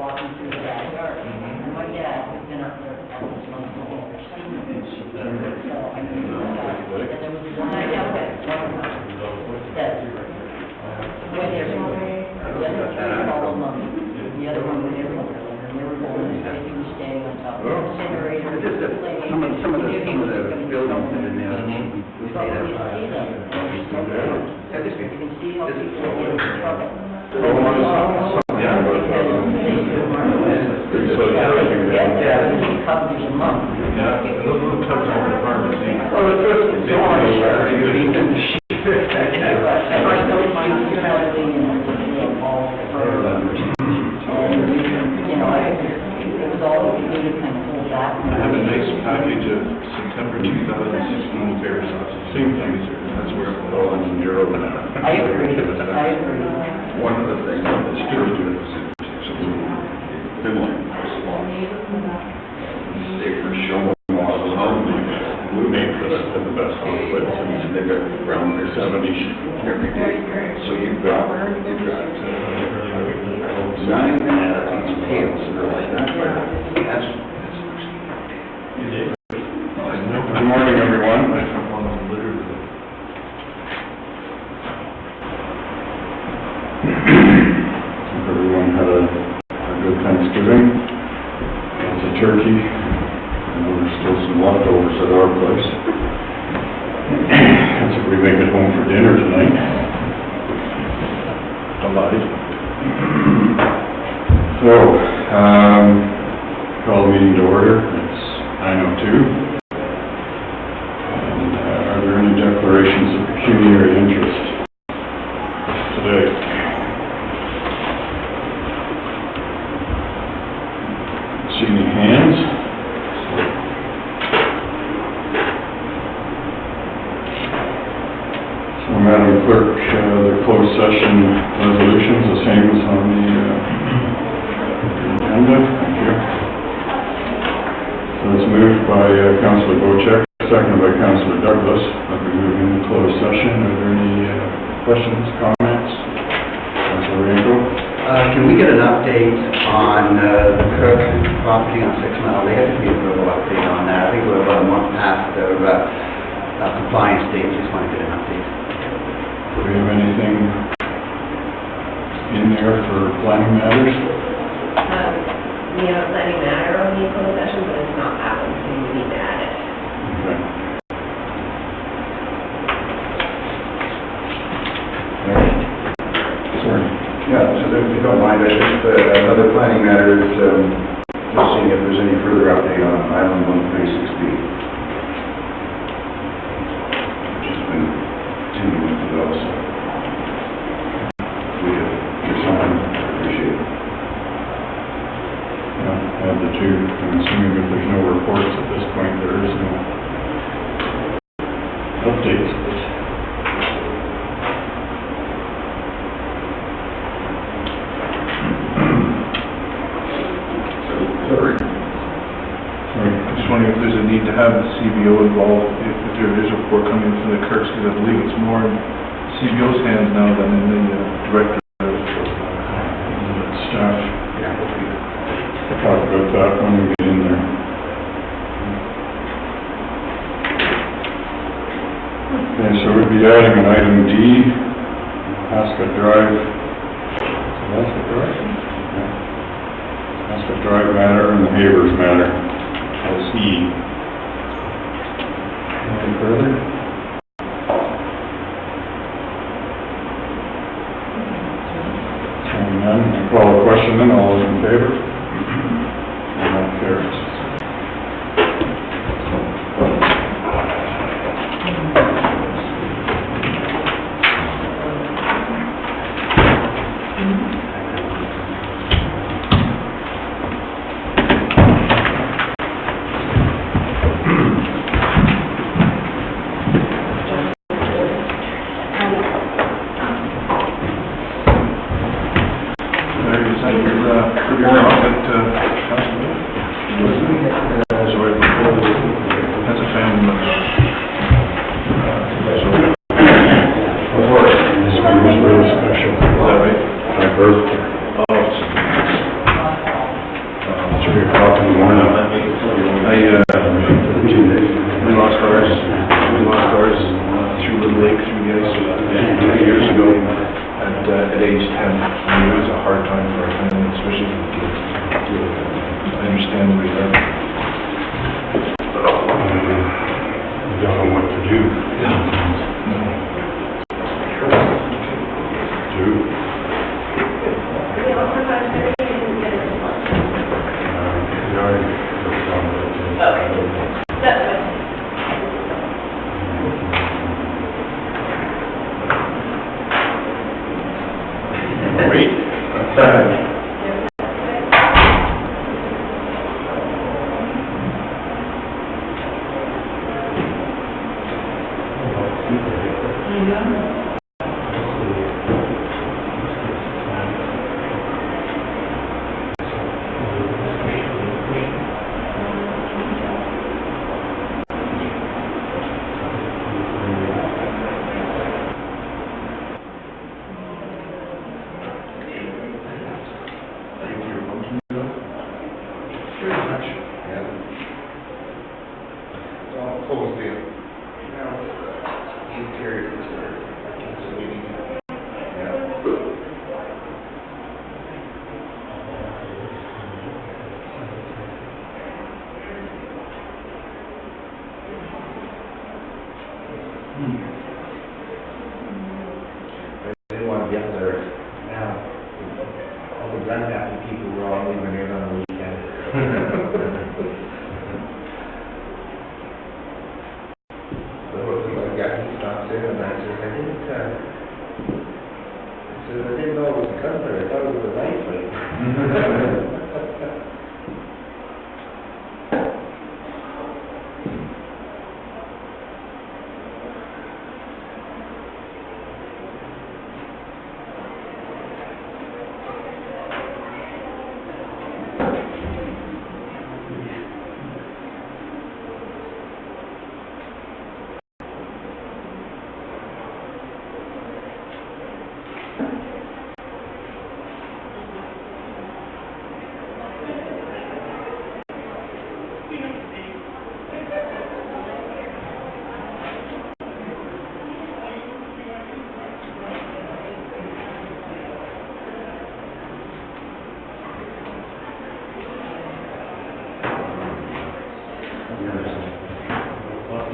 walking through the backyard. And my dad has been up there for almost months before. So I knew that. And there was one house that went everywhere. The other three followed them. The other one went everywhere. And they were going, he was standing on top of the incinerator. Some of the buildings in there. You see them. You can see how people get in trouble. Coverage a month. Yeah, those little tubs on the farm, see? Oh, the first one. I have a nice package of September 2016 fair sausage. Same thing, sir. That's where it was. And you're over now. I agree. One of the things that's true is Finland. They were showing off the home. We made for the best home places, and they've got around their 70s every day. So you've got 9 tails that are like that. That's good morning, everyone. Everyone had a good Thanksgiving. Lots of turkey. I know there's still some leftovers at our place. That's if we make it home for dinner tonight. Alive. So, call the meeting to order. It's 9:02. And are there any declarations of pecuniary interest today? See any hands? So, Madam Clerk, the closed session resolutions, the same as on the agenda. Thank you. So it's moved by Councillor Bocek, seconded by Councillor Douglas, that we move into closed session. Are there any questions, comments? Councillor Rienko? Can we get an update on the Cook property on 6 Mile? They had to give a little update on that. I think we're about a month past their compliance date. Just want to get an update. Do we have anything in there for planning matters? We have a planning matter on the closed session, but it's not that one, so we need to add it. Okay. Sorry. Yeah, so if you don't mind, I just, another planning matter is, just seeing if there's any further update on Island 136B. Which has been continuing to develop, so. We could get something, I appreciate it. Yeah, add the two. I'm assuming if there's no reports at this point, there is no updates. Sorry. I just wondering if there's a need to have the CBO involved, if there is a report coming from the Kirks, because I believe it's more in CBO's hands now than in the director of Staff. Yeah, We'll talk about that when we get in there. Okay, so we'd be adding an item D, Ascot Drive. Ascot Drive? Yeah. Ascot Drive matter and the Havers matter as E. Anything further? Seeing none, I call the question then. All those in favor? And that carries. at age 10. I mean, it was a hard time for our family, especially for the kids. I understand where you are. We don't know what to do. We also got a survey and get a response. We already worked on it. Okay. That's good. Wait. They want to get there now. All the grandhappy people were all leaving here on the weekend. So I got, he stopped in and I said, I didn't know it was a gunner, I thought it was a rifle.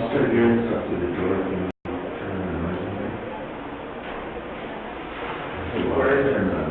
Started doing stuff to the door and turning the noise on there. Hey, where is it now?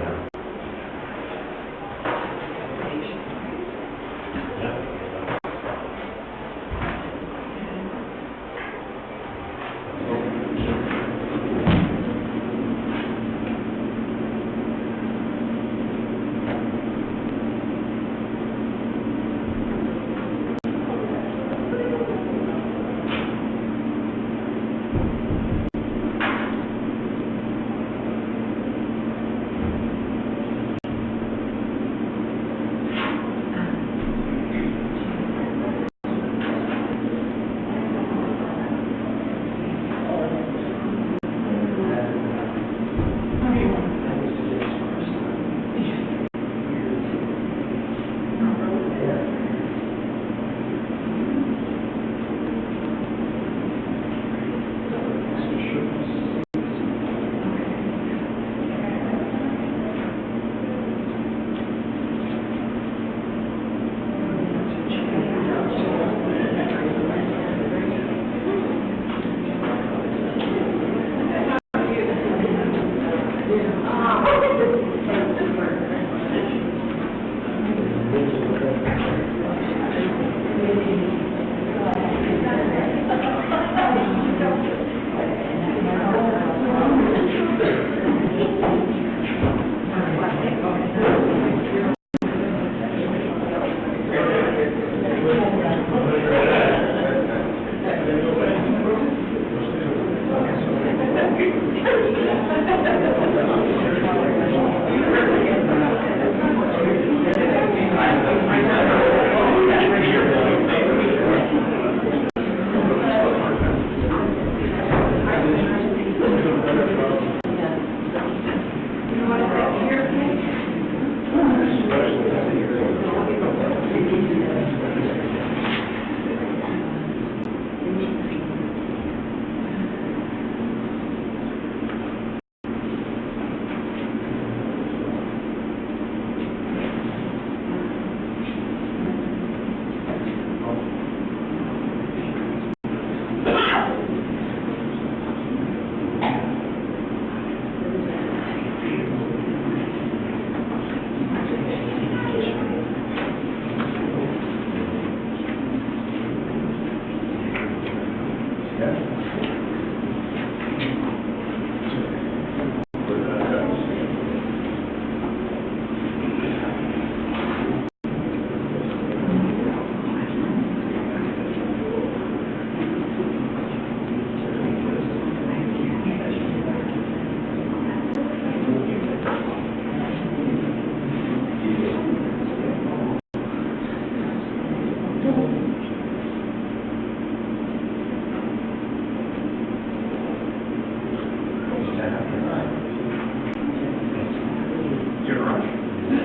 Usually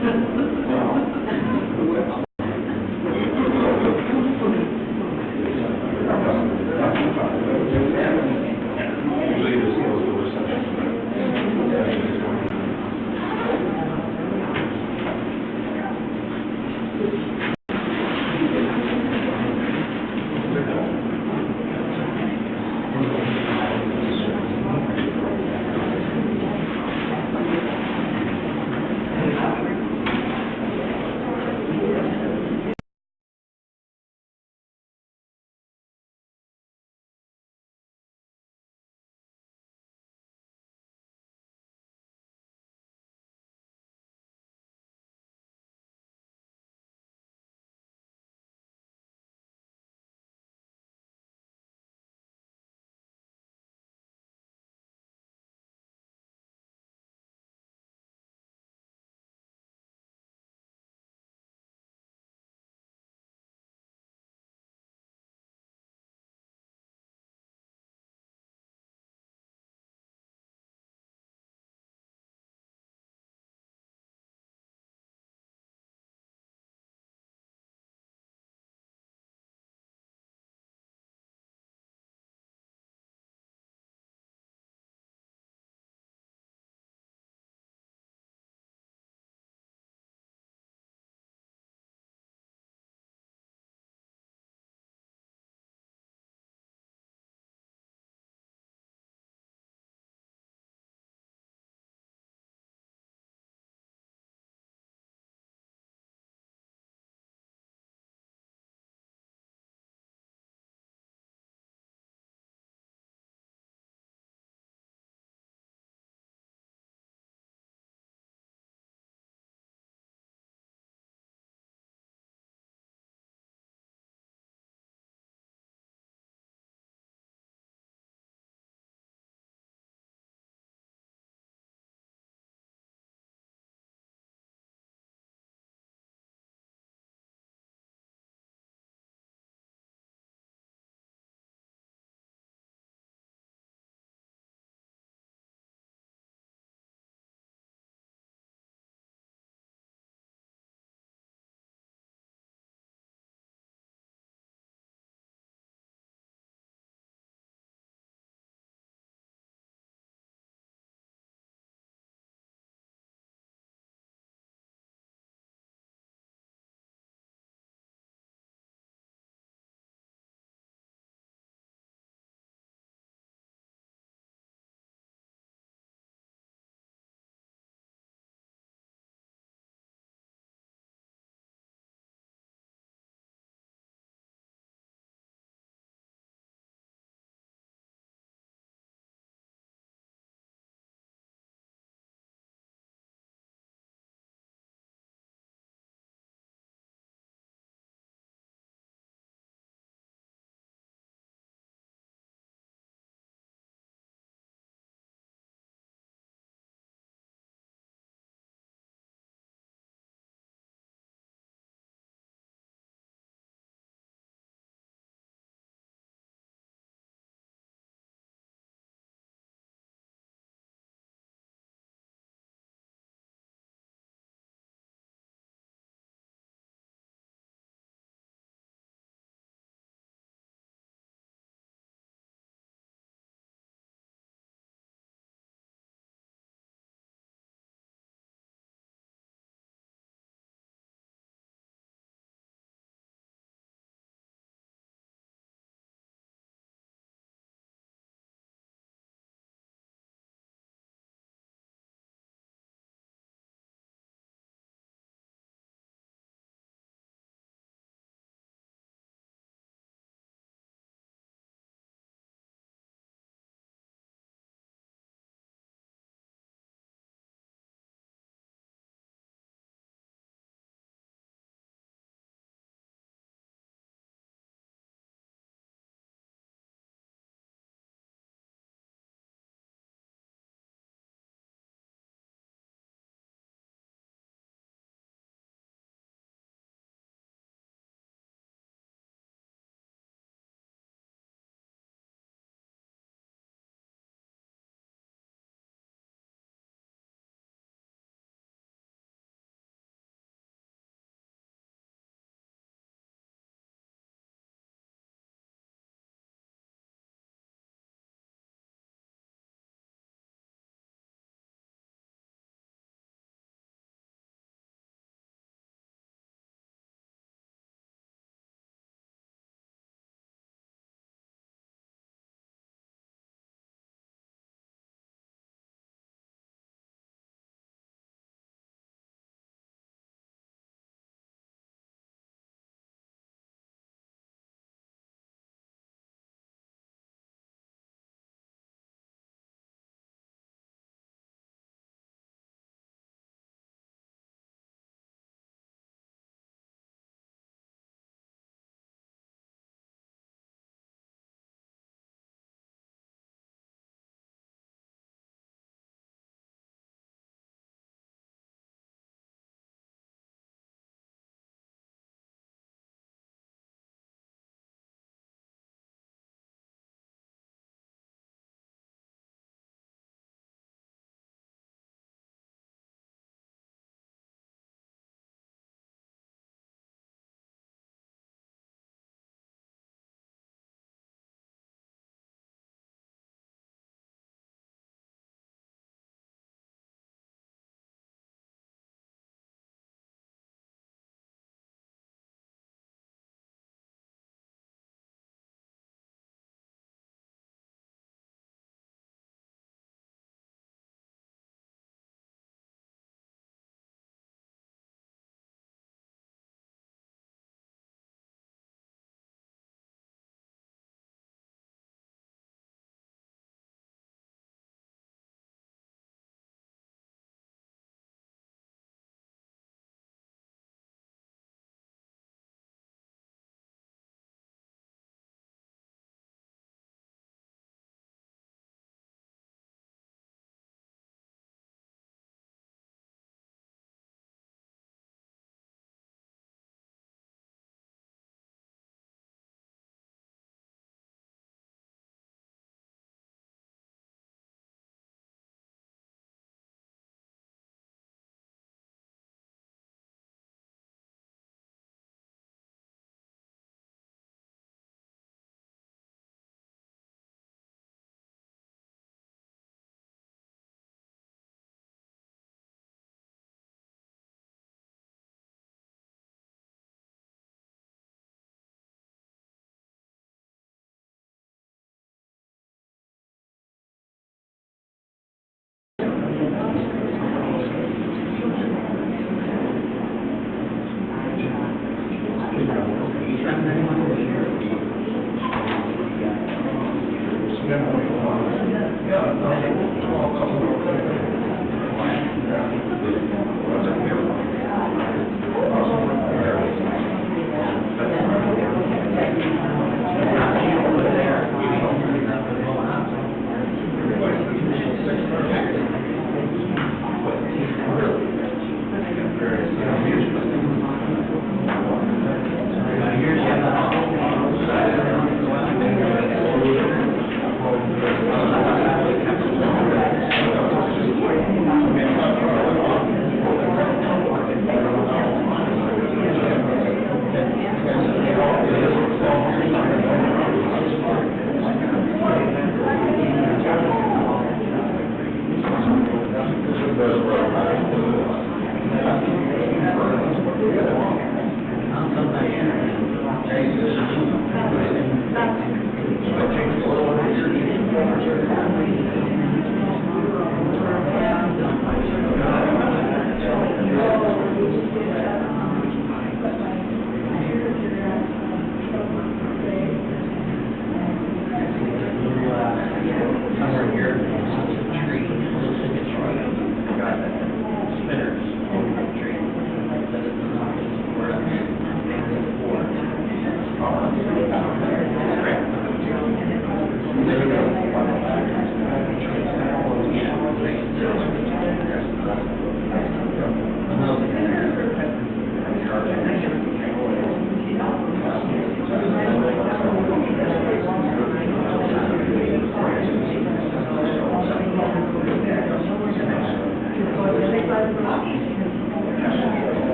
the sales go reception.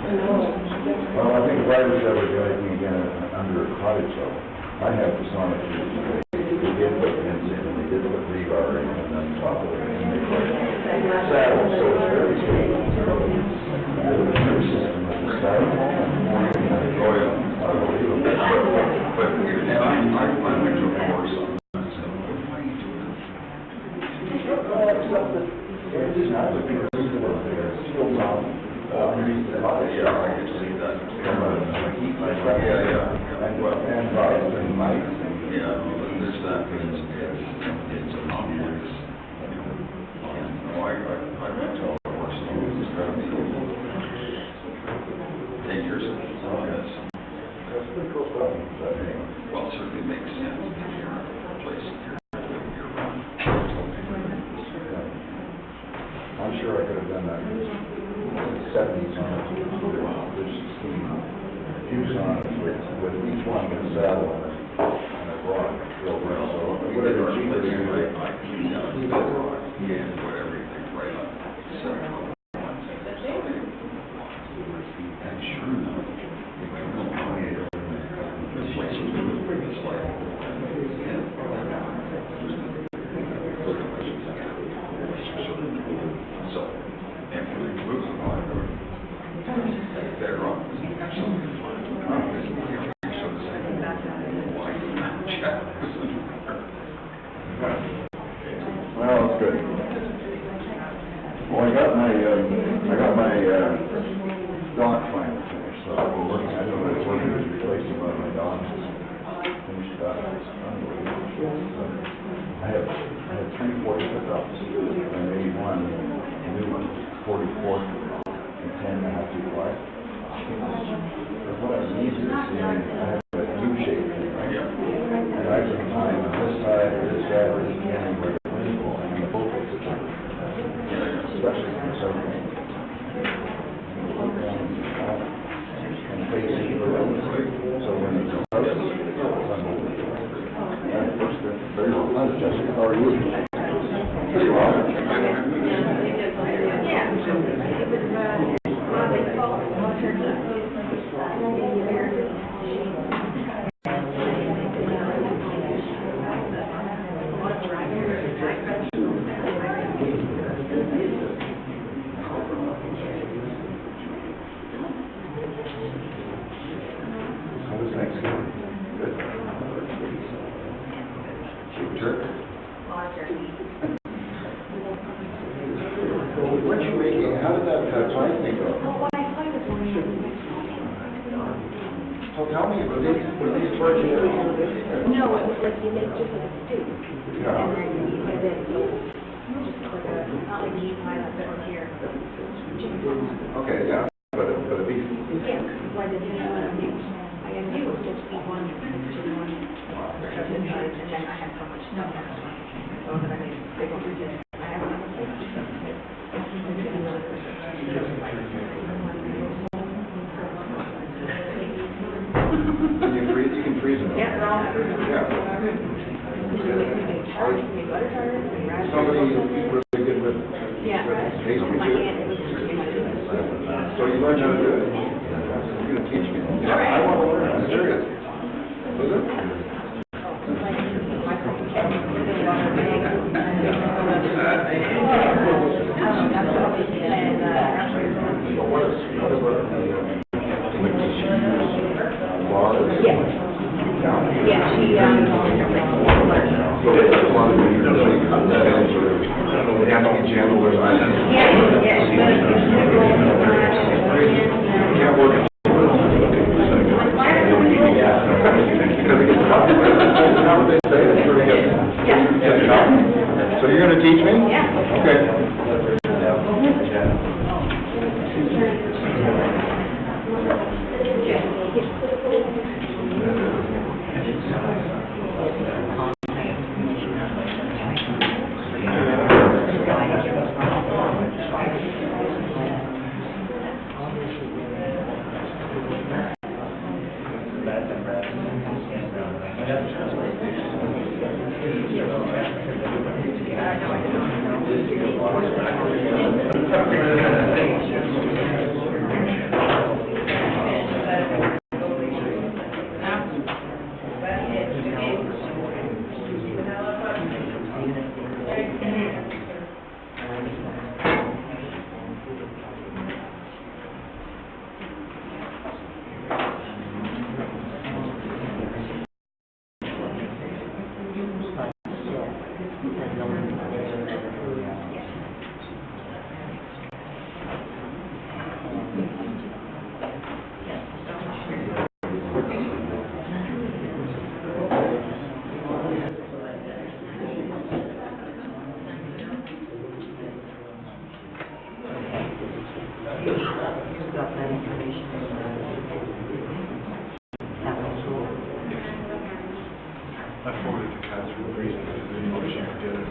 Well, I think Ryder's ever doing it again under a cottage though. I have the Sonic, they did put pins in, and they did put rebar in, and then top of it, and they put saddles, so it's very safe. And the new system with the saddle. Oh, yeah. Unbelievable. But, and I went to a course on that, so what are you doing? Except that it's not the big reason that they're still not. Yeah, I can see that. And bugs and mice. Yeah, there's that, it's a complex. No, I went to all the horse schools, 10 years ago. Yes. That's pretty cool stuff. Well, it certainly makes sense if you're replacing your run. I'm sure I could have done that. 70s on it, there's juice on it with each one with a saddle on it, and a rock, real well, so whatever cheaper than right, yeah, whatever you think, right on. So, and sure enough, if you don't know it, this place is like, so, and for the moving on, better off. Well, it's good. Well, I got my dock finally finished, so I've been working, I don't know, it's working to replace one of my docks. Finished up, it's unbelievable. I had 3 40-foot docks, and I made one new one, 44 and 10 and a half feet wide. But what I need is, I have a U-shaped thing, right? And I can time on this side, or this side, or this end, where the wind will, and the boat will sit down. Especially in the summer. And facing the road, so when it's out, it's unbelievable. And first, very well done, Jessica, how are you? Pretty well. How was Thanksgiving? Good. That's what I think of. So tell me, were these first years? No, it was like you make just like a stew. Yeah. And then you put it in, so just like a, not like meat pie like that one here. Okay, yeah, but a beef. Yeah, why did you want to do? I can do just eat one, just one. And then I had so much stuff. So then I made big ones. I have another plate. You can freeze them. Yeah, they're all. Yeah. Butter tarts and raspberry. Somebody really good with Yeah. pastry My too. aunt, it was just So you learned how to do it? You're gonna teach me? I want to learn, I'm serious. Was it? Yeah, she, So it's a lot of you have to get gentle or something. Can't work it. So you're gonna teach me? Yeah. Okay. I forwarded to Catherine the reason, because I didn't know she could get it.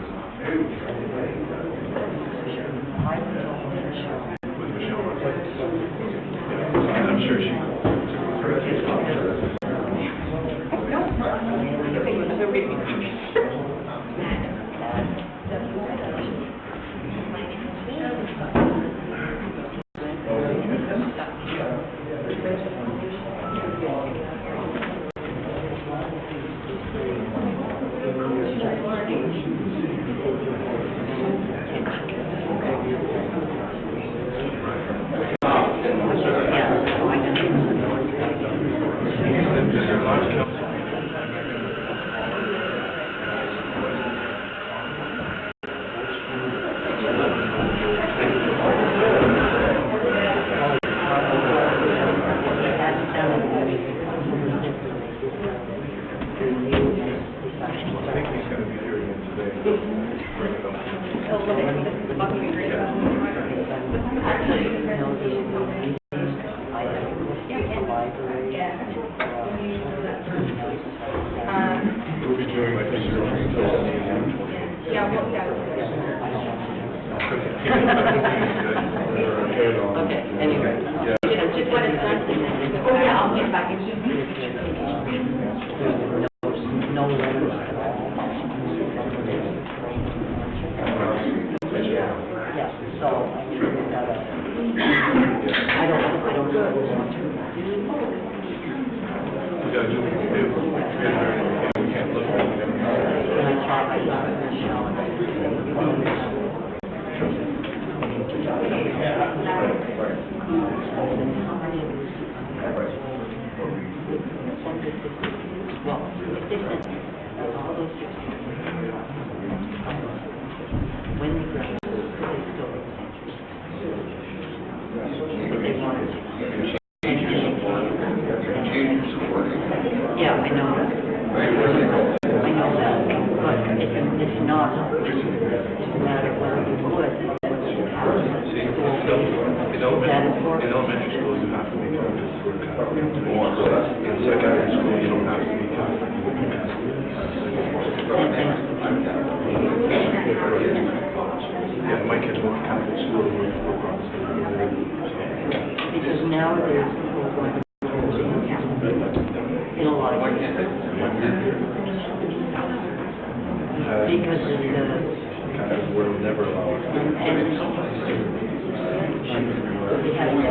With Michelle. Yeah, and I'm sure she. We'll be doing like this. Okay, anyway. Just what it's done, I'll get back into it. No letters. Yes, so I mean, we gotta, I don't know what we want to do. We gotta do, we can't look at it. And I talked to Michelle and well, different, all those when we graduate, they still Yeah, I know that. I know that, but it's not, it's a matter of whether you would, whether you have a school. That is for. In elementary school, you have to be counted for in secondary school, you don't have to be counted. Yeah, my kids went to Catholic school when they were on Because nowadays, people are going to in a lot of cases. Because of the, we're never allowed. we have to,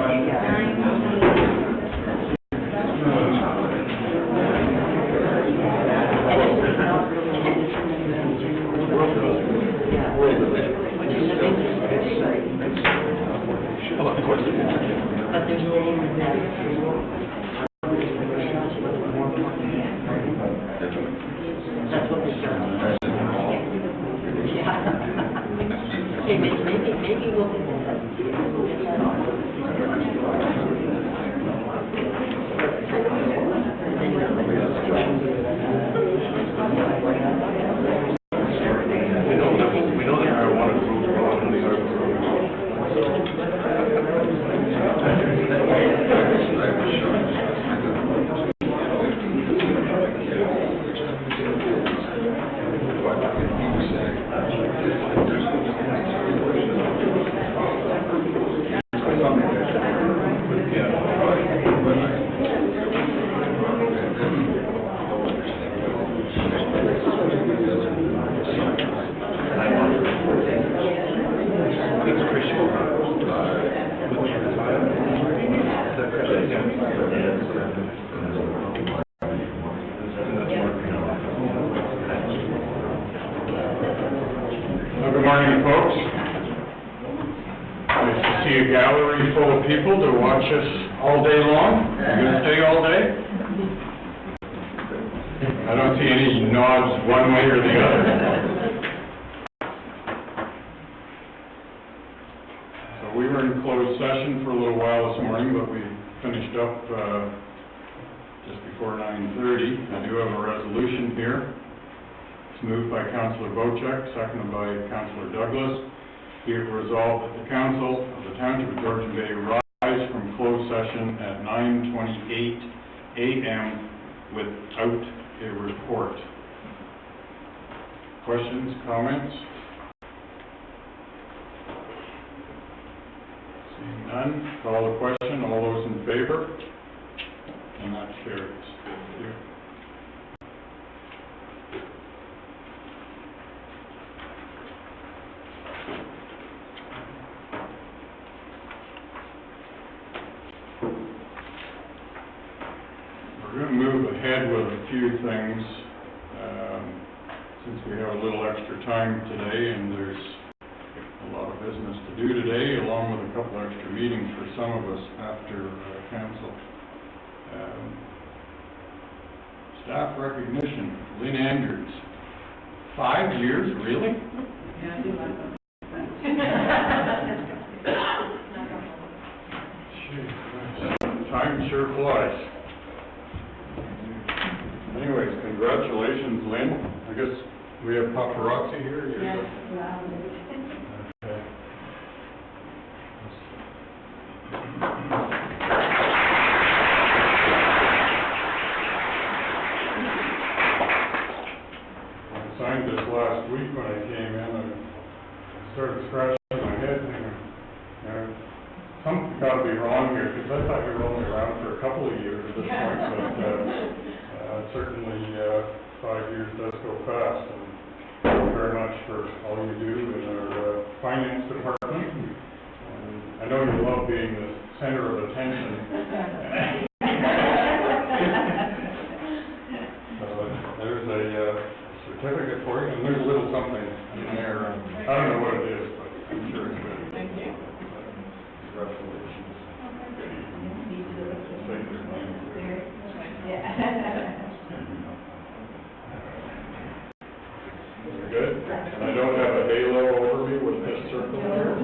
Of course. but there's things that that's what they done. Yeah. Okay, maybe we'll get We know that marijuana grows wrong in the urban Good morning, folks. Nice to see a gallery full of people to watch us all day long. You gonna stay all day? I don't see any nods one way or the other. So we were in closed session for a little while this morning, but we finished up just before 9:30. I do have a resolution here. It's moved by Councillor Bochek, seconded by Councillor Douglas. Be it resolved that the Council of the Township of Georgian Bay rise from closed session at 9:28 a.m. without a report. Questions, comments? Seeing none, call the question. All those in favor? And that carries. Thank you. We're going to move ahead with a few things, since we have a little extra time today, and there's a lot of business to do today, along with a couple extra meetings for some of us after council. Staff recognition, Lynn Andrews. 5 years, really? Time sure flies. Anyways, congratulations, Lynn. I guess we have paparazzi here. Yes. Okay. I signed this last week when I came in, and I started scratching my head thinking, something's got to be wrong here, because I thought you were only around for a couple of years at this point, but certainly 5 years does go fast, and thank you very much for all you do in our finance department. And I know you love being the center of attention. So there's a certificate for you, and there's a little something in there. I don't know what it is, but I'm sure it's good. Thank you. Congratulations. Good. And I don't have a halo over me with this circle here.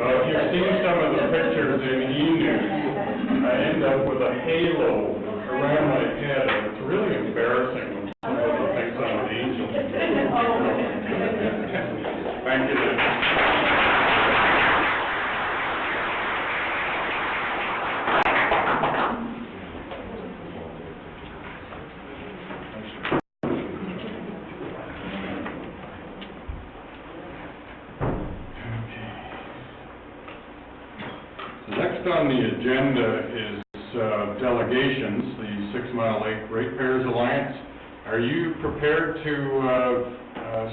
If you've seen some of the pictures ended up with a halo around my head, and it's really embarrassing when somebody thinks I'm an angel. Thank you, Lynn. Next on the agenda is delegations, the 6 Mile Lake Ratepayers Alliance. Are you prepared to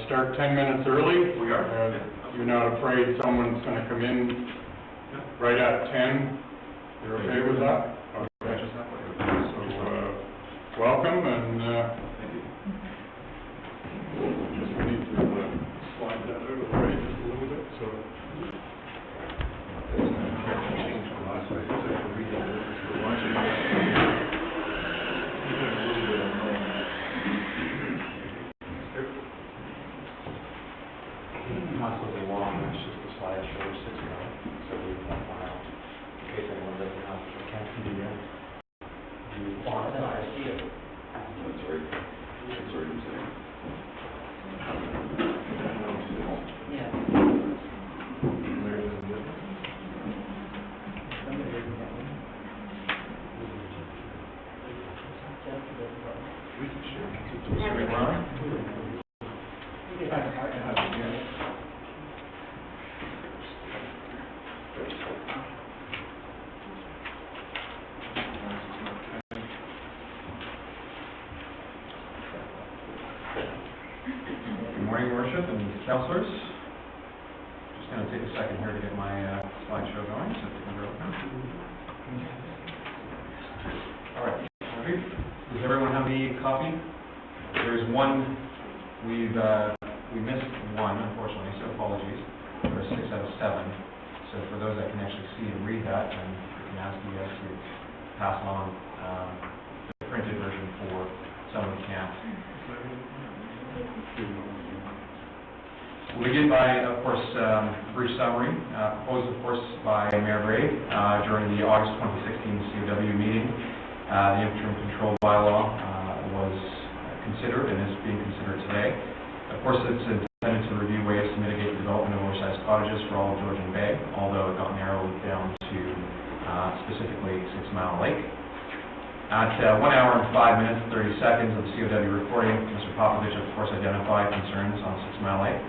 start 10 minutes early? We are. You're not afraid someone's going to come in right at 10? You're okay with that? Okay. So, welcome, and just we need to slide that out of the way just a little bit, so. Not so long, it's just a slideshow of 6 minutes, so we can file. In case anyone doesn't have, can't see it yet. You want it, I see it. That's right. That's right, you're saying. Yeah. We can share. Good morning, Your Worship and councillors. Just going to take a second here to get my slideshow going, so if you can bear with me. All right. Does everyone have the copy? There's one. We missed one, unfortunately, so apologies. There's 6 out of 7. So for those that can actually see and read that, then we can ask you guys to pass on the printed version for someone who can't. We'll begin by, of course, a brief summary, proposed, of course, by Mayor Gray during the August 2016 COW meeting. The interim control bylaw was considered and is being considered today. Of course, it's intended to review ways to mitigate the development of oversized cottages for all of Georgian Bay, although it got narrowed down to specifically 6 Mile Lake. At 1 hour and 5 minutes and 30 seconds of the COW recording, Mr. Popovich, of course, identified concerns on 6 Mile Lake,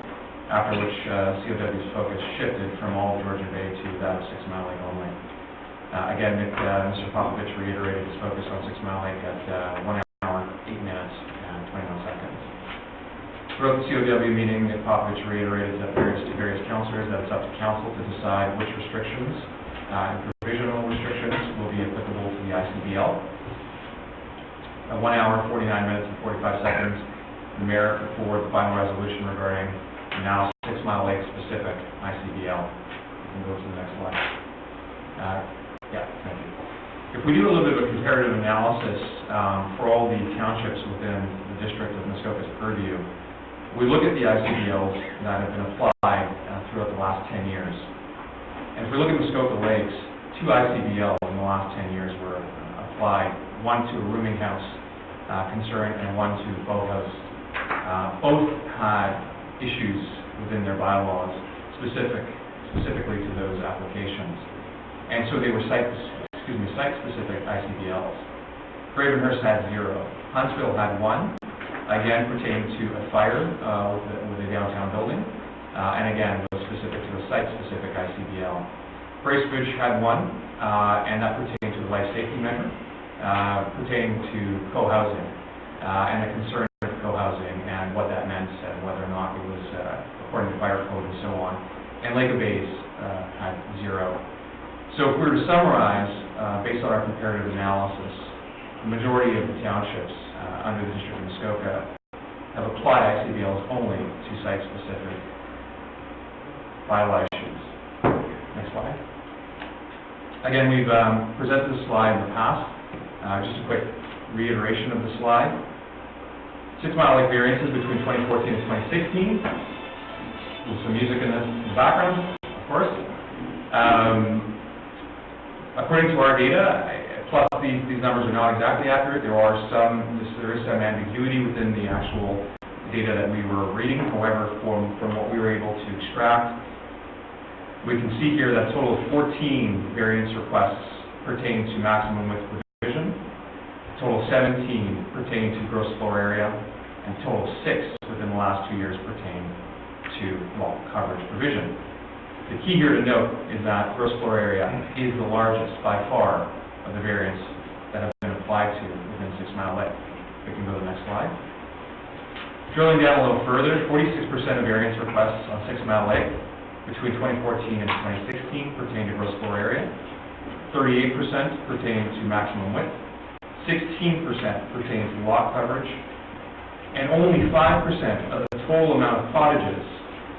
after which COW's focus shifted from all of Georgian Bay to that of 6 Mile Lake only. Again, Mr. Popovich reiterated his focus on 6 Mile Lake at 1 hour, 8 minutes, and 21 seconds. Throughout the COW meeting, Popovich reiterated to various councillors that it's up to council to decide which restrictions and provisional restrictions will be applicable to the ICBL. At 1 hour, 49 minutes, and 45 seconds, the Mayor put forward the final resolution regarding the now 6 Mile Lake specific ICBL. You can go to the next slide. Thank you. If we do a little bit of a comparative analysis for all the townships within the district of Muskoka's purview, we look at the ICBLs that have been applied throughout the last 10 years. And if we look at Muskoka Lakes, 2 ICBLs in the last 10 years were applied, one to a rooming house concern and one to boathouses. Both had issues within their bylaws specifically to those applications. And so they were site-specific ICBLs. Gravenhurst had 0. Huntsville had 1, again pertaining to a fire with a downtown building, and again was specific to a site-specific ICBL. Bracebridge had 1, and that pertained to the life safety measure, pertaining to co-housing, and the concern of co-housing and what that meant and whether or not it was according to fire code and so on. And Lake of Bays had 0. So if we were to summarize, based on our comparative analysis, the majority of the townships under the District of Muskoka have applied ICBLs only to site-specific bylaw issues. Next slide. Again, we've presented this slide in the past. Just a quick reiteration of the slide. 6 Mile Lake variances between 2014 and 2016. With some music in the background, of course. According to our data, plus these numbers are not exactly accurate. There is some ambiguity within the actual data that we were reading. However, from what we were able to extract, we can see here that a total of 14 variance requests pertain to maximum width provision, a total of 17 pertain to gross floor area, and a total of 6 within the last 2 years pertain to lot coverage provision. The key here to note is that gross floor area is the largest by far of the variants that have been applied to within 6 Mile Lake. We can go to the next slide. Drilling down a little further, 46% of variance requests on 6 Mile Lake between 2014 and 2016 pertain to gross floor area, 38% pertain to maximum width, 16% pertain to lot coverage, and only 5% of the total amount of cottages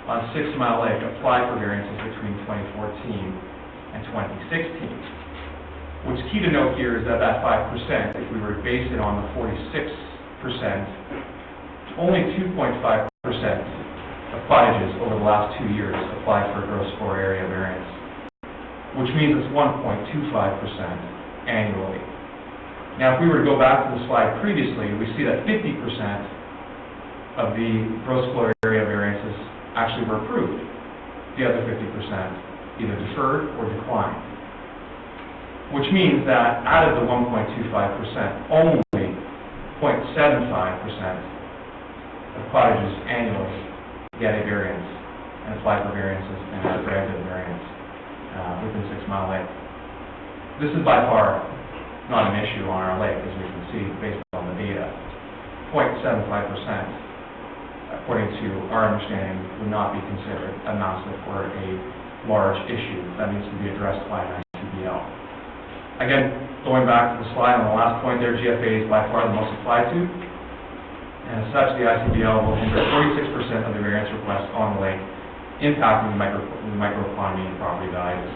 on 6 Mile Lake applied for variances between 2014 and 2016. What's key to note here is that 5%, if we were to base it on the 46%, only 2.5% of cottages over the last 2 years applied for gross floor area variance, which means it's 1.25% annually. Now, if we were to go back to the slide previously, we see that 50% of the gross floor area variances actually were approved. The other 50% either deferred or declined, which means that out of the 1.25%, only 0.75% of cottages annually get a variance and apply for variances and are granted a variance within 6 Mile Lake. This is by far not an issue on our lake, as we can see based on the data. 0.75%, according to our understanding, would not be considered a massive or a large issue that needs to be addressed by an ICBL. Again, going back to the slide on the last point there, GFA is by far the most applied to, and as such, the ICBL will hinder 46% of the variance requests on the lake, impacting the microeconomy and property values.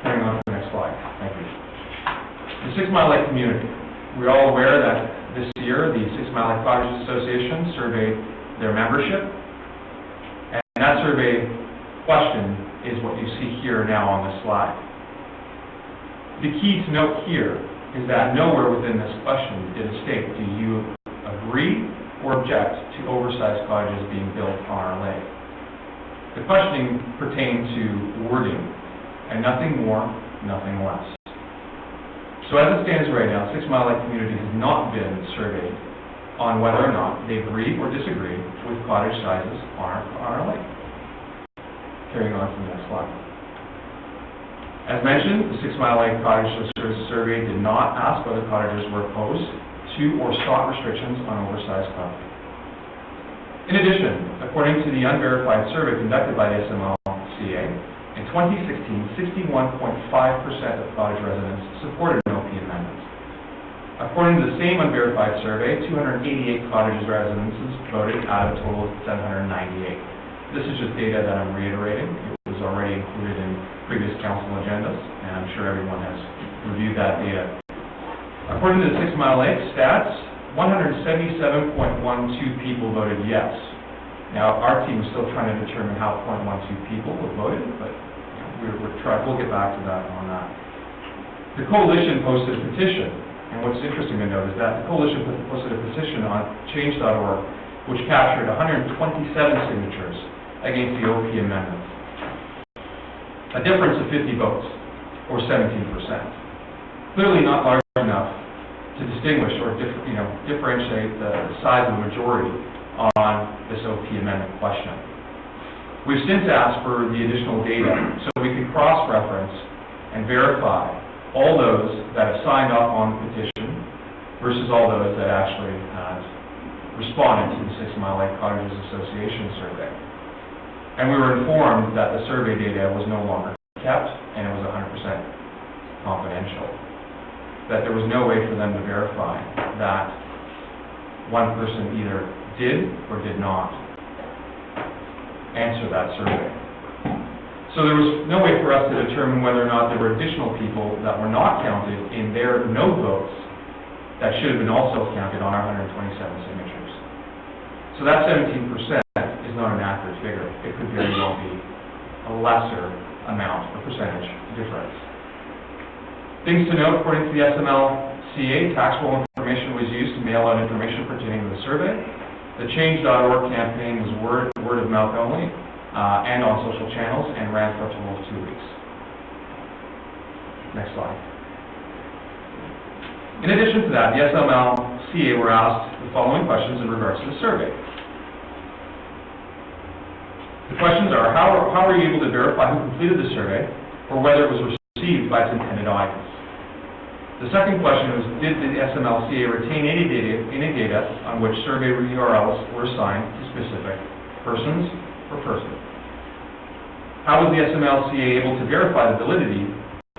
Carrying on to the next slide. Thank you. The 6 Mile Lake community. We're all aware that this year, the 6 Mile Lake Cottages Association surveyed their membership, and that survey question is what you see here now on this slide. The key to note here is that nowhere within this question did it state, do you agree or object to oversized cottages being built on our lake? The questioning pertained to wording, and nothing more, nothing less. So as it stands right now, 6 Mile Lake community has not been surveyed on whether or not they agree or disagree with cottage sizes on our lake. Carrying on to the next slide. As mentioned, the 6 Mile Lake Cottage Survey did not ask whether cottages were opposed to or sought restrictions on oversized cottages. In addition, according to the unverified survey conducted by the SMLCA, in 2016, 61.5% of cottage residents supported an OP amendment. According to the same unverified survey, 288 cottage residences voted out of a total of 798. This is just data that I'm reiterating. It was already included in previous council agendas, and I'm sure everyone has reviewed that data. According to the 6 Mile Lake stats, 177.12 people voted yes. Now, our team is still trying to determine how 0.12 people have voted, but we'll get back to that on that. The coalition posted a petition. And what's interesting to note is that the coalition posted a petition on change.org, which captured 127 signatures against the OP amendment. A difference of 50 votes, or 17%. Clearly not large enough to distinguish or differentiate the size of the majority on this OP amendment question. We've since asked for the additional data so we can cross-reference and verify all those that have signed off on the petition versus all those that actually responded to the 6 Mile Lake Cottages Association survey. And we were informed that the survey data was no longer kept and it was 100% confidential. That there was no way for them to verify that one person either did or did not answer that survey. So there was no way for us to determine whether or not there were additional people that were not counted in their no votes that should have been also counted on our 127 signatures. So that 17% is not an accurate figure. It could very well be a lesser amount or percentage difference. Things to note, according to the SMLCA, tax roll information was used to mail out information pertaining to the survey. The Change.org campaign was word of mouth only, and on social channels, and ran for a total of 2 weeks. Next slide. In addition to that, the SMLCA were asked the following questions in regards to the survey. The questions are, how are you able to verify who completed the survey, or whether it was received by its intended audience? The second question was, did the SMLCA retain any data on which survey URLs were assigned to specific persons or person? How was the SMLCA able to verify the validity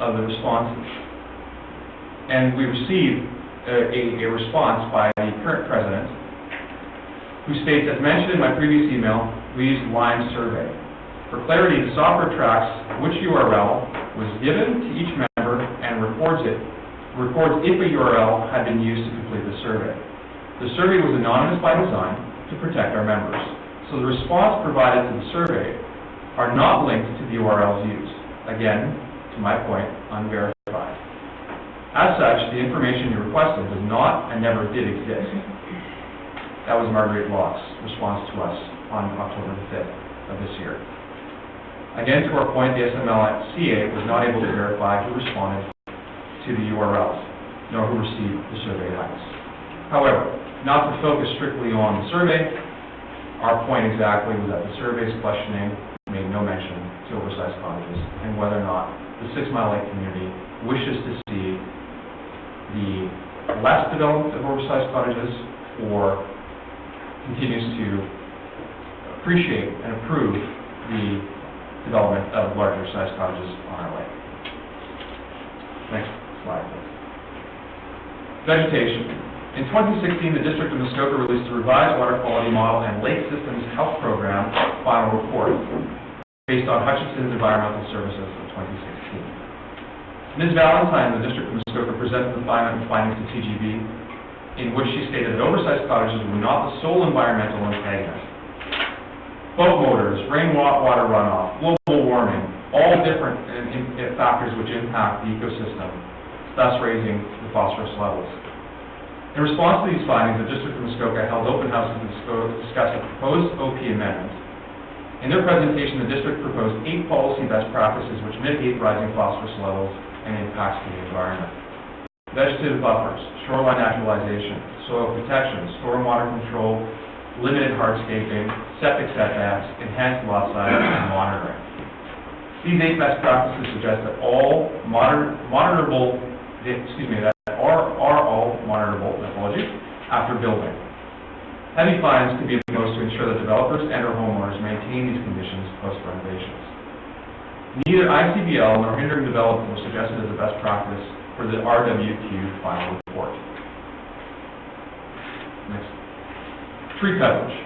of the responses? And we received a response by the current president, who states, as mentioned in my previous email, we used Lime Survey. For clarity, the software tracks which URL was given to each member and records if a URL had been used to complete the survey. The survey was anonymous by design to protect our members, so the response provided to the survey are not linked to the URLs used. Again, to my point, unverified. As such, the information you requested does not and never did exist. That was Marguerite Locke's response to us on October the 5th of this year. Again, to our point, the SMLCA was not able to verify who responded to the URLs, nor who received the survey links. However, not to focus strictly on the survey, our point exactly was that the survey's questioning made no mention to oversized cottages and whether or not the 6 Mile Lake community wishes to see the less development of oversized cottages or continues to appreciate and approve the development of larger sized cottages on our lake. Next slide, please. Vegetation. In 2016, the District of Muskoka released a revised water quality model and lake systems health program final report based on Hutchinson's Environmental Services of 2016. Ms. Valentine, the District of Muskoka, presented the findings to TGB, in which she stated that oversized cottages were not the sole environmental antagonist. Boat motors, rainwater runoff, global warming, all different factors which impact the ecosystem, thus raising the phosphorus levels. In response to these findings, the District of Muskoka held open houses to discuss a proposed OP amendment. In their presentation, the district proposed 8 policy best practices which mitigate rising phosphorus levels and impacts to the environment. Vegetative buffers, shoreline naturalization, soil protection, stormwater control, limited hardscaping, septic setbacks, enhanced lot size, and monitoring. These 8 best practices suggest that all monitorable after building. Heavy fines can be imposed to ensure that developers and/or homeowners maintain these conditions post-renovations. Neither ICBL nor hindering development was suggested as a best practice for the RWQ final report. Next. Tree coverage.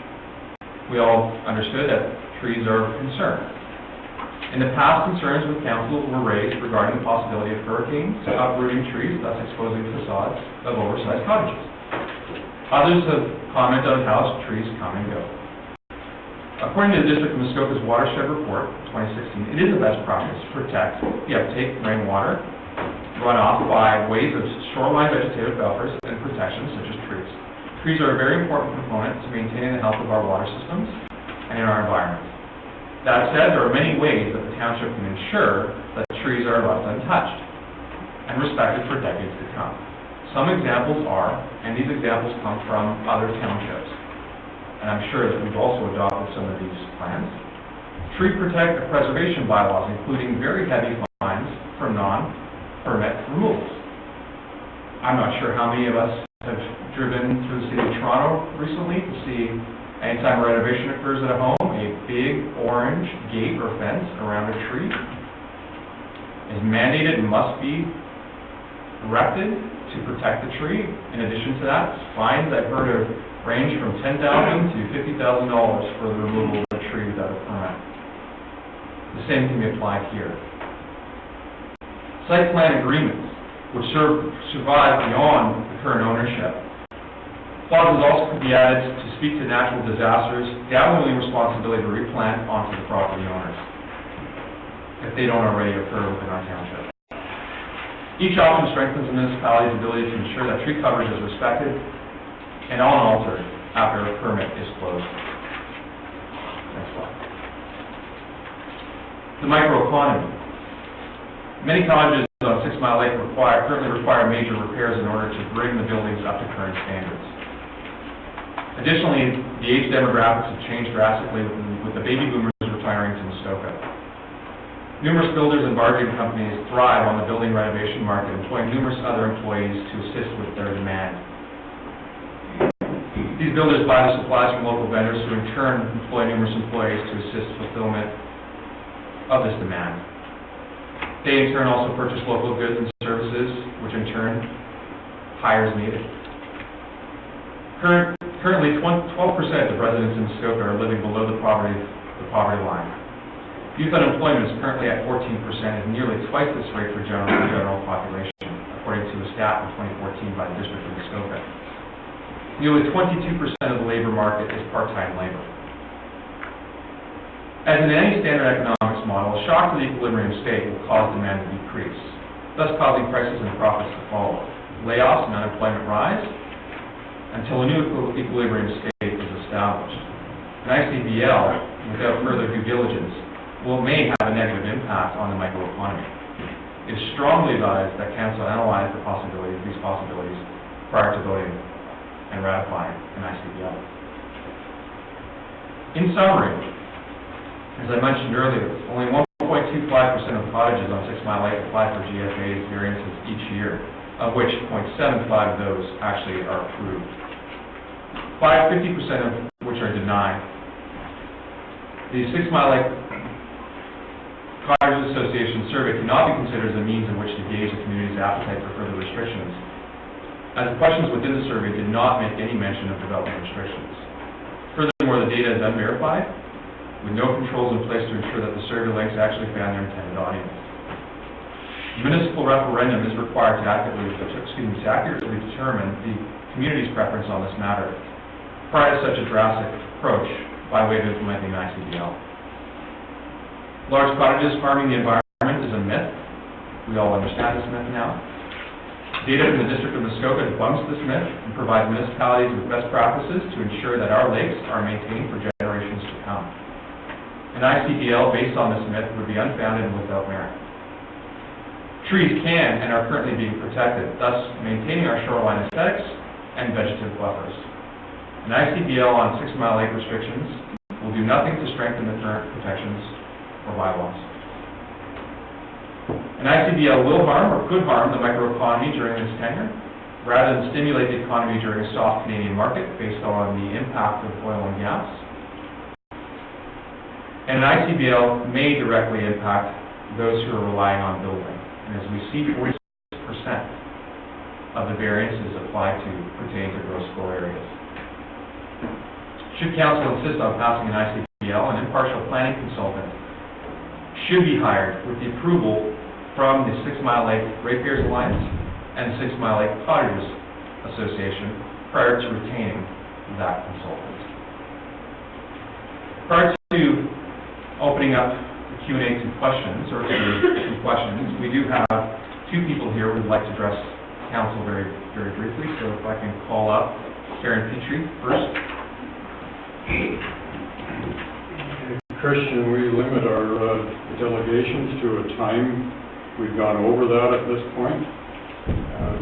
We all understood that trees are of concern. In the past, concerns with council were raised regarding the possibility of hurricanes uprooting trees, thus exposing facades of oversized cottages. Others have commented on how trees come and go. According to the District of Muskoka's Watershed Report 2016, it is a best practice to protect the uptake of rainwater runoff by ways of shoreline vegetative buffers and protections such as trees. Trees are a very important component to maintaining the health of our water systems and in our environment. That said, there are many ways that the township can ensure that trees are left untouched and respected for decades to come. Some examples are, and these examples come from other townships, and I'm sure that we've also adopted some of these plans. Tree preservation bylaws, including very heavy fines for non-permit removals. I'm not sure how many of us have driven through the city of Toronto recently to see, anytime renovation occurs at a home, a big orange gate or fence around a tree is mandated and must be erected to protect the tree. In addition to that, fines I've heard of range from $10,000 to $50,000 for the removal of a tree without a permit. The same can be applied here. Site plan agreements, which survive beyond the current ownership. Clauses also could be added to speak to natural disasters, gathering responsibility to replant onto the property owners, if they don't already occur within our township. Each option strengthens the municipality's ability to ensure that tree coverage is respected and unaltered after a permit is closed. Next slide. The microeconomy. Many cottages on 6 Mile Lake currently require major repairs in order to bring the buildings up to current standards. Additionally, the age demographics have changed drastically with the baby boomers retiring to Muskoka. Numerous builders and bargaining companies thrive on the building renovation market, employing numerous other employees to assist with their demand. These builders buy the supplies from local vendors who in turn employ numerous employees to assist fulfillment of this demand. They in turn also purchase local goods and services, which in turn hires needed. Currently, 12% of residents in Muskoka are living below the poverty line. Youth unemployment is currently at 14%, and nearly twice this rate for the general population, according to a stat in 2014 by the District of Muskoka. Nearly 22% of the labor market is part-time labor. As in any standard economics model, a shock to the equilibrium state will cause demand to decrease, thus causing prices and profits to follow. Layoffs and unemployment rise until a new equilibrium state is established. An ICBL, without further due diligence, may have a negative impact on the microeconomy. It is strongly advised that Council analyze these possibilities prior to voting and ratifying an ICBL. In summary, as I mentioned earlier, only 1.25% of cottages on 6 Mile Lake apply for GFA's variances each year, of which 0.75 of those actually are approved. 50% of which are denied. The 6 Mile Lake Cottages Association survey cannot be considered as a means in which to gauge the community's appetite for further restrictions, as the questions within the survey did not make any mention of development restrictions. Furthermore, the data is unverified, with no controls in place to ensure that the survey links actually found their intended audience. Municipal referendum is required to accurately determine the community's preference on this matter prior to such a drastic approach by way of implementing an ICBL. Large cottages harming the environment is a myth. We all understand this myth now. Data from the District of Muskoka debunks this myth and provides municipalities with best practices to ensure that our lakes are maintained for generations to come. An ICBL based on this myth would be unfounded and without merit. Trees can and are currently being protected, thus maintaining our shoreline aesthetics and vegetative buffers. An ICBL on 6 Mile Lake restrictions will do nothing to strengthen the current protections or bylaws. An ICBL will harm or could harm the microeconomy during its tenure, rather than stimulate the economy during a soft Canadian market based on the impact of oil and gas. And an ICBL may directly impact those who are relying on building. And as we see, 40% of the variances apply to pertain to gross floor areas. Should Council insist on passing an ICBL, an impartial planning consultant should be hired with the approval from the 6 Mile Lake Ratepayers Alliance and 6 Mile Lake Cottages Association prior to retaining that consultant. Prior to opening up the Q&A to questions, we do have two people here who would like to address Council very, very briefly. So if I can call up Karen Petrie first. Christian, we limit our delegations to a time. We've gone over that at this point.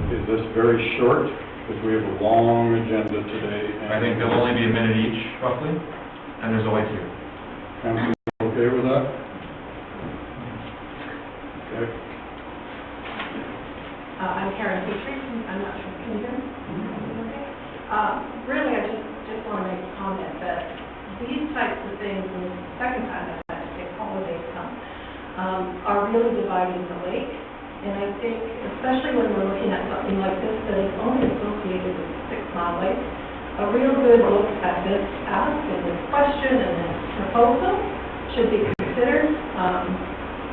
Is this very short? Because we have a long agenda today. I think there'll only be a minute each, roughly, and there's only two. Council, okay with that? Okay. I'm Karen Petrie. I'm not sure if you can hear me. Okay. Really, I just want to make a comment that these types of things, and the second time I've had to take holidays come, are really dividing the lake. And I think, especially when we're looking at something like this that is only associated with 6 Mile Lake, a real good look at this ask and this question and this proposal should be considered.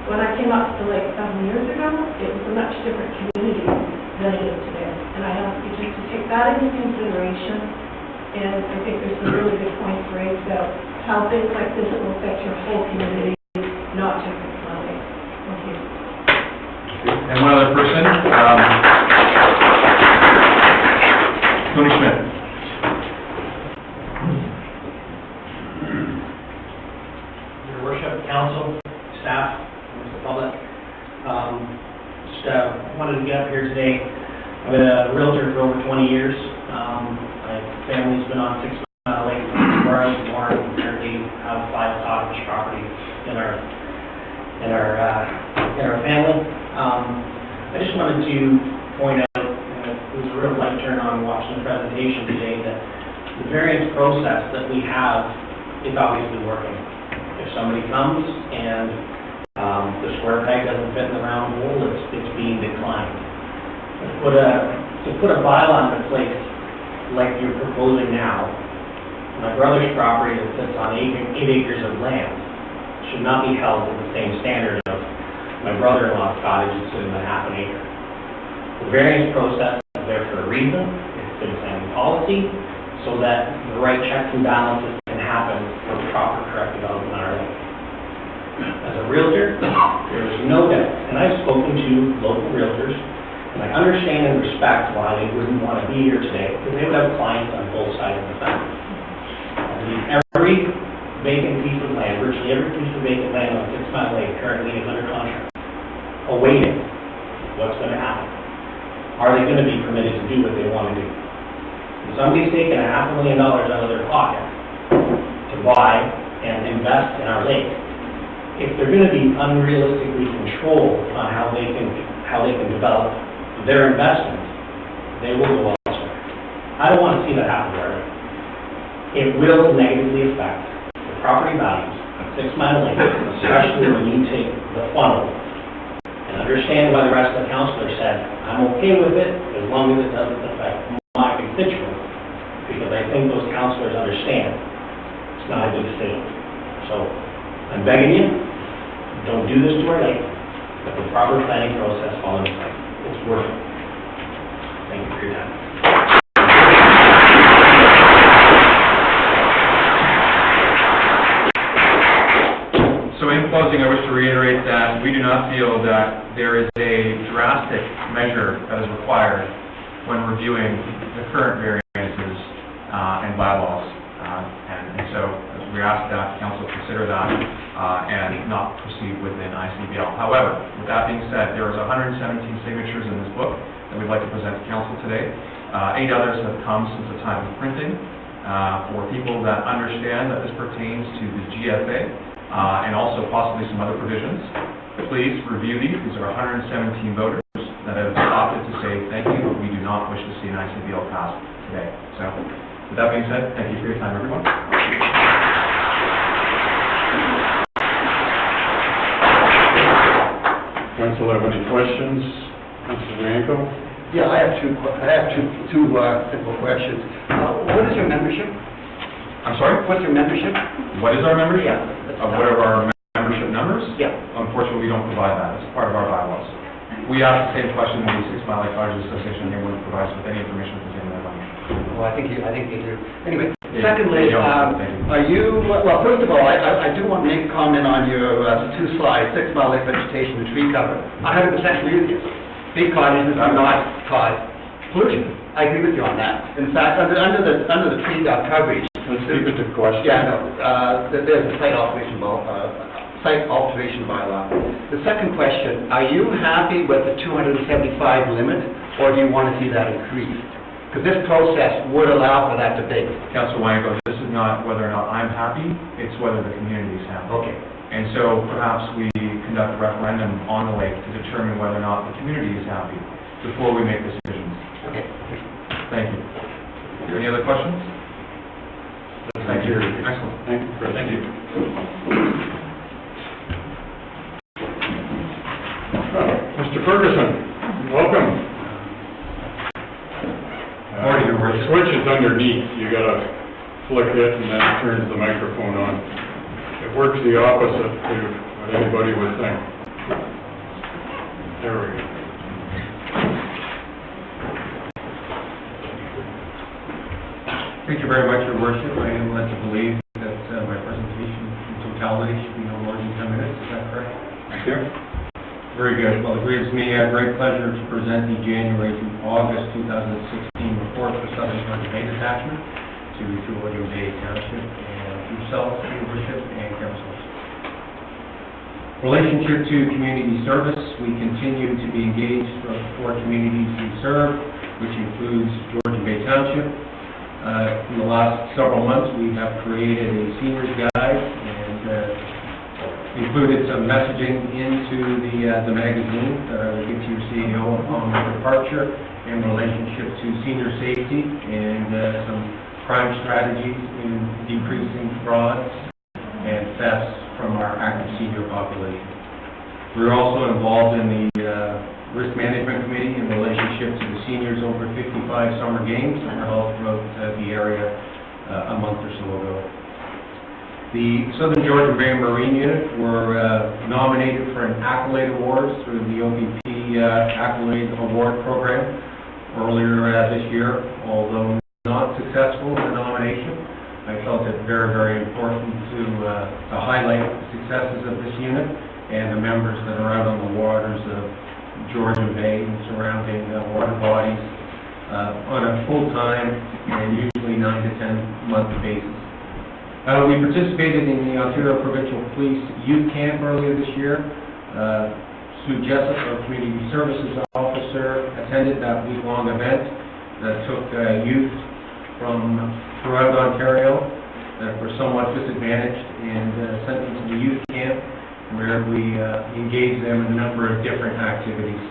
When I came out to the lake 7 years ago, it was a much different community than it is today. And I ask you just to take that into consideration. And I think there's some really good points raised about how things like this will affect your whole community, not just 6 Mile Lake. Thank you. And one other person, wanted to get up here today. I've been a realtor for over 20 years. My family's been on 6 Mile Lake where I was born. We currently have 5 cottage properties in our family. I just wanted to point out, it was a real light turn on watching the presentation today, that the variance process that we have is obviously working. If somebody comes and the square peg doesn't fit in the round hole, it's being declined. To put a bylaw into place like you're proposing now, my brother's property that sits on 8 acres of land should not be held to the same standard of my brother-in-law's cottage that's sitting on half an acre. The variance process is there for a reason. It's been planning policy so that the right checks and balances can happen for proper correct development on our land. As a realtor, there is no doubt, and I've spoken to local realtors, and I understand and respect why they wouldn't want to be here today, because they would have clients on both sides of the fence. I believe every vacant piece of land, virtually every piece of vacant land on 6 Mile Lake currently is under contract, awaiting what's going to happen. Are they going to be permitted to do what they want to do? If somebody's taking $500,000 out of their pocket to buy and invest in our lake, if they're going to be unrealistically controlled on how they can develop their investment, they will go elsewhere. I don't want to see that happen right away. It will negatively affect the property values of 6 Mile Lake, especially when you take the funnel and understand why the rest of the councilors said, I'm okay with it as long as it doesn't affect my constituents, because I think those councilors understand it's not a good decision. So I'm begging you, don't do this to our lake, but the proper planning process follows in place. It's worth it. Thank you for your time. So in closing, I wish to reiterate that we do not feel that there is a drastic measure that is required when reviewing the current variances and bylaws. And so we ask that council consider that and not proceed within ICBL. However, with that being said, there is 117 signatures in this book that we'd like to present to council today. 8 others have come since the time of printing for people that understand that this pertains to the GFA and also possibly some other provisions. Please review these. These are 117 voters that have opted to say thank you, but we do not wish to see an ICBL passed today. So with that being said, thank you for your time, everyone. Council have any questions? Mr. Bianco? Yeah, I have two simple questions. What is your membership? I'm sorry? What's your membership? What is our membership? Yeah. What are our membership numbers? Yeah. Unfortunately, we don't provide that. It's part of our bylaws. We asked the same question in the 6 Mile Lake Cottage Association. They wouldn't provide us with any information pertaining to their money. Well, I think you do. Anyway, Yeah. secondly, are you, well, first of all, I do want to make a comment on your 2 slides, 6 Mile Lake vegetation and tree cover. I 100% agree with you. Big cottages do not cause pollution. I agree with you on that. In fact, under the tree coverage. Let's leave it to questions. Yeah, no, there's a site alteration bylaw. The second question, are you happy with the 275 limit, or do you want to see that increased? Because this process would allow for that debate. Councilor Wango, this is not whether or not I'm happy, it's whether the community is happy. Okay. And so perhaps we conduct a referendum on the lake to determine whether or not the community is happy before we make decisions. Okay. Thank you. Any other questions? Thank you. Excellent. Thank you, Chris. Thank you. Mr. Ferguson, welcome. Morning, Your Worship. The switch is underneath. You gotta flick it and then it turns the microphone on. It works the opposite to what anybody would think. There we go. Thank you very much, Your Worship. I am led to believe that my presentation in totality should be no more than 10 minutes. Is that correct? Here. Very good. Well, it gives me a great pleasure to present the January to August 2016 report for Southern Georgia Bay Detachment to Georgian Bay Township and yourself, Your Worship, and councilors. Relationship to community service, we continue to be engaged for the 4 communities we serve, which includes Georgian Bay Township. In the last several months, we have created a seniors guide and included some messaging into the magazine that I will get to your CEO upon my departure in relationship to senior safety and some crime strategies in decreasing frauds and thefts from our active senior population. We're also involved in the Risk Management Committee in relationship to the seniors over 55 summer games that were held throughout the area a month or so ago. The Southern Georgian Bay Marine Unit were nominated for an accolade award through the OPP Accolade Award Program earlier this year. Although not successful in the nomination, I felt it very, very important to highlight the successes of this unit and the members that are out on the waters of Georgian Bay and surrounding water bodies on a full-time and usually 9 to 10 month basis. We participated in the Ontario Provincial Police Youth Camp earlier this year. Sue Jessup, our Community Services Officer, attended that week-long event that took youth from throughout Ontario that were somewhat disadvantaged and sent them to the youth camp, where we engage them in a number of different activities.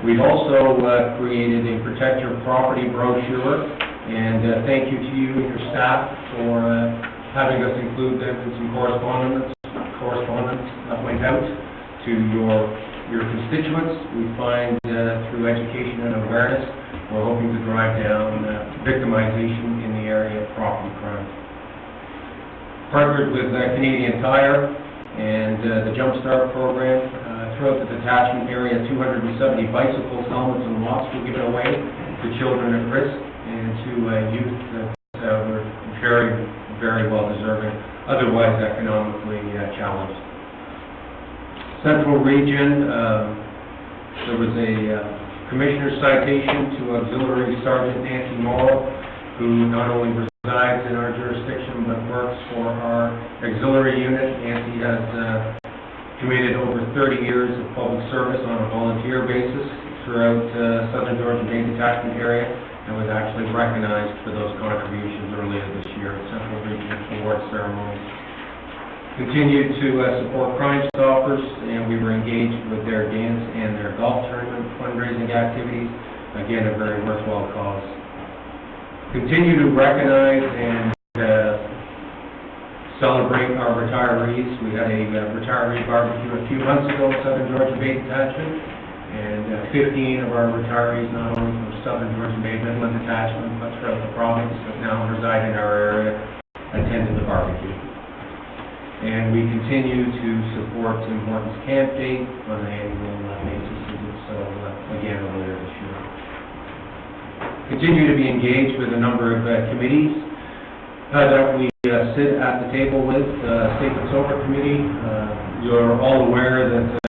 We've also created a Protect Your Property brochure, and thank you to you and your staff for having us include them in some correspondence that went out to your constituents. We find through education and awareness, we're hoping to drive down victimization in the area of property crime. Partnered with Canadian Tire and the Jumpstart program. Throughout the detachment area, 270 bicycles, helmets, and locks were given away to children at risk and to youth that were very, very well deserving, otherwise economically challenged. Central Region, there was a commissioner's citation to Auxiliary Sergeant Nancy Morrow, who not only resides in our jurisdiction but works for our auxiliary unit. Nancy has committed over 30 years of public service on a volunteer basis throughout Southern Georgian Bay Detachment area and was actually recognized for those contributions earlier this year at Central Region Award ceremony. Continued to support Crime Stoppers, and we were engaged with their dance and their golf tournament fundraising activities. Again, a very worthwhile cause. Continue to recognize and celebrate our retirees. We had a retiree barbecue a few months ago at Southern Georgian Bay Detachment, and 15 of our retirees, not only from Southern Georgian Bay Midland Detachment, but throughout the province, that now reside in our area, attended the barbecue. And we continue to support Tim Hortons Camp Day on an annual basis, so again earlier this year. Continue to be engaged with a number of committees that we sit at the table with. Safe and Sober Committee, you're all aware that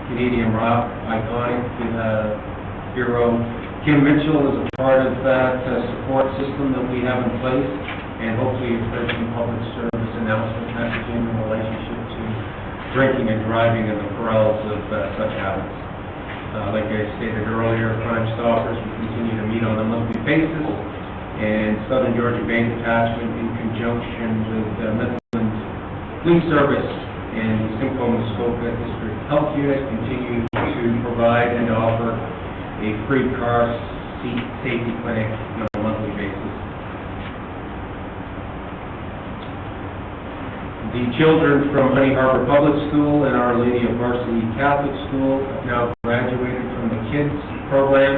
Canadian rock iconic hero Kim Mitchell is a part of that support system that we have in place, and hopefully you've heard some public service announcement messaging in relationship to drinking and driving and the perils of such habits. Like I stated earlier, Crime Stoppers, we continue to meet on a monthly basis, and Southern Georgian Bay Detachment, in conjunction with Midland Police Service and Simcoe Muskoka District Health Unit, continue to provide and offer a free car seat safety clinic on a monthly basis. The children from Honey Harbor Public School and Our Lady of Varsity Catholic School have now graduated from the KIDS program.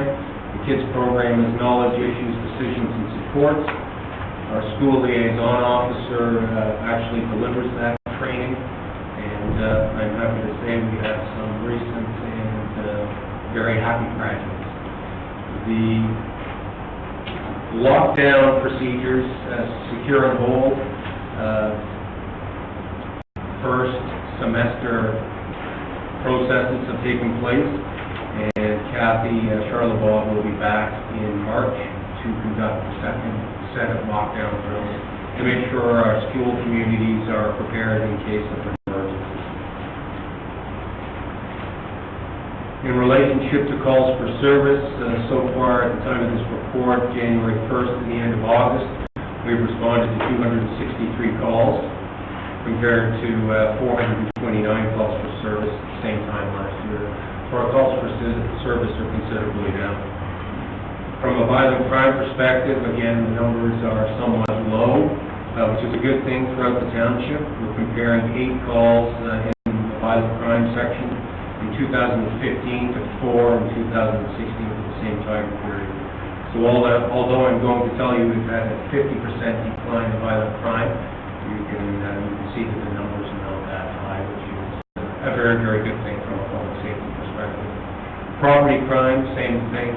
The KIDS program is Knowledge, Issues, Decisions, and Supports. Our school liaison officer actually delivers that training, and I'm happy to say we have some recent and very happy graduates. The lockdown procedures, secure and hold, first semester processes have taken place, and Kathy Charlebois will be back in March to conduct the second set of lockdown drills to make sure our school communities are prepared in case of emergency. In relationship to calls for service, so far at the time of this report, January 1st to the end of August, we've responded to 263 calls compared to 429 calls for service at the same time last year. So our calls for service are considerably down. From a violent crime perspective, again, the numbers are somewhat low, which is a good thing throughout the township. We're comparing 8 calls in the violent crime section in 2015 to 4 in 2016 for the same time period. So although I'm going to tell you we've had a 50% decline in violent crime, you can see that the numbers are not that high, which is a very, very good thing from a public safety perspective. Property crime, same thing.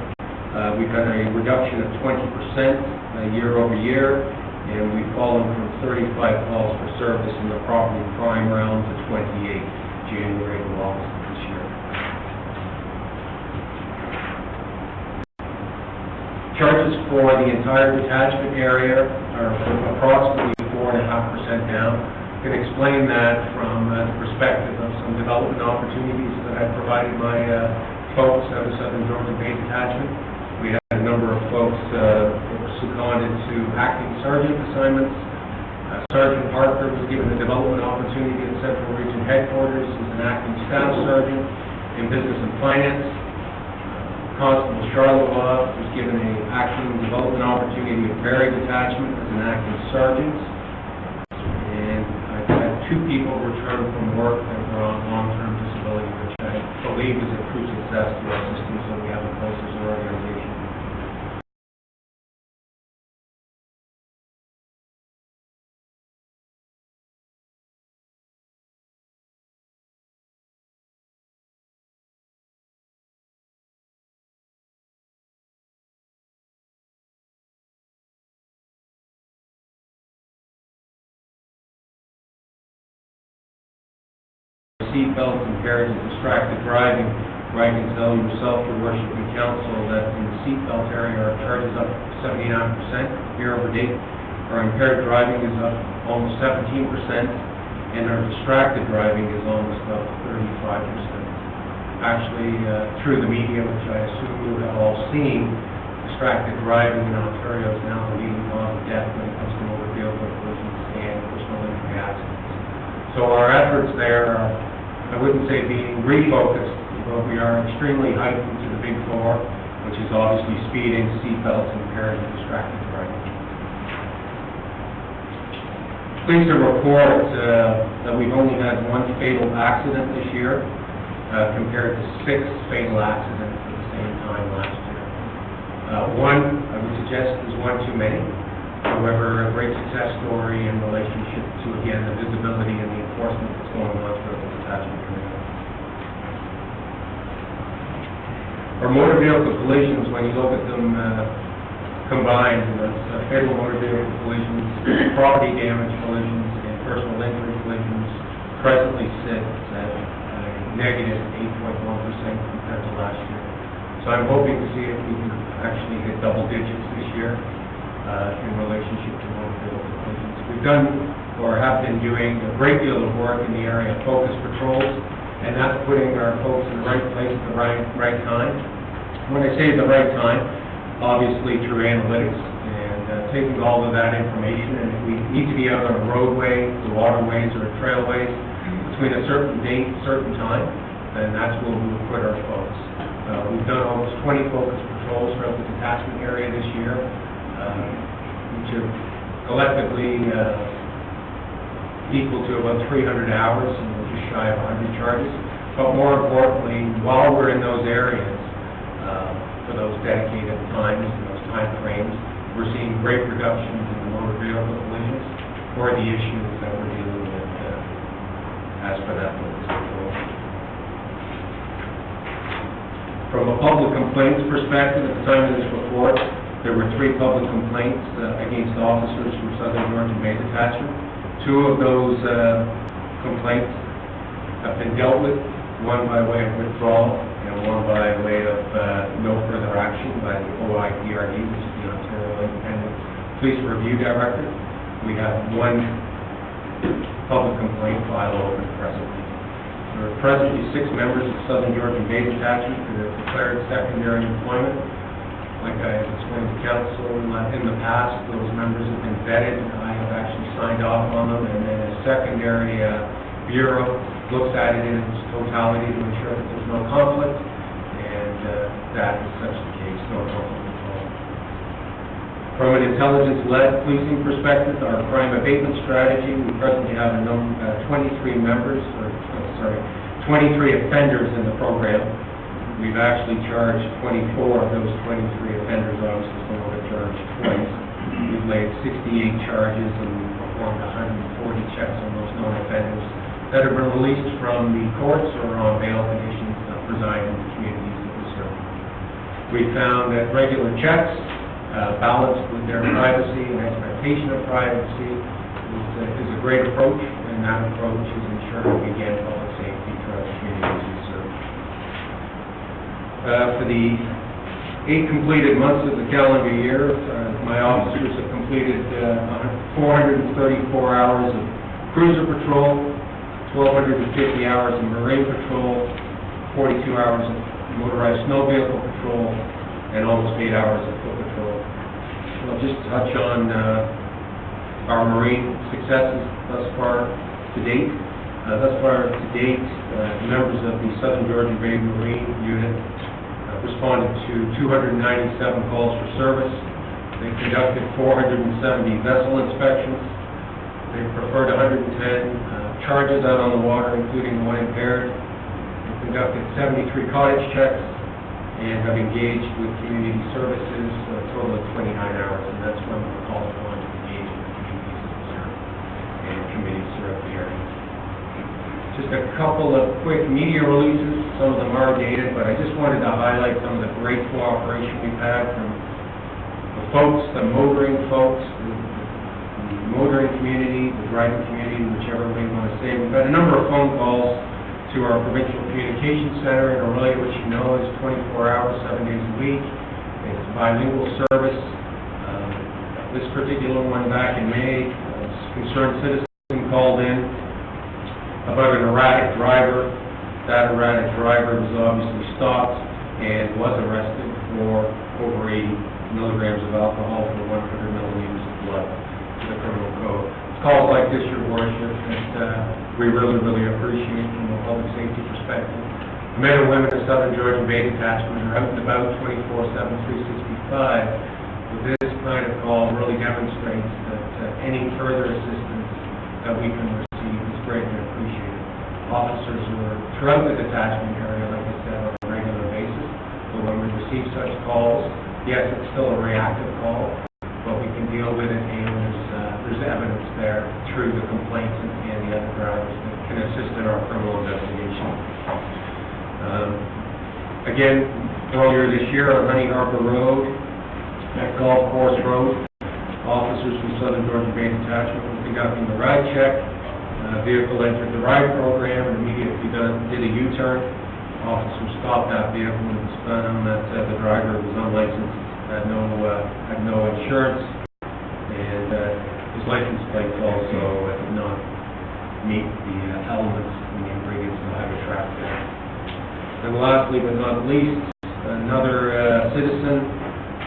We've had a reduction of 20% year over year, and we've fallen from 35 calls for service in the property crime realm to 28 January to August of this year. Charges for the entire detachment area are approximately 4.5% down. I can explain that from the perspective of some development opportunities that I've provided my folks out of Southern Georgian Bay Detachment. We had a number of folks that were seconded to acting sergeant assignments. Sergeant Parker was given a development opportunity at Central Region Headquarters as an acting staff sergeant in business and finance. Constable Charlotte was given an acting development opportunity at Barrie Detachment as an acting sergeant. And I've had 2 people return from work that were on long-term disability, which I believe is a true success to our systems that we have in place as an organization. Seatbelt compared to distracted driving, where I can tell yourself, your worship and council, that in the seatbelt area our charge is up 79% year over date. Our impaired driving is up almost 17%, and our distracted driving is almost up 35%. Actually, through the media, which I assume you have all seen, distracted driving in Ontario is now the leading cause of death when it comes to motor vehicle collisions and personal injury accidents. So our efforts there are, I wouldn't say being refocused, but we are extremely heightened to the big 4, which is obviously speeding, seatbelts, impaired, and distracted driving. Pleased to report that we've only had 1 fatal accident this year, compared to 6 fatal accidents at the same time last year. 1, I would suggest, is 1 too many. However, a great success story in relationship to, again, the visibility and the enforcement that's going on throughout the detachment community. Our motor vehicle collisions, when you look at them combined, fatal motor vehicle collisions, property damage collisions, and personal injury collisions, presently sit at negative 8.1% compared to last year. So I'm hoping to see if we can actually hit double digits this year. In relationship to motor vehicle collisions. We've done, or have been doing, a great deal of work in the area of focus patrols, and that's putting our folks in the right place at the right time. When I say the right time, obviously through analytics, and taking all of that information, and if we need to be out on a roadway, the waterways, or trailways, between a certain date, certain time, then that's where we will put our folks. We've done almost 20 focus patrols throughout the detachment area this year, which are collectively equal to about 300 hours, and we're just shy of 100 charges. But more importantly, while we're in those areas, for those dedicated times and those time frames, we're seeing great reductions in the motor vehicle collisions or the issues that we're dealing with as per that focus patrol. From a public complaints perspective, at the time of this report, there were 3 public complaints against officers from Southern Georgian Bay Detachment. 2 of those complaints have been dealt with, 1 by way of withdrawal and 1 by way of no further action by the OIPRD, which is the Ontario Independent Police Review Director. We have 1 public complaint filed open presently. There are presently 6 members of Southern Georgian Bay Detachment that have declared secondary employment. Like I have explained to council in the past, those members have been vetted, and I have actually signed off on them, and then a secondary bureau looks at it in its totality to ensure that there's no conflict, and that is such the case, no conflict at all. From an intelligence-led policing perspective, our crime abatement strategy, we presently have 23 members, 23 offenders in the program. We've actually charged 24 of those 23 offenders, obviously some of them charged twice. We've laid 68 charges and performed 140 checks on those known offenders that have been released from the courts or on bail conditions residing in the communities that we serve. We found that regular checks, balanced with their privacy and expectation of privacy, is a great approach, and that approach is ensuring, again, public safety throughout the communities we serve. For the 8 completed months of the calendar year, my officers have completed 434 hours of cruiser patrol, 1,250 hours of marine patrol, 42 hours of motorized snow vehicle patrol, and almost 8 hours of foot patrol. I'll just touch on our marine successes thus far to date. Members of the Southern Georgian Bay Marine Unit responded to 297 calls for service. They conducted 470 vessel inspections. They preferred 110 charges out on the water, including one impaired. They conducted 73 cottage checks and have engaged with community services a total of 29 hours, and that's when we're called upon to engage with communities that we serve and committees throughout the area. Just a couple of quick media releases. Some of them are dated, but I just wanted to highlight some of the great cooperation we've had from the folks, the motoring folks, the motoring community, the driving community, whichever way you want to say. We've had a number of phone calls to our provincial communications center in Aurelia, which you know is 24 hours, 7 days a week. It's bilingual service. This particular one back in May, a concerned citizen called in about an erratic driver. That erratic driver was obviously stopped and was arrested for over 80 milligrams of alcohol for 100 milliliters of blood to the criminal code. It's calls like this, Your Worship, that we really, really appreciate from a public safety perspective. The men and women of Southern Georgian Bay Detachment are out and about 24/7, 365. But this kind of call really demonstrates that any further assistance that we can receive is greatly appreciated. Officers who are throughout the detachment area, like I said, on a regular basis. But when we receive such calls, yes, it's still a reactive call, but we can deal with it, and there's evidence there through the complaints and the other drivers that can assist in our criminal investigation. Again, earlier this year on Honey Harbor Road, at Golf Course Road, officers from Southern Georgian Bay Detachment were conducting the ride check. Vehicle entered the ride program and immediately did a U-turn. Officers stopped that vehicle and it was found that the driver was unlicensed, had no insurance, and his license plates also did not meet the elements and the ingredients of the Highway Traffic Act. And lastly but not least, another citizen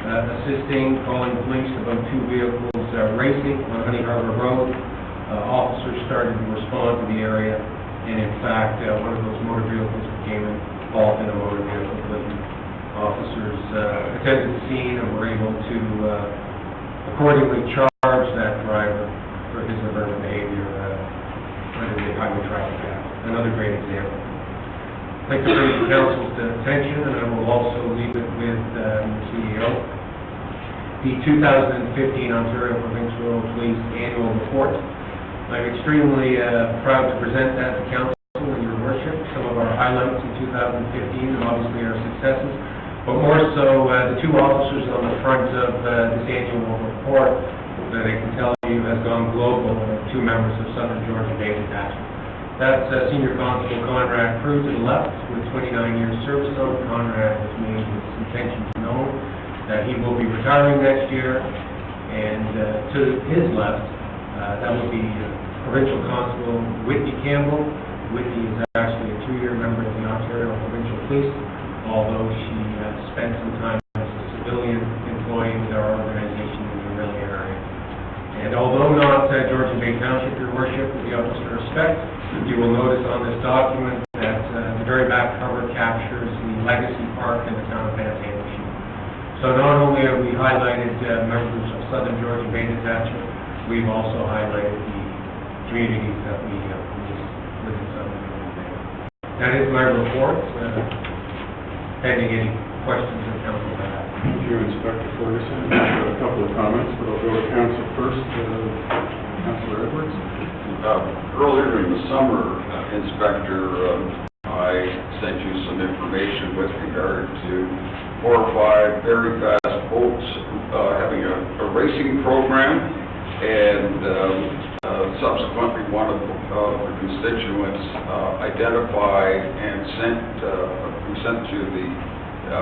assisting, calling police about 2 vehicles racing on Honey Harbor Road. Officers started to respond to the area, and in fact, one of those motor vehicles became involved in a motor vehicle collision. Officers attended the scene and were able to accordingly charge that driver for his aberrant behavior under the Highway Traffic Act. Another great example. I'd like to bring the council's attention, and I will also leave it with the CEO, the 2015 Ontario Provincial Police Annual Report. I'm extremely proud to present that to council and Your Worship, some of our highlights in 2015 and obviously our successes, but more so the 2 officers on the front of this annual report that I can tell you has gone global, 2 members of Southern Georgian Bay Detachment. That's Senior Constable Conrad Crew to the left with 29 years service on. Conrad has made his intentions known that he will be retiring next year, and to his left, that would be Provincial Constable Whitney Campbell, Whitney is actually a 2-year member of the Ontario Provincial Police, although she spent some time as a civilian employee with our organization in the Orillia area. And although not Georgian Bay Township, Your Worship, with the utmost respect, you will notice on this document that the very back cover captures the legacy park in the town of Bantaymashie. So not only have we highlighted members of Southern Georgian Bay Township, we've also highlighted the communities that we live in Southern Georgian Bay. That is my report, pending any questions or council have. Thank you, Inspector Ferguson. I have a couple of comments, but I'll go to council first. Councilor Edwards. Earlier in the summer, Inspector, I sent you some information with regard to 4 or 5 very fast boats having a racing program, and subsequently one of the constituents identified and sent you the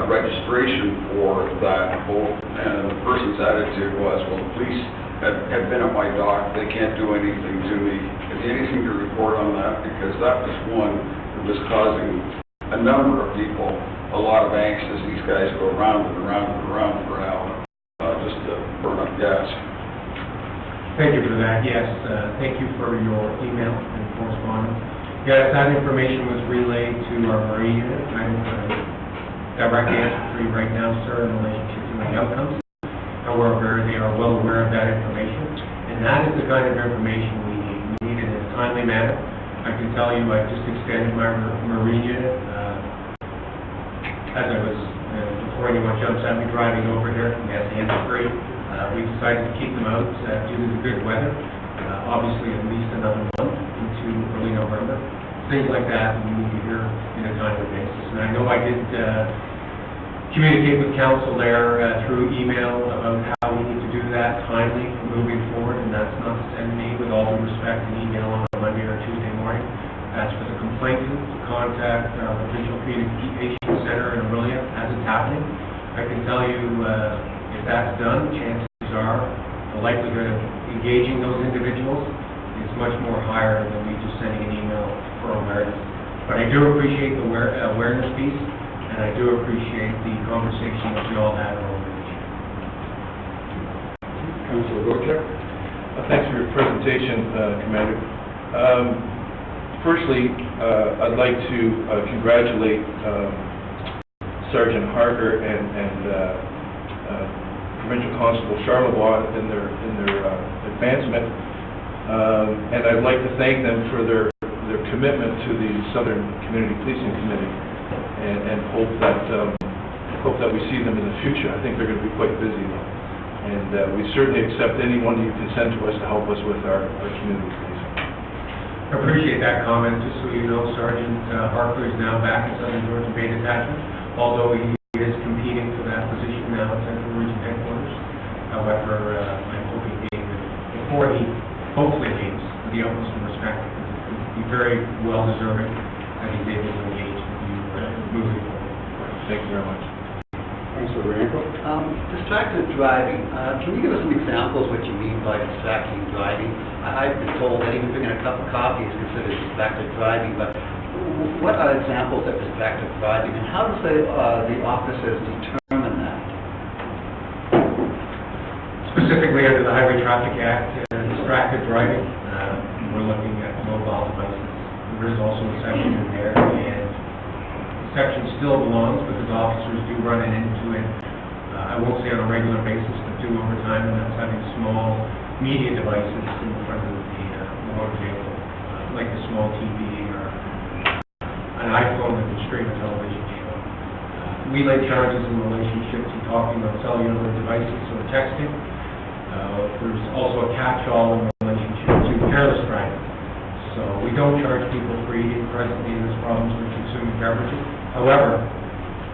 registration for that boat, and the person's attitude was, well, the police have been at my dock, they can't do anything to me. Is there anything to report on that? Because that was one that was causing a number of people a lot of angst as these guys go around and around and around for an hour, just to burn up gas. Thank you for that. Yes, thank you for your email and correspondence. Yes, that information was relayed to our Marine unit. I'm direct answer for you right now, sir, in relationship to any outcomes. However, they are well aware of that information, and that is the kind of information we need. We need it in a timely manner. I can tell you I've just extended my Marine unit. As I was, before anyone jumps at me driving over here, we have the hands-free. We decided to keep them out due to the good weather, obviously at least another month into early November. Things like that we need to hear in a timely basis. And I know I did communicate with council there through email about how we need to do that timely moving forward, and that's not to send me, with all due respect, an email on a Monday or Tuesday morning. That's for the complainant to contact our Provincial Communication Center in Orillia as it's happening. I can tell you if that's done, chances are the likelihood of engaging those individuals is much more higher than me just sending an email for awareness. But I do appreciate the awareness piece, and I do appreciate the conversation that we all had over the issue. Councilor Wojcik. Thanks for your presentation, Commander. Firstly, I'd like to congratulate Sergeant Harker and Provincial Constable Charlebois in their advancement, and I'd like to thank them for their commitment to the Southern Community Policing Committee, and hope that we see them in the future. I think they're going to be quite busy though, and we certainly accept anyone you can send to us to help us with our community policing. I appreciate that comment. Just so you know, Sergeant Harper is now back at Southern Georgian Bay Detachment, although he is competing for that position now at Central Region Headquarters. However, I'm hoping David, before he hopefully leaves, with the utmost respect, because it would be very well deserving that he's able to engage with you moving forward. Thank you very much. Councilor Rienko. Distracted driving, can you give us some examples what you mean by distracted driving? I've been told that even drinking a cup of coffee is considered distracted driving, but what are examples of distracted driving, and how does the officers determine that? Specifically under the Highway Traffic Act, distracted driving, we're looking at mobile devices. There is also a section in there, and the section still belongs because officers do run into it, I won't say on a regular basis, but do over time, and that's having small media devices in front of the motor vehicle, like a small TV or an iPhone that can stream a television show. We lay charges in relationship to talking on cellular devices or texting. There's also a catch-all in relationship to careless driving. So we don't charge people for eating presently in this province or consuming beverages. However,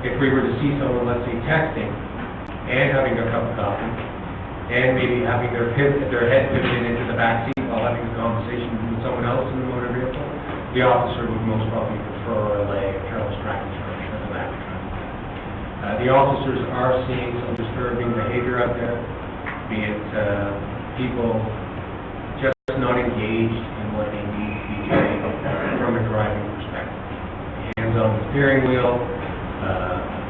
if we were to see someone, let's say, texting and having a cup of coffee, and maybe having their head pivoted into the back seat while having a conversation with someone else in the motor vehicle, the officer would most probably prefer a careless driving charge for that. The officers are seeing some disturbing behavior out there, be it people just not engaged in what they need to be doing from a driver steering wheel,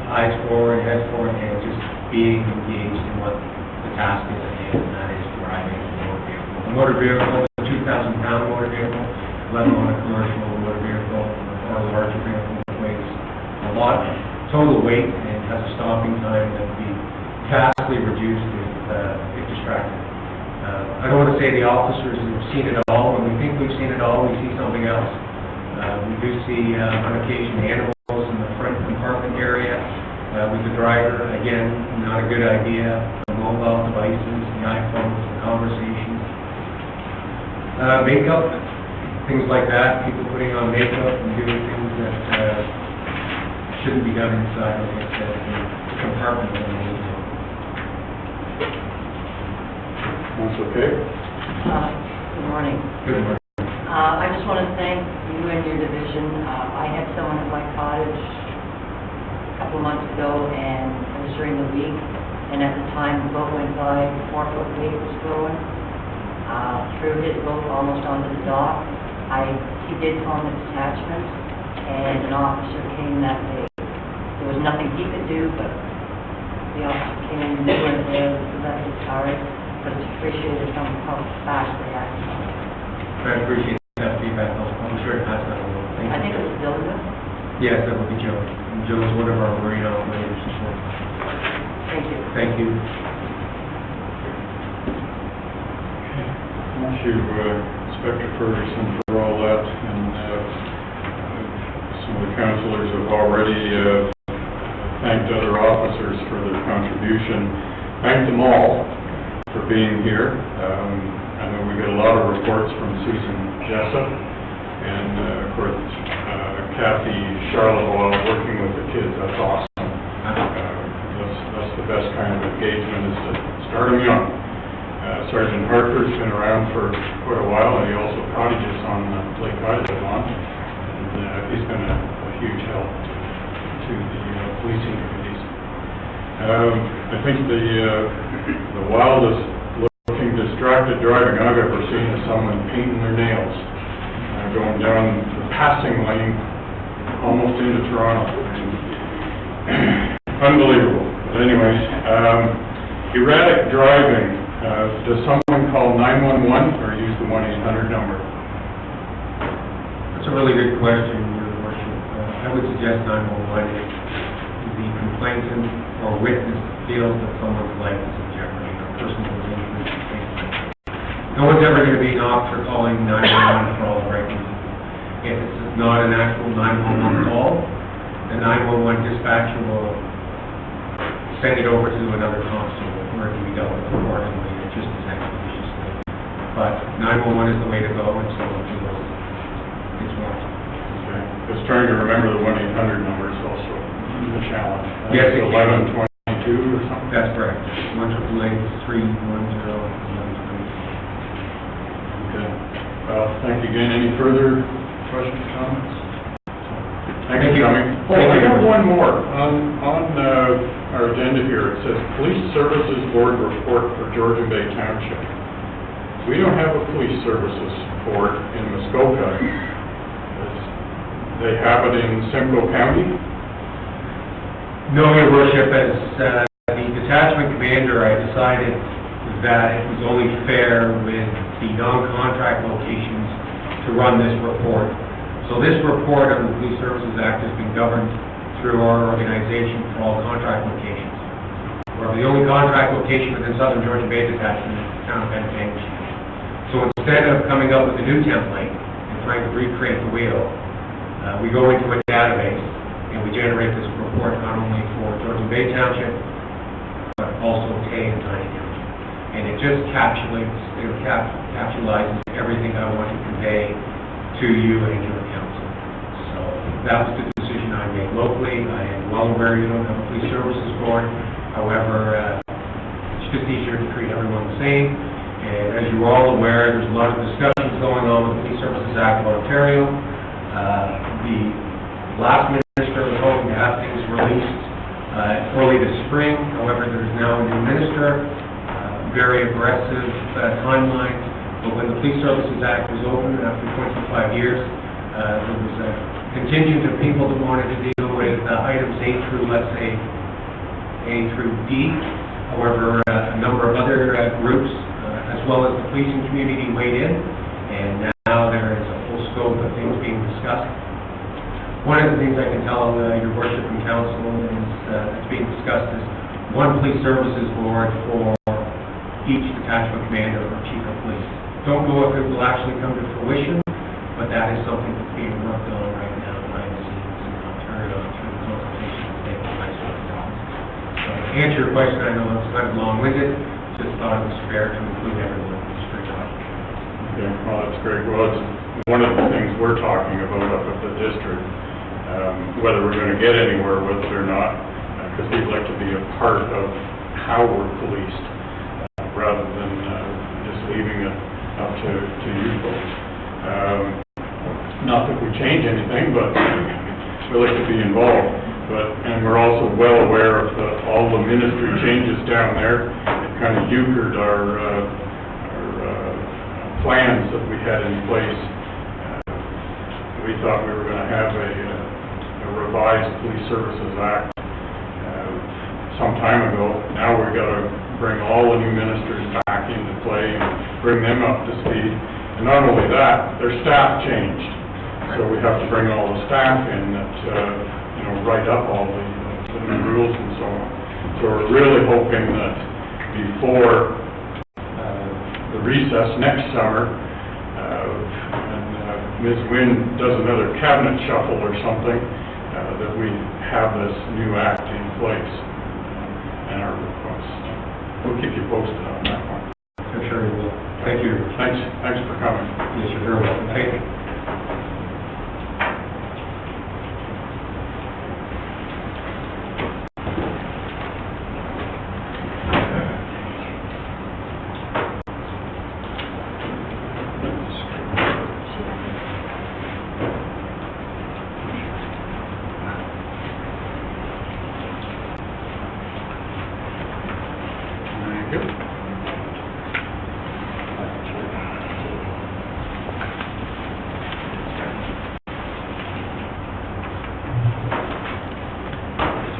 eyes forward, head forward, and just being engaged in what the task is at hand, and that is driving a motor vehicle. A motor vehicle, a 2,000-pound motor vehicle, let alone a commercial motor vehicle or a larger vehicle that weighs a lot, total weight, and has a stopping time that would be vastly reduced if distracted. I don't want to say the officers have seen it all. When we think we've seen it all, we see something else. We do see, on occasion, animals in the front compartment area with the driver. Again, not a good idea. The mobile devices, the iPhones, the conversations. Makeup, things like that. People putting on makeup and doing things that shouldn't be done inside of the compartment of the motor. That's okay? Good morning. Good morning. I just want to thank you and your division. I had someone at my cottage a couple of months ago, and it was during the week, and at the time, the boat went by, 4-foot wave was blowing, through his boat almost onto the dock. He did call the detachment, and an officer came that day. There was nothing he could do, but the officer came and they went there, so that was sorry, but it's appreciated how fast they acted on it. I appreciate that feedback. I'm sure it has that a little. I think it was Dilda. Yes, that would be Joe. And Joe is one of our marine operators as well. Thank you. Thank you. Thank you, Inspector Ferguson, for all that, and some of the councillors have already thanked other officers for their contribution. Thank them all for being here. I know we get a lot of reports from Susan Jessup, and of course, Kathy Charlebois working with the kids. That's awesome. That's the best kind of engagement, is to start them young. Sergeant Harper's been around for quite a while, and he also cottages on Lake Island launch, and he's been a huge help to the policing committees. I think the wildest looking distracted driving I've ever seen is someone painting their nails, going down the passing lane almost into Toronto. Unbelievable. But anyways, erratic driving. Does someone call 911 or use the 1-800 number? That's a really good question, Your Worship. I would suggest 911 if the complainant or witness feels that someone's life is in jeopardy, or a person was injured, things like that. No one's ever going to be an officer calling 911 for all the right reasons. If it's not an actual 911 call, the 911 dispatcher will send it over to another constable where it can be dealt with accordingly, just as expeditiously. But 911 is the way to go, and so it's warranted. Okay. Just trying to remember the 1-800 number is also a challenge. Yes, it's 1122 or something? That's correct. 1-800-310-1122. Okay. Well, thank you again. Any further questions, comments? Thanks for coming. Oh, I got one more. On our agenda here, it says Police Services Board Report for Georgian Bay Township. We don't have a Police Services Board in Muskoka. They have it in Simcoe County? No, Your Worship, as the detachment commander, I decided that it was only fair with the non-contract locations to run this report. So this report under the Police Services Act has been governed through our organization for all contract locations. We're the only contract location within Southern Georgian Bay Detachment is the town of Penticton. So instead of coming up with a new template and trying to recreate the wheel, we go into a database and we generate this report not only for Georgian Bay Township, but also Tay and Tiny Township. And it just capsulizes everything I want to convey to you and your council. So that was the decision I made locally. I am well aware you don't have a police services board. However, it's just easier to treat everyone the same. And as you're all aware, there's a lot of discussions going on with the Police Services Act of Ontario. The last minister was hoping to have things released early this spring. However, there's now a new minister, very aggressive timeline. But when the Police Services Act was opened after 25 years, there was a contingent of people that wanted to deal with items A through, let's say, A through D. However, a number of other groups, as well as the policing community, weighed in, and now there is a full scope of things being discussed. One of the things I can tell your worship and council is that's being discussed is one police services board for each detachment commander or chief of police. Don't know if it will actually come to fruition, but that is something that's being worked on right now behind the scenes, and I'll turn it on through the consultation that's taking place with the dogs. So to answer your question, I know it's kind of long-winded, just thought it was fair to include everyone in this regard. Okay, well, that's great. Well, it's one of the things we're talking about up at the district, whether we're going to get anywhere with it or not, because we'd like to be a part of how we're policed, rather than just leaving it up to you folks. Not that we change anything, but we like to be involved. And we're also well aware of all the ministry changes down there. It kind of euchred our plans that we had in place. We thought we were going to have a revised Police Services Act some time ago. Now we've got to bring all the new ministers back into play and bring them up to speed. And not only that, their staff changed. So we have to bring all the staff in that, write up all the new rules and so on. So we're really hoping that before the recess next summer, and Ms. Wynn does another cabinet shuffle or something, that we have this new act in place and our request. We'll keep you posted on that one. I'm sure you will. Thank you. Thanks for coming. Yes, you're very welcome. Thank you.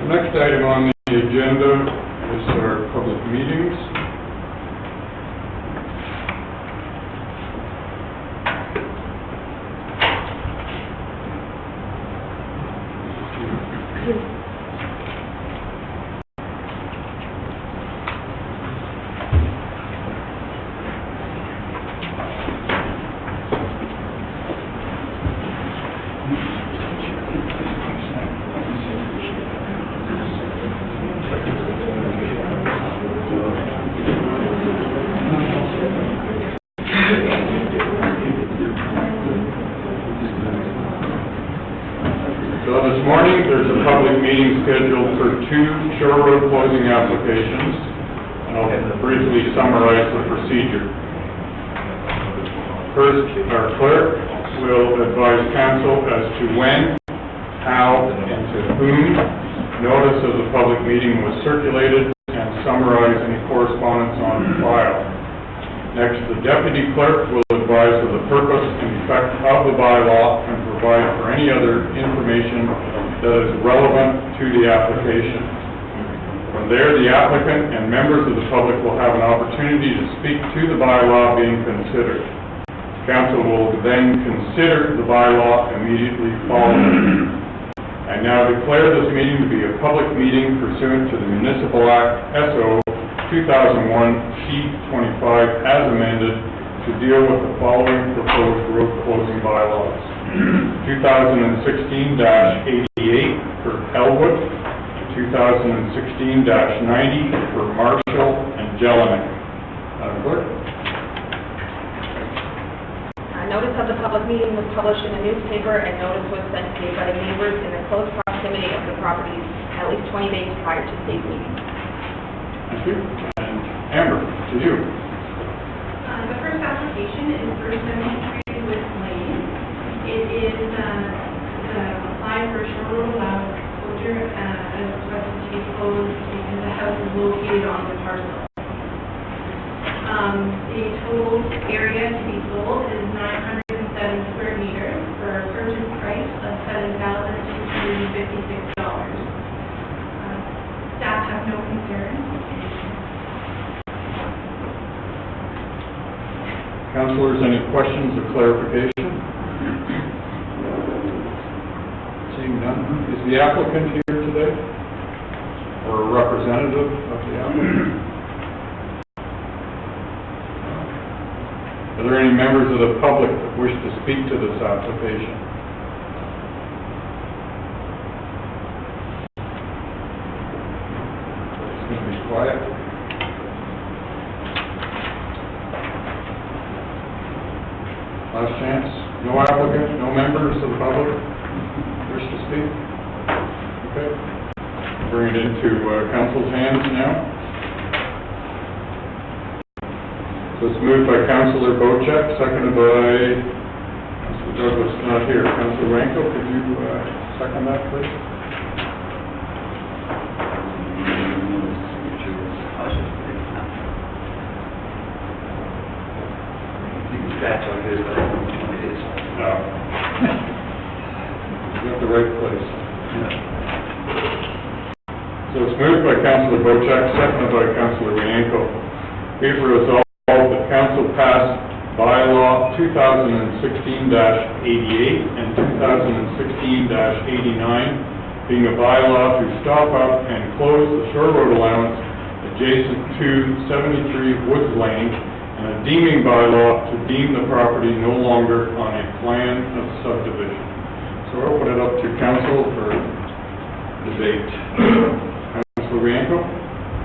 Next item on the agenda is our public meetings. So this morning, there's a public meeting scheduled for 2 shore road closing applications, and I'll briefly summarize the procedure. First, our clerk will advise council as to when, how, and to whom notice of the public meeting was circulated, and summarize any correspondence on file. Next, the deputy clerk will advise of the purpose and effect of the bylaw and provide for any other information that is relevant to the application. From there, the applicant and members of the public will have an opportunity to speak to the bylaw being considered. Council will then consider the bylaw immediately following. I now declare this meeting to be a public meeting pursuant to the Municipal Act SO 2001 Sheet 25 as amended to deal with the following proposed road closing bylaws. 2016-88 for Elwood, 2016-90 for Marshall and Jelinek. Madam Clerk. Notice of the public meeting was published in the newspaper, and notice was sent to the abutting neighbors in the close proximity of the properties at least 20 days prior to today's meeting. Thank you. And Amber, to you. The first application is for 73 West Lane. It is applying for a short road allowed closure as requested to be closed because the house is located on the parcel. The total area to be sold is 907 square meters for a purchase price of $7,256. Councilors, any questions or clarification? Seeing none. Is the applicant here today? Or a representative of the applicant? Are there any members of the public that wish to speak to this application? It's going to be quiet. Last chance. No applicant, no members of the public wish to speak? Okay. Bring it into council's hands now. So it's moved by Councillor Bocek, seconded by Councillor Douglas, not here. Councillor Ranko, could you second that, please? That's what it is, but it is. No. You're at the right place. So it's moved by Councillor Bocek, seconded by Councillor Ranko. Be it resolved that Council passed bylaw 2016-88 and 2016-89, being a bylaw to stop up and close the shore road allowance adjacent to 73 Woods Lane, and a deeming bylaw to deem the property no longer on a plan of subdivision. So I'll open it up to council for debate. Councilor Rianco?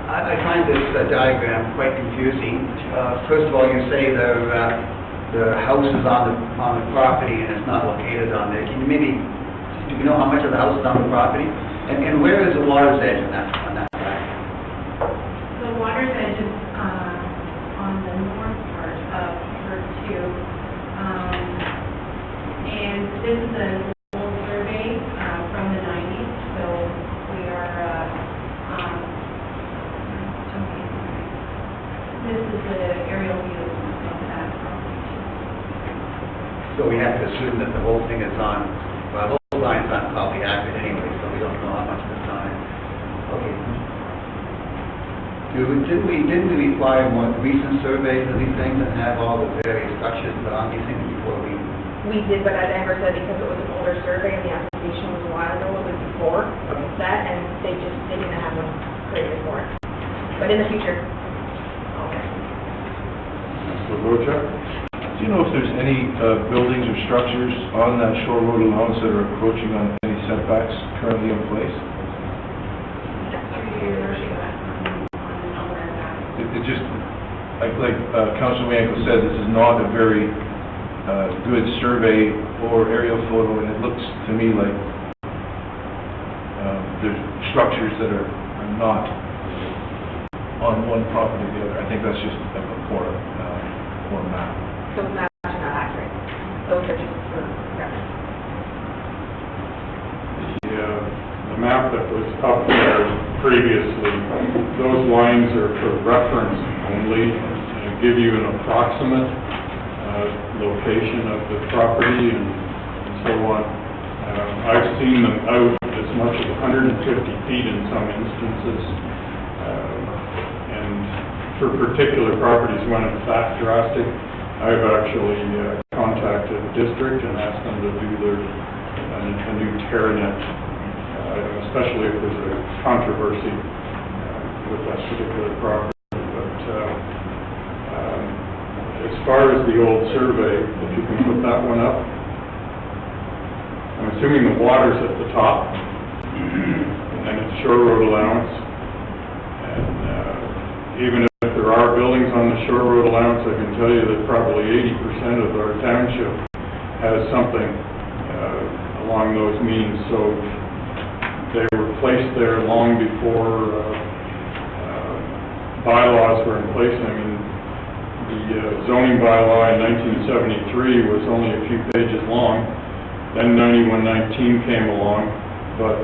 I find this diagram quite confusing. First of all, you say the house is on the property and it's not located on there. Can you maybe, do you know how much of the house is on the property? And where is the water's edge on that track? The water's edge is on the north part of Route 2. And this is an old survey from the 90s, so we are, this is the aerial view of that property. So we have to assume that the whole thing is on, well, the whole line's not probably accurate anyway, so we don't know how much of it's on it. Okay. Didn't we require more recent surveys of these things and have all the various structures put on these things before we? We did, but as Amber said, because it was an older survey and the application was a while ago, it was before that, and they didn't have one created for it. But in the future, okay. Councilor Bocek? Do you know if there's any buildings or structures on that shore road allowance that are encroaching on any setbacks currently in place? It just, like Councilor Rianco said, this is not a very good survey or aerial photo, and it looks to me like there's structures that are not on one property or the other. I think that's just a poor map. So the maps are not accurate. Those are just for reference. The map that was up there previously, those lines are for reference only, and give you an approximate location of the property and so on. I've seen them out as much as 150 feet in some instances, and for particular properties when it's that drastic, I've actually contacted the district and asked them to do a new Terranet, especially if there's a controversy with that particular property. But as far as the old survey, if you can put that one up, I'm assuming the water's at the top, and it's shore road allowance. And even if there are buildings on the shore road allowance, I can tell you that probably 80% of our township has something along those means. So they were placed there long before bylaws were in place. I mean, the zoning bylaw in 1973 was only a few pages long. Then 9119 came along, but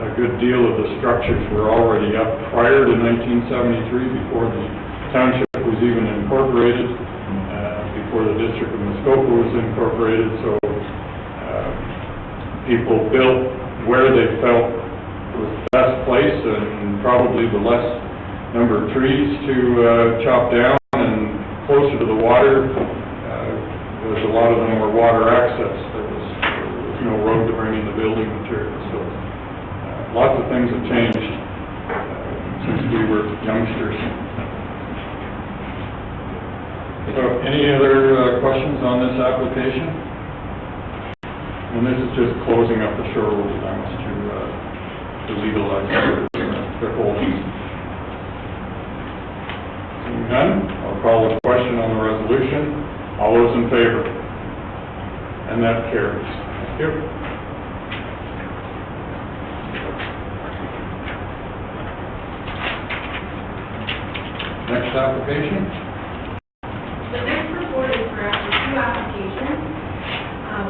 a good deal of the structures were already up prior to 1973, before the township was even incorporated, before the district of Muskoka was incorporated. So people built where they felt was the best place and probably the less number of trees to chop down, and closer to the water, there's a lot of them were water access. There was no road to bring in the building material, so lots of things have changed since we were youngsters. So, any other questions on this application? And this is just closing up the shore rule limits to legalize their holdings. Seeing none, I'll call the question on the resolution. All those in favor? And that carries. Thank you. Next application. The next report is for actually two applications,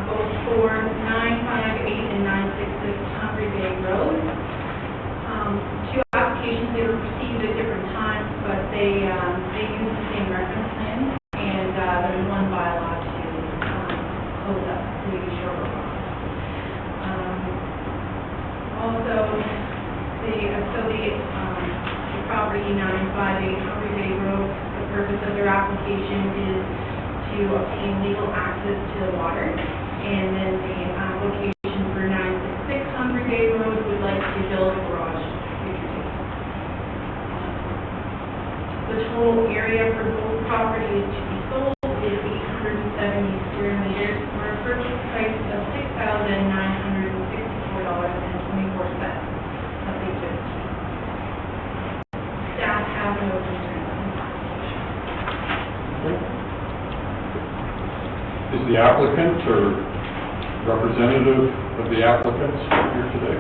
both for 958 and 966 Hungry Bay Road. Two applications, they were received at different times, but they use the same reference plan, and there's one bylaw to close up the shore road. Also, the property 958 Hungry Bay Road, the purpose of their application is to obtain legal access to the water, and then the application for 966 Hungry Bay Road would like to build a garage. The total area for both properties to be sold is 870 square meters for a purchase price of $6,964.24. Nothing to staff have no concerns on this application. Is the applicant or representative of the applicants here today?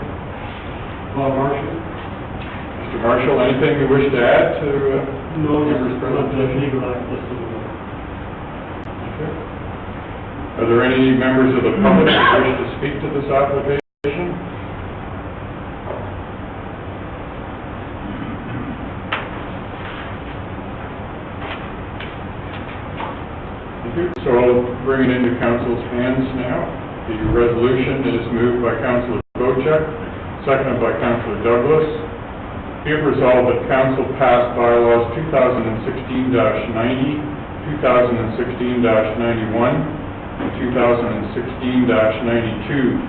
Bob Marshall? Mr. Marshall, anything you wish to add to No, members' just not the presentation? legal access to the law. Okay. Are there any members of the public who wish to speak to this application? Thank you. So I'll bring it into council's hands now. The resolution is moved by Councilor Bochek, seconded by Councilor Douglas. Be it resolved that council pass bylaws 2016-90, 2016-91, and 2016-92,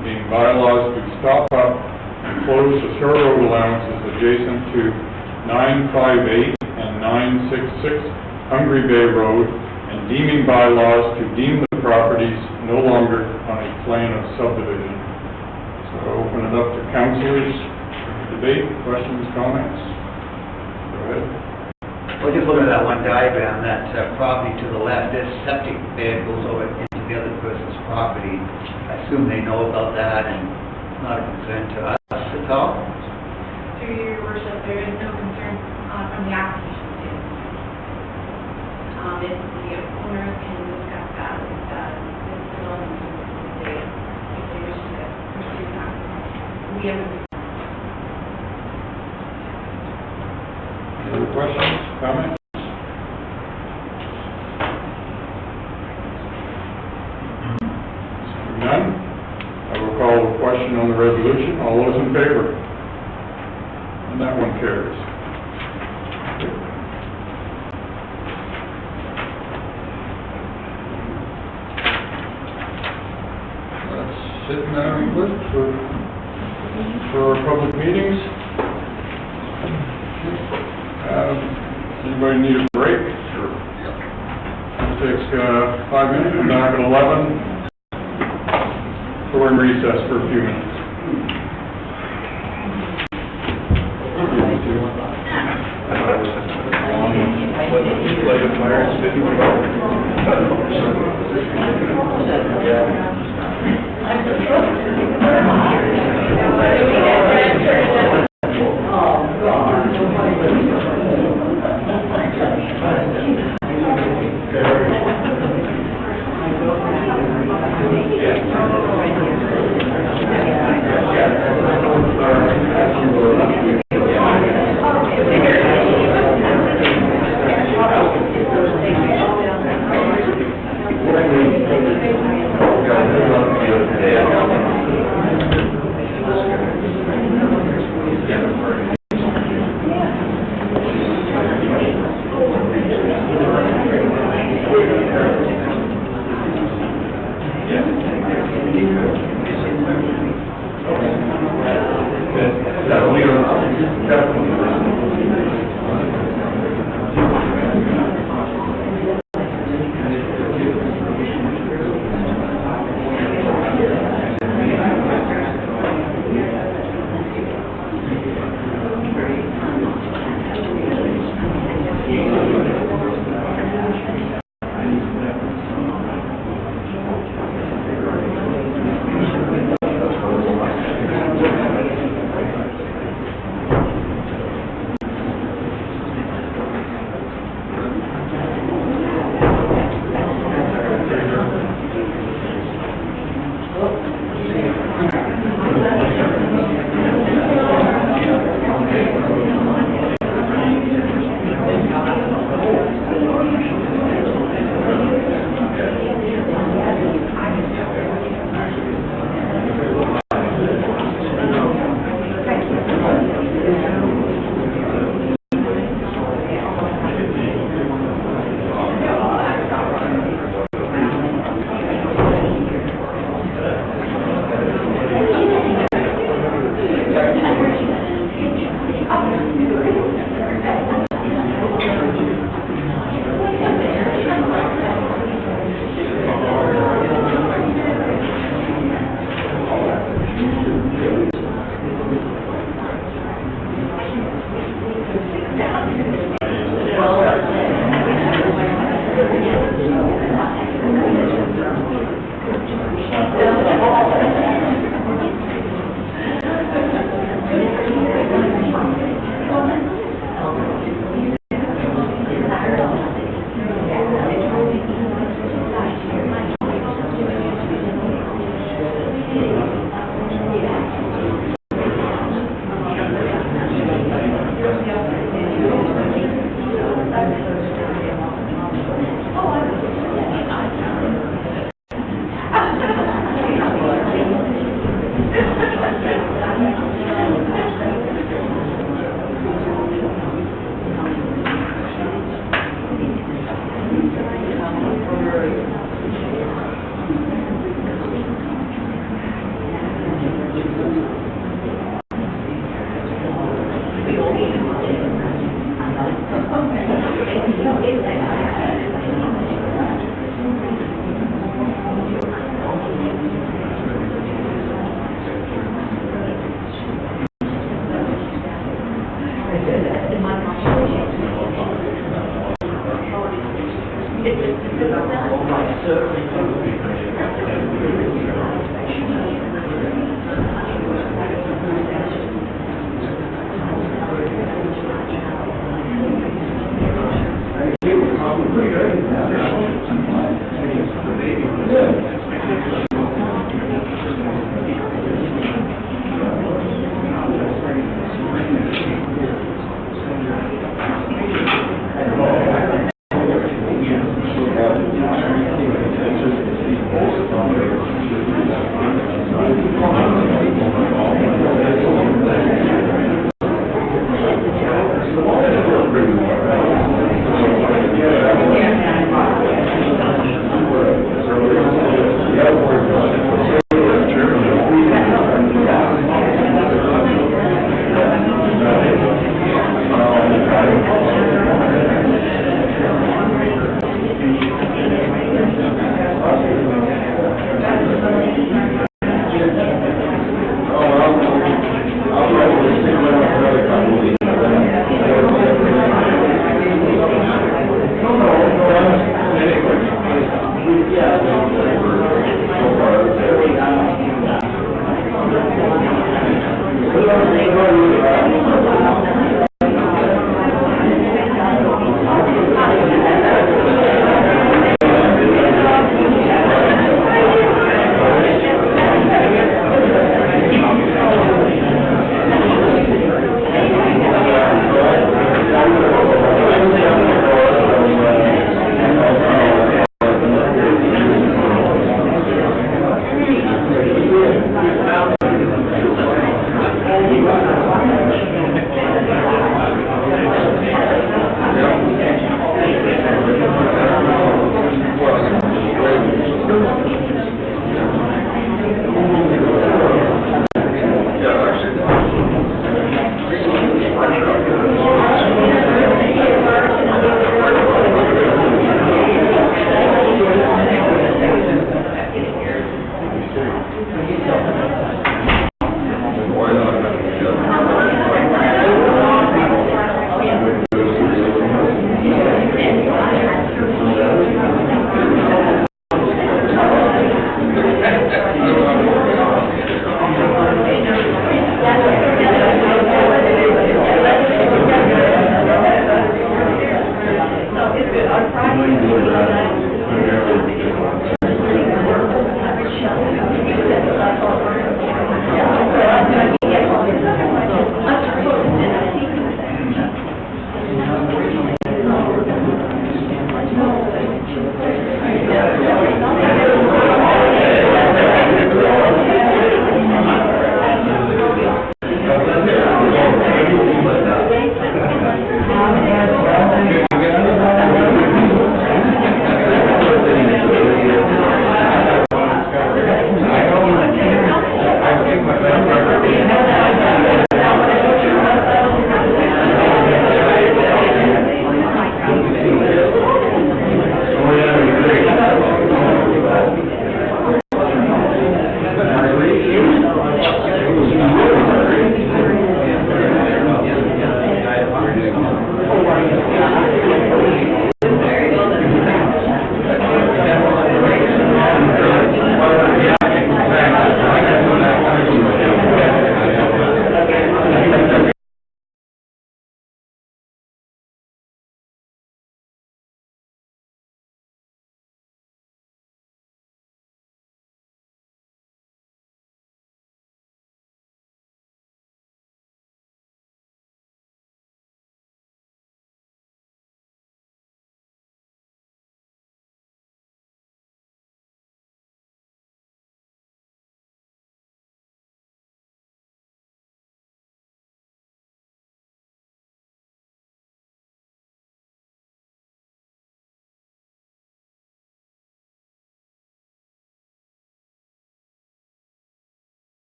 being bylaws to stop up and close the shore road allowances adjacent to 958 and 966 Hungry Bay Road, and deeming bylaws to deem the properties no longer on a plan of subdivision. So I open it up to councilors. Debate, questions, comments? Go ahead. Well, just looking at that one diagram, that property to the left, this septic bed goes over into the other person's property. I assume they know about that and not a concern to us at all? Through your worship, there is no concern from the application too. If the owners can discuss that with the development team, if they wish to pursue that. We have a Any other questions, comments? Seeing none, I will call the question on the resolution. All those in favor? And that one carries. Let's sit now and look for our public meetings. Anybody need a break? Sure. Takes 5 minutes, come back at 11. So we're in recess for a few minutes. Yeah.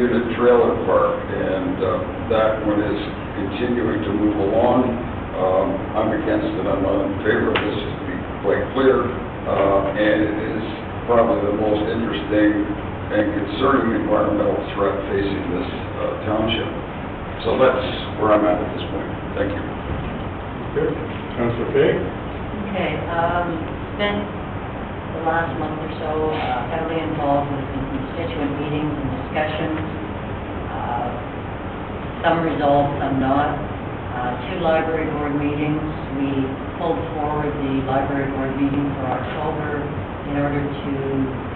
unit trailer park, and that one is continuing to move along. I'm against it, I'm not in favor of this, just to be quite clear, and it is probably the most interesting and concerning environmental threat facing this township. So that's where I'm at this point. Thank you. Good. Councilor Kay? Okay, spent the last month or so heavily involved with some constituent meetings and discussions. Some resolved, some not. 2 library board meetings. We pulled forward the library board meeting for October in order to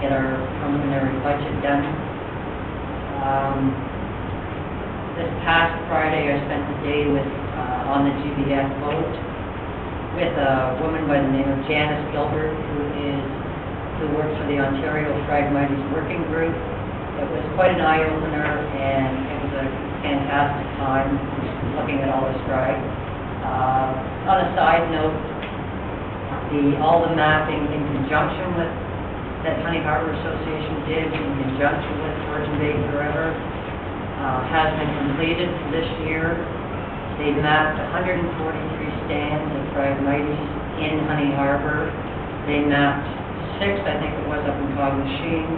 get our preliminary budget done. This past Friday, I spent the day with, on the GBF vote with a woman by the name of Janice Gilbert, who works for the Ontario Phragmites Working Group. It was quite an eye-opener, and it was a fantastic time looking at all this frag. On a side note, all the mapping in conjunction with, that Honey Harbor Association did in conjunction with Georgian Bay Forever, has been completed for this year. They mapped 143 stands of Phragmites in Honey Harbor. They mapped 6, I think it was, up in Cogmachine,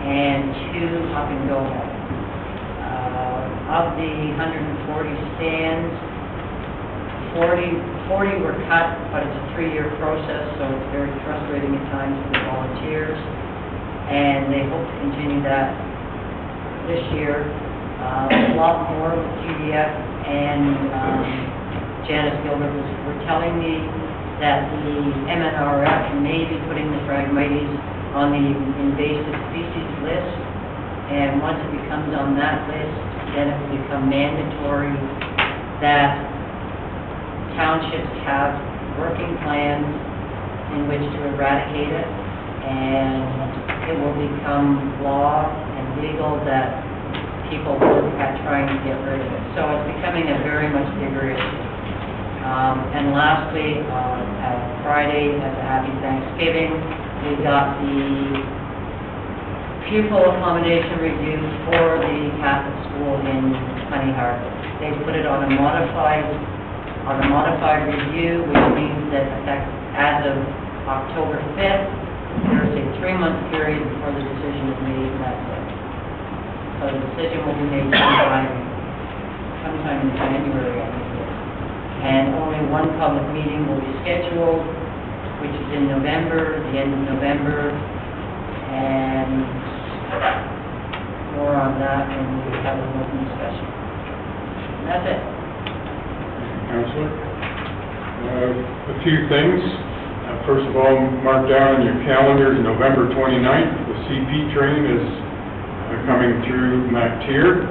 and 2 up in Doha. Of the 140 stands, 40 were cut, but it's a 3-year process, so it's very frustrating at times for the volunteers. And they hope to continue that this year. A lot more with GDF, and Janice Gilbert were telling me that the MNRF may be putting the Phragmites on the invasive species list, and once it becomes on that list, then it will become mandatory that townships have working plans in which to eradicate it, and it will become law and legal that people work at trying to get rid of it. So it's becoming a very much bigger issue. And lastly, Friday, as a happy Thanksgiving, we got the pupil accommodation review for the Catholic school in Honey Harbor. They put it on a modified review, which means that as of October 5th, there's a 3-month period before the decision is made, and that's it. So the decision will be made sometime in January, I think. And only 1 public meeting will be scheduled, which is in November, the end of November, and more on that when we have an open discussion. And that's it. Councilor? A few things. First of all, mark down on your calendars, November 29th, the CP train is coming through MacTier.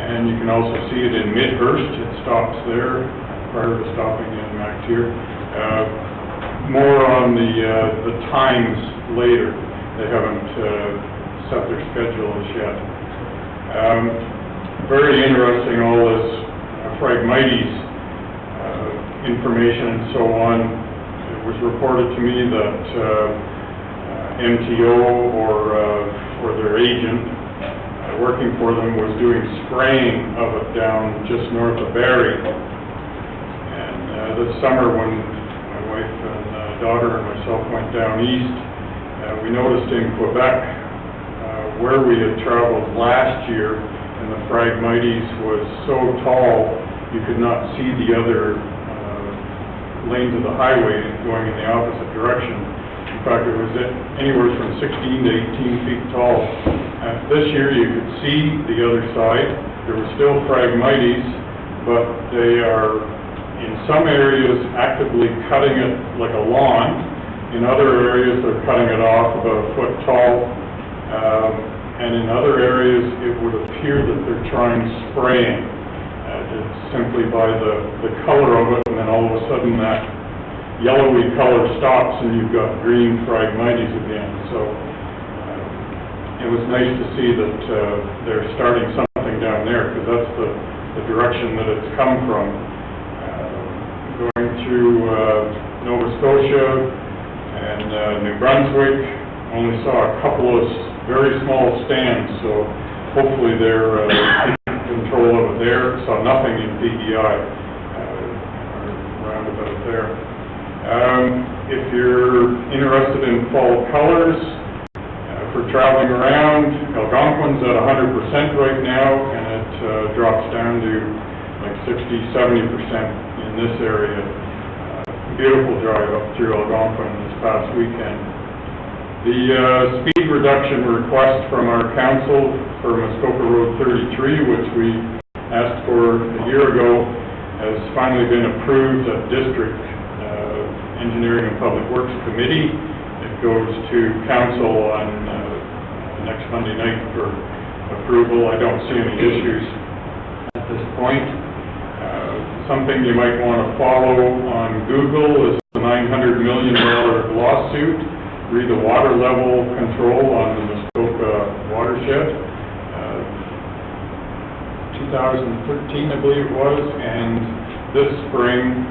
And you can also see it in Midhurst. It stops there prior to stopping in MacTier. More on the times later. They haven't set their schedule as yet. Very interesting, all this Phragmites information and so on. It was reported to me that MTO or their agent working for them was doing spraying of it down just north of Barrie. And this summer, when my wife and daughter and myself went down east, we noticed in Quebec where we had traveled last year, and the Phragmites was so tall you could not see the other lanes of the highway going in the opposite direction. In fact, it was anywhere from 16 to 18 feet tall. This year you could see the other side. There were still Phragmites, but they are in some areas actively cutting it like a lawn. In other areas they're cutting it off about a foot tall. And in other areas it would appear that they're trying spraying. It's simply by the color of it, and then all of a sudden that yellowy color stops and you've got green Phragmites again. So it was nice to see that they're starting something down there, because that's the direction that it's come from. Going through Nova Scotia and New Brunswick, only saw a couple of very small stands, so hopefully they're taking control of it there, saw nothing in PEI, roundabout there. If you're interested in fall colors, for traveling around, Algonquin's at 100% right now, and it drops down to like 60-70% in this area. Beautiful drive up through Algonquin this past weekend. The speed reduction request from our council for Muskoka Road 33, which we asked for a year ago, has finally been approved at District Engineering and Public Works Committee. It goes to council on next Monday night for approval. I don't see any issues at this point. Something you might want to follow on Google is the $900 million lawsuit, re the water level control on the Muskoka watershed. 2013, I believe it was, and this spring,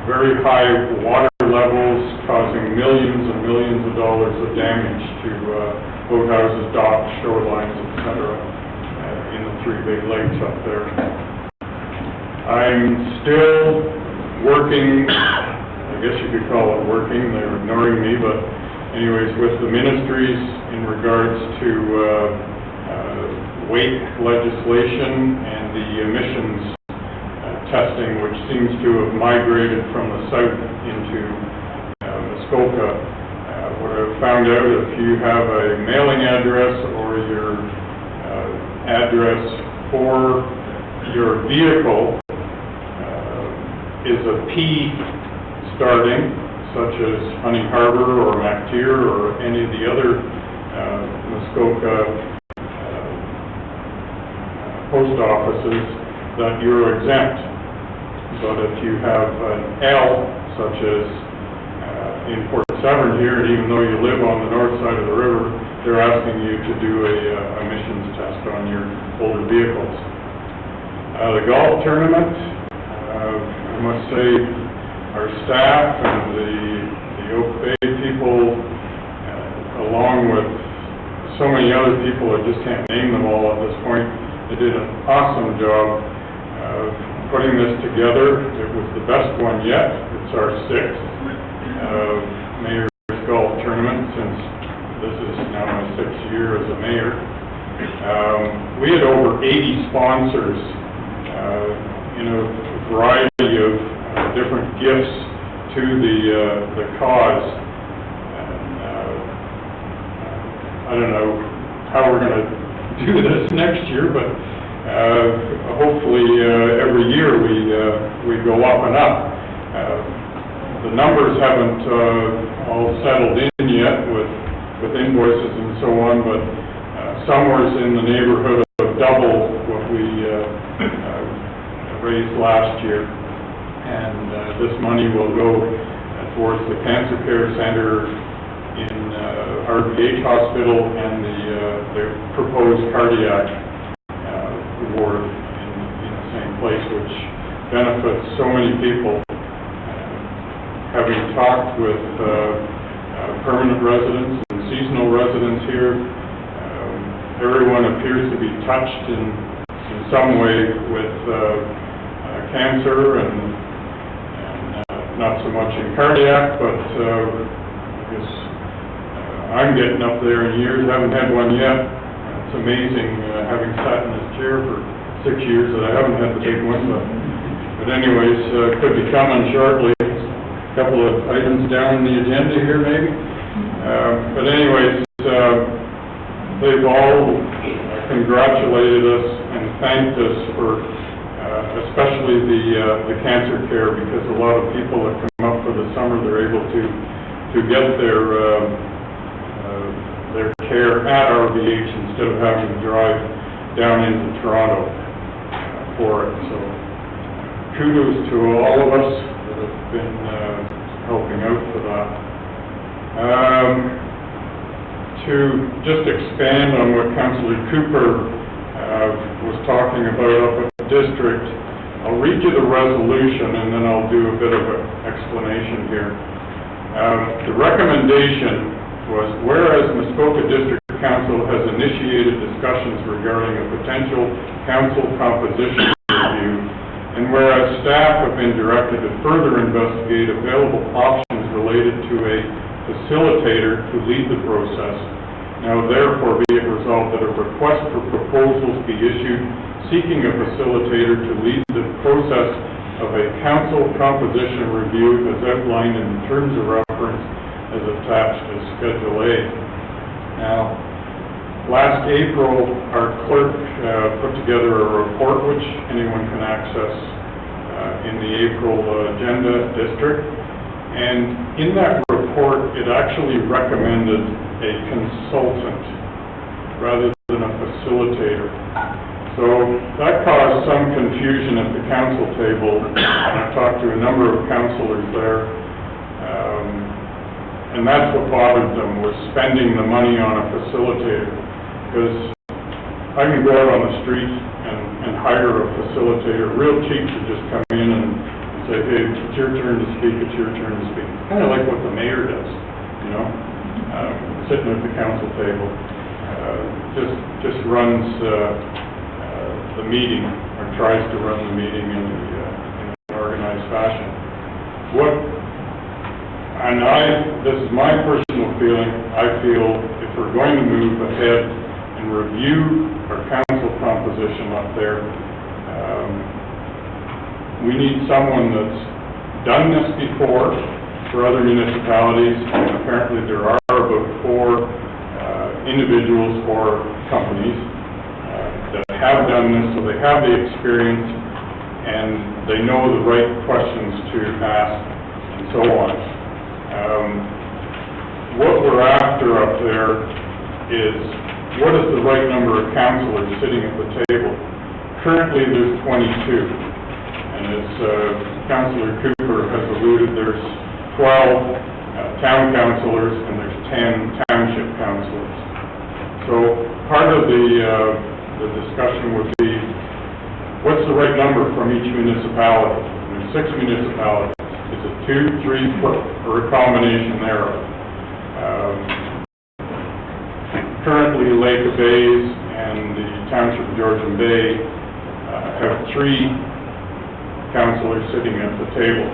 very high water levels causing millions and millions of dollars of damage to boathouses, docks, shorelines, etc. In the three big lakes up there. I'm still working, I guess you could call it working, they're ignoring me, but anyways, with the ministries in regards to weight legislation and the emissions testing, which seems to have migrated from the south into Muskoka. What I've found out, if you have a mailing address or your address for your vehicle is a P starting, such as Honey Harbor or Mactier or any of the other Muskoka post offices, that you're exempt. But if you have an L, such as in Port Severn here, and even though you live on the north side of the river, they're asking you to do a emissions test on your older vehicles. The golf tournament, I must say, our staff and the Oak Bay people, along with so many other people, I just can't name them all at this point, they did an awesome job of putting this together. It was the best one yet. It's our 6th mayor's golf tournament since this is now my 6th year as a mayor. We had over 80 sponsors in a variety of different gifts to the cause. I don't know how we're going to do this next year, but hopefully every year we go up and up. The numbers haven't all settled in yet with invoices and so on, but somewhere's in the neighborhood of double what we raised last year. And this money will go towards the Cancer Care Center in RVH Hospital and the proposed cardiac ward in the same place, which benefits so many people. Having talked with permanent residents and seasonal residents here, everyone appears to be touched in some way with cancer and not so much in cardiac, but I guess I'm getting up there in years, haven't had one yet. It's amazing, having sat in this chair for 6 years, that I haven't had to take one, but anyways, could be coming shortly. A couple of items down the agenda here, maybe. But anyways, they've all congratulated us and thanked us for, especially the cancer care, because a lot of people that come up for the summer, they're able to get their care at RVH instead of having to drive down into Toronto for it. So kudos to all of us that have been helping out for that. To just expand on what Councillor Cooper was talking about up at the district, I'll read you the resolution and then I'll do a bit of an explanation here. The recommendation was, whereas Muskoka District council has initiated discussions regarding a potential council composition review, and whereas staff have been directed to further investigate available options related to a facilitator to lead the process, now therefore be it resolved that a request for proposals be issued seeking a facilitator to lead the process of a council composition review as outlined in the terms of reference as attached as Schedule A. Now, last April, our clerk put together a report which anyone can access in the April agenda district, and in that report it actually recommended a consultant rather than a facilitator. So that caused some confusion at the council table, and I talked to a number of councillors there, and that's what bothered them, was spending the money on a facilitator. Because I can go out on the street and hire a facilitator real cheap to just come in and say, hey, it's your turn to speak, it's your turn to speak. Kind of like what the mayor does, you know, sitting at the council table, just runs the meeting, or tries to run the meeting in an organized fashion. This is my personal feeling, I feel if we're going to move ahead and review our council composition up there, we need someone that's done this before for other municipalities, and apparently there are about 4 individuals or companies that have done this, so they have the experience and they know the right questions to ask and so on. What we're after up there is, what is the right number of councillors sitting at the table? Currently there's 22, and as Councillor Cooper has alluded, there's 12 town councillors and there's 10 township councillors. So part of the discussion would be, what's the right number from each municipality? There's 6 municipalities. Is it 2, 3, 4, or a combination thereof? Currently, Lake of Bays and the Township of Georgian Bay have 3 councillors sitting at the table.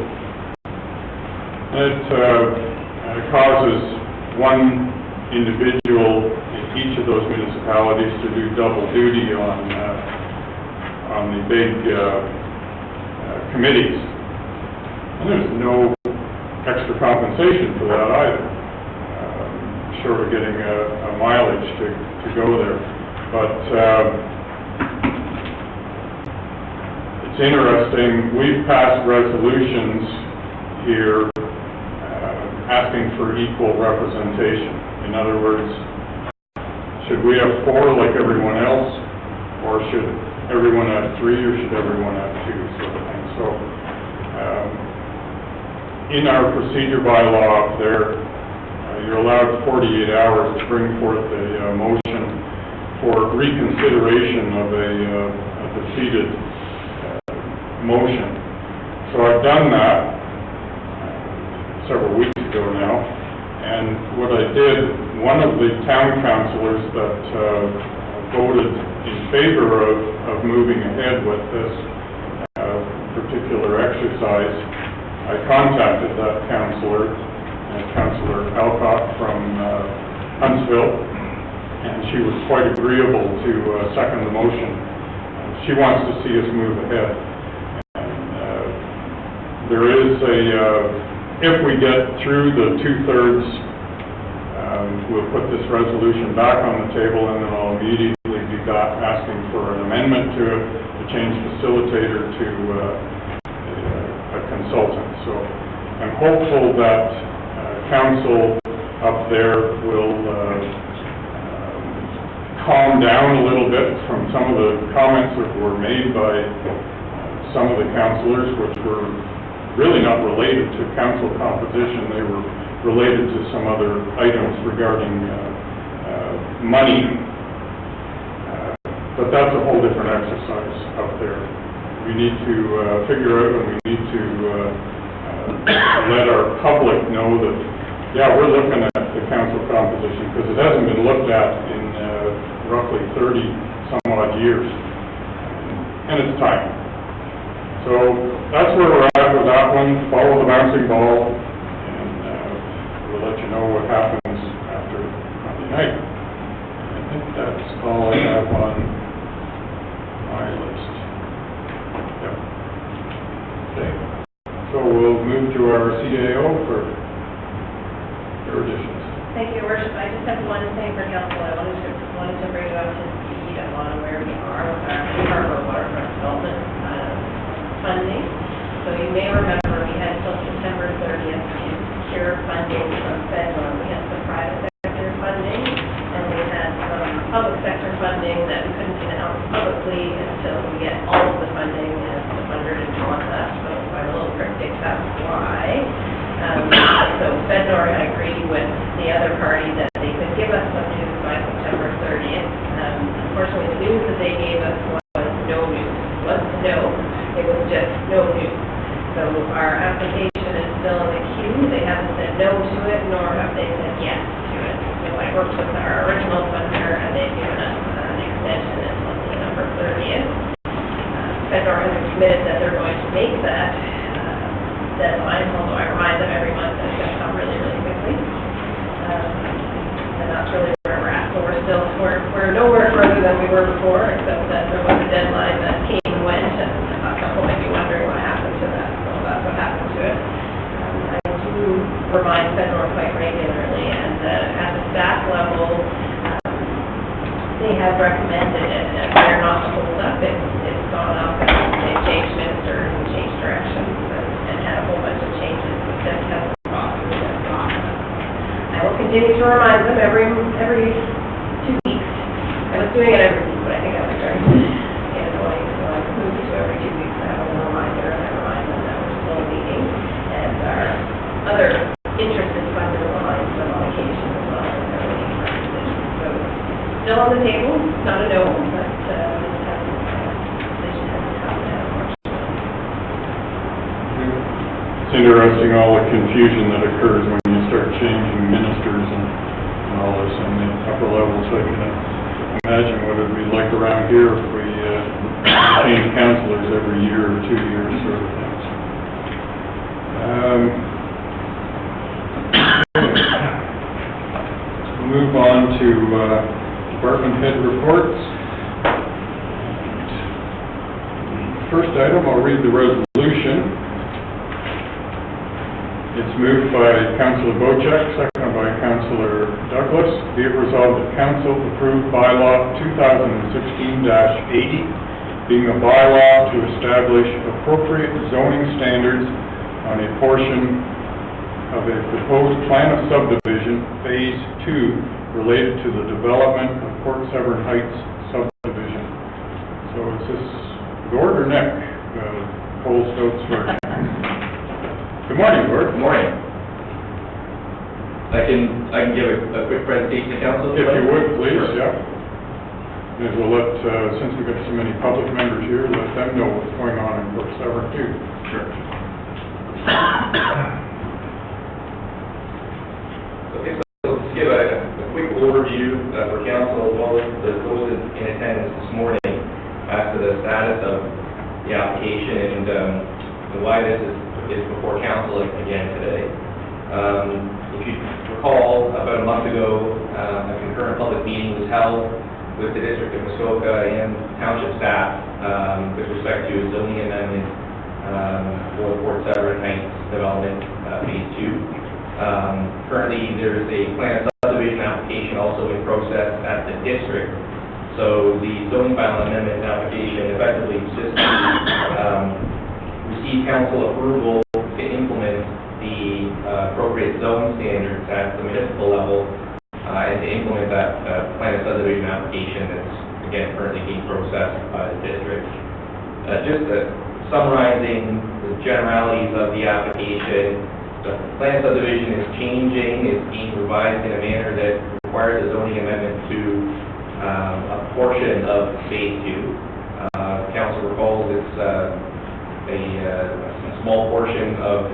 It causes one individual in each of those municipalities to do double duty on the big committees. And there's no extra compensation for that either, short of getting a mileage to go there. But it's interesting, we've passed resolutions here asking for equal representation. In other words, should we have 4 like everyone else, or should everyone have 3, or should everyone have 2, sort of thing. So, in our procedure bylaw up there, you're allowed 48 hours to bring forth a motion for reconsideration of a defeated motion. So I've done that several weeks ago now, and what I did, one of the town councillors that voted in favor of moving ahead with this particular exercise, I contacted that councillor, Councillor Alcott from Huntsville, and she was quite agreeable to second the motion. She wants to see us move ahead. And there is if we get through the 2/3, we'll put this resolution back on the table, and then I'll immediately be back asking for an amendment to it to change facilitator to a consultant. So I'm hopeful that council up there will calm down a little bit from some of the comments that were made by some of the councillors, which were really not related to council composition. They were related to some other items regarding money. But that's a whole different exercise up there. We need to figure out, and we need to let our public know that Yeah, we're looking at the council composition, because it hasn't been looked at in roughly 30 some odd years. And it's time. So that's where we're at with that one. Follow the bouncing ball, and we'll let you know what happens after Monday night. I think that's all I have on my list. Yep. Okay. So we'll move to our CAO for your additions. Thank you, Your Worship. I just have one thing for council. I wanted to bring you up to speed on where we are with our harbor waterfront development funding. So you may remember we had till September 30th to secure funding from federal. We had some private sector funding, and we had some public sector funding that we couldn't announce publicly until we get all of the funding, and the funder didn't want that. So I'm a little cryptic, that's why. So FedNor agreed with the other party that they could give us some news by September 30th. Unfortunately, the news that they gave us was no news. It wasn't no, it was just no news. So our application is still in the queue. They haven't said no to it, nor have they said yes to it. So I worked with our original funder, and they've given us an extension until September 30th. FedNor has committed that they're going to make that deadline, although I remind them every month that it's going to come really, really quickly. And that's really where we're at. So we're nowhere further than we were before, except that there was a deadline that came and went, and I thought people might be wondering what happened to that. So that's what happened to it. I do remind FedNor quite regularly, and at the staff level, they have recommended it, and they're not to hold up. It's gone up, and they've changed ministers and changed directions, and had a whole bunch of changes. It just hasn't gone through that process. I will continue to remind them every 2 weeks. I was doing it every week, but I think I was starting to get annoying, so I moved it to every 2 weeks. I have a little reminder, and I remind them that we're still meeting, and our other interested funders align some on occasion as well, and they're waiting for our decision. So still on the table, not a no, but decision hasn't come yet, unfortunately. It's interesting, all the confusion that occurs when you start changing ministers and all this on the upper levels. I can imagine what it would be like around here if we change councillors every year or 2 years sort of thing. We'll move on to department head reports. First item, I'll read the resolution. It's moved by Councillor Bojack, seconded by Councillor Douglas. Be it resolved that Council approve bylaw 2016-80, being a bylaw to establish appropriate zoning standards on a portion of a proposed plan of subdivision, Phase 2, related to the development of Port Severn Heights subdivision. So is this Gord or Nick? Paul Stokes first. Good morning, Gord. Good morning. I can give a quick presentation to council. If you would, please, Sure. yeah. And we'll let, since we've got so many public members here, let them know what's going on in Port Severn too. Sure. Okay, so let's give a quick overview for council as well as those in attendance this morning as to the status of the application and why this is before council again today. If you recall, about a month ago, a concurrent public meeting was held with the District of Muskoka and Township staff with respect to a zoning amendment for the Port Severn Heights development, Phase 2. Currently, there is a plan of subdivision application also in process at the district. So the zoning bylaw amendment application effectively just receive council approval to implement the appropriate zone standards at the municipal level and to implement that plan of subdivision application that's, again, currently being processed by the district. Just summarizing the generalities of the application, the plan of subdivision is changing, it's being revised in a manner that requires a zoning amendment to a portion of Phase 2. Council recalls it's a small portion of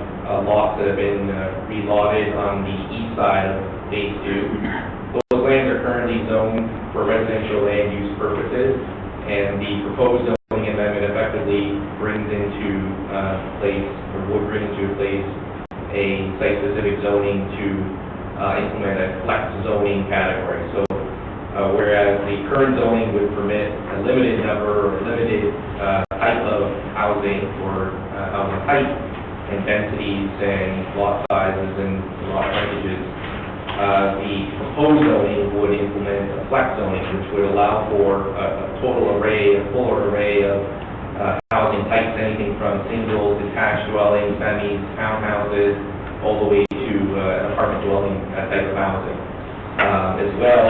lots that have been relotted on the east side of Phase 2. Those lands are currently zoned for residential land use purposes, and the proposed zoning amendment effectively brings into place, or would bring into place, a site-specific zoning to implement a flex zoning category. So whereas the current zoning would permit a limited number or limited type of housing or housing height and densities and lot sizes and lot frontages, the proposed zoning would implement a flex zoning, which would allow for a total array, a fuller array of housing types, anything from single, detached dwellings, semis, townhouses, all the way to an apartment dwelling type of housing. As well,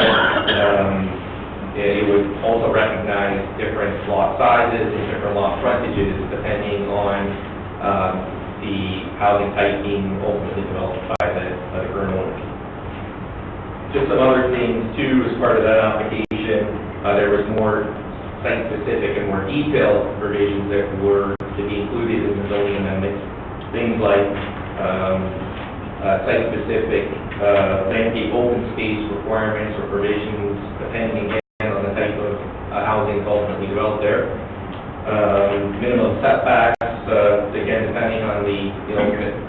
it would also recognize different lot sizes and different lot frontages depending on the housing type being ultimately developed by the current owner. Just some other things too, as part of that application, there was more site-specific and more detailed provisions that were to be included in the zoning amendment. Things like site-specific landscape open space requirements or provisions, depending again on the type of housing ultimately developed there. Minimum setbacks, again, depending on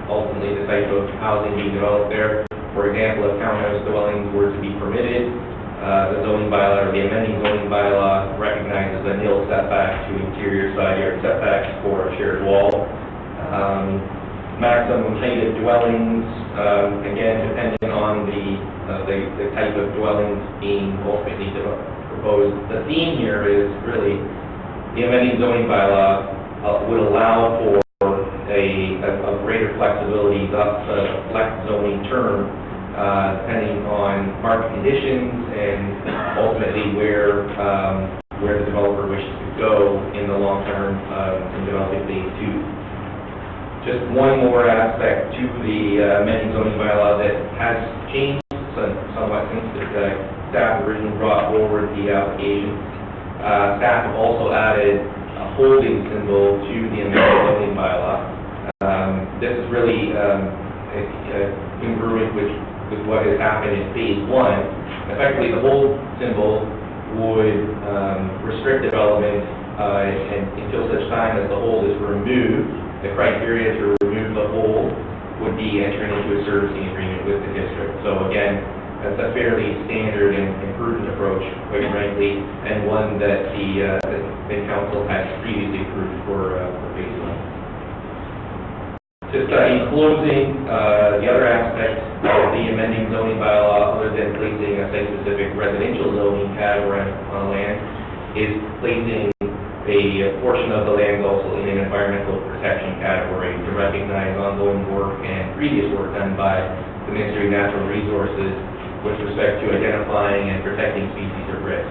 ultimately the type of housing being developed there. For example, if townhouse dwellings were to be permitted, the zoning bylaw or the amending zoning bylaw recognizes a nil setback to interior side yard setbacks for a shared wall. Maximum height of dwellings, again, depending on the type of dwellings being ultimately proposed. The theme here is really the amending zoning bylaw would allow for a greater flexibility, thus a flex zoning term, depending on market conditions and ultimately where the developer wishes to go in the long term in developing Phase 2. Just one more aspect to the amending zoning bylaw that has changed somewhat since the staff originally brought forward the application. Staff have also added a holding symbol to the amended zoning bylaw. This is really congruent with what has happened in Phase 1. Effectively, the hold symbol would restrict development until such time as the hold is removed. The criteria to remove the hold would be entering into a servicing agreement with the district. So again, that's a fairly standard and prudent approach, quite frankly, and one that the council has previously approved for Phase 1. Just in closing, the other aspect of the amending zoning bylaw, other than placing a site-specific residential zoning category on land, is placing a portion of the land also in an environmental protection category to recognize ongoing work and previous work done by the Ministry of Natural Resources with respect to identifying and protecting species at risk.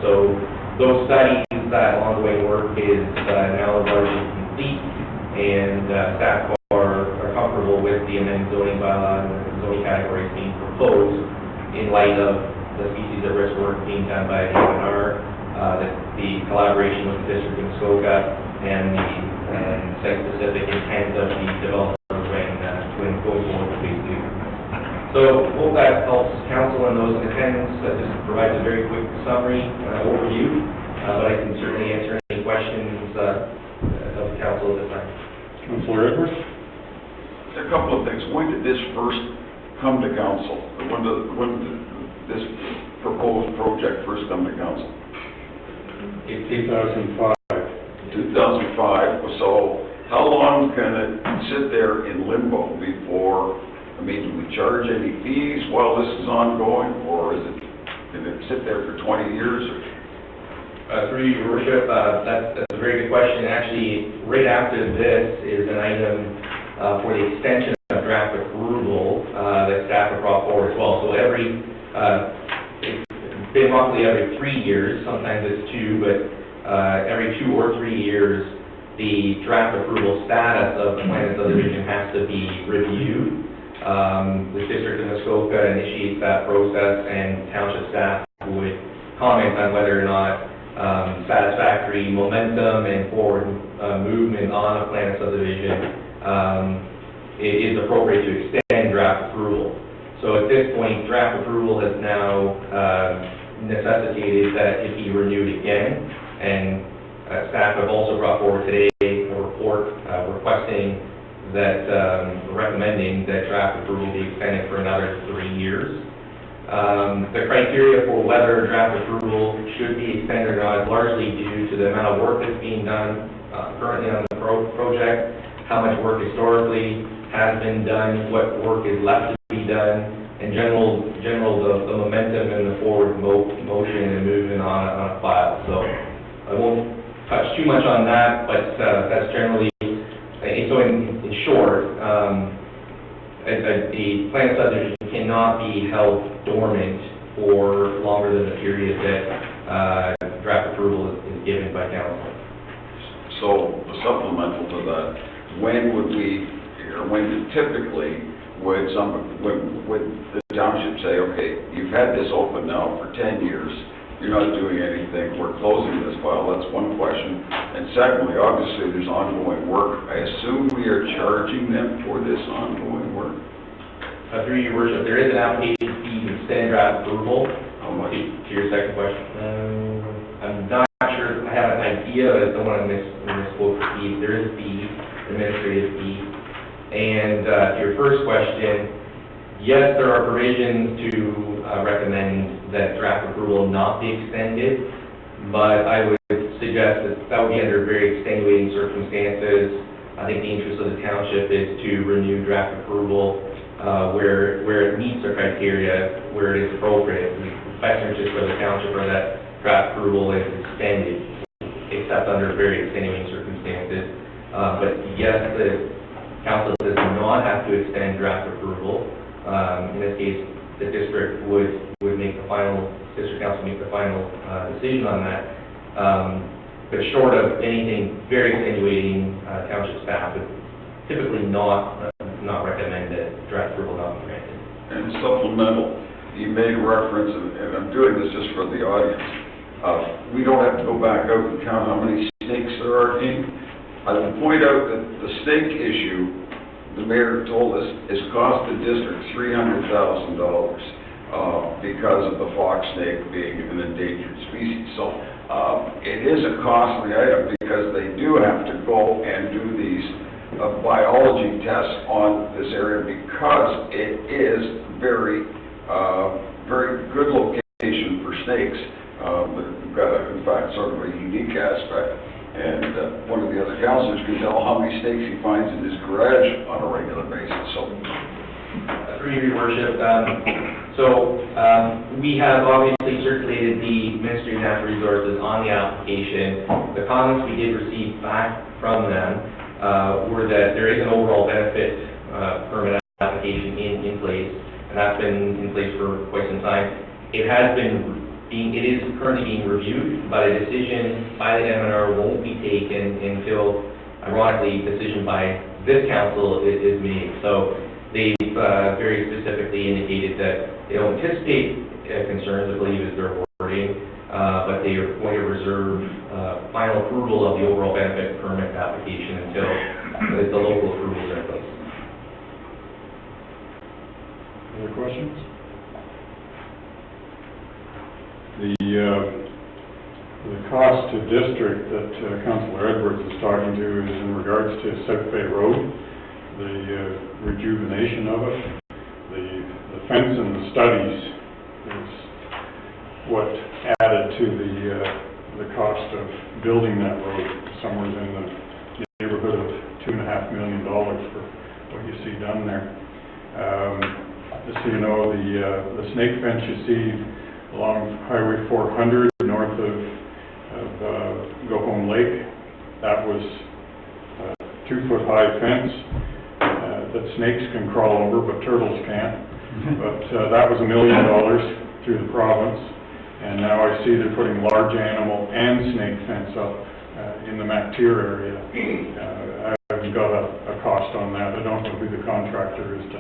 So those studies, that ongoing work is now largely complete, and staff are comfortable with the amended zoning bylaw and the zoning categories being proposed in light of the species at risk work being done by the DNR, the collaboration with the District of Muskoka, and the site-specific intent of the developer when going forward with Phase 2. So hope that helps council and those in attendance. That just provides a very quick summary overview, but I can certainly answer any questions of the council at this time. Councilor Edwards? A couple of things. When did this first come to council? When did this proposed project first come to council? In 2005. 2005. So how long can it sit there in limbo before, do we charge any fees while this is ongoing, or can it sit there for 20 years? Through your worship, that's a very good question. Actually, right after this is an item for the extension of draft approval that staff have brought forward as well. So it's been roughly every 3 years, sometimes it's 2, but every 2 or 3 years, the draft approval status of the plan of subdivision has to be reviewed. The District of Muskoka initiates that process, and township staff would comment on whether or not satisfactory momentum and forward movement on a plan of subdivision it is appropriate to extend draft approval. So at this point, draft approval has now necessitated that it be renewed again, and staff have also brought forward today a report requesting that, recommending that draft approval be extended for another 3 years. The criteria for whether draft approval should be extended or not is largely due to the amount of work that's being done currently on the project, how much work historically has been done, what work is left to be done, and the momentum and the forward motion and movement on a file. So I won't touch too much on that, but that's generally, so in short, the plan of subdivision cannot be held dormant for longer than the period that draft approval is given by council. So, the supplemental to that, when would we, or when typically would the township say, okay, you've had this open now for 10 years, you're not doing anything, we're closing this file? That's one question. And secondly, obviously, there's ongoing work. I assume we are charging them for this ongoing work? Through your worship, there is an application fee to extend draft approval. How much? To your second question, I'm not sure, I have an idea, but I don't want to misquote the fee. There is a fee, administrative fee. And to your first question, yes, there are provisions to recommend that draft approval not be extended, but I would suggest that would be under very extenuating circumstances. I think the interest of the township is to renew draft approval where it meets the criteria, where it is appropriate. The best interest of the township are that draft approval is extended, except under very extenuating circumstances. But yes, the council does not have to extend draft approval. In this case, the district would make the final, district council make the final decision on that. But short of anything very extenuating, township staff would typically not recommend that draft approval not be granted. And supplemental, you made reference, and I'm doing this just for the audience, we don't have to go back out and count how many snakes there are in. I would point out that the snake issue, the mayor told us, has cost the district $300,000 because of the fox snake being an endangered species. So it is a costly item because they do have to go and do these biology tests on this area because it is very good location for snakes. We've got, in fact, sort of a unique aspect. And one of the other councilors can tell how many snakes he finds in his garage on a regular basis. So, through your worship, we have obviously circulated the Ministry of Natural Resources on the application. The comments we did receive back from them were that there is an overall benefit permit application in place, and that's been in place for quite some time. It is currently being reviewed, but a decision by the MNR won't be taken until, ironically, a decision by this council is made. So they've very specifically indicated that they don't anticipate concerns, I believe is their wording, but they are going to reserve final approval of the overall benefit permit application until the local approvals are in place. Other questions? The cost to district that Councillor Edwards is talking to is in regards to South Bay Road, the rejuvenation of it, the fence and the studies is what added to the cost of building that road, somewhere in the neighborhood of $2.5 million for what you see done there. Just so you know, the snake fence you see along Highway 400 north of Go Home Lake, that was a 2-foot high fence that snakes can crawl over, but turtles can't. But that was $1 million through the province, and now I see they're putting large animal and snake fence up in the MacTier area. I haven't got a cost on that. I don't know who the contractor is to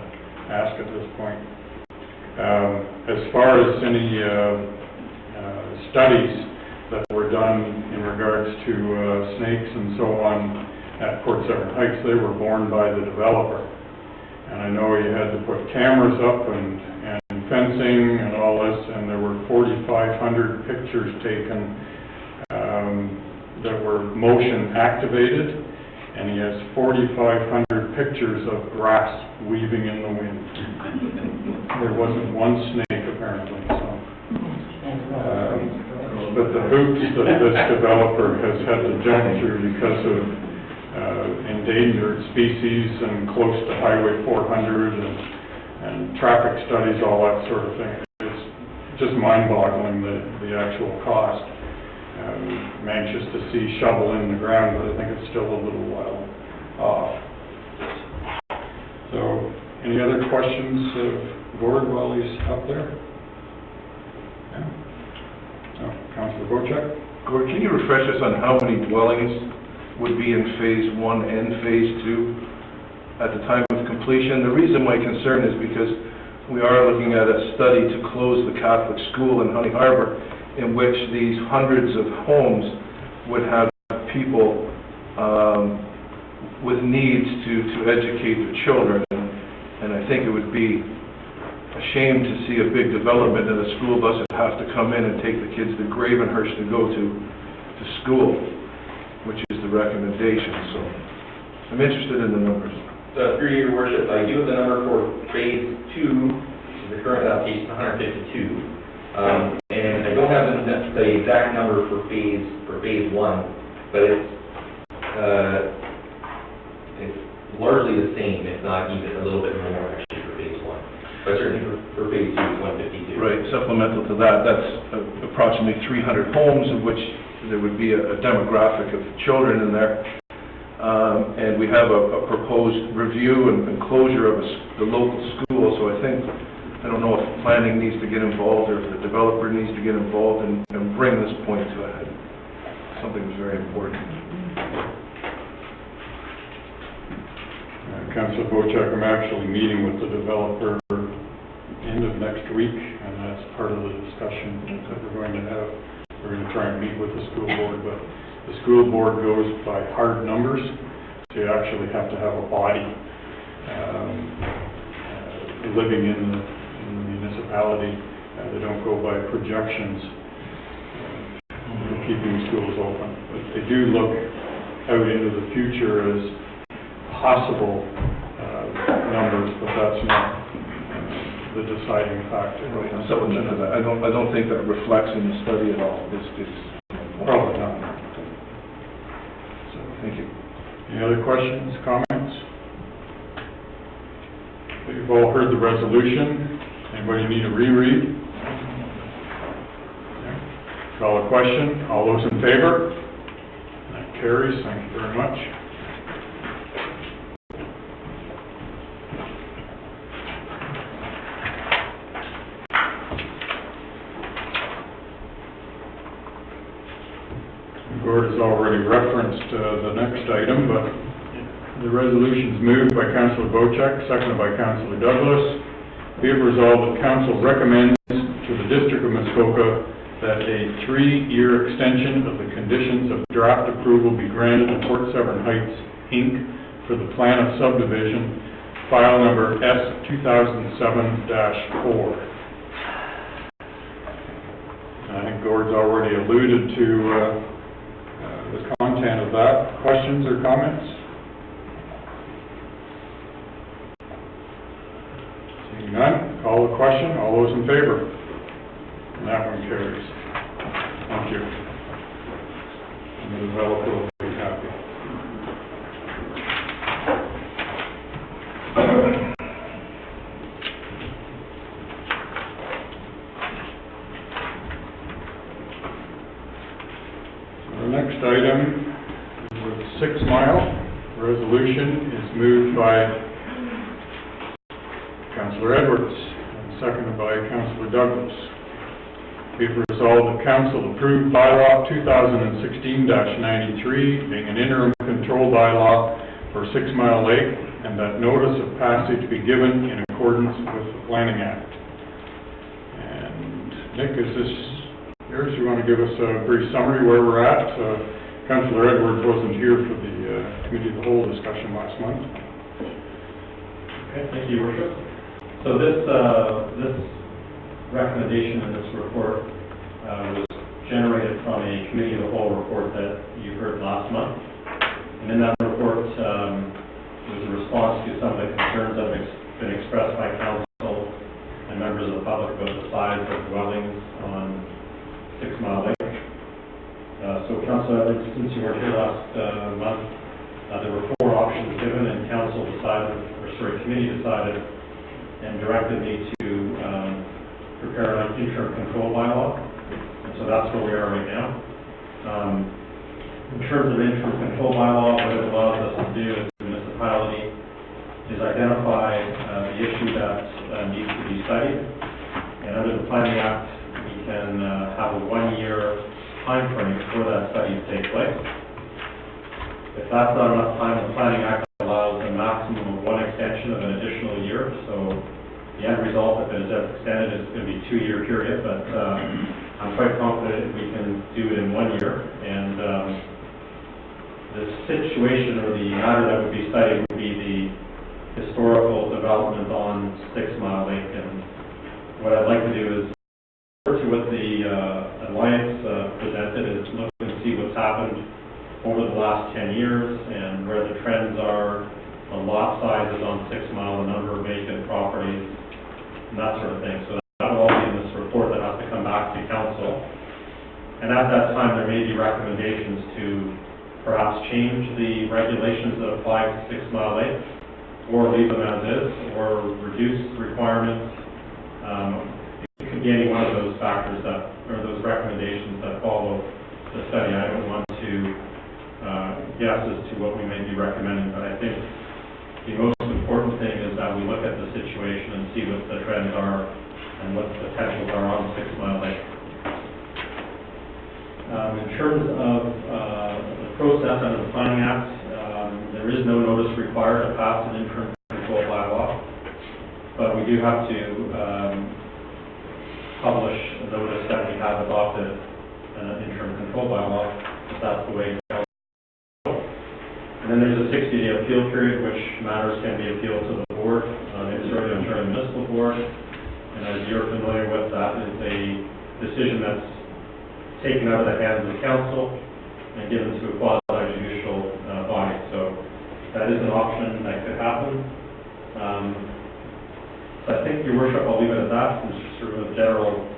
ask at this point. As far as any studies that were done in regards to snakes and so on at Port Severn Heights, they were borne by the developer. and I know you had to put cameras up and fencing and all this, and there were 4,500 pictures taken that were motion activated, and he has 4,500 pictures of grass weaving in the wind. There wasn't one snake apparently, so. But the hoops that this developer has had to jump through because of endangered species and close to Highway 400 and traffic studies, all that sort of thing. It's just mind-boggling, the actual cost. I'm anxious to see shovel in the ground, but I think it's still a little while off. So, any other questions of Gord while he's up there? Yeah. No, Councillor Bochek? Gord, can you refresh us on how many dwellings would be in Phase 1 and Phase 2 at the time of completion? The reason my concern is because we are looking at a study to close the Catholic school in Honey Harbor, in which these hundreds of homes would have people with needs to educate their children. And I think it would be a shame to see a big development and the school buses have to come in and take the kids to Gravenhurst to go to school, which is the recommendation. So I'm interested in the numbers. Through your worship, I do have the number for Phase 2, which is the current application, 152. And I don't have the exact number for phase 1, but it's largely the same, if not even a little bit more actually for Phase 1. But certainly for Phase 2, it's 152. Right, supplemental to that, that's approximately 300 homes, of which there would be a demographic of children in there. And we have a proposed review and closure of the local school, so I don't know if planning needs to get involved or if the developer needs to get involved and bring this point to a head. Something that's very important. Councillor Bochek, I'm actually meeting with the developer end of next week, and that's part of the discussion that we're going to have. We're going to try and meet with the school board, but the school board goes by hard numbers, so you actually have to have a body living in the municipality. They don't go by projections, keeping schools open. But they do look out into the future as possible numbers, but that's not the deciding factor. Right, and supplement to that, I don't think that reflects in the study at all. It's probably not. So, thank you. Any other questions, comments? You've all heard the resolution. Anybody need a reread? Okay. Call a question. All those in favor? That carries. Thank you very much. Gord has already referenced the next item, but the resolution is moved by Councillor Bochek, seconded by Councillor Douglas. Be it resolved that Council recommends to the District of Muskoka that a 3-year extension of the conditions of draft approval be granted to Port Severn Heights, Inc. for the plan of subdivision, file number S2007-4. I think Gord's already alluded to the content of that. Questions or comments? Seeing none, call the question. All those in favor? And that one carries. Thank you. And the developer will be happy. So the next item is 6 Mile. Resolution is moved by Councillor Edwards and seconded by Councillor Douglas. Be it resolved that Council approve bylaw 2016-93, being an interim control bylaw for 6 Mile Lake, and that notice of passage be given in accordance with the Planning Act. And Nick, is this yours? You want to give us a brief summary where we're at? Councillor Edwards wasn't here for the Committee of the Whole discussion last month. Okay, thank you, Your Worship. So this recommendation in this report was generated from a committee of the whole report that you heard last month. And in that report, was a response to some of the concerns that have been expressed by council and members of the public about the size of dwellings on 6 Mile Lake. So Council Edwards, since you were here last month, there were 4 options given, and council decided, committee decided and directed me to prepare an interim control bylaw. And so that's where we are right now. In terms of interim control bylaw, what it allows us to do as a municipality is identify the issue that needs to be studied. And under the Planning Act, we can have a 1-year time frame for that study to take place. If that's not enough time, the Planning Act allows a maximum of 1 extension of an additional year. So the end result, if it is extended, is going to be a 2-year period, but I'm quite confident we can do it in 1 year. And the situation or the matter that would be studied would be the historical development on 6 Mile Lake. And what I'd like to do is, to what the Alliance presented, is look and see what's happened over the last 10 years and where the trends are, the lot sizes on 6 Mile, the number of vacant properties, and that sort of thing. So that will all be in this report that has to come back to council. And at that time, there may be recommendations to perhaps change the regulations that apply to 6 Mile Lake, or leave them as is, or reduce requirements. It could be any one of those factors that, or those recommendations that follow the study. I don't want to guess as to what we may be recommending, but I think the most important thing is that we look at the situation and see what the trends are and what the potentials are on 6 Mile Lake. In terms of the process under the Planning Act, there is no notice required to pass an interim control bylaw, but we do have to publish a notice that we have adopted an interim control bylaw, if that's the way it goes. And then there's a 60-day appeal period, which matters can be appealed to the board, the Ontario Municipal Board. And as you're familiar with, that is a decision that's taken out of the hands of council and given to a quasi-judicial body. So that is an option that could happen. So I think, Your Worship, I'll leave it at that. It's just sort of a general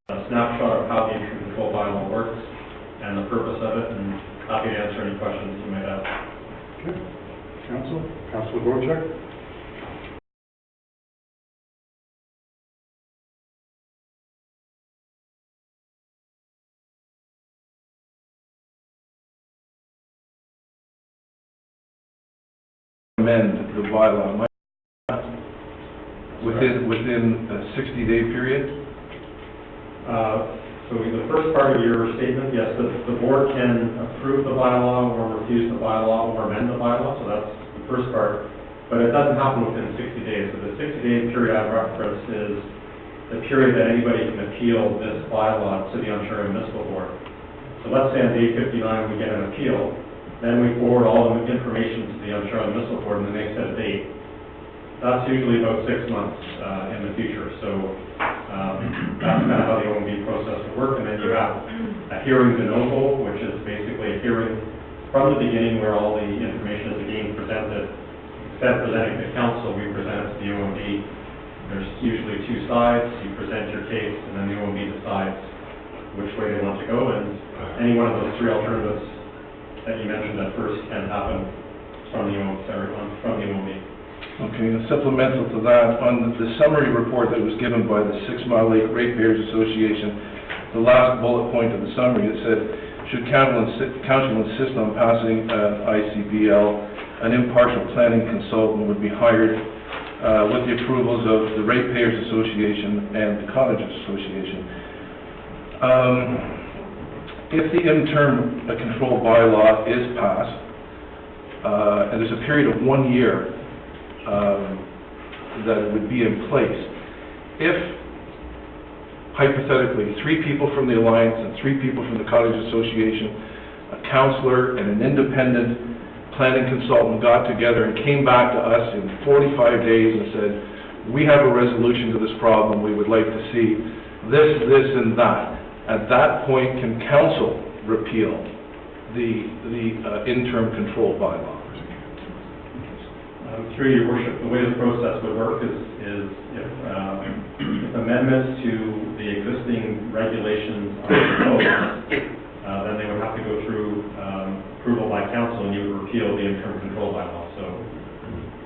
snapshot of how the interim control bylaw works and the purpose of it, and happy to answer any questions you might have. Okay. Council? Councilor Borchak? Amend the bylaw within a 60-day period? So the first part of your statement, yes, the board can approve the bylaw or refuse the bylaw or amend the bylaw, so that's the first part. But it doesn't happen within 60 days. So the 60-day period I referenced is the period that anybody can appeal this bylaw to the Ontario Municipal Board. So let's say on day 59 we get an appeal, then we forward all the information to the Ontario Municipal Board and then they set a date. That's usually about 6 months in the future. So that's kind of how the OMB process will work. And then you have a hearing de novo, which is basically a hearing from the beginning where all the information is again presented. Instead of presenting to council, we present it to the OMB. There's usually 2 sides. You present your case, and then the OMB decides which way they want to go. And any one of those 3 alternatives that you mentioned at first can happen from the OMB. Okay, and supplemental to that, on the summary report that was given by the 6 Mile Lake Ratepayers Association, the last bullet point of the summary, it said, should council insist on passing ICBL, an impartial planning consultant would be hired with the approvals of the Ratepayers Association and the Cottages Association. If the interim control bylaw is passed, and there's a period of 1 year that would be in place, if hypothetically 3 people from the Alliance and 3 people from the Cottage Association, a councillor and an independent planning consultant got together and came back to us in 45 days and said, we have a resolution to this problem, we would like to see this, this, and that. At that point, can council repeal the interim control bylaw? Through your worship, the way the process would work is if amendments to the existing regulations are proposed, then they would have to go through approval by council, and you would repeal the interim control bylaw. So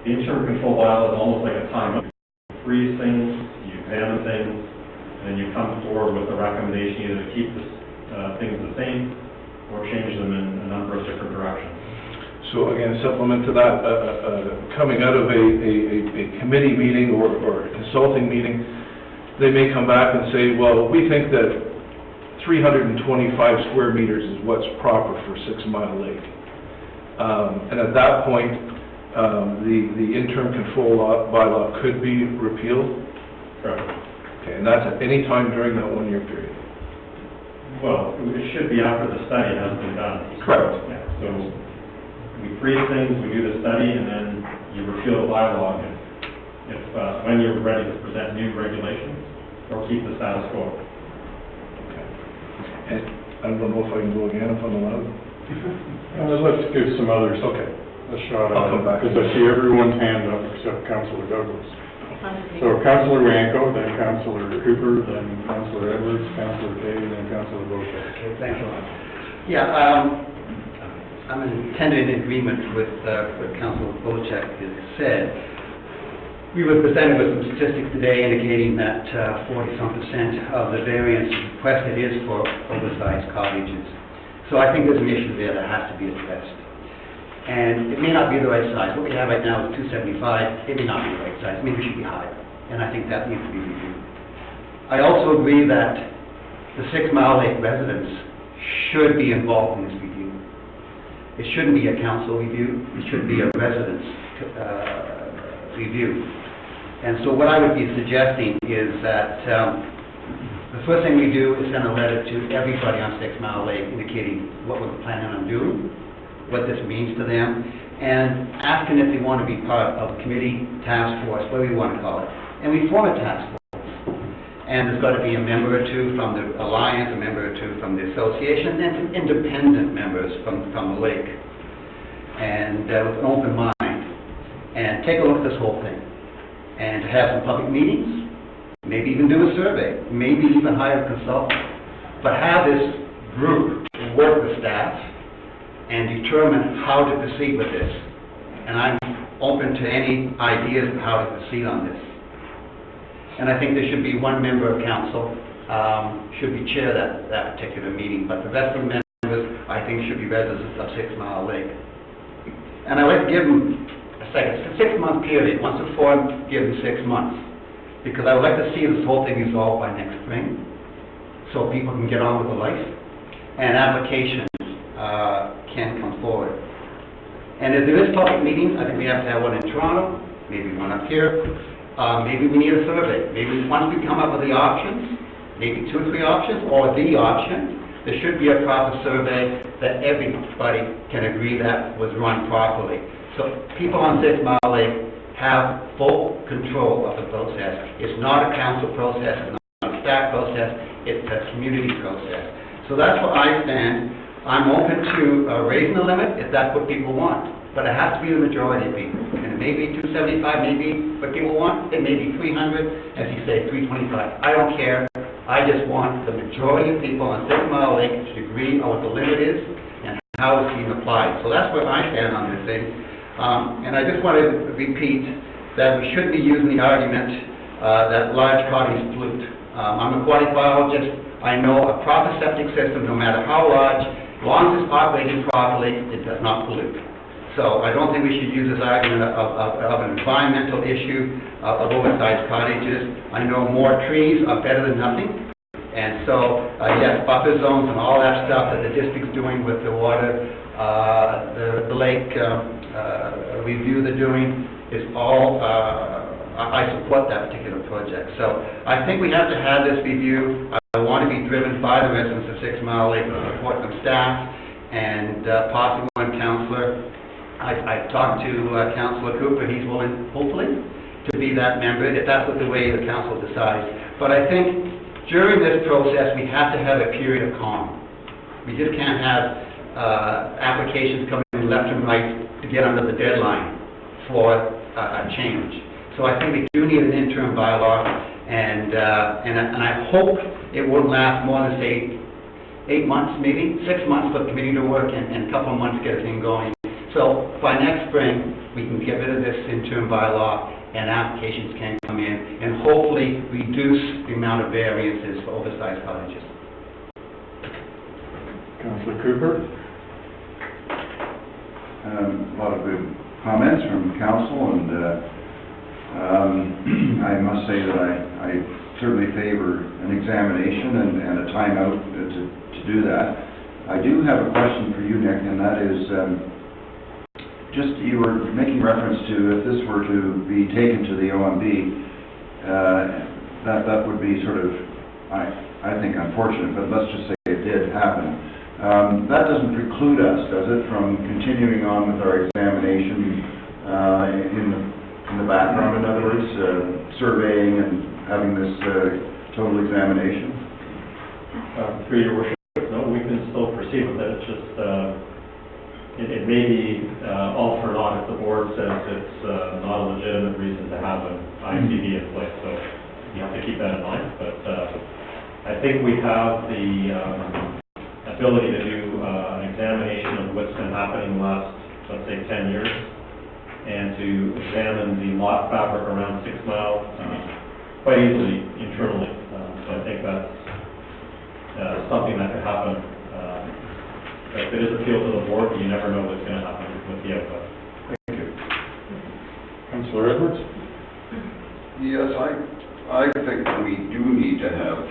the interim control bylaw is almost like a timeout. You freeze things, you examine things, and then you come forward with a recommendation either to keep things the same or change them in a number of different directions. So again, supplement to that, coming out of a committee meeting or a consulting meeting, they may come back and say, well, we think that 325 square meters is what's proper for 6 Mile Lake. And at that point, the interim control bylaw could be repealed? Correct. Okay, and that's at any time during that 1 year period? Well, it should be after the study has been done. Correct. Yeah, so we freeze things, we do the study, and then you repeal the bylaw when you're ready to present new regulations or keep the status quo. Okay. And I don't know if I can go again if I'm allowed. Let's give some others a shot at I'll come it, back. because I see everyone's hand up except Councillor Douglas. So Councillor Wanko, then Councillor Hooper, then Councillor Edwards, Councillor Day, and then Councillor Bocek. Okay, thanks a lot. Yeah, I'm in tender agreement with what Councillor Bocek has said. We were presented with some statistics today indicating that 40-some% of the variance requested is for oversized cottages. So I think there's an issue there that has to be addressed. And it may not be the right size. What we have right now is 275. It may not be the right size. Maybe it should be higher. And I think that needs to be reviewed. I also agree that the 6 Mile Lake residents should be involved in this review. It shouldn't be a council review. It should be a residents' review. And so what I would be suggesting is that the first thing we do is send a letter to everybody on 6 Mile Lake indicating what we're planning on doing, what this means to them, and asking if they want to be part of a committee, task force, whatever you want to call it. And we form a task force. And there's got to be a member or two from the Alliance, a member or two from the association, and some independent members from the lake. And with an open mind. And take a look at this whole thing. And to have some public meetings, maybe even do a survey, maybe even hire a consultant. But have this group work with staff and determine how to proceed with this. And I'm open to any ideas of how to proceed on this. And I think there should be one member of council should be chair that particular meeting, but the rest of the members, I think, should be residents of 6 Mile Lake. And I'd like to give them a 6-month period. Once it's formed, give them 6 months. Because I would like to see this whole thing resolved by next spring, so people can get on with their life, and applications can come forward. And if there is public meetings, I think we have to have one in Toronto, maybe one up here. Maybe we need a survey. Maybe once we come up with the options, maybe 2 or 3 options, or the option, there should be a proper survey that everybody can agree that was run properly. So people on 6 Mile Lake have full control of the process. It's not a council process, it's not a staff process, it's a community process. So that's where I stand. I'm open to raising the limit if that's what people want, but it has to be the majority of people. And it may be 275, maybe what people want, it may be 300, as you say, 325. I don't care. I just want the majority of people on 6 Mile Lake to agree on what the limit is and how it's being applied. So that's where I stand on this thing. And I just want to repeat that we shouldn't be using the argument that large cottages pollute. I'm an aquatic biologist. I know a proper septic system, no matter how large, as long as it's operating properly, it does not pollute. So I don't think we should use this argument of an environmental issue of oversized cottages. I know more trees are better than nothing. And so, yes, buffer zones and all that stuff that the district's doing with the water, the lake review they're doing is all, I support that particular project. So I think we have to have this review. I want to be driven by the residents of 6 Mile Lake with support from staff and possibly one councillor. I've talked to Councillor Cooper, he's willing, hopefully, to be that member, if that's what the way the council decides. But I think during this process, we have to have a period of calm. We just can't have applications coming left and right to get under the deadline for a change. So I think we do need an interim bylaw, and I hope it won't last more than, say, 8 months, maybe 6 months for the committee to work and a couple of months to get everything going. So by next spring, we can get rid of this interim bylaw and applications can come in and hopefully reduce the amount of variances for oversized cottages. Councillor Cooper? A lot of good comments from council, and I must say that I certainly favor an examination and a timeout to do that. I do have a question for you, Nick, and that is, just you were making reference to if this were to be taken to the OMB, that would be sort of, I think, unfortunate, but let's just say it did happen. That doesn't preclude us, does it, from continuing on with our examination in the background, in other words, surveying and having this total examination? Through your worship, no, we can still proceed with it. It's just, it may be all for naught if the board says it's not a legitimate reason to have an ICD in place. So you have to keep that in mind. But I think we have the ability to do an examination of what's been happening in the last, let's say, 10 years, and to examine the lot fabric around 6 Mile quite easily internally. So I think that's something that could happen. If it is appealed to the board, you never know what's going to happen with the outcome. Thank you. Councillor Edwards? Yes, I think we do need to have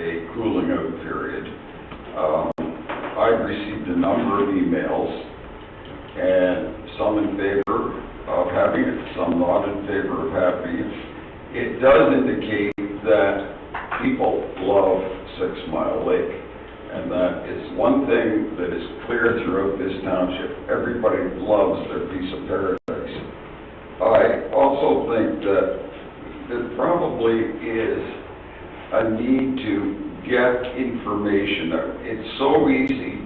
a cooling out period. I've received a number of emails, and some in favor of having it, some not in favor of having it. It does indicate that people love 6 Mile Lake, and that it's one thing that is clear throughout this township. Everybody loves their piece of paradise. I also think that there probably is a need to get information. It's so easy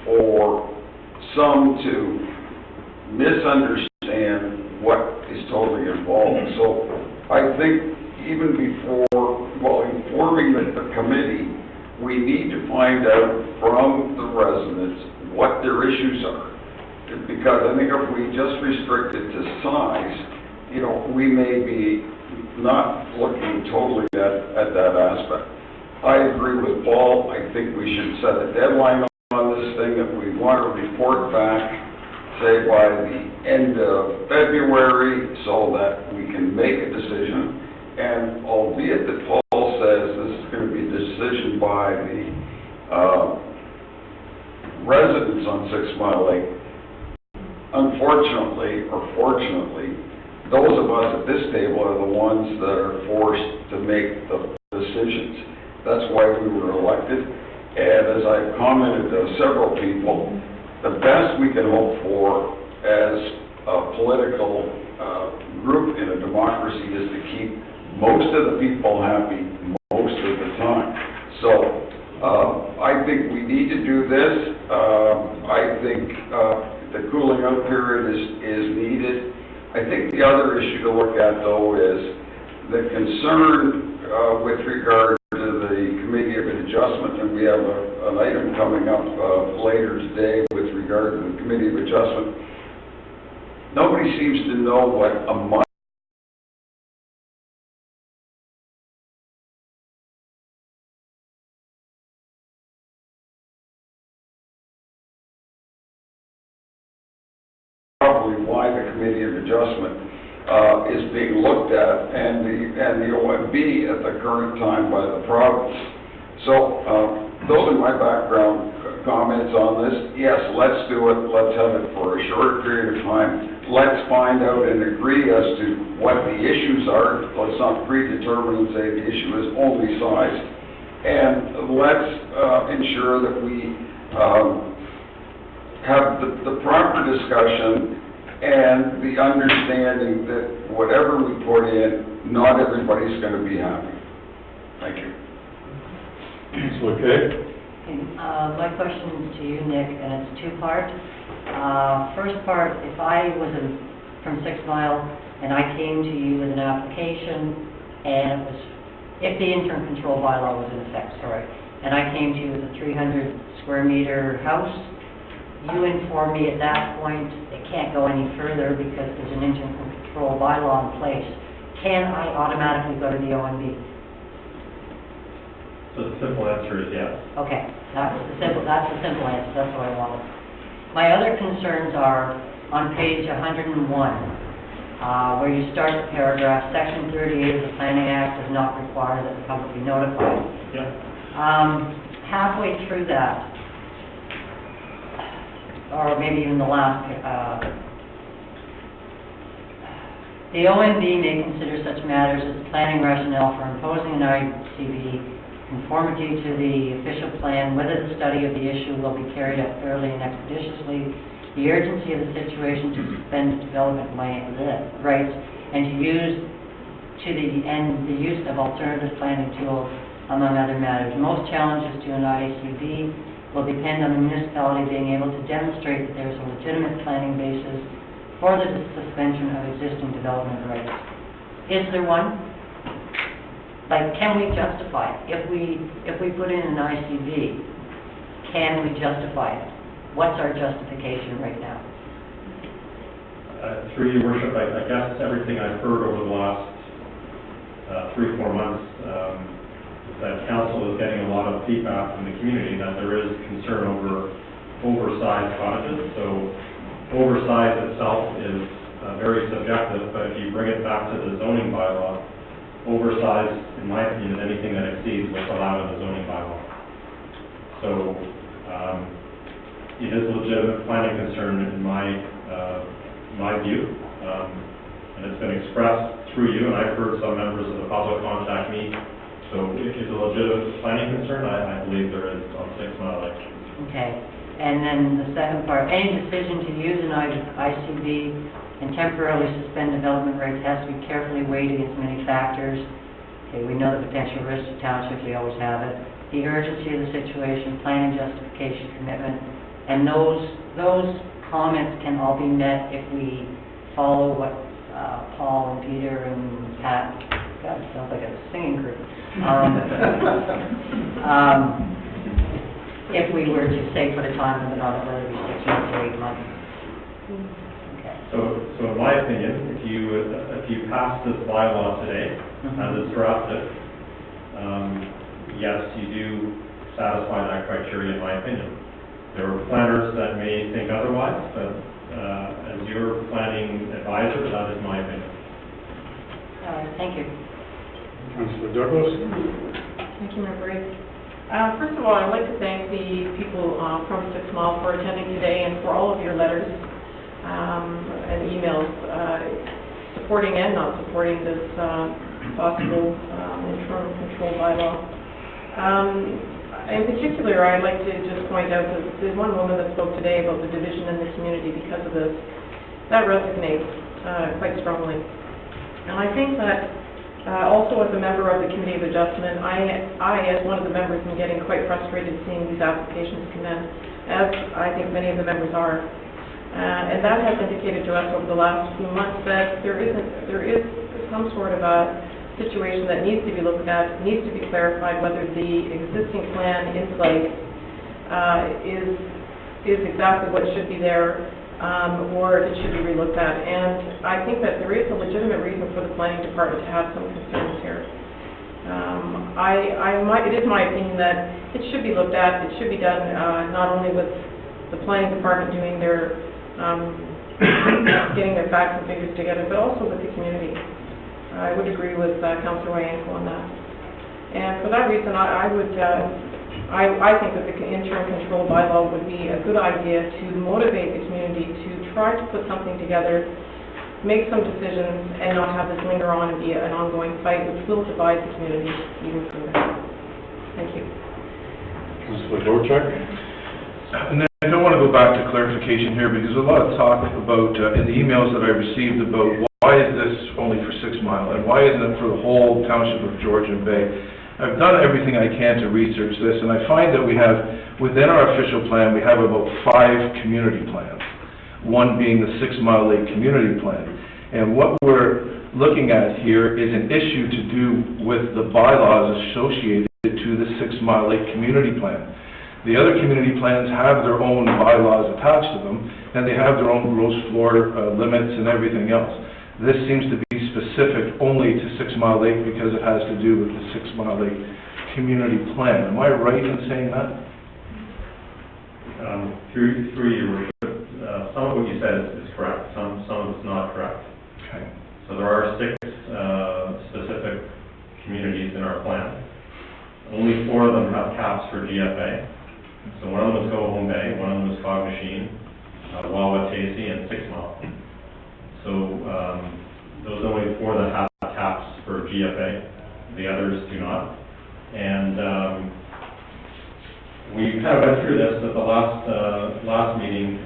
for some to misunderstand what is totally involved. So I think even before, informing the committee, we need to find out from the residents what their issues are. Because I think if we just restrict it to size, we may be not looking totally at that aspect. I agree with Paul. I think we should set a deadline on this thing. If we want to report back, say by the end of February, so that we can make a decision. And albeit that Paul says this is going to be a decision by the residents on 6 Mile Lake, unfortunately or fortunately, those of us at this table are the ones that are forced to make the decisions. That's why we were elected. And as I've commented to several people, the best we can hope for as a political group in a democracy is to keep most of the people happy most of the time. So I think we need to do this. I think the cooling out period is needed. I think the other issue to look at, though, is the concern with regard to the Committee of Adjustment, and we have an item coming up later today with regard to the Committee of Adjustment. Nobody seems to know what a month probably why the Committee of Adjustment is being looked at, and the OMB at the current time by the province. So those are my background comments on this. Yes, let's do it. Let's have it for a short period of time. Let's find out and agree as to what the issues are. Let's not predetermine and say the issue is only size. And let's ensure that we have the proper discussion and the understanding that whatever we put in, not everybody's going to be happy. Thank you. Okay. Okay, my question is to you, Nick, and it's two-part. First part, if I was from 6 Mile and I came to you with an application and it was, if the interim control bylaw was in effect, sorry, and I came to you with a 300 square meter house, you informed me at that point it can't go any further because there's an interim control bylaw in place. Can I automatically go to the OMB? So the simple answer is yes. Okay, that's the simple answer, that's what I wanted. My other concerns are on page 101, where you start the paragraph, section 38 of the Planning Act does not require that the public be notified. Yeah. Halfway through that, or maybe even the last, the OMB may consider such matters as planning rationale for imposing an ICB, conformity to the official plan, whether the study of the issue will be carried out thoroughly and expeditiously, the urgency of the situation to suspend development rights, and the use of alternative planning tools, among other matters. Most challenges to an ICB will depend on the municipality being able to demonstrate that there is a legitimate planning basis for the suspension of existing development rights. Is there one? Like, can we justify it? If we put in an ICB, can we justify it? What's our justification right now? Through your worship, I guess everything I've heard over the last 3 or 4 months, that council is getting a lot of feedback from the community that there is concern over oversized cottages. So oversize itself is very subjective, but if you bring it back to the zoning bylaw, oversize, in my opinion, is anything that exceeds what's allowed in the zoning bylaw. So it is a legitimate planning concern in my view, and it's been expressed through you, and I've heard some members of the public contact me. So if it's a legitimate planning concern, I believe there is on 6 Mile Lake. Okay, and then the second part, any decision to use an ICB and temporarily suspend development rights has to be carefully weighed against many factors. Okay, we know the potential risks to townships, we always have it. The urgency of the situation, planning justification, commitment, and those comments can all be met if we follow what Paul and Peter and Pat, God, it sounds like a singing group. If we were to say put a time limit on it, whether it be 6 months or 8 months. Okay. So in my opinion, if you pass this bylaw today, as it's drafted, yes, you do satisfy that criteria, in my opinion. There are planners that may think otherwise, but as your planning advisor, that is my opinion. All right, thank you. Councillor Douglas? Thank you, Member Ray. First of all, I'd like to thank the people from 6 Mile for attending today and for all of your letters and emails supporting and not supporting this possible internal control bylaw. In particular, I'd like to just point out that there's one woman that spoke today about the division in the community because of this. That resonates quite strongly. And I think that also as a member of the Committee of Adjustment, I as one of the members, am getting quite frustrated seeing these applications come in, as I think many of the members are. And that has indicated to us over the last few months that there is some sort of a situation that needs to be looked at, needs to be clarified whether the existing plan in place is exactly what should be there, or if it should be relooked at. And I think that there is a legitimate reason for the planning department to have some concerns here. It is my opinion that it should be looked at. It should be done not only with the planning department doing their getting their facts and figures together, but also with the community. I would agree with Councillor Wayanko on that. And for that reason, I think that the interim control bylaw would be a good idea to motivate the community to try to put something together, make some decisions, and not have this linger on and be an ongoing fight which will divide the community even further. Thank you. Councillor Dorchak? I don't want to go back to clarification here, because there's a lot of talk about, in the emails that I received, about why is this only for 6 Mile, and why isn't it for the whole Township of Georgian Bay? I've done everything I can to research this, and I find that we have, within our official plan, we have about 5 community plans, one being the 6 Mile Lake Community Plan. And what we're looking at here is an issue to do with the bylaws associated to the 6 Mile Lake Community Plan. The other community plans have their own bylaws attached to them, and they have their own gross floor limits and everything else. This seems to be specific only to 6 Mile Lake because it has to do with the 6 Mile Lake Community Plan. Am I right in saying that? Through your worship, some of what you said is correct, some of it's not correct. Okay. So there are 6 specific communities in our plan. Only 4 of them have caps for GFA. So one of them is Go Home Bay, one of them is Fog Machine, Wawa-Tasey, and 6 Mile. So those are only 4 that have caps for GFA. The others do not. And we kind of went through this at the last meeting.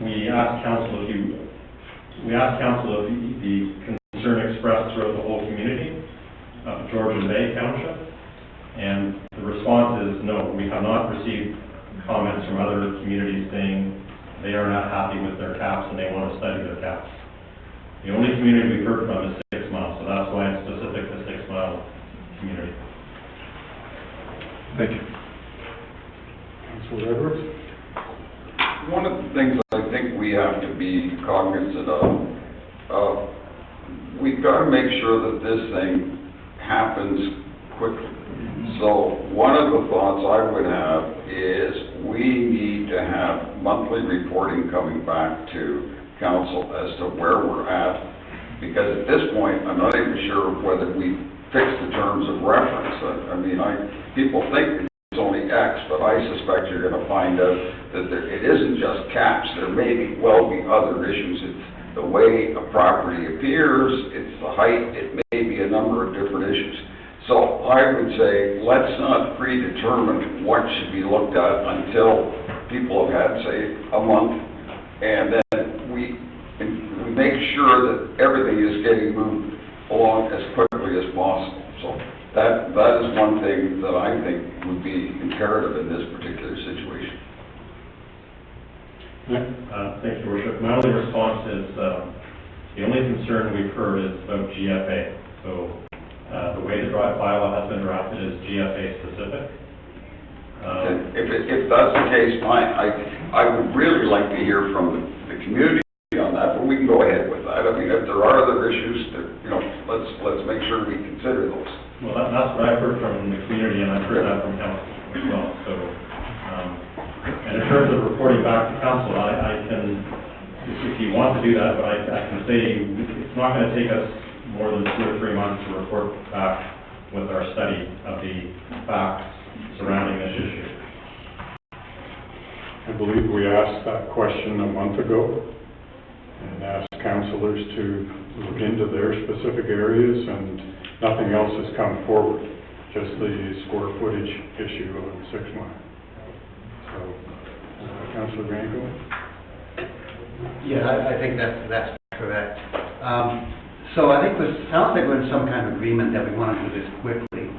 We asked council if the concern expressed throughout the whole community of Georgian Bay Township, and the response is no. We have not received comments from other communities saying they are not happy with their caps and they want to study their caps. The only community we've heard from is 6 Mile, so that's why it's specific to 6 Mile community. Thank you. Councilor Edwards? One of the things I think we have to be cognizant of, we've got to make sure that this thing happens quickly. So one of the thoughts I would have is we need to have monthly reporting coming back to council as to where we're at, because at this point, I'm not even sure whether we fixed the terms of reference. I mean, people think it's only X, but I suspect you're going to find out that it isn't just caps. There may well be other issues. It's the way a property appears, it's the height, it may be a number of different issues. So I would say, let's not predetermine what should be looked at until people have had, say, a month, and then we make sure that everything is getting moved along as quickly as possible. So that is one thing that I think would be imperative in this particular situation. Thank you, Worship. My only response is the only concern we've heard is about GFA. So the way the bylaw has been drafted is GFA specific. If that's the case, I would really like to hear from the community on that, but we can go ahead with that. I mean, if there are other issues, that, let's make sure we consider those. Well, that's what I've heard from the community, and I've heard that from council as well. So, and in terms of reporting back to council, I can, if you want to do that, but I can say it's not going to take us more than 2 or 3 months to report back with our study of the facts surrounding this issue. I believe we asked that question a month ago and asked councillors to look into their specific areas, and nothing else has come forward, just the square footage issue of 6 Mile. So, Councillor Ranko? Yeah, I think that's correct. So I think it sounds like we're in some kind of agreement that we want to do this quickly.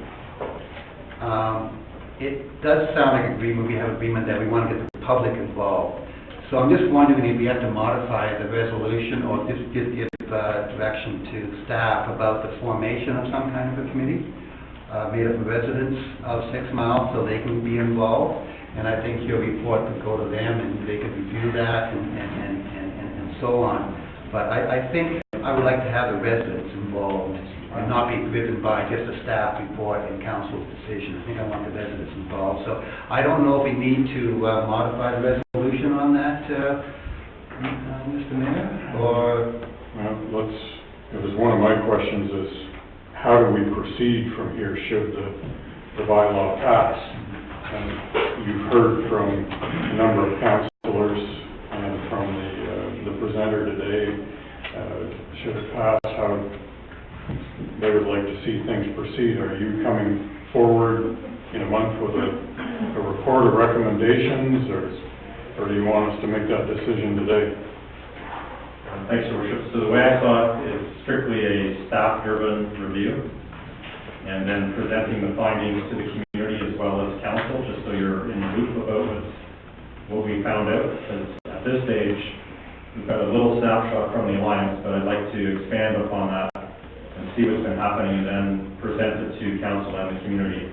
It does sound like agreement, we have agreement that we want to get the public involved. So I'm just wondering if we have to modify the resolution or just give direction to staff about the formation of some kind of a committee made up of residents of 6 Mile so they can be involved. And I think your report could go to them and they could review that and so on. But I think I would like to have the residents involved and not be driven by just a staff report and council's decision. I think I want the residents involved. So I don't know if we need to modify the resolution on that, Mr. Mayor, or... Well, it was one of my questions is, how do we proceed from here should the bylaw pass? And you've heard from a number of councillors and from the presenter today, should it pass, how they would like to see things proceed. Are you coming forward in a month with a report of recommendations, or do you want us to make that decision today? Thanks, Your Worship. So the way I saw it is strictly a staff-driven review, and then presenting the findings to the community as well as council, just so you're in the loop about what we found out. Because at this stage, we've got a little snapshot from the Alliance, but I'd like to expand upon that and see what's been happening, and then present it to council and the community.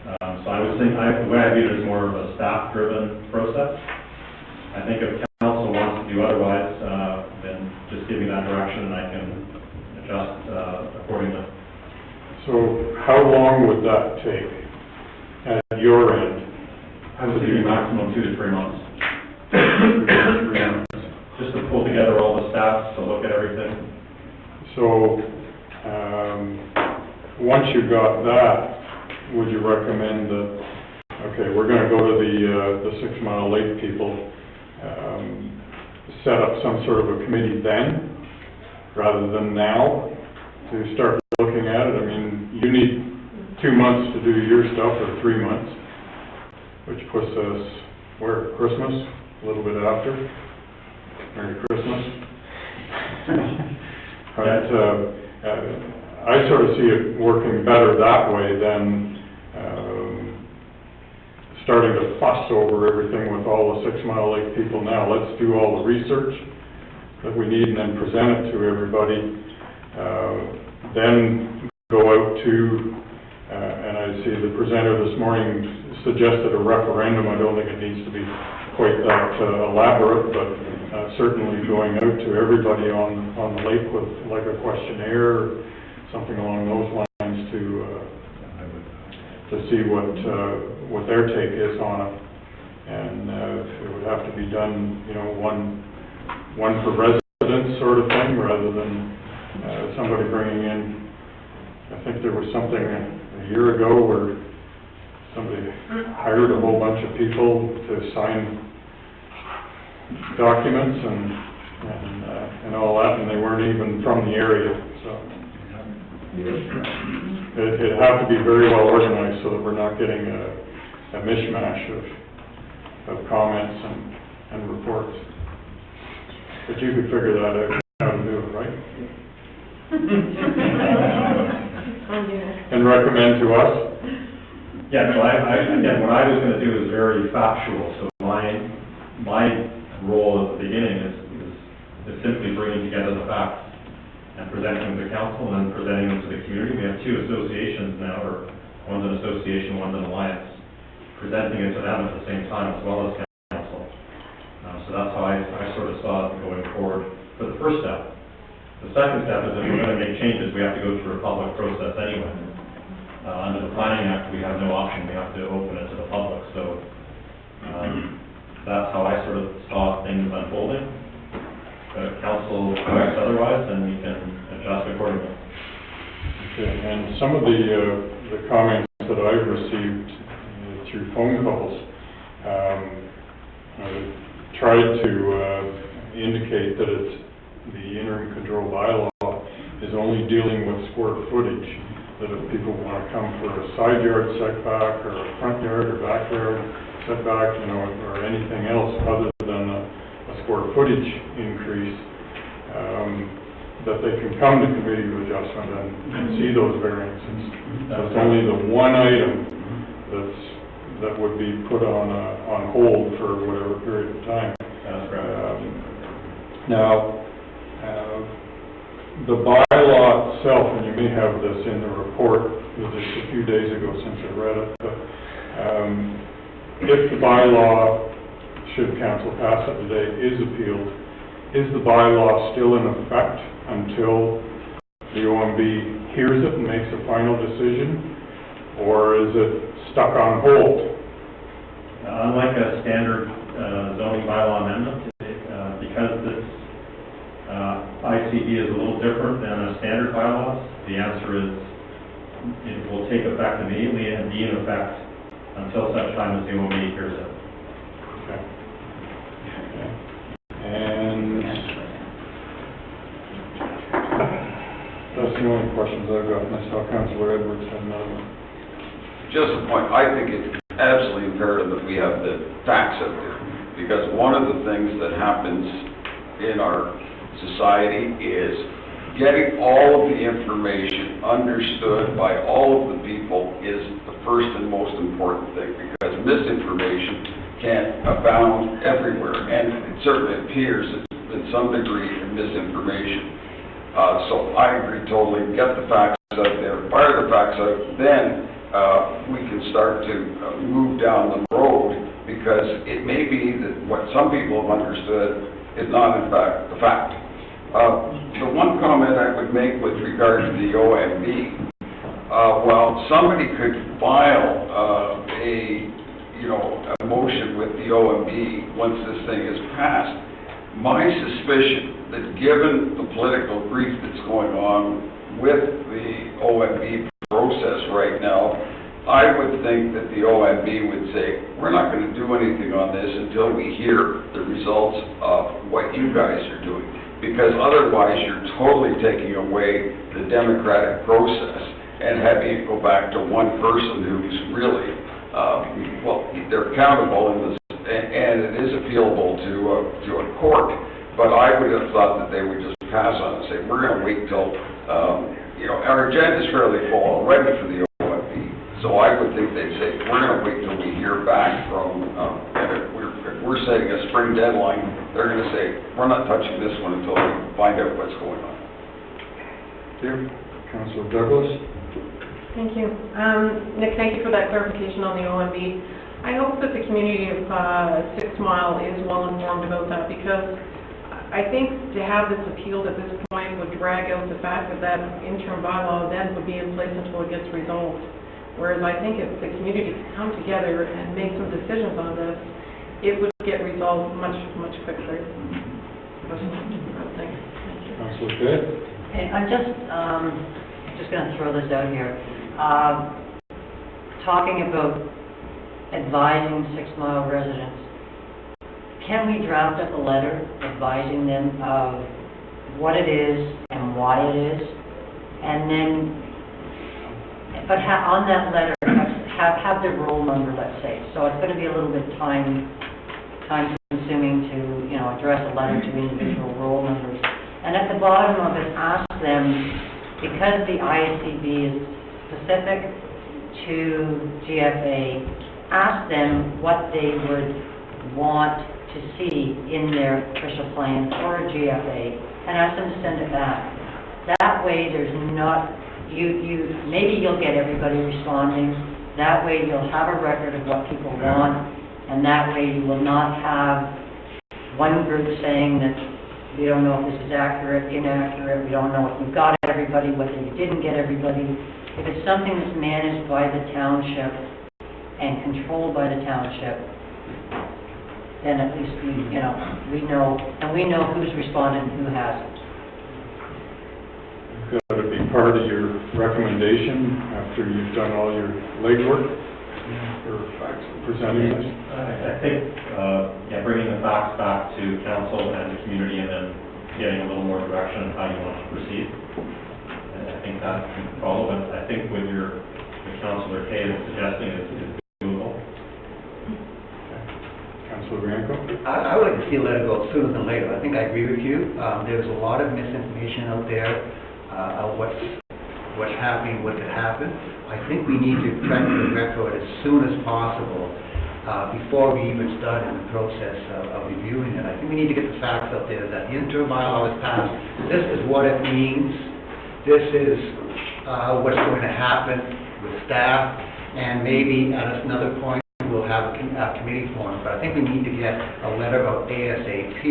So I was thinking, the way I view it is more of a staff-driven process. I think if council wants to do otherwise, then just give me that direction and I can adjust accordingly. So how long would that take at your end? I would say maximum 2 to 3 months. Just to pull together all the stats, to look at everything. So, once you got that, would you recommend that, okay, we're gonna go to the 6 Mile Lake people, set up some sort of a committee then, rather than now, to start looking at it? I mean, you need 2 months to do your stuff, or 3 months, which puts us, where, Christmas, a little bit after? Merry Christmas. But, I sort of see it working better that way than, starting to fuss over everything with all the 6 Mile Lake people now. Let's do all the research that we need and then present it to everybody. Then go out to, and I see the presenter this morning suggested a referendum. I don't think it needs to be quite that elaborate, but certainly going out to everybody on the lake with like a questionnaire or something along those lines to see what their take is on it. And it would have to be done, you know, one per resident sort of thing, rather than somebody bringing in, I think there was something a year ago where somebody hired a whole bunch of people to sign documents and all that, and they weren't even from the area, so. It'd have to be very well organized so that we're not getting a mishmash of comments and reports. But you could figure that out, how to do it, right? And recommend to us? Yeah, so again, what I was going to do is very factual. So my role at the beginning is simply bringing together the facts and presenting them to council and then presenting them to the community. We have 2 associations now, or one's an association, one's an alliance, presenting it to them at the same time as well as council. So that's how I sort of saw it going forward for the first step. The second step is if we're going to make changes, we have to go through a public process anyway. Under the Planning Act, we have no option. We have to open it to the public. So that's how I sort of saw things unfolding. If council directs otherwise, then we can adjust accordingly. Okay, and some of the comments that I've received through phone calls, I tried to indicate that the interim control bylaw is only dealing with square footage. That if people want to come for a side yard setback or a front yard or backyard setback, you know, or anything else other than a square footage increase, that they can come to committee of adjustment and see those variances. It's only the one item that would be put on hold for whatever period of time. That's right. Now, the bylaw itself, and you may have this in the report, it was just a few days ago since I read it, but if the bylaw, should council pass it today, is appealed, is the bylaw still in effect until the OMB hears it and makes a final decision, or is it stuck on hold? Unlike a standard zoning bylaw amendment, because this ICB is a little different than a standard bylaw, the answer is it will take effect immediately and be in effect until such time as the OMB hears it. Okay. And that's the only questions I've got, and I saw Councillor Edwards had another one. just a point, I think it's absolutely imperative that we have the facts out there. Because one of the things that happens in our society is getting all of the information understood by all of the people is the first and most important thing, because misinformation can abound everywhere, and it certainly appears in some degree of misinformation. So I agree totally, get the facts out there, fire the facts out, then we can start to move down the road, because it may be that what some people have understood is not in fact the fact. The one comment I would make with regard to the OMB, well, somebody could file a motion with the OMB once this thing is passed. My suspicion that given the political grief that's going on with the OMB process right now, I would think that the OMB would say, we're not going to do anything on this until we hear the results of what you guys are doing. Because otherwise you're totally taking away the democratic process and having it go back to one person who's really, they're accountable and it is appealable to a court. But I would have thought that they would just pass on and say, we're going to wait till, our agenda is fairly full already for the OMB. So I would think they'd say, we're going to wait till we hear back from, and if we're setting a spring deadline, they're going to say, we're not touching this one until we find out what's going on. Here, Councilor Douglas. Thank you. Nick, thank you for that clarification on the OMB. I hope that the community of 6 Mile is well informed about that, because I think to have this appealed at this point would drag out the fact that that interim bylaw then would be in place until it gets resolved. Whereas I think if the community could come together and make some decisions on this, it would get resolved much, much quicker. Thank you. Councilor Day. Hey, I'm just going to throw this out here. Talking about advising 6 Mile residents, can we draft up a letter advising them of what it is and why it is, and then, but on that letter, have the roll number, let's say. So it's going to be a little bit time consuming to, address a letter to individual roll numbers. And at the bottom of it, ask them, because the ISCB is specific to GFA, ask them what they would want to see in their official plan for GFA, and ask them to send it back. That way, there's not, maybe you'll get everybody responding. That way, you'll have a record of what people want, and that way, you will not have one group saying that we don't know if this is accurate, inaccurate, we don't know if you got everybody, whether you didn't get everybody. If it's something that's managed by the township and controlled by the township, then at least we know, and we know who's responded and who hasn't. That would be part of your recommendation after you've done all your legwork for presenting this? I think, bringing the facts back to council and the community, and then getting a little more direction on how you want to proceed. And I think that can follow, but I think what Councilor Kay is suggesting is doable. Councilor Bianco? I would like to see a letter go sooner than later. I think I agree with you. There's a lot of misinformation out there of what's happening, what could happen. I think we need to correct the record as soon as possible before we even start in the process of reviewing it. I think we need to get the facts out there that the interim bylaw is passed. This is what it means. This is what's going to happen with staff, and maybe at another point we'll have a committee forum. But I think we need to get a letter out ASAP,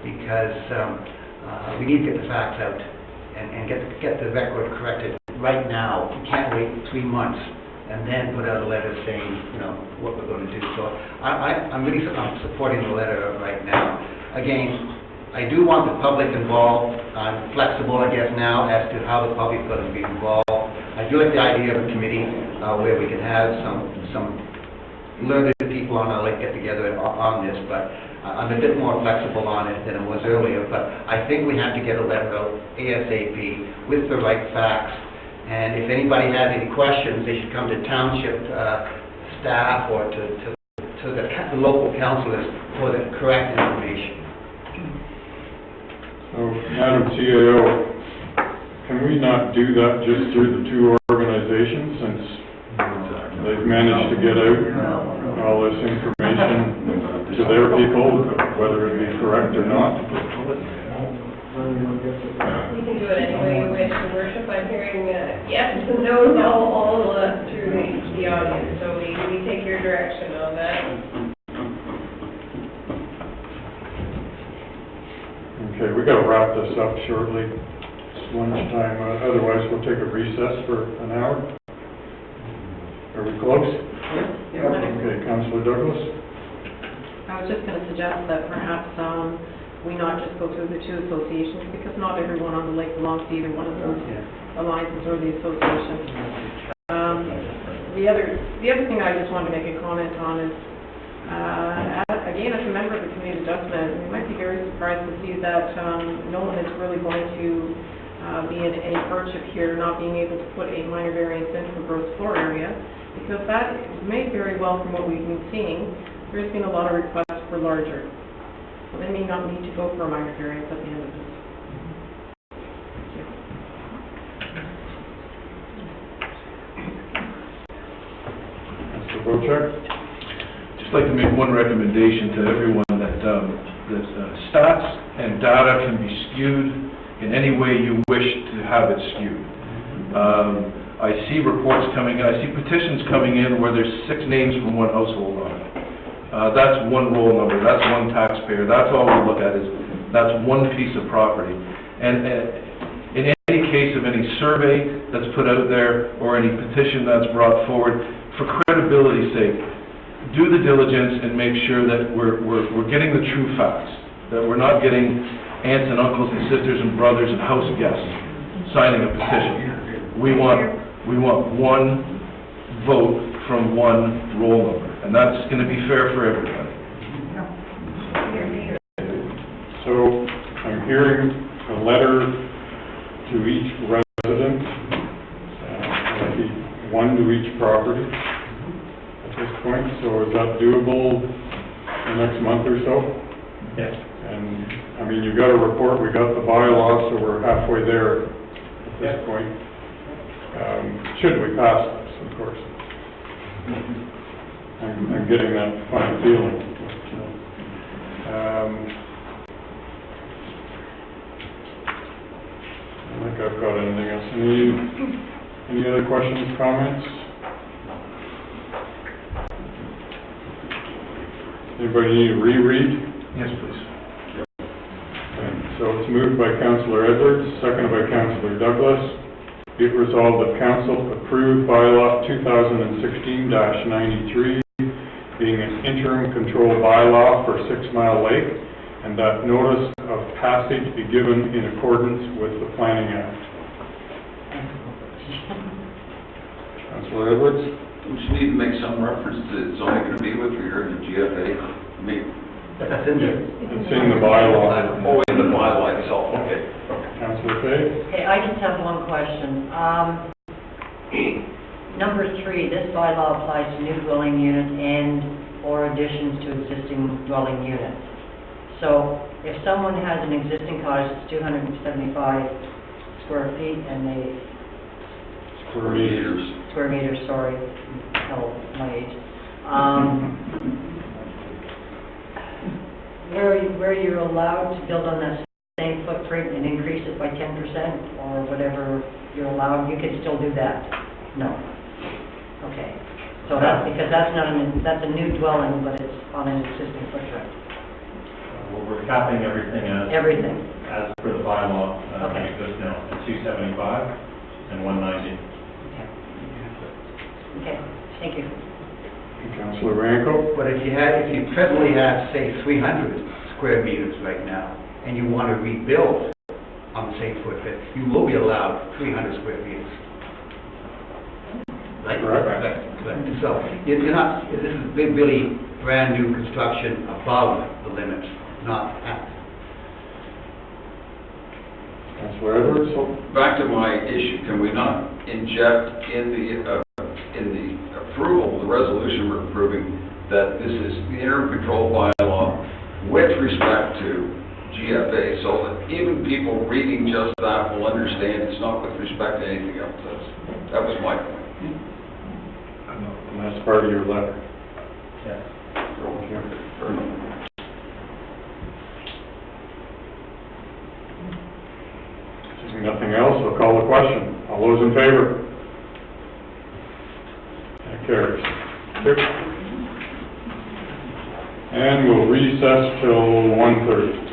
because we need to get the facts out and get the record corrected right now. We can't wait 3 months and then put out a letter saying, what we're going to do. So I'm really supporting the letter right now. Again, I do want the public involved. I'm flexible, I guess, now as to how the public is going to be involved. I do like the idea of a committee where we can have some learned people on our get together on this, but I'm a bit more flexible on it than I was earlier. But I think we have to get a letter out ASAP with the right facts, And if anybody has any questions, they should come to township staff or to the local councilors for the correct information. So, Madam CAO, can we not do that just through the two organizations, since they've managed to get out all this information to their people, whether it be correct or not? You can do it any way you wish, Your Worship. I'm hearing yes and no's all through the audience, so we take your direction on that. Okay, we gotta wrap this up shortly. It's lunchtime, otherwise we'll take a recess for an hour. Are we close? Okay, Councillor Douglas? I was just going to suggest that perhaps we not just go through the two associations, because not everyone on the lake belongs to either one of those alliances or the associations. The other thing I just wanted to make a comment on is, again, as a member of the Community Adjustment, we might be very surprised to see that no one is really going to be in any hardship here, not being able to put a minor variance in for gross floor area, because that may very well, from what we've been seeing, there's been a lot of requests for larger. So they may not need to go for a minor variance at the end of this. Thank you. Mr. Bocek? Just like to make one recommendation to everyone that stats and data can be skewed in any way you wish to have it skewed. I see reports coming in, I see petitions coming in where there's 6 names from one household on it. That's one roll number, that's one taxpayer, that's all we look at is, that's one piece of property. And in any case of any survey that's put out there or any petition that's brought forward, for credibility's sake, do the diligence and make sure that we're getting the true facts, that we're not getting aunts and uncles and sisters and brothers and house guests signing a petition. We want one vote from one roll number, and that's going to be fair for everybody. So, I'm hearing a letter to each resident, maybe one to each property at this point. So is that doable the next month or so? Yes. And, I mean, you got a report, we got the bylaw, so we're halfway there at this point. Should we pass this, of course. I'm getting that fine feeling. I don't think I've got anything else. Any other questions, comments? Anybody need a reread? Yes, please. Okay. So it's moved by Councillor Edwards, seconded by Councillor Douglas. Be it resolved that Council approve bylaw 2016-93, being an interim control bylaw for 6 Mile Lake, and that notice of passage be given in accordance with the Planning Act. Councillor Edwards? We just need to make some reference to it's only going to be with regard to GFA. I mean, That's in there. It's in the bylaw. oh, in the bylaw itself, okay. Councillor Fay? Okay, I just have one question. Number 3, this bylaw applies to new dwelling units and or additions to existing dwelling units. So if someone has an existing cottage that's 275 square feet and they... Square meters, sorry. Hell, my age. Where you're allowed to build on that same footprint and increase it by 10% or whatever you're allowed, you can still do that? No. Okay. So that's because that's a new dwelling, but it's on an existing footprint. Well, we're capping everything Everything. as per the bylaw, Okay. it goes now at 275 and 190. Okay, thank you. Councillor Ranko? But if you presently have, say, 300 square meters right now, and you want to rebuild on the same footprint, you will be allowed 300 square meters. Right? Correct. So, you're not, this is really brand new construction above the limit, not at. Councillor Edwards? Back to my issue, can we not inject in the approval, the resolution we're approving, that this is the interim control bylaw with respect to GFA, so that even people reading just that will understand it's not with respect to anything else. That was my point. And that's part of your letter. Yes. Seeing nothing else, I'll call the question. All those in favor? That carries. And we'll recess till 1:30.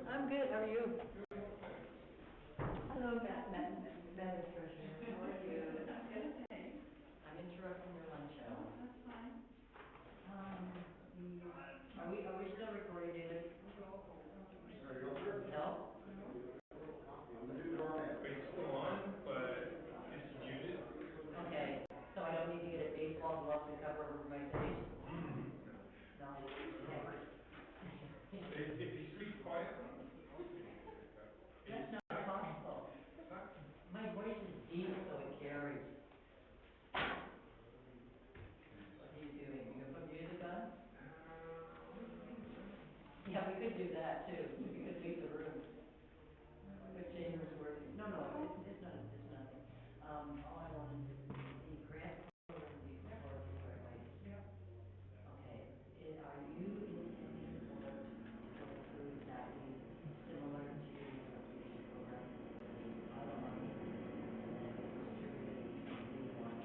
I'm good, how are you? Hello, Madam Treasurer, how are you? I'm interrupting your lunch hour. That's fine. Are we still recording, David? No? It's still on, but it's muted. Okay, so I don't need to get a baseball glove to cover over my face? could do that too, you could leave the room. But Chambers working, no, it's nothing. All I wanted to, the grant program, the grant right? Yeah. Okay, are you intending for it to go through exactly similar to the program, the other money, and then distributed the one?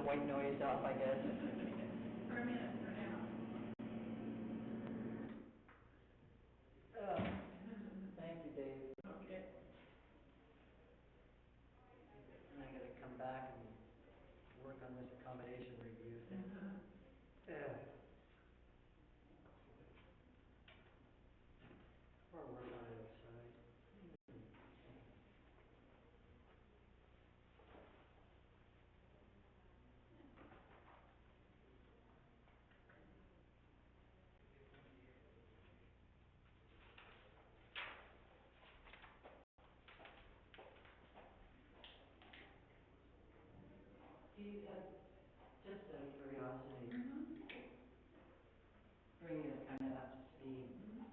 white noise off, I guess. For a minute, for now. Thank you, Dave. Okay. And I gotta come back and work on this accommodation review thing. Or work on it outside. Do you, just out of curiosity, bringing it kind of up to speed,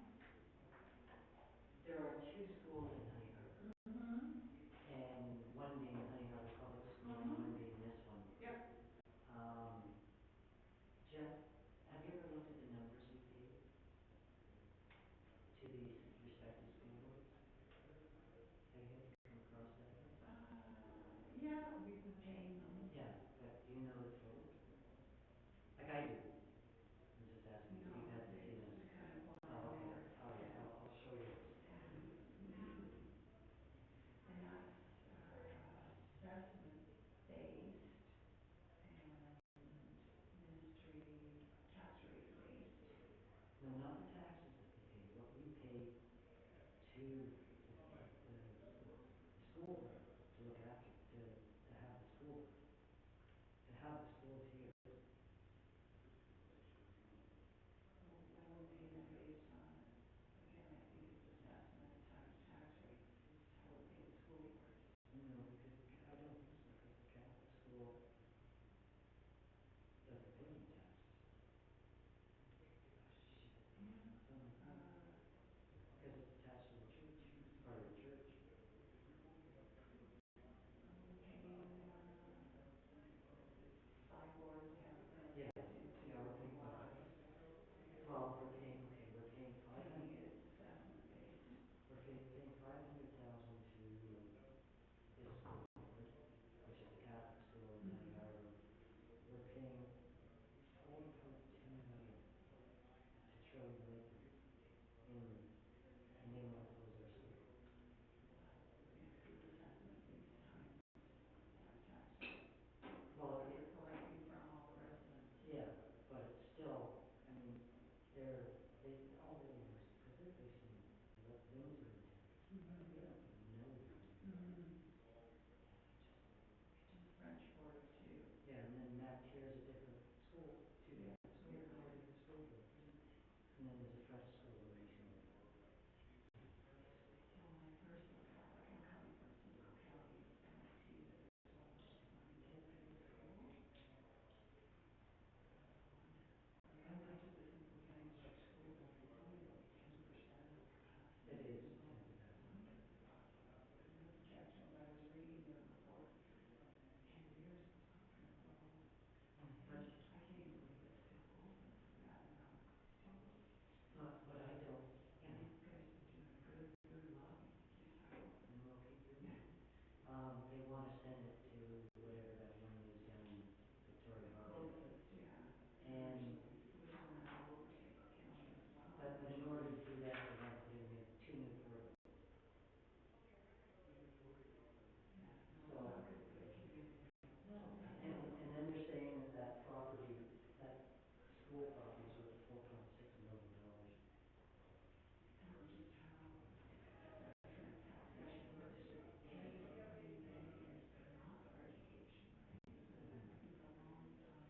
there are two schools in Honey Harbor, and one being Honey Harbor Public School, and one being this one. Yep. Jeff, have you ever looked at the numbers we paid to these respective school boards? Have you ever come across that? Yeah, we've been paying them. Yeah, but do you know the total? Like I do. I'm just asking, if you've had to see this. Oh, okay, all right, I'll show you. And that's assessment based and ministry tax rate based. No, not the taxes that we pay, what we pay to the school to look after, to have the school, to have the schools here. We'll pay them based on, again, I think it's assessment times tax rate, is how we pay the school board. No, because I don't think so, because the Catholic school doesn't pay any taxes. Because it's attached to the church, it's part of the church. Sideboards have. Yeah, we're paying well, we're paying, okay, we're paying I think it's assessment based. we're paying 500,000 to this school, which is the Catholic school in Honey Harbor. We're paying 4.2 million to Trillium Lakeland and they want to close their school. Assessment based times tax rate. Well, We're collecting from all residents. yeah, but it's still, I mean, they all really are, because they're facing what things are in town. They don't know. Just French Quarter too. Yeah, and then Matt Care's a different school, two different schools, all different schools. And then there's a French school in Mason. Well, my personal thought, like I'm coming from Simcoe County, and I see that there's so much money to pay the school. I just think Simcoe County District School board is only about 10% of capacity. It is. Because the projections I was reading the report, 10 years was not going to blow. I can't even believe it's still open for that amount of facilities. But I don't, And these guys have been doing a good lobby. they want to send it to whatever that one is down in Victoria Harbor. And, but in order to do that, they want to put in 2 new portals. So, no, and then they're saying that that property, that school property is worth $4.6 million. Just how taxation works to pay not for education, right? For a long time,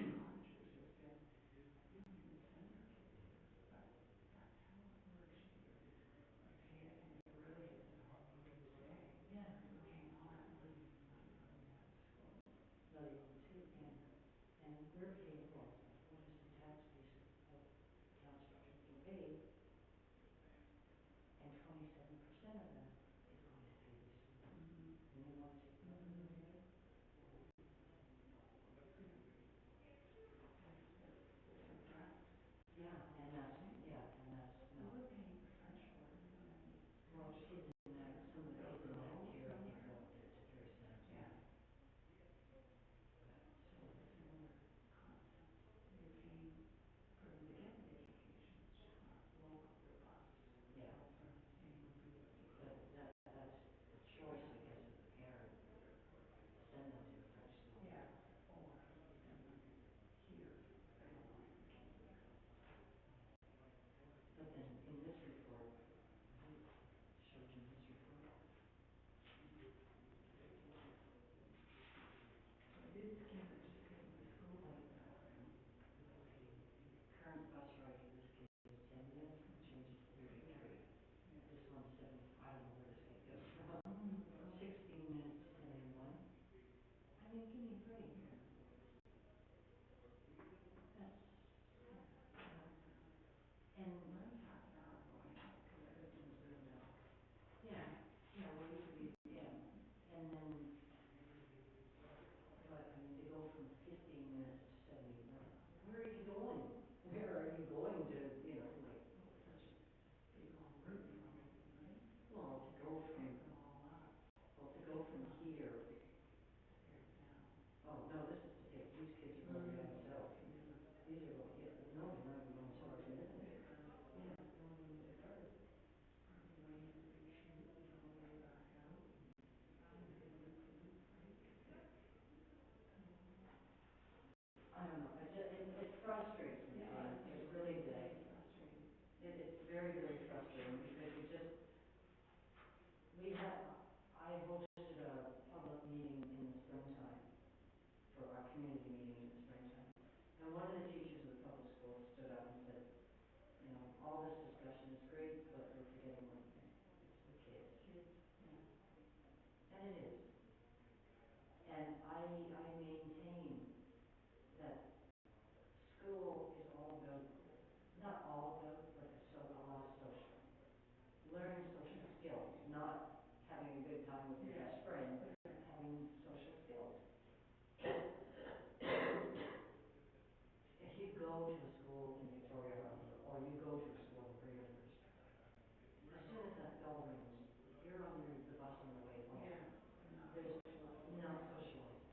our monitors have said, we don't even send our kids here, but that's how it works. You pay it, and it really is a home you can stay. Yeah. You're paying all that money, not running that school. No, you can see, and we're paying, well, what is the tax base of Township of Georgian paid? And 27% of that is going to pay the school. And they want to take that away. No, we're paying for French Quarter, Well, kids in that, some of the kids in that tier, I think, are up there, it's very sad. Yeah. I hosted a public meeting in the springtime, for our community meeting in the springtime. And one of the teachers of the public school stood up and said, you know, all this discussion is great, but we're forgetting one thing. It's the kids. And it is. And I maintain that school is all about, not all about, but a lot of social. Learning social skills, not having a good time with your best friend, but having social skills. If you go to a school in Victoria, or you go to a school in Rivers, as soon as that bell rings, you're on the bus on the way home. There's not socializing.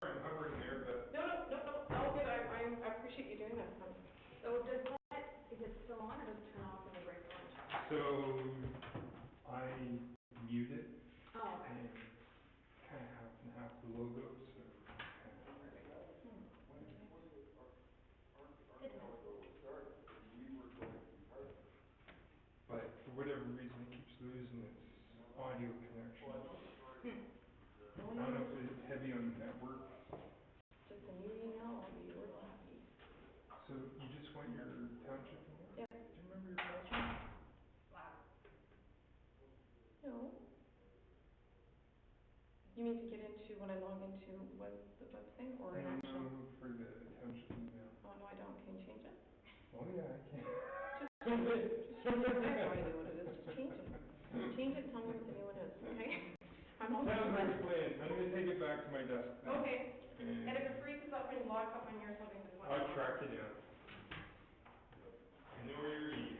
I'm hovering there, but No, all good, I appreciate you doing that. So does that, is it still on or does it turn off when the brakes are on? so I mute it Oh, okay. and kind of half and half the logo, so kind of. But for whatever reason, it keeps losing its audio connection. I don't know if it's heavy on the network. Just a new email, I'll be real happy. So you just want your township in there? Yeah. Do you remember your password? No. You mean to get into, when I log into the web thing, or an actual? No, for the township email. Oh, no, I don't, can you change it? Oh, yeah, I can. Just change it. I already know what it is, just change it. Change it, tell me what the new one is, okay? I'm all. Sounds like a plan. I'm gonna take it back to my desk then. Okay, and if it freezes up when you log up on your something, just let me know. I'll track it down. I know where you're eating.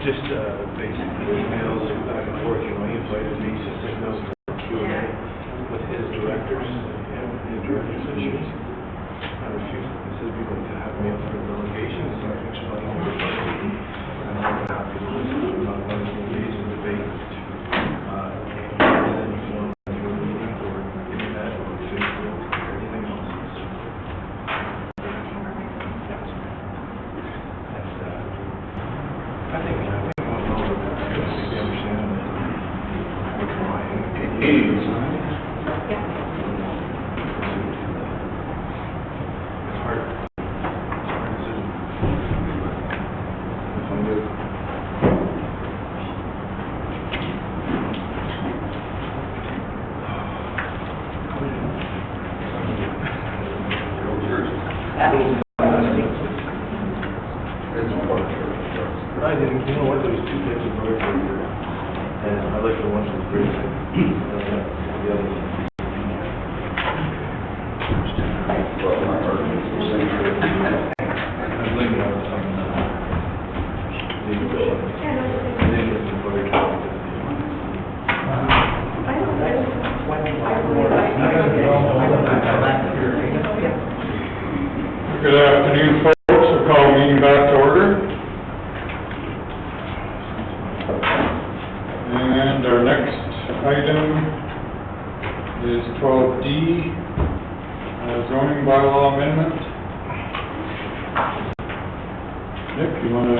Just basically emails back and forth, he invited me to send those Q&A with his directors and his directors' issues. I refused. He said we'd like to have me up for the delegation, so I explained what we're going to do. And I'm happy to listen. I'm not going to engage in debate. And then if you want to do a meeting or internet or Facebook or anything else. I think I'll know what that's good. I think they understand what's why. It's hard. It's a hard decision. If I do. I didn't, you know what, there's two types of birds right here, and I like the ones with gray. The other one. I'm blaming it on something else. And then there's the bird. Good afternoon, folks. We'll call the meeting back to order. And our next item is 12D, zoning bylaw amendment. Nick, you want to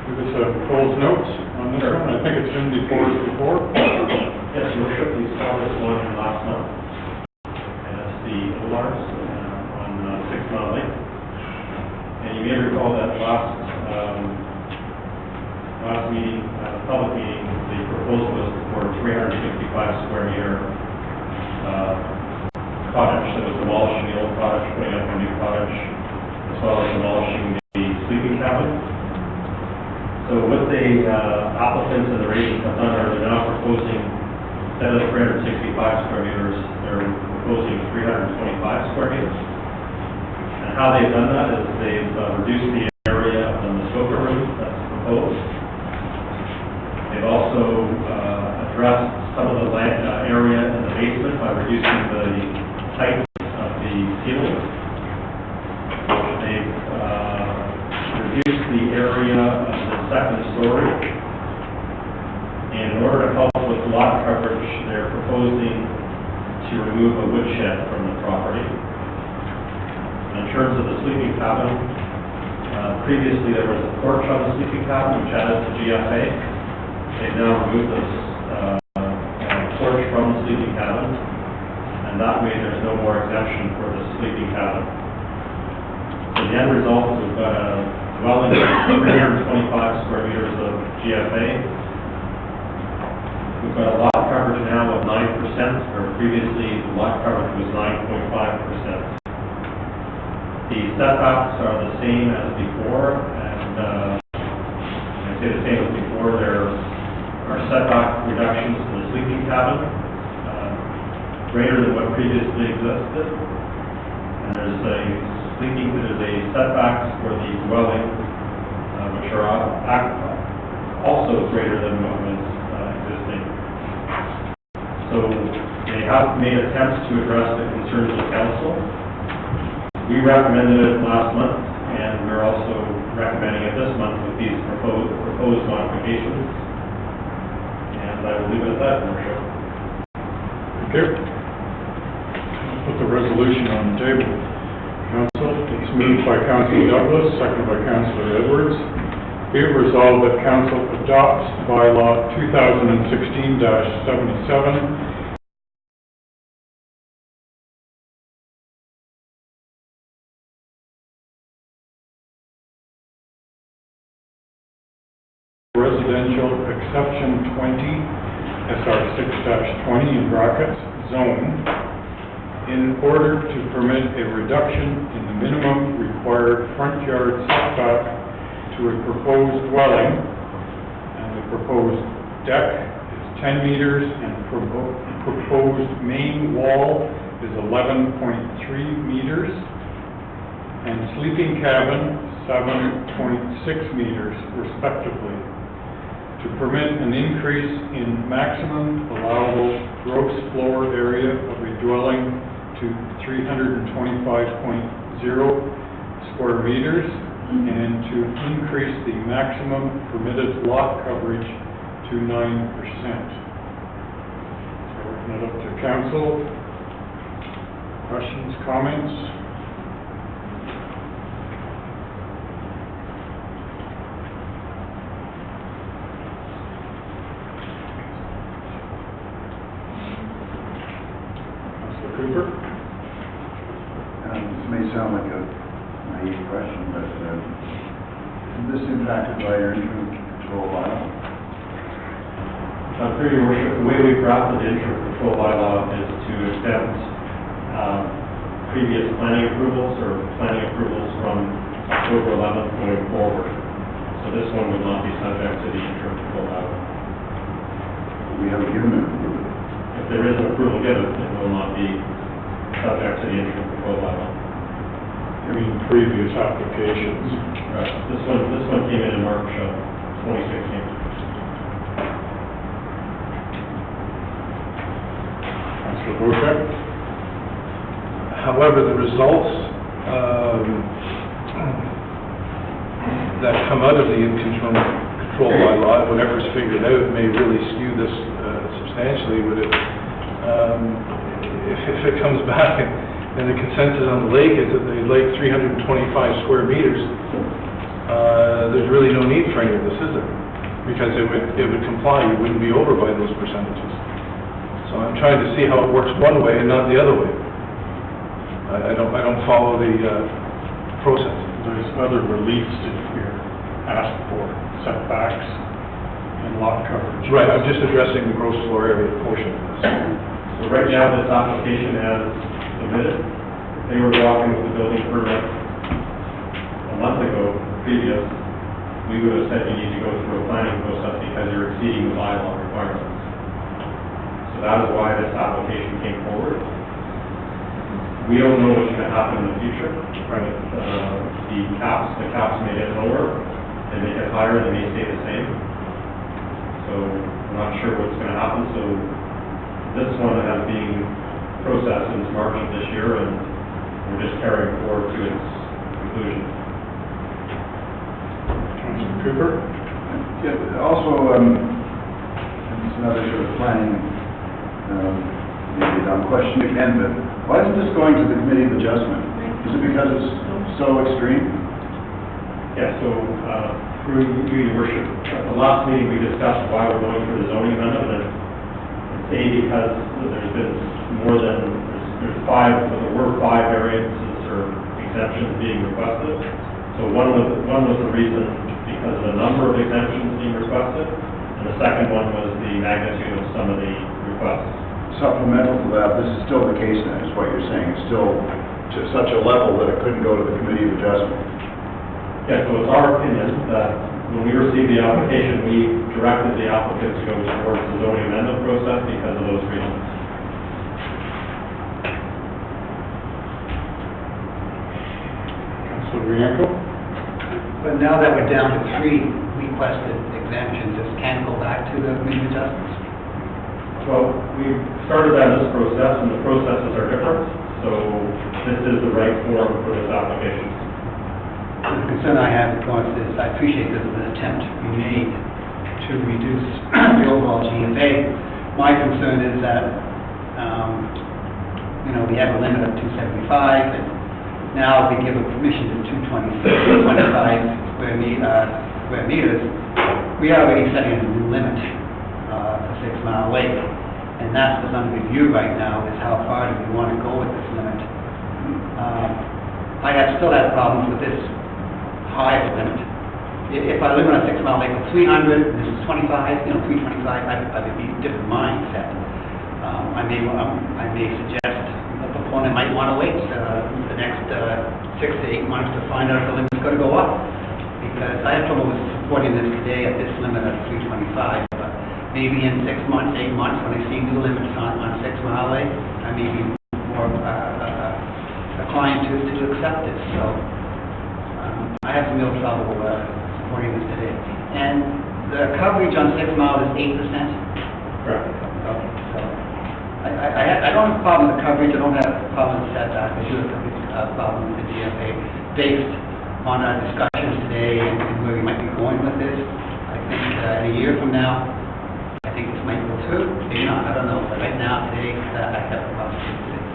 give us a Cole's notes on this one? I think it's been before. Yes, Your Worship, we saw this one last month, and that's the Olars on 6 Mile Lake. And you may recall that last meeting, public meeting, the proposal was for 365 square meter cottage that was demolishing the old cottage, putting up a new cottage, as well as demolishing the sleeping cabin. So what the applicants and the agents have done are they're now proposing, instead of 365 square meters, they're proposing 325 square meters. And how they've done that is they've reduced the area of the Muskoka room that's proposed. They've also addressed some of the area in the basement by reducing the height of the ceiling. They've reduced the area of the second story. And in order to help with lot coverage, they're proposing to remove a woodshed from the property. And in terms of the sleeping cabin, previously there was a porch on the sleeping cabin which added to GFA. They've now removed this porch from the sleeping cabin, and that way there's no more exemption for the sleeping cabin. So the end result is we've got a dwelling of 325 square meters of GFA. We've got a lot coverage now of 9%, where previously the lot coverage was 9.5%. The setbacks are the same as before, and I say the same as before, there are setback reductions to the sleeping cabin, greater than what previously existed. And there's a setbacks for the dwelling, which are also greater than what was existing. So they have made attempts to address the concerns of council. We recommended it last month, and we're also recommending it this month with these proposed modifications. And I will leave it at that, Your Worship. Okay. Put the resolution on the table. Council, it's moved by Councilor Douglas, seconded by Councilor Edwards. Be it resolved that council adopts bylaw 2016-77 residential exception 20, SR 6-20 in brackets, zone, in order to permit a reduction in the minimum required front yard setback to a proposed dwelling, and the proposed deck is 10 meters, and proposed main wall is 11.3 meters, and sleeping cabin 7.6 meters respectively, to permit an increase in maximum allowable gross floor area of a dwelling to 325.0 square meters, and to increase the maximum permitted lot coverage to 9%. So we're open it up to council. Questions, comments? Cooper? This may sound like a naive question, but is this impacted by your interim control bylaw? Through your worship, the way we drafted the interim control bylaw is to exempt previous planning approvals or planning approvals from October 11th going forward. So this one would not be subject to the interim control bylaw. We haven't given it approval. If there is an approval given, it will not be subject to the interim control bylaw. I mean, previous applications. Right. This one came in March of 2016. Councilor Boucher? However, the results that come out of the interim control bylaw, whatever is figured out, may really skew this substantially. Would it, if it comes back and the consensus on the lake is that they like 325 square meters, there's really no need for any of this, is there? Because it would comply, you wouldn't be over by those percentages. So I'm trying to see how it works one way and not the other way. I don't follow the process. There's other reliefs that you're asked for, setbacks and lot coverage. Right, I'm just addressing the gross floor area portion of this. So right now, this application as submitted, if they were walking with the building permit a month ago, previous, we would have said you need to go through a planning process because you're exceeding the bylaw requirements. So that is why this application came forward. We don't know what's going to happen in the future. Right. The caps may get lower, they may get higher, they may stay the same. So I'm not sure what's going to happen. So this one has been processed since March of this year, and we're just carrying forward to its conclusion. Councilor Cooper? Yeah, also, it's another sort of planning, maybe a dumb question again, but why isn't this going to the Committee of Adjustment? Is it because it's so extreme? Yeah, so through your worship, at the last meeting we discussed why we're going for the zoning amendment, and it's because there's been more than, there were five variances or exemptions being requested. So one was the reason because of the number of exemptions being requested, and the second one was the magnitude of some of the requests. Supplemental to that, this is still the case then, is what you're saying. It's still to such a level that it couldn't go to the Committee of Adjustment. Yeah, so it's our opinion that when we received the application, we directed the applicant to go towards the zoning amendment process because of those reasons. Councilor Bianco? But now that we're down to 3 requested exemptions, this can go back to the Committee of Adjustments. Well, we started on this process, and the processes are different, so this is the right form for this application. The concern I have going to this, I appreciate there's an attempt to be made to reduce the overall GFA. My concern is that, we have a limit of 275, and now we give a permission to 225 square square meters, we are already setting a new limit for 6 Mile Lake. And that's what's under review right now, is how far do we want to go with this limit. I still have problems with this higher limit. If I live on a 6 Mile Lake of 300, this is 25, 325, I would be a different mindset. I may suggest a proponent might want to wait the next 6 to 8 months to find out if the limit's going to go up. Because I have trouble with supporting this today at this limit of 325, but maybe in 6 months, 8 months, when I see new limits on 6 Mile Lake, I may be more inclined to accept it. So I have some real trouble supporting this today. And the coverage on 6 Mile is 8%? Correct. Okay, so I don't have a problem with the coverage, I don't have a problem with setback, I do have a problem with the DFA. Based on our discussions today and where we might be going with this, I think in a year from now, I think this might go through, maybe not, I don't know, but right now, today, I have a problem with it.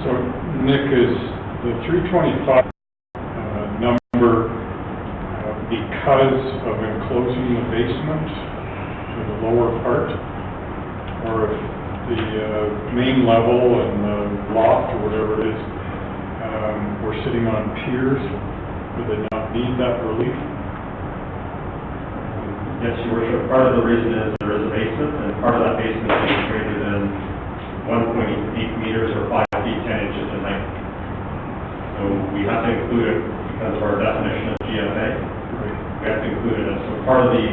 So, Nick, is the 325 number because of enclosing the basement to the lower part? Or if the main level and the loft or whatever it is, we're sitting on piers, would they not need that relief? Yes, Your Worship, part of the reason is there is a basement, and part of that basement is greater than 1.8 meters or 5 feet 10 inches in length. So we have to include it because of our definition of GFA. We have to include it. So part of the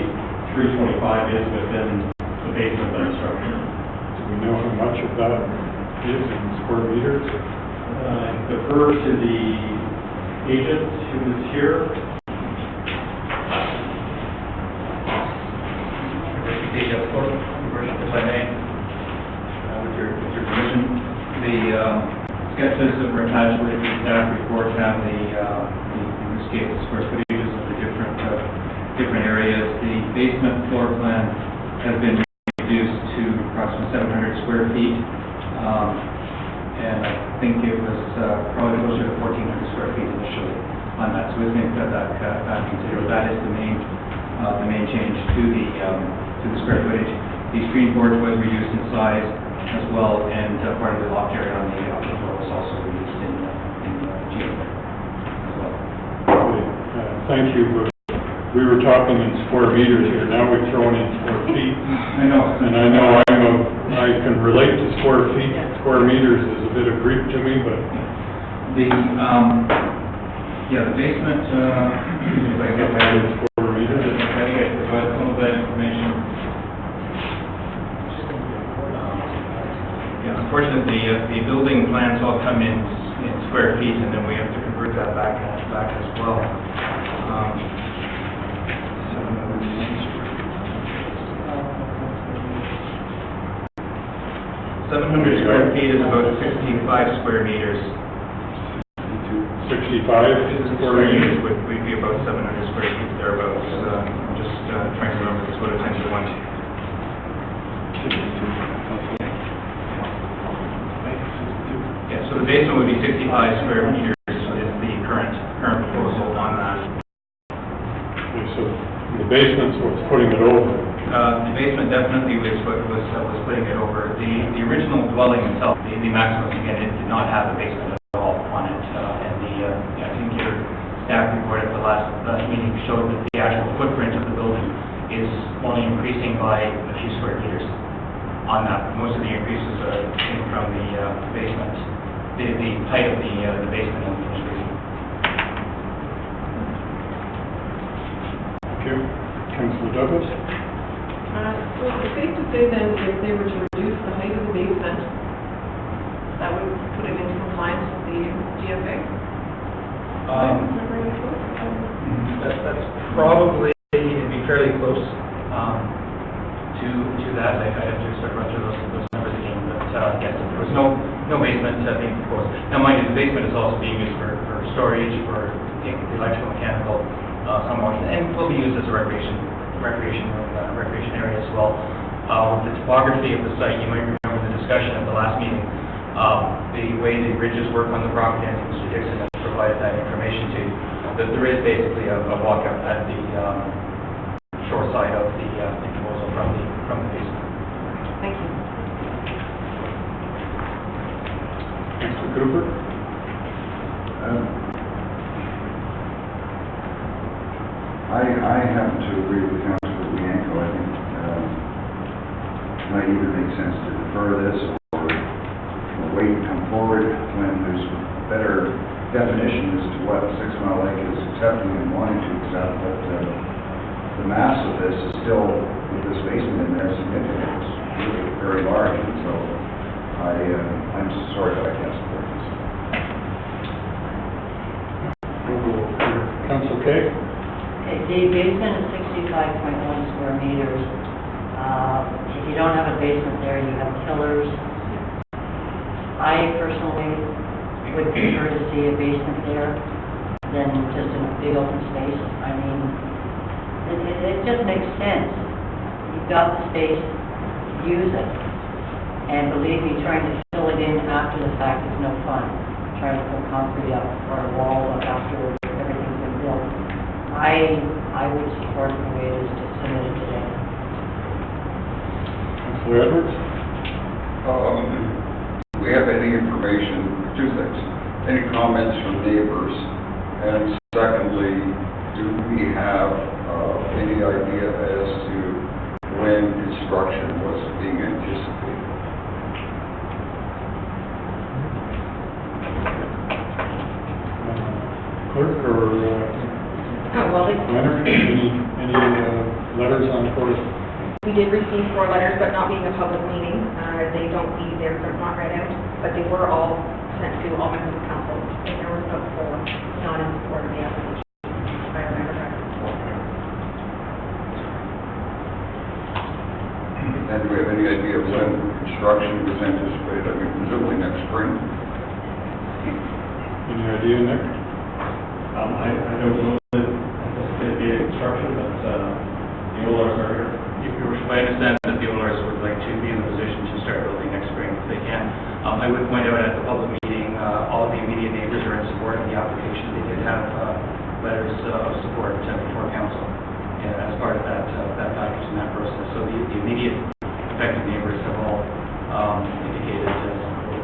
325 is within the basement of the structure. Do we know how much of that is in square meters? Defer to the agent who is here. If I may, with your permission, the sketches that were attached with the staff report have in this case, the square footages of the different areas. The basement floor plan has been reduced to approximately 700 square feet, and I think it was probably closer to 1,400 square feet initially on that. So it's been cut back considerably. That is the main change to the square footage. The screen porch was reduced in size as well, and part of the loft area on the upper floor was also reduced in GFA as well. Thank you, but we were talking in square meters here, now we're throwing in square feet. I know. And I know I can relate to square feet, square meters is a bit of Greek to me, but... The basement, if I get that in square meters. I think I provided some of that information. Unfortunately, the building plans all come in square feet, and then we have to convert that back as well. 700 square feet is about 65 square meters. 65 square meters would be about 700 square feet thereabouts. I'm just trying to remember this, what a 10 to 1. Yeah, so the basement would be 65 square meters is the current proposal on that. Okay, so the basement's what's putting it over? The basement definitely was what was putting it over. The original dwelling itself, the maximum again, it did not have a basement at all on it. I think your staff report at the last meeting showed that the actual footprint of the building is only increasing by a few square meters on that. Most of the increases came from the basement, the height of the basement and the finished basement. Thank you. Councillor Douglas? So it's safe to say then, if they were to reduce the height of the basement, that would put it into compliance with the GFA? That's probably, it'd be fairly close to that. I have to start running through those numbers again, but yes, there was no basement being proposed. Now, mind you, the basement is also being used for storage, for electrical, mechanical, some motion, and will be used as a recreation area as well. With the topography of the site, you might remember the discussion at the last meeting The way the bridges work on the property, I think Mr. Dixon has provided that information to you. There is basically a walkout at the shore side of the proposal from the basement. Thank you. Councilor Cooper? I happen to agree with Councilor Bianco. I think it might either make sense to defer this or wait and come forward when there's a better definition as to what 6 Mile Lake is accepting and wanting to accept. But the mass of this is still, with this basement in there, significant. It's really very large, and so I'm sorry that I can't support this. Council Kay? Okay, the basement is 65.1 square meters. If you don't have a basement there, you have pillars. I personally would prefer to see a basement there than just a big open space. I mean, it just makes sense. You've got the space, use it. And believe me, trying to fill it in after the fact is no fun. Trying to put concrete up or a wall up after everything's been built. I would support the way it is just submitted today. Councilor Edwards? Do we have any information, two things, any comments from neighbors? And secondly, do we have any idea as to when construction was being anticipated? Clerk or planner, any letters on correspondence? We did receive 4 letters, but not being a public meeting, they don't be there, they're not read out, but they were all sent to all members of council, and there was about 4 not in support of the application, if I remember correctly. And do we have any idea of when construction was anticipated? I mean, presumably next spring? Any idea, Nick? I don't know the construction, but the owners are here. I understand that the owners would like to be in a position to start building next spring if they can. I would point out at the public meeting, all of the immediate neighbors are in support of the application. They did have letters of support before council as part of that package and that process. So the immediate affected neighbors have all indicated,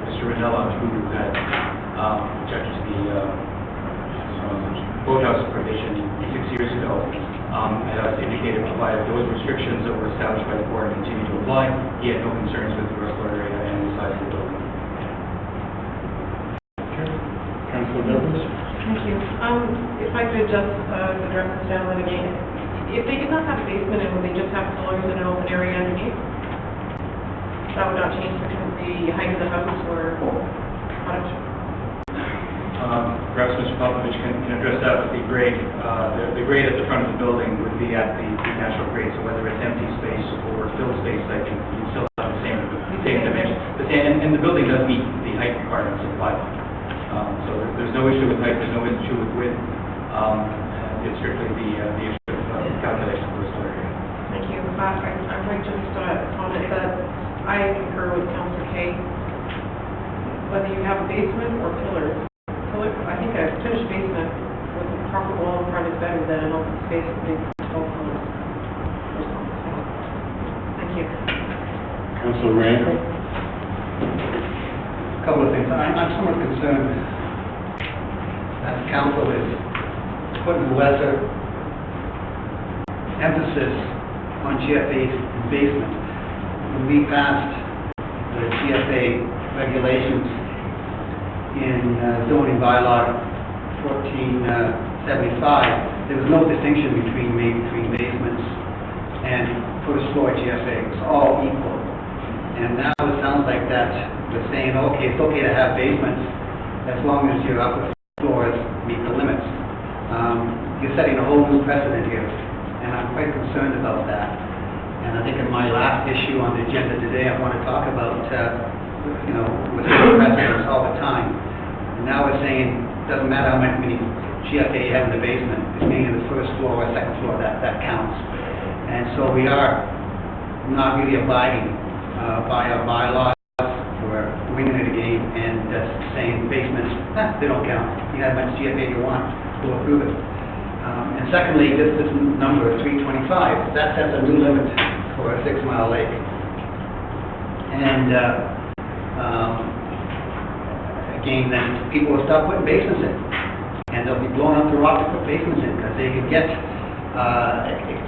Mr. Ranella, who had objected to the boathouse provision 6 years ago, has indicated provided those restrictions that were established by the board continue to apply, he had no concerns with the rest area and the size of the building. Councilor Edwards? Thank you. If I could just address this gentleman again. If they did not have a basement and would they just have pillars in an open area underneath? That would not change because the height of the house or how much? Perhaps Mr. Popovich can address that with the grade. The grade at the front of the building would be at the natural grade, so whether it's empty space or filled space, I think you still have the same dimension. And the building does meet the height requirements of the bylaw. So there's no issue with height, there's no issue with width. It's strictly the issue of calculation of the story. Thank you. I might just comment that I concur with Councilor Kay. Whether you have a basement or pillars, I think a finished basement with a proper wall in front is better than an open space with big tall pillars. Thank you. Councilor Randall? A couple of things. I'm somewhat concerned that council is putting lesser emphasis on GFA's basement. When we passed the GFA regulations in zoning bylaw 1475, there was no distinction between basements and first floor GFA. It was all equal. And now it sounds like that we're saying, okay, it's okay to have basements as long as your upper floors meet the limits. You're setting a whole new precedent here, and I'm quite concerned about that. And I think in my last issue on the agenda today, I want to talk about, we're setting precedents all the time. And now we're saying, it doesn't matter how many GFA you have in the basement, it's mainly the first floor or second floor that counts. And so we are not really abiding by our bylaws. We're winning the game They don't count. You have much GFA you want, we'll approve it. And secondly, this number, 325, that sets a new limit for a 6 Mile Lake. And, again, then people will start putting basements in. And they'll be blowing up the rock to put basements in, because they can get,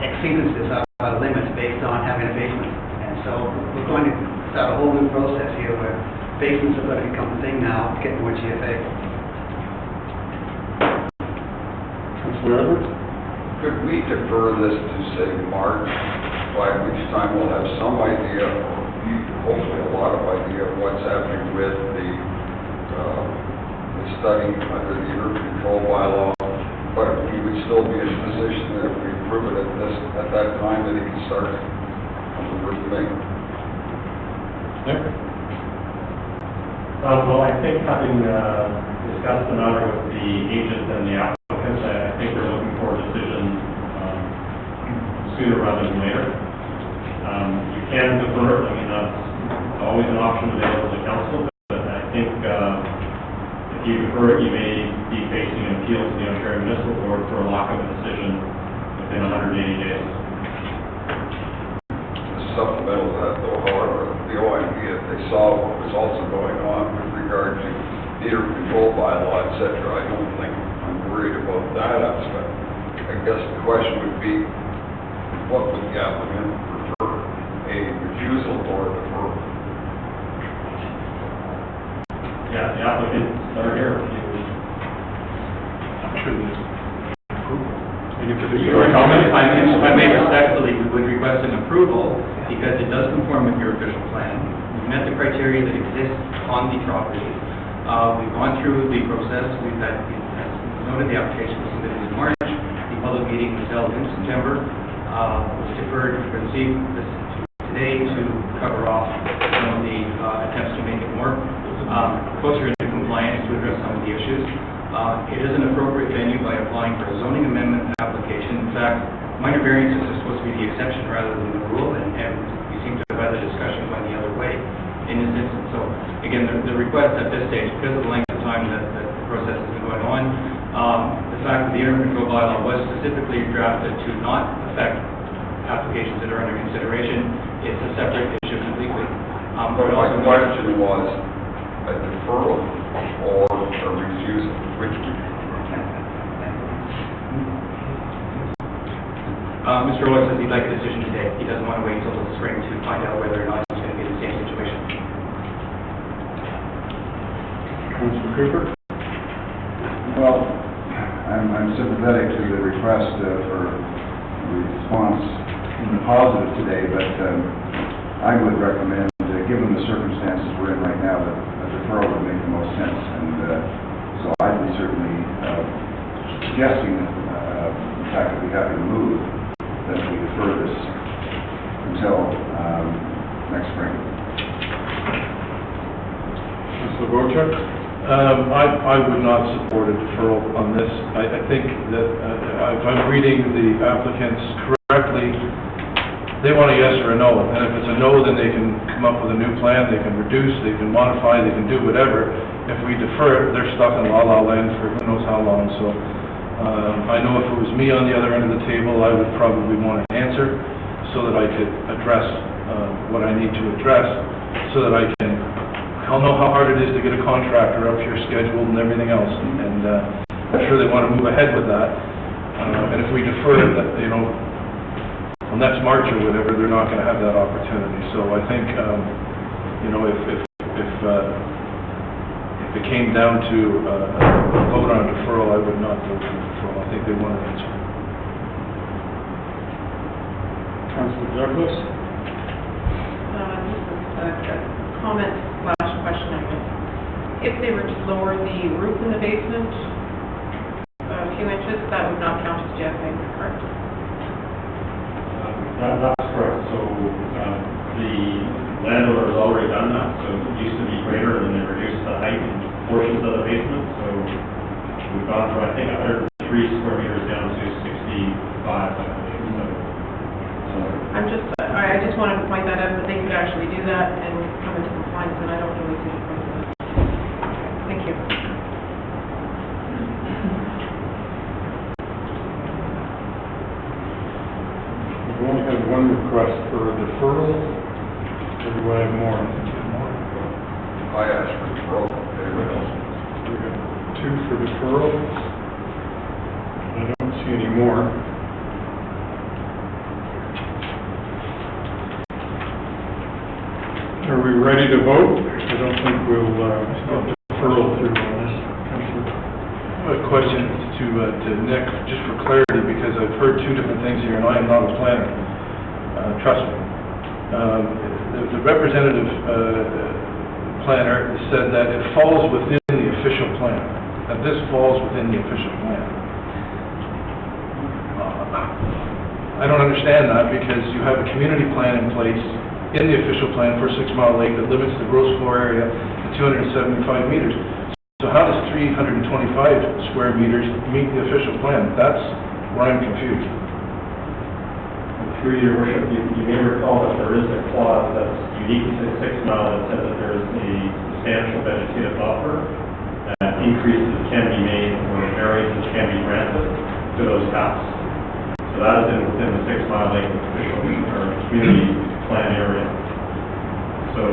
exceedances of limits based on having a basement. And so we're going to start a whole new process here where basements are going to become a thing now, to get more GFA. Councilor Edwards? Could we defer this to, say, March, by which time we'll have some idea, or hopefully a lot of idea of what's happening with the study under the erosion control bylaw, but we would still be in a position that if we approve it at that time, that it can start on the 1st of May. Well, I think having discussed the matter with the agent and the applicants, I think we're looking for a decision sooner rather than later. You can defer it, I mean, that's always an option available to council, but I think if you defer it, you may be facing an appeal to the Ontario Municipal Board for a lack of a decision within 180 days. Supplemental to that, though, however, the OIP, if they saw what was also going on with regard to meter control bylaw, et cetera, I don't think I'm worried about that aspect. I guess the question would be, what would the applicant prefer, a refusal or a deferral? Yeah, the applicants are here. If I may respectfully, we would request an approval because it does conform with your official plan. We've met the criteria that exist on the property. We've gone through the process. We've had, as noted, the application was submitted in March. The public meeting was held in September. Was deferred for today to cover off some of the attempts to make it more closer into compliance to address some of the issues. It is an appropriate venue by applying for a zoning amendment application. In fact, minor variances are supposed to be the exception rather than the rule, and we seem to have had a discussion going the other way in this instance. So, again, the request at this stage, because of the length of time that the process has been going on, the fact that the erosion control bylaw was specifically drafted to not affect applications that are under consideration, it's a separate issue completely. But my question was a deferral or a refusal, which would you prefer? Mr. Roy says he'd like a decision today. He doesn't want to wait until the spring to find out whether or not he's going to be in the same situation. Councilor Cooper? Well, I'm sympathetic to the request for response in the positive today, but I would recommend, given the circumstances we're in right now, that a deferral would make the most sense. And so I'd be certainly suggesting that, in fact, that we have to move, that we defer this until next spring. Councilor Gorchak? I would not support a deferral on this. I think that if I'm reading the applicants correctly, they want a yes or a no. And if it's a no, then they can come up with a new plan, they can reduce, they can modify, they can do whatever. If we defer it, they're stuck in la-la land for who knows how long. So I know if it was me on the other end of the table, I would probably want an answer so that I could address what I need to address, so that I can, I'll know how hard it is to get a contractor up here scheduled and everything else. And I'm sure they want to move ahead with that. And if we defer it, that, you know, well, next March or whatever, they're not going to have that opportunity. So I think, you know, if it came down to a vote on deferral, I would not vote for deferral. I think they want an answer. Councilor Douglas? Just a comment slash question, I guess. If they were to lower the roof in the basement a few inches, that would not count as GFA, correct? That's correct. So the landowner has already done that. So it used to be greater, and they reduced the height in portions of the basement. So we've gone from, I think, 103 square meters down to 65, I believe. So I just wanted to point that out, that they could actually do that and come into compliance, and I don't really see the point of that. Thank you. request for a deferral, or do I have more? I asked for deferral, everyone else. We got 2 for deferral. I don't see any more. Are we ready to vote? I don't think we'll get deferral through on this. A question to Nick, just for clarity, because I've heard 2 different things here, and I am not a planner, trust me. The representative planner said that it falls within the official plan, that this falls within the official plan. I don't understand that, because you have a community plan in place in the official plan for 6 Mile Lake that limits the gross floor area to 275 meters. So how does 325 square meters meet the official plan? That's where I'm confused. Through your worship, you may recall that there is a clause that's unique to 6 Mile that says that there is a substantial vegetative buffer, that increases can be made or variances can be granted to those caps. So that is within the 6 Mile Lake official or community plan area. So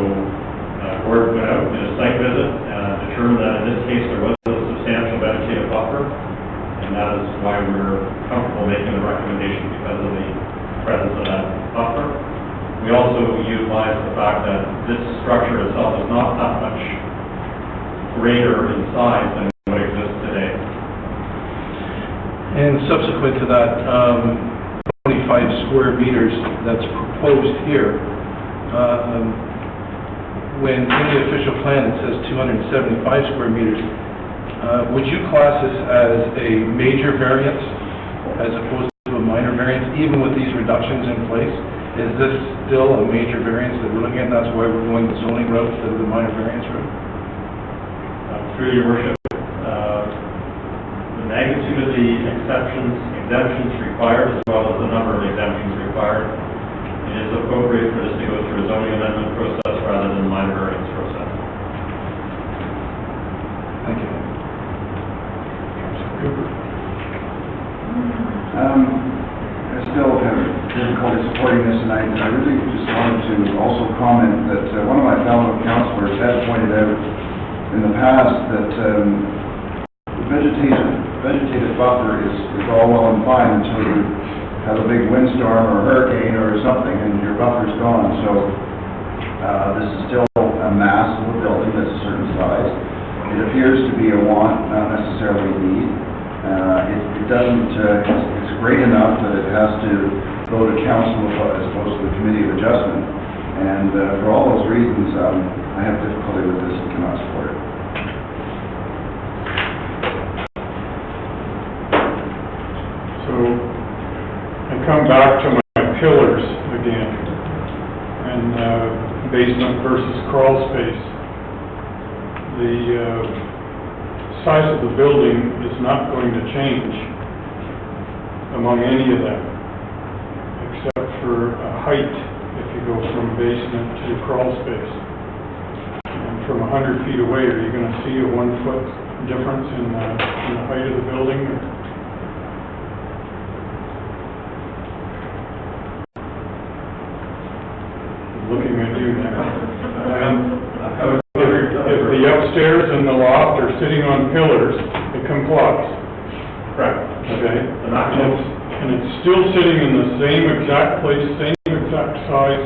board went out, did a site visit, determined that in this case there was a substantial vegetative buffer, and that is why we're comfortable making the recommendation because of the presence of that buffer. We also utilize the fact that this structure itself is not that much greater in size than what exists today. And subsequent to that, 25 square meters that's proposed here, when in the official plan it says 275 square meters, would you class this as a major variance as opposed to a minor variance, even with these reductions in place? Is this still a major variance that we're looking at, and that's why we're going the zoning route instead of the minor variance route? Through your worship, the magnitude of the exemptions required, as well as the number of exemptions required, it is appropriate for this to go through a zoning amendment process rather than a minor variance process. Thank you. I still have difficulty supporting this, and I really just wanted to also comment that one of my fellow councillors has pointed out in the past that vegetative buffer is all well and fine until you have a big windstorm or hurricane or something and your buffer's gone. So this is still a mass of a building that's a certain size. It appears to be a want, not necessarily a need. It doesn't, it's great enough that it has to go to council as opposed to the committee of adjustment. And for all those reasons, I have difficulty with this and cannot support it. So I come back to my pillars again, and basement versus crawl space. The size of the building is not going to change among any of them, except for height if you go from basement to crawl space. And from 100 feet away, are you going to see a 1 foot difference in the height of the building? Looking at you now. If the upstairs and the loft are sitting on pillars, it complies. Correct. Okay? And it's still sitting in the same exact place, same exact size,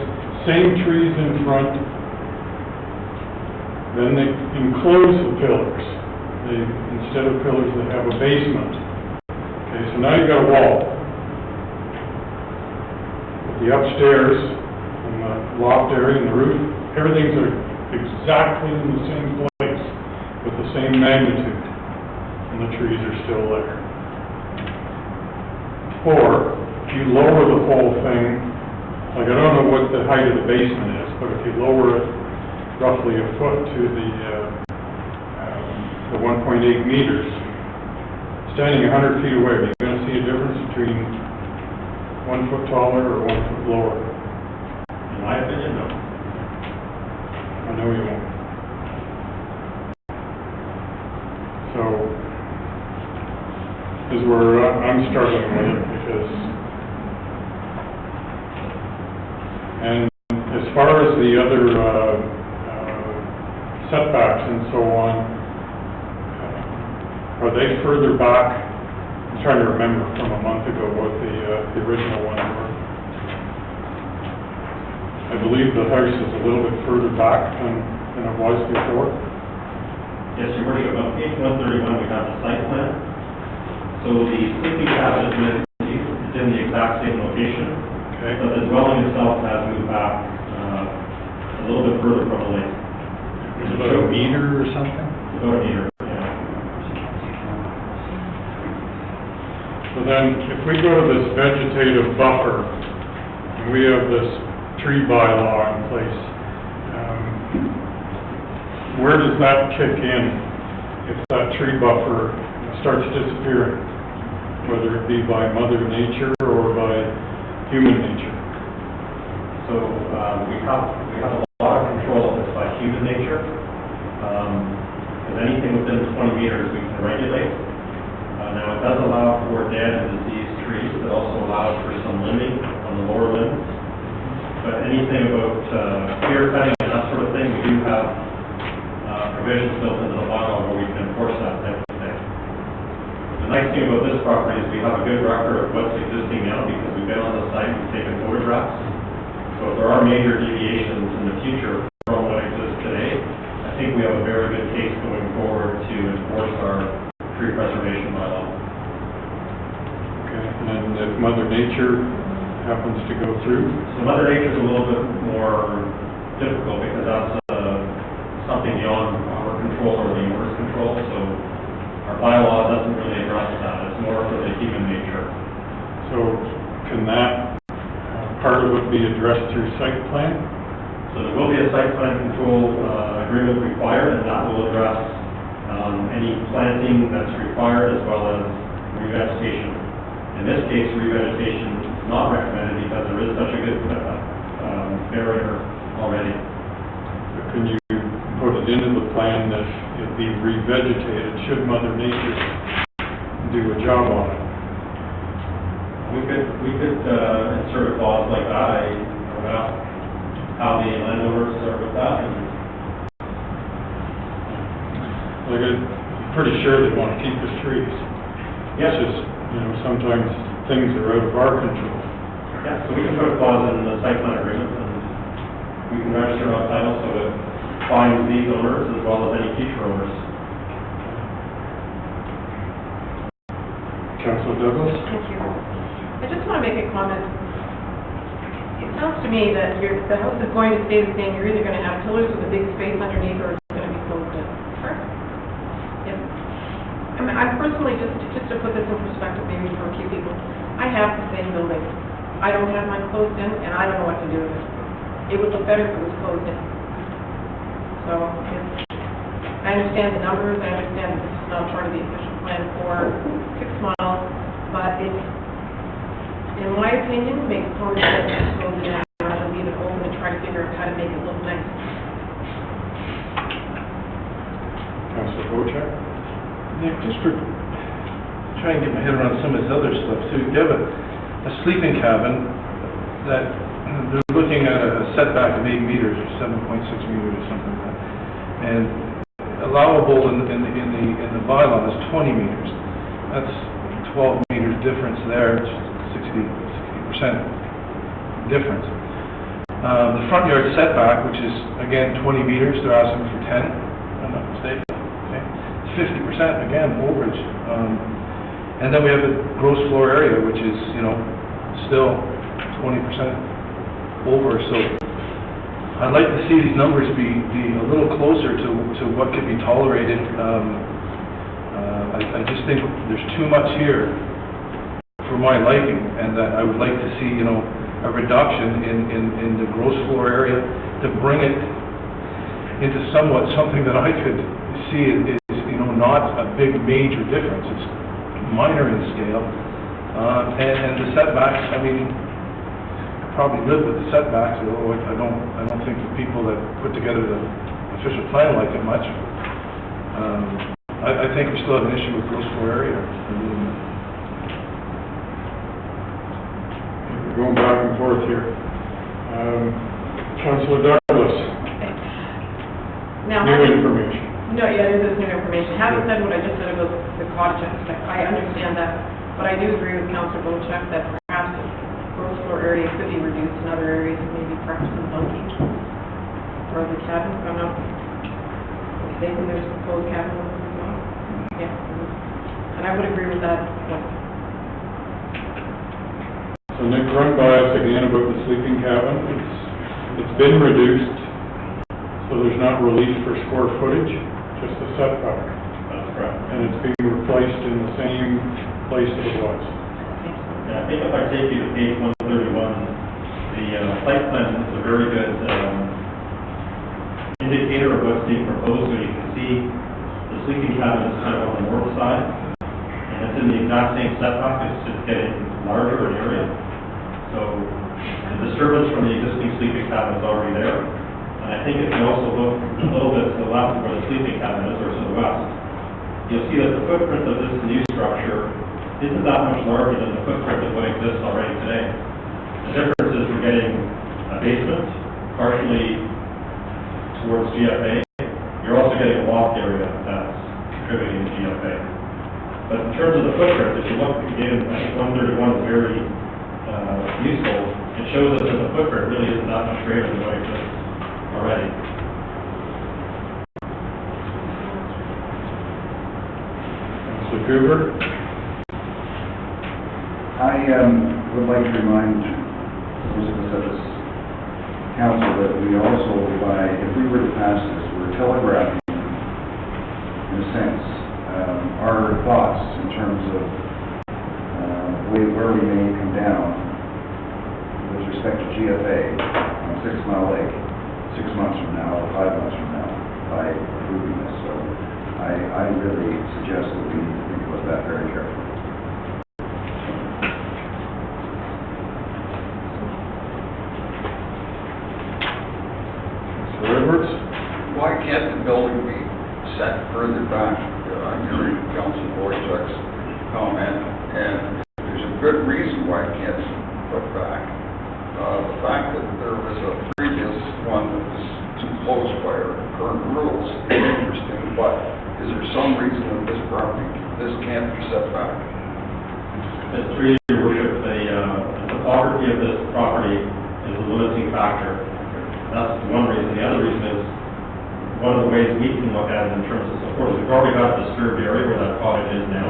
same trees in front. Then they enclose the pillars. Instead of pillars, they have a basement. Okay, so now you've got a wall. The upstairs and the loft area and the roof, everything's exactly in the same place with the same magnitude, and the trees are still there. Or if you lower the whole thing, like I don't know what the height of the basement is, but if you lower it roughly a foot to the 1.8 meters, standing 100 feet away, are you going to see a difference between 1 foot taller or 1 foot lower? In my opinion, no. I know you won't. So, is where I'm struggling with it, because as far as the other setbacks and so on, are they further back? I'm trying to remember from a month ago what the original ones were. I believe the house is a little bit further back than it was before. Yes, you're working on page 131, we have the site plan. So the sleeping cabin is in the exact same location, Okay. but the dwelling itself has moved back a little bit further from the lake. Is it about a meter or something? About a meter, yeah. So then, if we go to this vegetative buffer, and we have this tree bylaw in place, where does that kick in if that tree buffer starts disappearing, whether it be by Mother Nature or by human nature? So we have a lot of control of this by human nature. Because anything within 20 meters we can regulate. Now it does allow for dead and diseased trees. It also allows for some limbing on the lower limbs. But anything about clear cutting and that sort of thing, we do have provisions built into the bylaw where we can enforce that type of thing. The nice thing about this property is we have a good record of what's existing now because we've been on the site, we've taken photographs. So if there are major deviations in the future from what exists today, I think we have a very good case going forward to enforce our tree preservation bylaw. Okay, and then if Mother Nature happens to go through? So Mother Nature is a little bit more difficult because that's something beyond our control or the owner's control. So our bylaw doesn't really address that. It's more for the human nature. So can that part of it be addressed through site plan? So there will be a site plan control agreement required, and that will address any planting that's required as well as revegetation. In this case, revegetation is not recommended because there is such a good barrier already. But can you put it into the plan that it be revegetated should Mother Nature do a job on it? We could insert a clause like that. I don't know how the landowners are with that. Like, I'm pretty sure they want to keep the trees. Yes. It's just, sometimes things are out of our control. Yeah, so we can put a clause in the site plan agreement, and we can register on title so it binds these owners as well as any future owners. Councilor Douglas? Thank you. I just want to make a comment. It sounds to me that the house is going to stay the same. You're either going to have pillars with a big space underneath or it's going to be closed in. Sure. Yes. I mean, I'm personally, just to put this in perspective maybe for a few people, I have the same building. I don't have mine closed in and I don't know what to do with it. It would look better if it was closed in. So, I understand the numbers, I understand that this is not part of the official plan for 6 miles, but it's, in my opinion, makes more sense to close it in rather than leave it open and try to figure out how to make it look nice. Councilor Wojcik? Yeah, just for trying to get my head around some of this other stuff too. You have a sleeping cabin that they're looking at a setback of 8 meters or 7.6 meters or something like that. And allowable in the bylaw is 20 meters. That's 12 meters difference there, 60% difference. The front yard setback, which is again 20 meters, they're asking for 10, if I'm not mistaken. Okay. It's 50% again, overage. And then we have the gross floor area, which is, still 20% over. So I'd like to see these numbers be a little closer to what could be tolerated. I just think there's too much here for my liking, and that I would like to see, a reduction in the gross floor area to bring it into something that I could see is, not a big major difference. It's minor in scale. And the setbacks, I mean, probably live with the setbacks, although I don't think the people that put together the official plan like it much. I think we still have an issue with gross floor area. We're going back and forth here. Councillor Douglas, Now, new information. no, yeah, this is new information. Having said what I just said about the cottage aspect, I understand that, but I do agree with Councillor Bocek that perhaps the gross floor area could be reduced in other areas, maybe perhaps in Bunkie or the cabin. I'm not mistaken, there's a proposed cabin over there as well. Yeah, and I would agree with that point. So Nick, run by us again about the sleeping cabin. It's been reduced, so there's not relief for square footage, just a setback. That's correct. And it's being replaced in the same place that it was. Yeah, I think if I take you to page 131, the site plan is a very good indicator of what's being proposed. So you can see the sleeping cabin is kind of on the north side, and it's in the exact same setback. It's just getting larger in area. So the disturbance from the existing sleeping cabin is already there. And I think if you also look a little bit to the left of where the sleeping cabin is, or to the west, you'll see that the footprint of this new structure isn't that much larger than the footprint of what exists already today. The difference is we're getting a basement, partially towards GFA. You're also getting a loft area that's contributing to GFA. But in terms of the footprint, if you look again, I think 131 is very useful. It shows us that the footprint really isn't that much greater than what exists already. Councillor Cooper? I would like to remind those of us at this council that we also, if we were to pass this, we're telegraphing, in a sense, our thoughts in terms of where we may come down with respect to GFA on 6 Mile Lake 6 months from now or 5 months from now by approving this. So I really suggest that we think about that very carefully. Edwards? Why can't the building be set further back? I'm hearing Councilor Wojcik's comment, and there's a good reason why it can't be put back. The fact that there was a previous one that was too close by our current rules is interesting, but is there some reason that this can't be set back? Mr. Your Worship, the topography of this property is a limiting factor. That's one reason. The other reason is, one of the ways we can look at it in terms of support is we've already got a disturbed area where that cottage is now.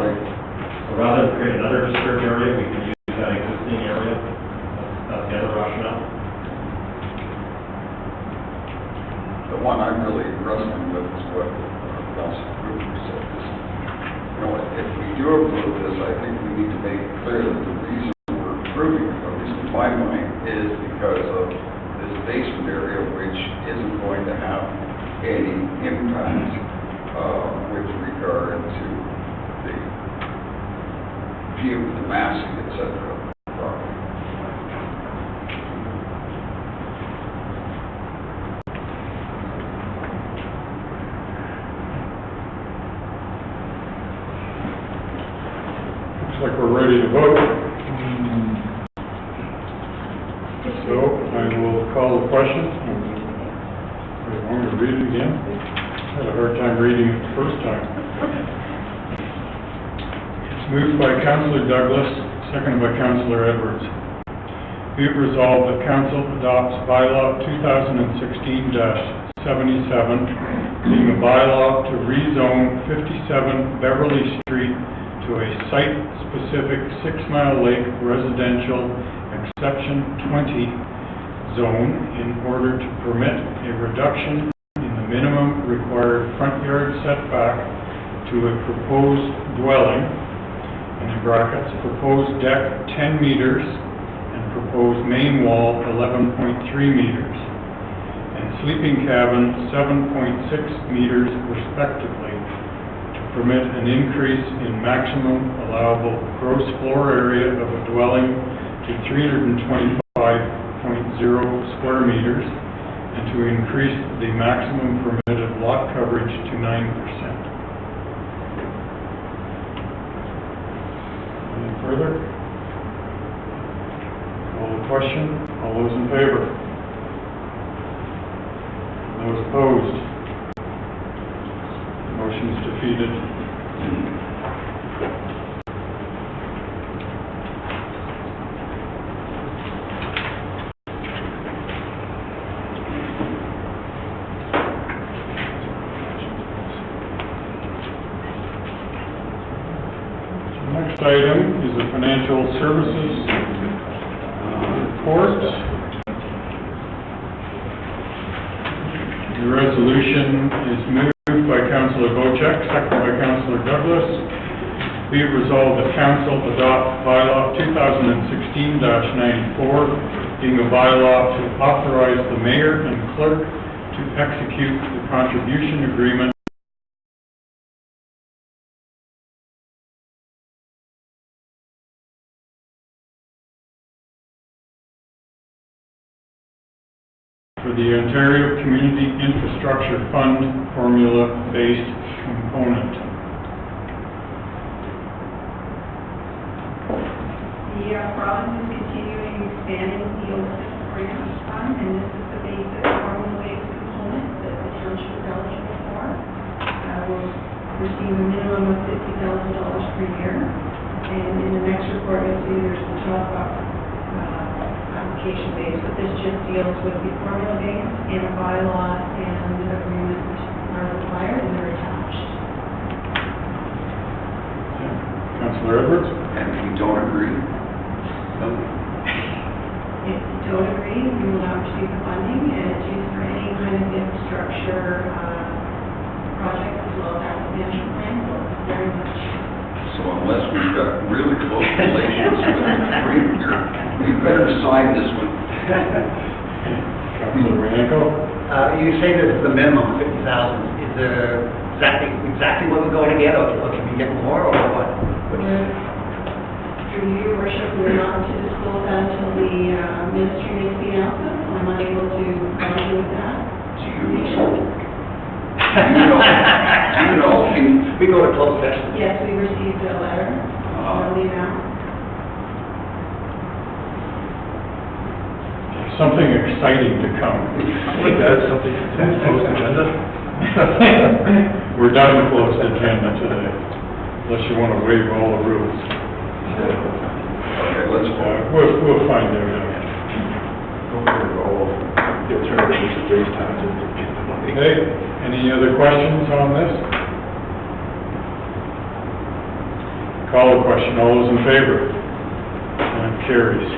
So rather than create another disturbed area, we can use that existing area. That's the other rationale. The one I'm really wrestling with is what Councilor Cooper said. If we do approve this, I think we need to make it clear that the reason we're approving it, at least in my mind, is because of this basement area, which isn't going to have any impact with regard to the view, the massing, etc. property. Looks like we're ready to vote. So I will call the question. Do you want me to read it again? I had a hard time reading it the first time. It's moved by Councillor Douglas, seconded by Councillor Edwards. Be it resolved that Council adopts bylaw 2016-77, being a bylaw to rezone 57 Beverly Street to a site-specific 6 Mile Lake residential exception 20 zone in order to permit a reduction in the minimum required front yard setback to a proposed dwelling, and in brackets, proposed deck 10 meters and proposed main wall 11.3 meters, and sleeping cabin 7.6 meters respectively, to permit an increase in maximum allowable gross floor area of a dwelling to 325.0 square meters, and to increase the maximum permitted lot coverage to 9%. Anything further? Call the question. All those in favor? Those opposed? Motion's defeated. Next item is the financial services report. The resolution is moved by Councillor Bochek, seconded by Councillor Douglas. Be it resolved that council adopt bylaw 2016-94, being a bylaw to authorize the mayor and clerk to execute the contribution agreement for the Ontario Community Infrastructure Fund formula-based component. The province is continuing expanding the OSIP grant fund, and this is the basic formula-based component that the township is eligible for. Will receive a minimum of $50,000 per year, and in the next report you'll see there's the top application based, but this just deals with the formula base and a bylaw and an agreement are required and they're attached. Councillor Edwards? And if we don't agree, If you don't agree, you will not receive the funding, and it's used for any kind of infrastructure project as well as our financial plan, so it's very much. so unless we've got really close relations with the premier, we better sign this one. Councillor Rianko? You say this is the minimum, 50,000. Is there exactly what we're going to get, or can we get more, or what? Through your worship, we're not to disclose that until the ministry makes the announcement, so I'm unable to provide you with that. Do you know, We go to closed session. Yes, we received a letter from the amount. Something exciting to come. I think that's something to post agenda. We're done with closed agenda today, unless you want to waive all the rules. okay, let's go. We'll find out. Go for all the alternatives to raise taxes to get the money. Okay, any other questions on this? Call the question. All those in favor? That carries.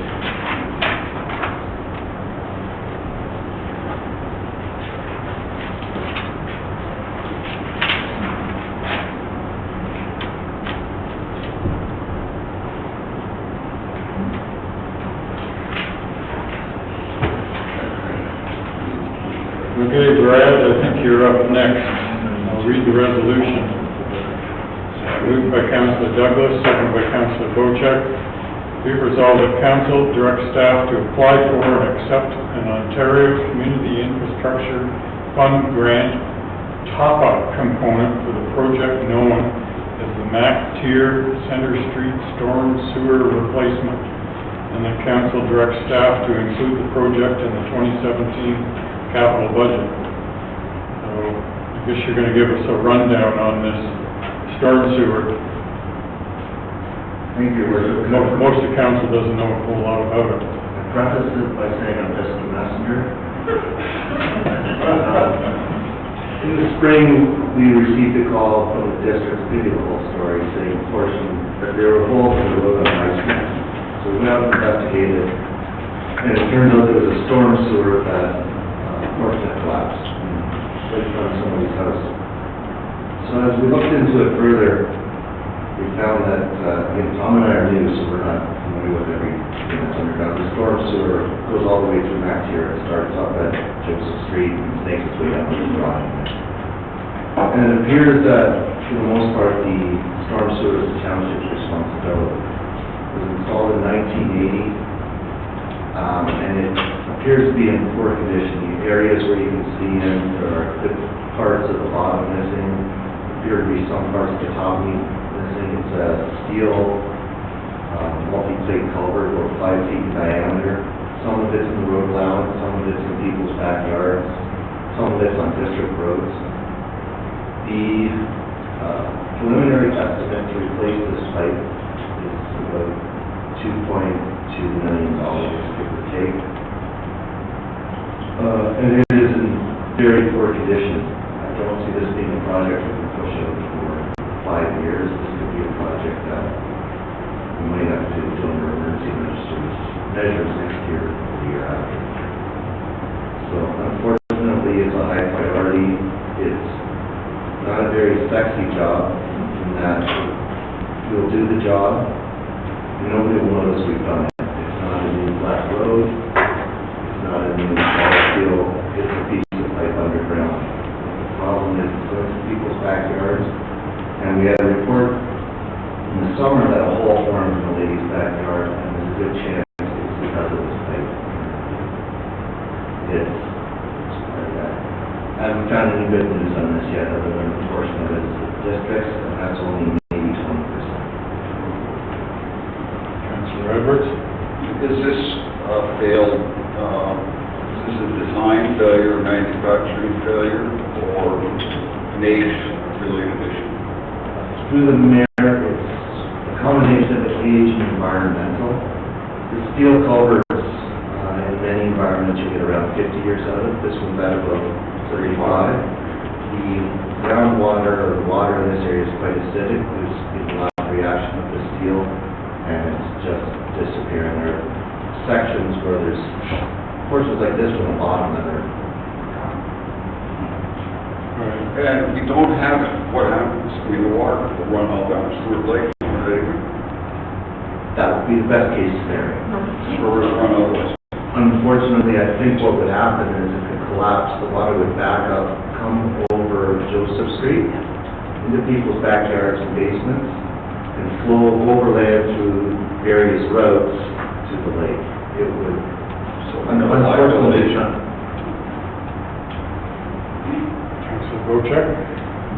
Okay, Brad, I think you're up next. I'll read the resolution. Moved by Councillor Douglas, seconded by Councillor Bochek. Be it resolved that council directs staff to apply for and accept an Ontario Community Infrastructure Fund grant top-up component for the project known as the MAC Tier Center Street Storm Sewer Replacement, and that council directs staff to include the project in the 2017 capital budget. So I guess you're going to give us a rundown on this storm sewer. Thank you, Worship. Most of council doesn't know a whole lot about it. I preface this by saying I'm just a messenger. In the spring, we received a call from the district, to give you the whole story, saying that they were involved in the road on High Street. So we went out and investigated, and it turned out there was a storm sewer that unfortunately collapsed right in front of somebody's house. So as we looked into it further, we found that, Tom and I are new, so we're not familiar with everything that's underground. The storm sewer goes all the way through Mac here. It starts up at Joseph Street and snakes its way down to the Broad. And it appears that, for the most part, the storm sewer is the township's responsibility. It was installed in 1980. And it appears to be in poor condition. The areas where you can see it, there are good parts of the bottom missing, appear to be some parts of the top missing. It's a steel multi-plate culvert, about 5 feet in diameter. Some of it's in the road allowance, some of it's in people's backyards. It's some of this on district roads. The preliminary estimate to replace this pipe is about $2.2 million, give or take. And it is in very poor condition. I don't see this being a project that can push out for 5 years. This could be a project that we might have to do under emergency measures next year or the year after. So unfortunately, it's a high priority. It's not a very sexy job in that we'll do the job, and nobody will notice we've done it. It's not a new flat road, it's not a new ball field, it's a piece of pipe underground. The problem is it's going to people's backyards, and we had a report in the summer that a hole formed in the lady's backyard, and there's a good chance it's because of this pipe. It's like that. I haven't found any good news on this yet, other than a portion of it is the districts, and that's only maybe 20%. Councilor Edwards? Is this is this a design failure, manufacturing failure, or an age-related issue? Through the mayor, it's a combination of age and environmental. The steel culverts, in many environments, you get around 50 years out of it. This one's at about 35. The groundwater or the water in this area is quite acidic. There's been a lot of reaction with the steel, and it's just disappearing. There are sections where there's portions like this from the bottom that are And we don't have it. What happens? I mean, the water will run all down Stewart Lake. that would be the best case scenario. Or run otherwise. Unfortunately, I think what would happen is it could collapse, the water would back up, come over Joseph Street, into people's backyards and basements, and flow overlay through various roads to the lake. It would, unfortunately, Councilor Wojcik?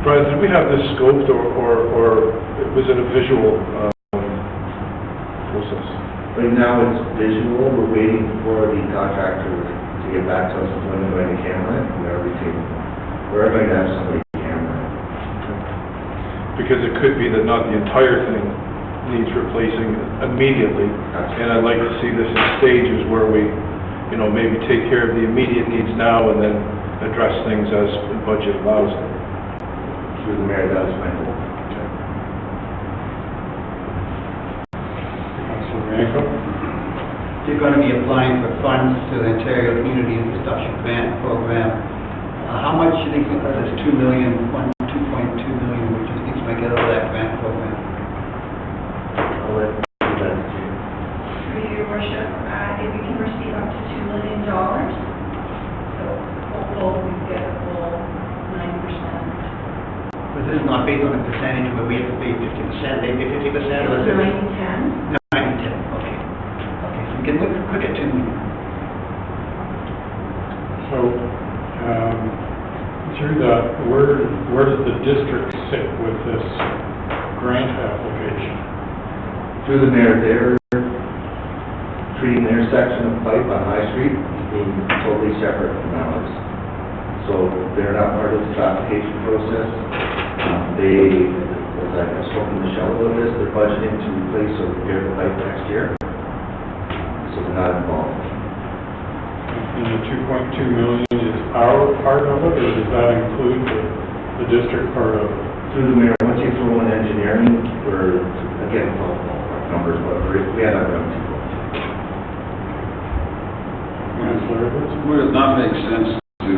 Brian, did we have this scoped, or was it a visual process? right now it's visual, we're waiting for the contractor to get back to us when they're going to camera it, and we're going to have somebody camera it. Because it could be that not the entire thing needs replacing immediately, and I'd like to see this in stages where we, maybe take care of the immediate needs now and then address things as the budget allows. Through the mayor, that is my goal. Councilor Bianco? You're going to be applying for funds to the Ontario Community Infrastructure Grant Program. How much do you think of this $2 million, $2.2 million, which you think you might get out of that grant program? I'll let that to you. Through your worship, if we can receive up to $2 million, so hopefully we get a full 9%. But this is not based on a percentage, where we have to pay 50%, they pay 50%, or is it? 90-10. 90-10, okay. Okay, so we can look at $2 million. So, through that, where does the district sit with this grant application? Through the mayor, they're treating their section of pipe on High Street as being totally separate from ours. So they're not part of this application process. They, as I've spoken to Michelle about this, they're budgeting to replace or repair the pipe next year. So they're not involved. And the 2.2 million is our part of it, or does that include the district part of it? Through the mayor, once you throw in engineering, we're, again, ballpark numbers, but we had our own people. Councilor Edwards? Would it not make sense to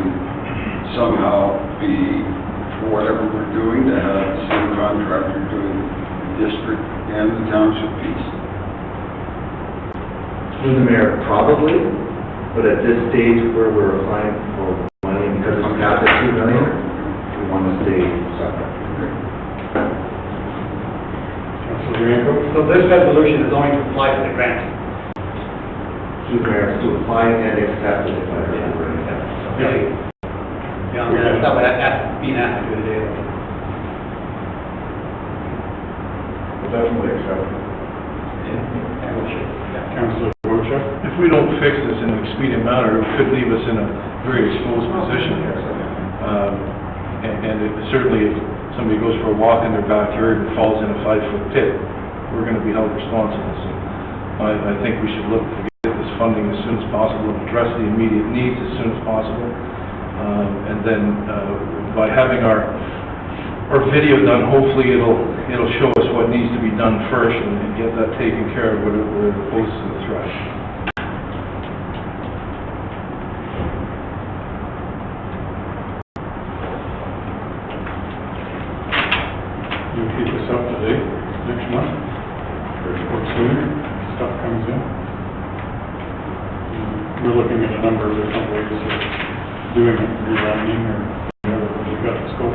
somehow be, for whatever we're doing, to have the same contractor doing the district and the township piece? Through the mayor, probably, but at this stage where we're applying for money, because it's capped at $2 million, we want to stay separate. Councilor Bianco? So this resolution is only to apply for the grant? Through the mayor, to apply and accept it if I remember it. Okay. Yeah, that's not what being asked to do today. We'll definitely accept it. Councilor Wojcik? If we don't fix this in an expedient manner, it could leave us in a very exposed position here. And it certainly, if somebody goes for a walk in their backyard and falls in a 5-foot pit, we're going to be held responsible. So I think we should look to get this funding as soon as possible and address the immediate needs as soon as possible. And then by having our video done, hopefully it'll show us what needs to be done first and get that taken care of where it poses a threat. You'll keep us up to date next month, or sooner, stuff comes in. We're looking at a number of different ways of doing it, rerunning or whatever, we've got the scope.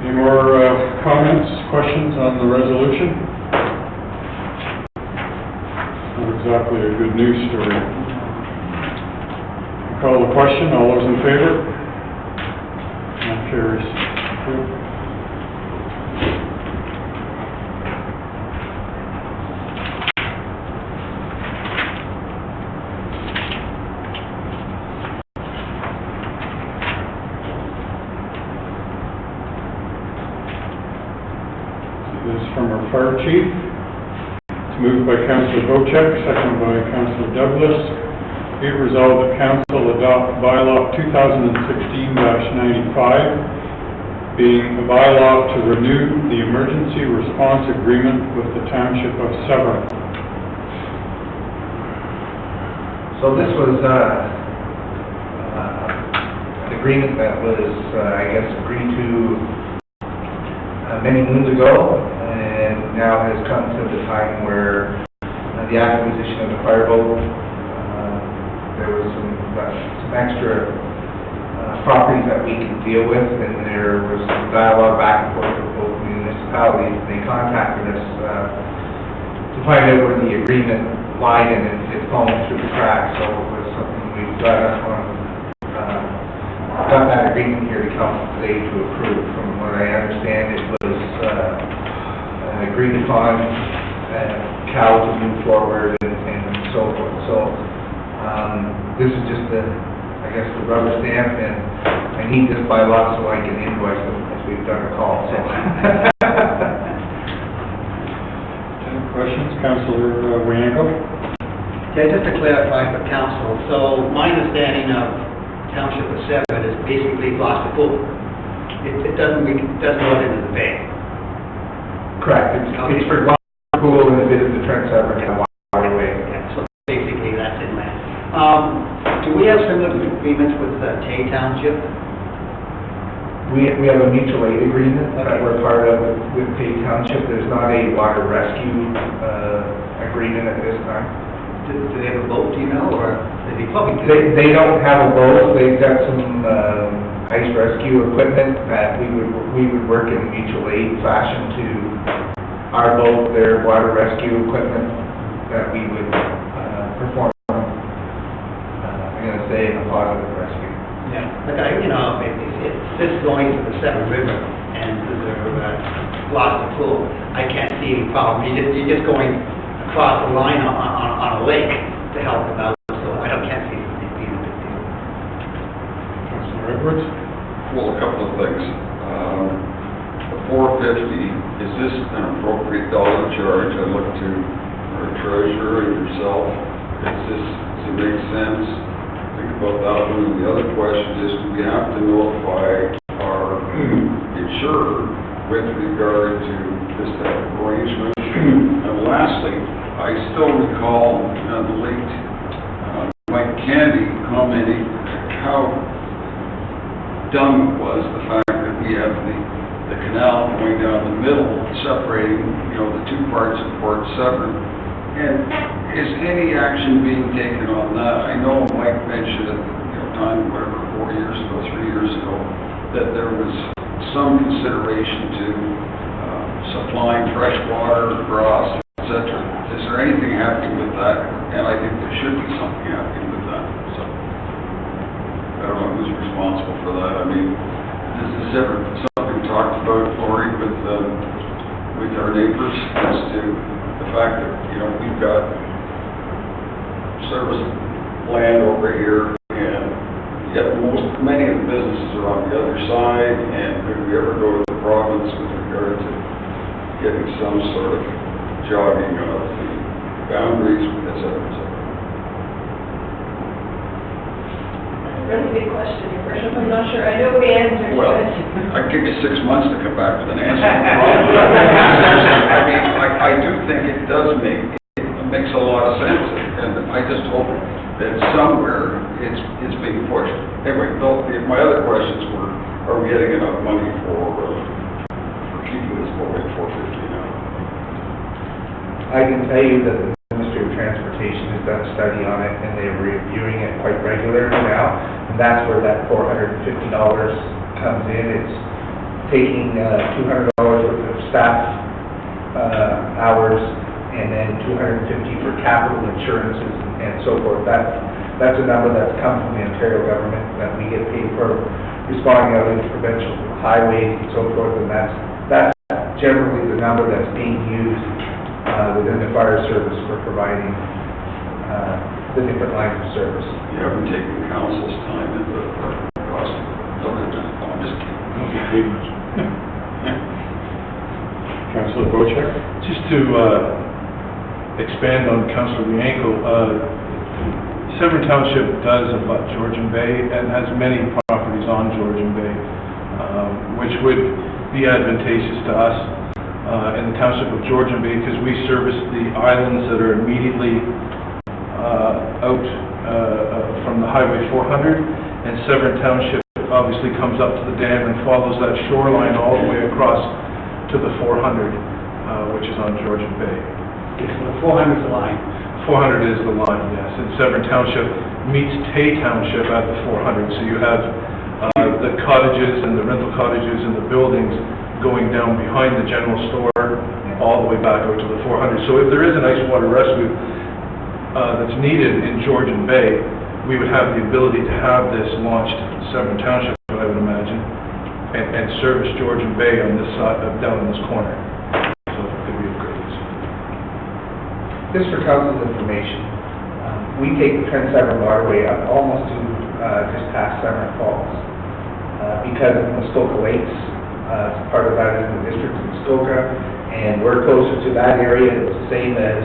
Any more comments, questions on the resolution? Not exactly a good news story. Call the question, all those in favor? That carries. Approved. This is from our fire chief. It's moved by Councillor Bocek, seconded by Councillor Douglas. Be it resolved that council adopt bylaw 2016-95, being a bylaw to renew the emergency response agreement with the Township of Severn. So this was an agreement that was, I guess, agreed to many moons ago, and now has come to the time where the acquisition of the fireboat, there was some extra properties that we could deal with, and there was some dialogue back and forth with both municipalities. They contacted us to find out where the agreement lied, and it's fallen through the cracks. So it was something we've got that agreement here to council today to approve. From what I understand, it was agreed upon Cal to move forward and so forth. So this is just the rubber stamp, and I need this by law so I can invoice them as we've done a call. So. Any questions, Councillor Wienko? Okay, just to clarify for council, so my understanding of Township of Severn is basically lost the pool. It doesn't go into the bay. Correct. It's for pool and a bit of the Trent Severn waterway. Yeah, so basically that's inland. Do we have similar agreements with Tay Township? We have a mutual aid agreement that we're part of with Tay Township. There's not a water rescue agreement at this time. Do they have a boat, do you know, or they probably do? They don't have a boat. They've got some ice rescue equipment that we would work in mutual aid fashion to our boat, their water rescue equipment that we would perform. I'm going to say in a positive rescue. Yeah, but if this is going to the Severn River and they're lost the pool, I can't see any problem. You're just going across the line on a lake to help them out, so I can't see it being a big deal. Councillor Edwards? Well, a couple of things. The $450, is this an appropriate dollar charge? I look to our treasurer and yourself. Does it make sense? Think about that one. And the other question is, do we have to notify our insurer with regard to this type of arrangement? And lastly, I still recall the late Mike Candy commenting how dumb it was, the fact that we have the canal going down the middle, separating, the two parts of Port Severn. And is any action being taken on that? I know Mike mentioned at the time, whatever, 4 years ago, 3 years ago, that there was some consideration to supplying fresh water, grass, etc. Is there anything happening with that? And I think there should be something happening with that. So I don't know who's responsible for that. I mean, is this ever something talked about, Lori, with our neighbors as to the fact that we've got service land over here, and yet many of the businesses are on the other side, and could we ever go to the province with regard to getting some sort of jogging of the boundaries, et cetera, et cetera? Really big question, Your Worship. I'm not sure I know the answer to Well, it. I'd give you 6 months to come back with an answer. I mean, I do think it does it makes a lot of sense, and I just hope that somewhere it's being pushed. Anyway, my other questions were, are we getting enough money for keeping this boat at 450 now? I can tell you that the Ministry of Transportation has done a study on it, and they're reviewing it quite regularly now, and that's where that $450 comes in. It's taking $200 worth of staff hours, and then $250 for capital insurances and so forth. That's a number that's come from the Ontario government, that we get paid for responding out into provincial highways and so forth, and that's generally the number that's being used within the fire service for providing the different lines of service. You haven't taken council's time in the cost. I'm just kidding. Councillor Bochek? Just to expand on Councillor Bianco, Severn Township does abut Georgian Bay and has many properties on Georgian Bay, which would be advantageous to us in the Township of Georgian Bay, because we service the islands that are immediately out from the Highway 400, and Severn Township obviously comes up to the dam and follows that shoreline all the way across to the 400, which is on Georgian Bay. So the 400 is the line. 400 is the line, yes, and Severn Township meets Tay Township at the 400, so you have the cottages and the rental cottages and the buildings going down behind the general store all the way back out to the 400. So if there is an ice water rescue that's needed in Georgian Bay, we would have the ability to have this launched in Severn Township, I would imagine, and service Georgian Bay on this side, down in this corner. So it could be a great use. Just for council's information, we take the Trent Severn waterway up almost to just past Severn Falls because of Muskoka Lakes. Part of that is in the district of Muskoka, and we're closer to that area. It's the same as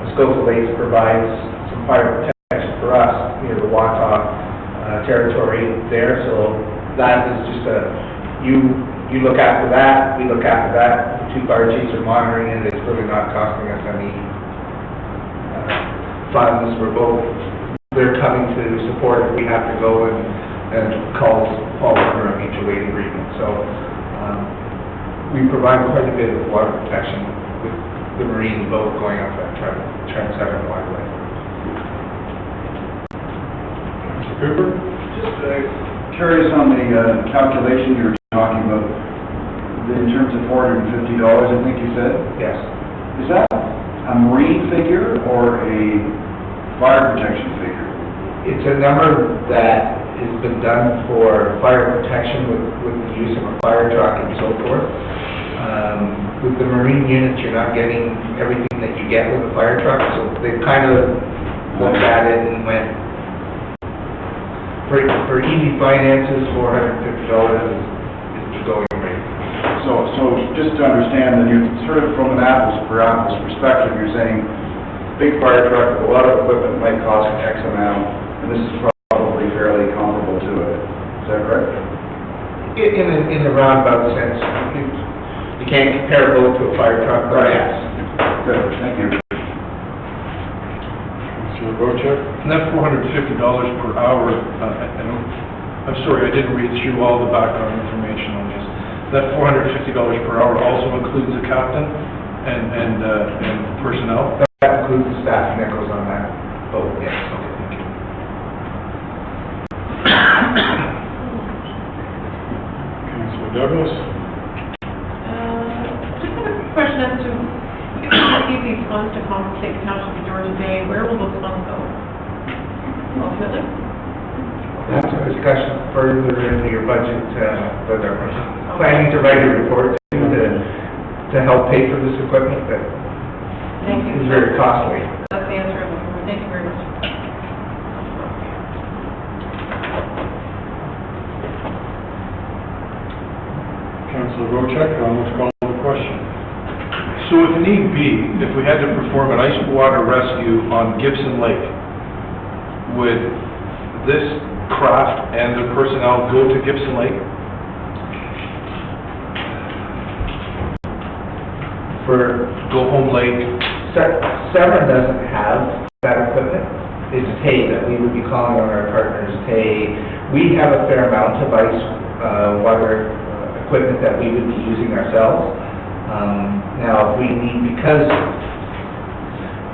Muskoka Lakes provides some fire protection for us near the Watauga territory there. So that is just you look after that, we look after that. The two fire chiefs are monitoring it. It's really not costing us any funds. They're coming to support if we have to go and calls fall under a mutual aid agreement. So we provide quite a bit of water protection with the marine boat going up that Trent Severn waterway. Mr. Cooper? Just curious on the calculation you were talking about, in terms of $450, I think you said? Yes. Is that a marine figure or a fire protection figure? It's a number that has been done for fire protection with the use of a fire truck and so forth. With the marine units, you're not getting everything that you get with a fire truck, so they kind of looked at it and went, for easy finances, $450 is the going rate. So just to understand, that you sort of from an apples per apples perspective, you're saying big fire truck with a lot of equipment might cost X amount, and this is probably fairly comparable to it. Is that correct? In a roundabout sense, you can't compare both to a fire truck, but yes. Good, thank you. Councillor Bochek? And that $450 per hour, I'm sorry, I didn't read through all the background information on this. That $450 per hour also includes the captain and personnel? That includes the staff that goes on that boat, yes. Okay, thank you. Councillor Douglas? Just have a question as to, if you receive these funds to compensate the Township of Georgian Bay, where will those funds go? Ultimately? That's a discussion further into your budget, but we're planning to write a report to help pay for this equipment, but Thank you. It's very costly. That's the answer. Thank you very much. Councilor Wojcik, let's call the question. So if need be, if we had to perform an ice water rescue on Gibson Lake, would this craft and the personnel go to Gibson Lake? For Go Home Lake? Severn doesn't have that equipment. It's Hay that we would be calling on our partners. Hay, we have a fair amount of ice water equipment that we would be using ourselves. Now, if we need, because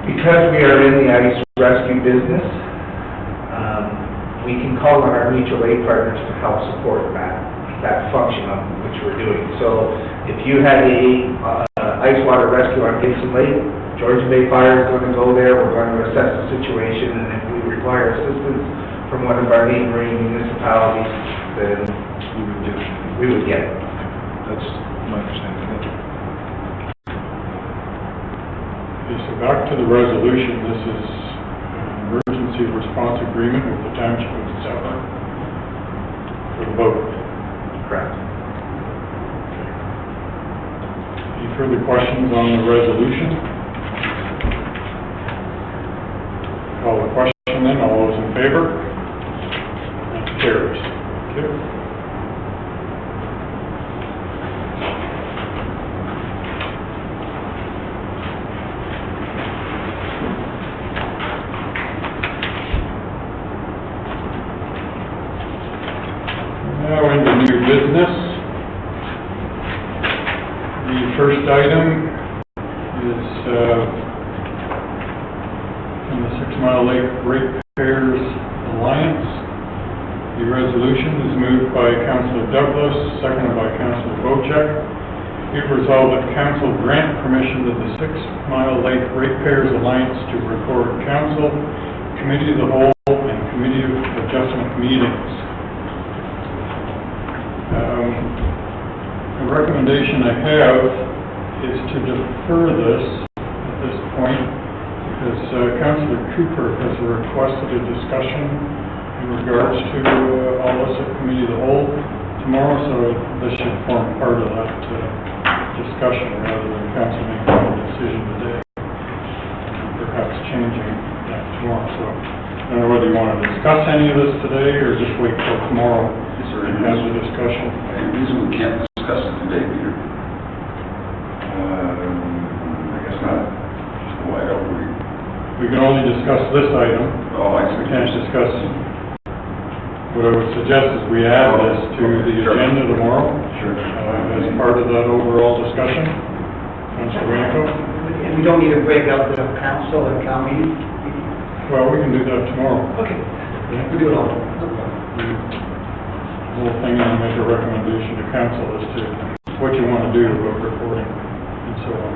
we are in the ice rescue business, we can call on our mutual aid partners to help support that function of which we're doing. So if you had a ice water rescue on Gibson Lake, Georgian Bay Fire is going to go there, we're going to assess the situation, and if we require assistance from one of our neighboring municipalities, then we would get it. That's my understanding. Thank you. Okay, so back to the resolution. This is an emergency response agreement with the Township of Georgian for the vote. Correct. Any further questions on the resolution? Call the question then. All those in favor? That carries. Thank you. Now into new business. The first item is from the 6 Mile Lake Ratepayers Alliance. The resolution is moved by Councilor Douglas, seconded by Councilor Wojcik. Be it resolved that council grant permission to the 6 Mile Lake Ratepayers Alliance to record council, committee of the whole, and committee of adjustment meetings. The recommendation I have is to defer this at this point because Councilor Cooper has requested a discussion in regards to all this at committee of the whole tomorrow, so this should form part of that discussion rather than council making a decision today and perhaps changing that tomorrow. So I don't know whether you want to discuss any of this today or just wait till tomorrow and have the discussion. Any reason we can't discuss it today, Peter? I guess not. Why don't we? We can only discuss this item. Oh, I see. We can't discuss, what I would suggest is we add this to the agenda tomorrow. Sure. As part of that overall discussion. Councilor Ramco? And we don't need to break out the council and county? Well, we can do that tomorrow. Okay. Yeah. We do it all. The whole thing, and make a recommendation to council as to what you want to do about reporting and so on.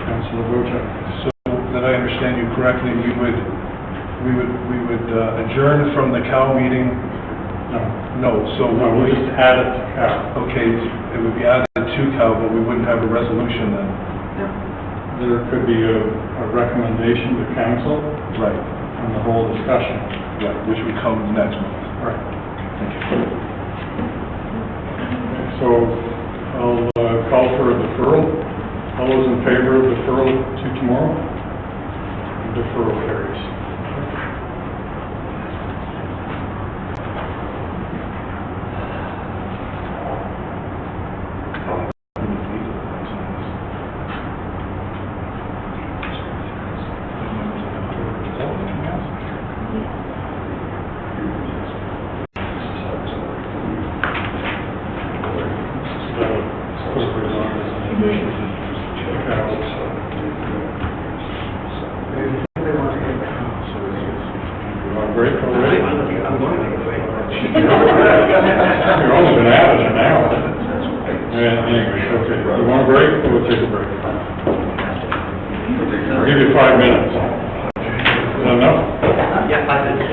Councilor Wojcik. So that I understand you correctly, we would adjourn from the Cal meeting? No, so No, we we'll just add it to Cal. Okay, it would be added to Cal, but we wouldn't have a resolution then? There could be a recommendation to council. Right. On the whole discussion. Yeah, which would come next month. Right. Thank you. So I'll call for a deferral. All those in favor of deferral to tomorrow? Deferral carries. Break already? You've only been at it an hour. Anyway, okay, you want a break? We'll take a break. I'll give you 5 minutes. Is that enough? Yeah, 5 minutes.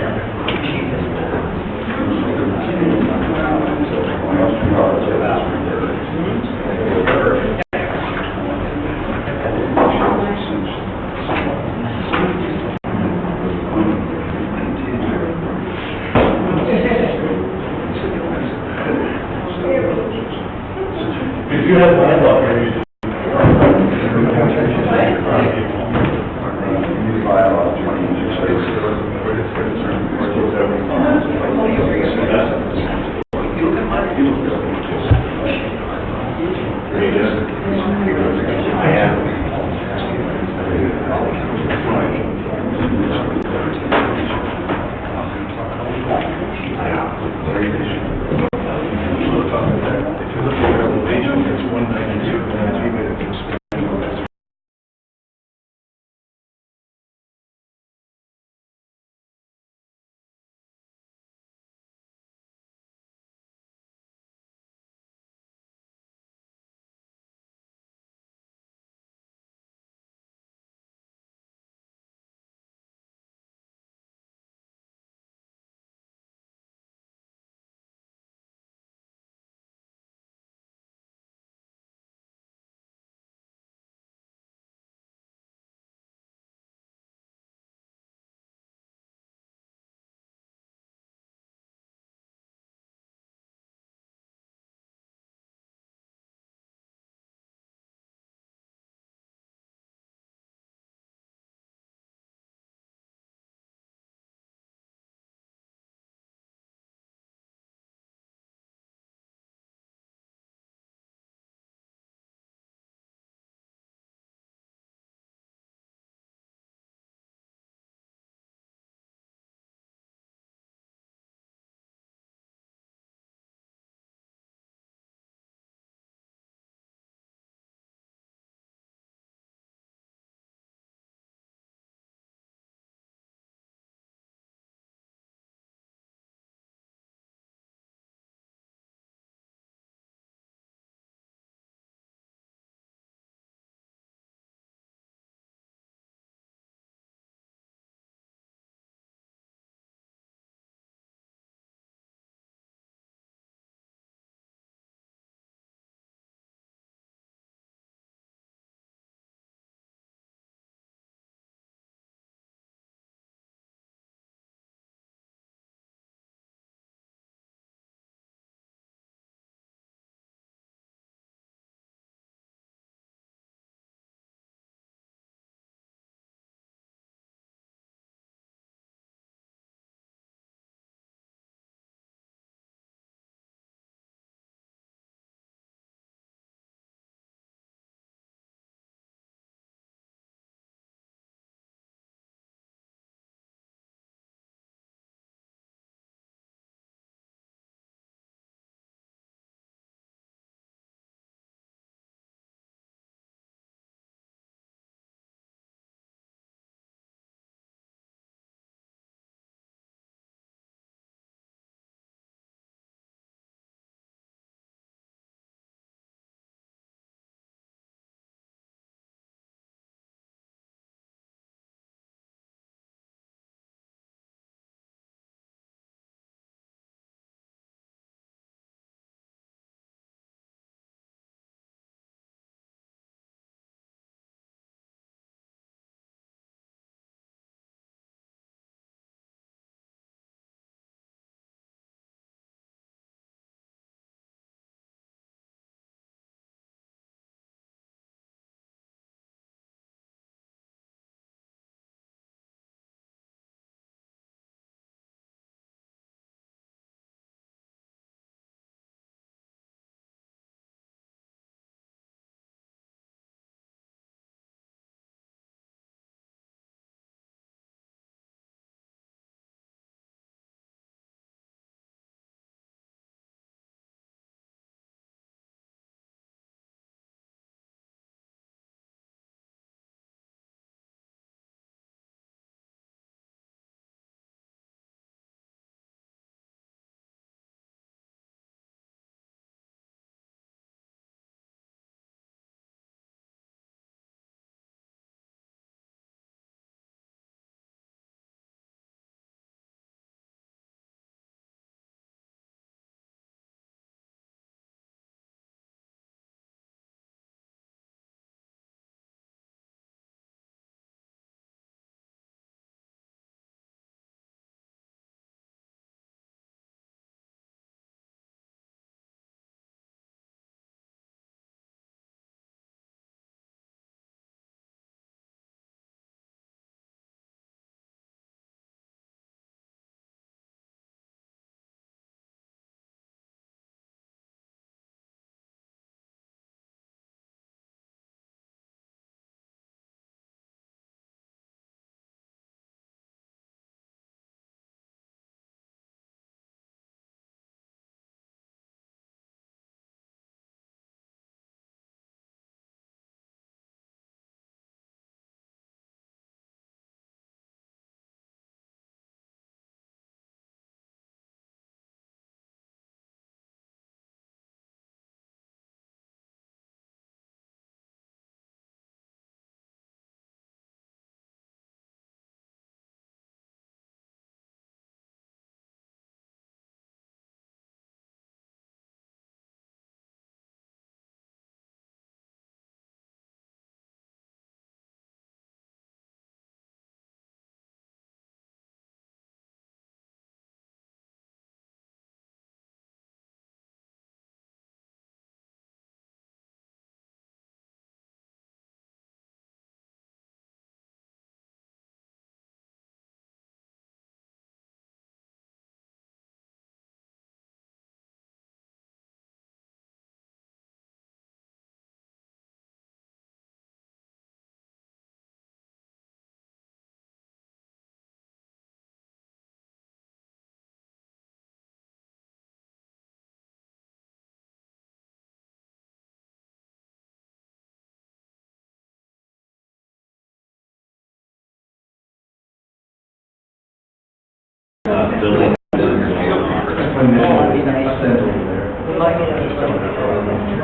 building.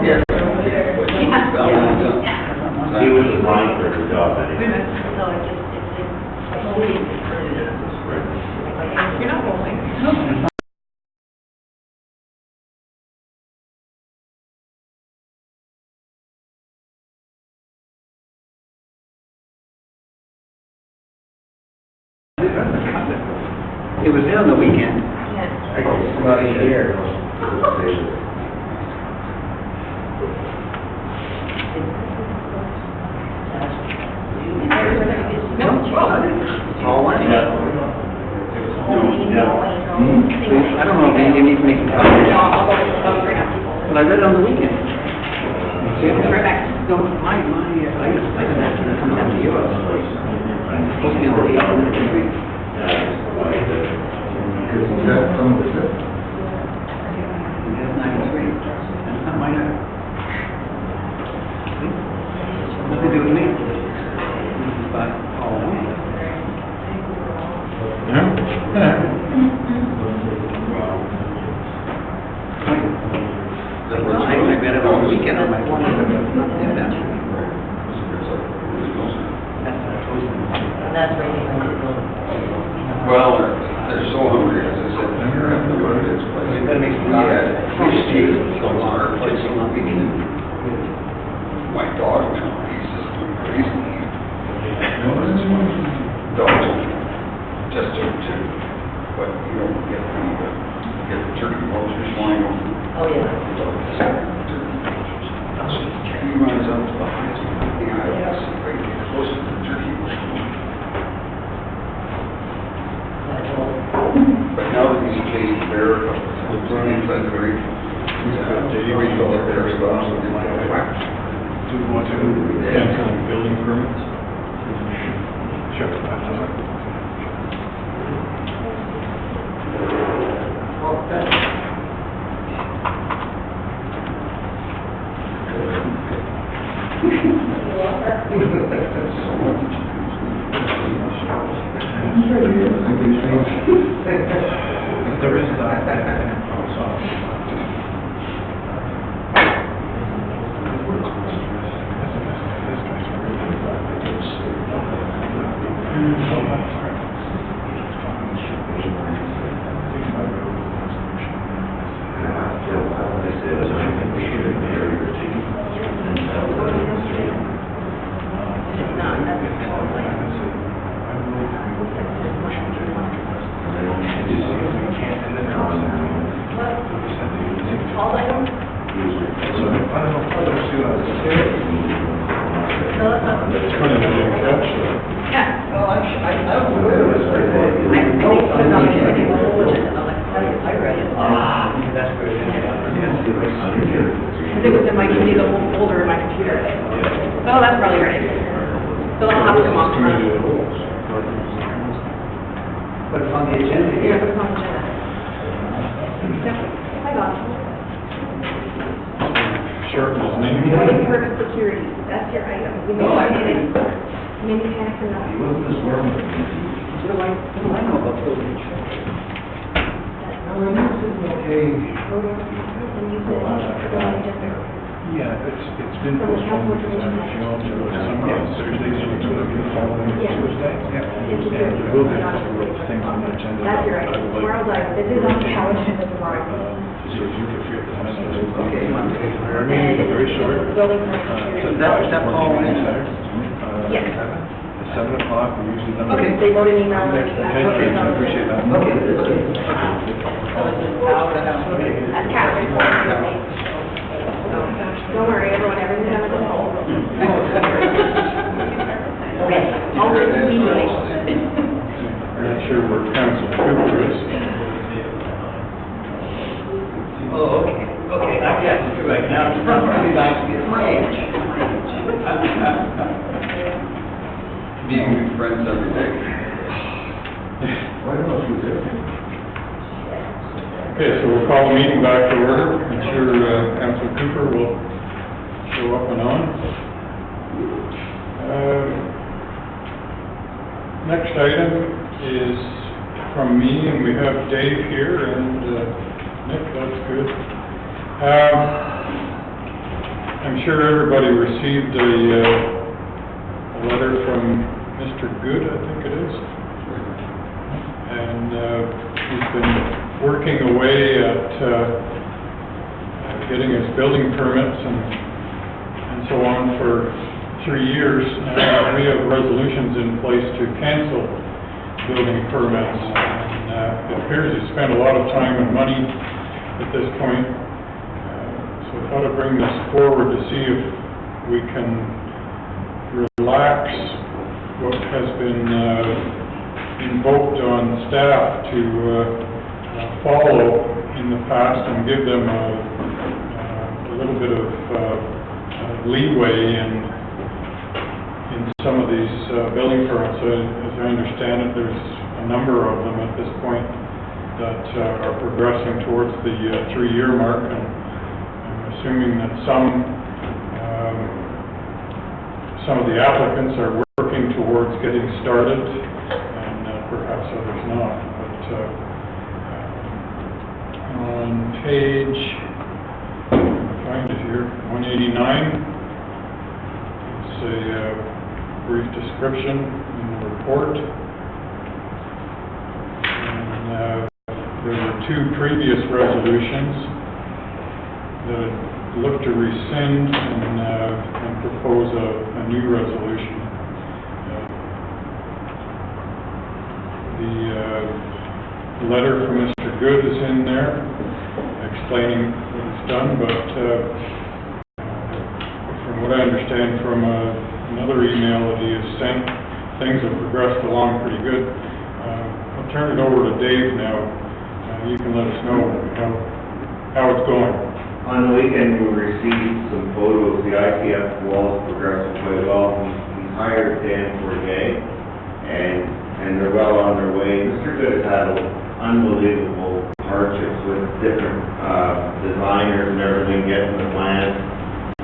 Yes. He was applying for a job. No, it's just, you're not rolling. It was there on the weekend. About a year. All one. Yeah. I don't know if you need to make a comment. But I read it on the weekend. Right back. No, I didn't ask her to come down to you. Supposed to be on the 8th. That's 93. That's not mine either. Nothing to do with me. This is by all along. I read it on the weekend on my phone. That's where you want to go. Well, they're so hungry, as I said, they're having to go to this place. That makes me We had fish days, so on our place on the weekend. My dog now, he's just going crazy. Dogs, just to, but you don't get the turkey vultures flying over. Oh, yeah. He runs up to the highest point in the island, right close to the turkey bush. But now that he's a caged bear, it's very, we go up there, so I'm going to whack. Do you want to cancel building permits? Sure. There is it's been postponed because I'm sure Thursdays and the following Tuesday. Yeah. And there will be a couple of things on the agenda. That's right. This is on the calendar tomorrow. So if you could feel okay. Our meeting is very short. That all in? Yes. At 7 o'clock, we usually done. Okay, they wrote an email. Okay, I appreciate that. That's Catherine. Don't worry, everyone, everything's under control. Okay, I'll just be nice. I'm not sure where Council Cooper is. Oh, okay, I got you right now. It's not really nice to get my age. Being good friends every day. Why don't you do? Okay, so we'll call the meeting back to order. I'm sure Councilor Cooper will show up and on. Next item is from me, and we have Dave here, and Nick, that's good. I'm sure everybody received a letter from Mr. Good, I think it is. And he's been working away at getting his building permits and so on for 3 years. We have resolutions in place to cancel building permits. And it appears he spent a lot of time and money at this point. So I thought I'd bring this forward to see if we can relax what has been invoked on staff to follow in the past and give them a little bit of leeway in some of these building permits. As I understand it, there's a number of them at this point that are progressing towards the 3-year mark, and I'm assuming that some of the applicants are working towards getting started, and perhaps others not. But on page, I'll find it here, 189, it's a brief description in the report. And there were 2 previous resolutions that look to rescind and propose a new resolution. The letter from Mr. Good is in there explaining what he's done, but from what I understand from another email that he has sent, things have progressed along pretty good. I'll turn it over to Dave now. You can let us know how it's going. On the weekend, we received some photos. The ICF wall is progressing quite well. We hired Dan for a day, and they're well on their way. Mr. Good has had unbelievable hardships with different designers and everything getting the plans.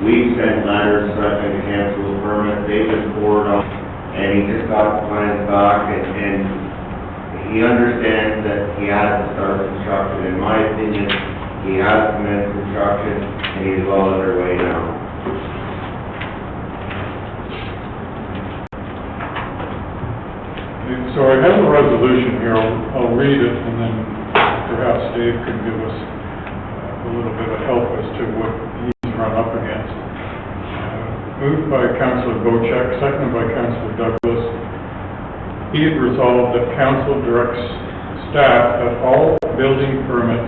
We've sent letters threatening to cancel the permit. They just poured on, and he just got the plans back, and he understands that he has to start construction. In my opinion, he has commenced construction, and he's well underway now. So I have a resolution here. I'll read it, and then perhaps Dave can give us a little bit of help as to what he's run up against. Moved by Councillor Bochek, seconded by Councillor Douglas. Be it resolved that Council directs staff that all building permits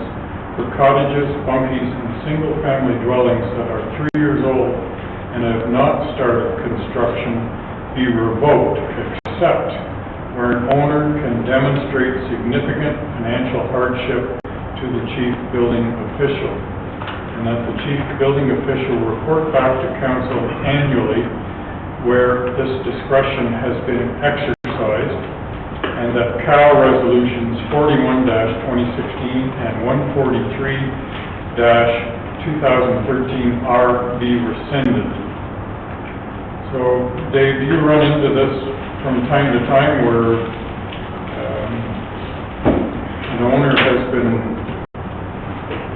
for cottages, bunkies, and single-family dwellings that are 3 years old and have not started construction be revoked, except where an owner can demonstrate significant financial hardship to the chief building official, and that the chief building official report back to Council annually where this discretion has been exercised, and that CAL Resolutions 41-2016 and 143-2013 are be rescinded. So, Dave, do you run into this from time to time where an owner has been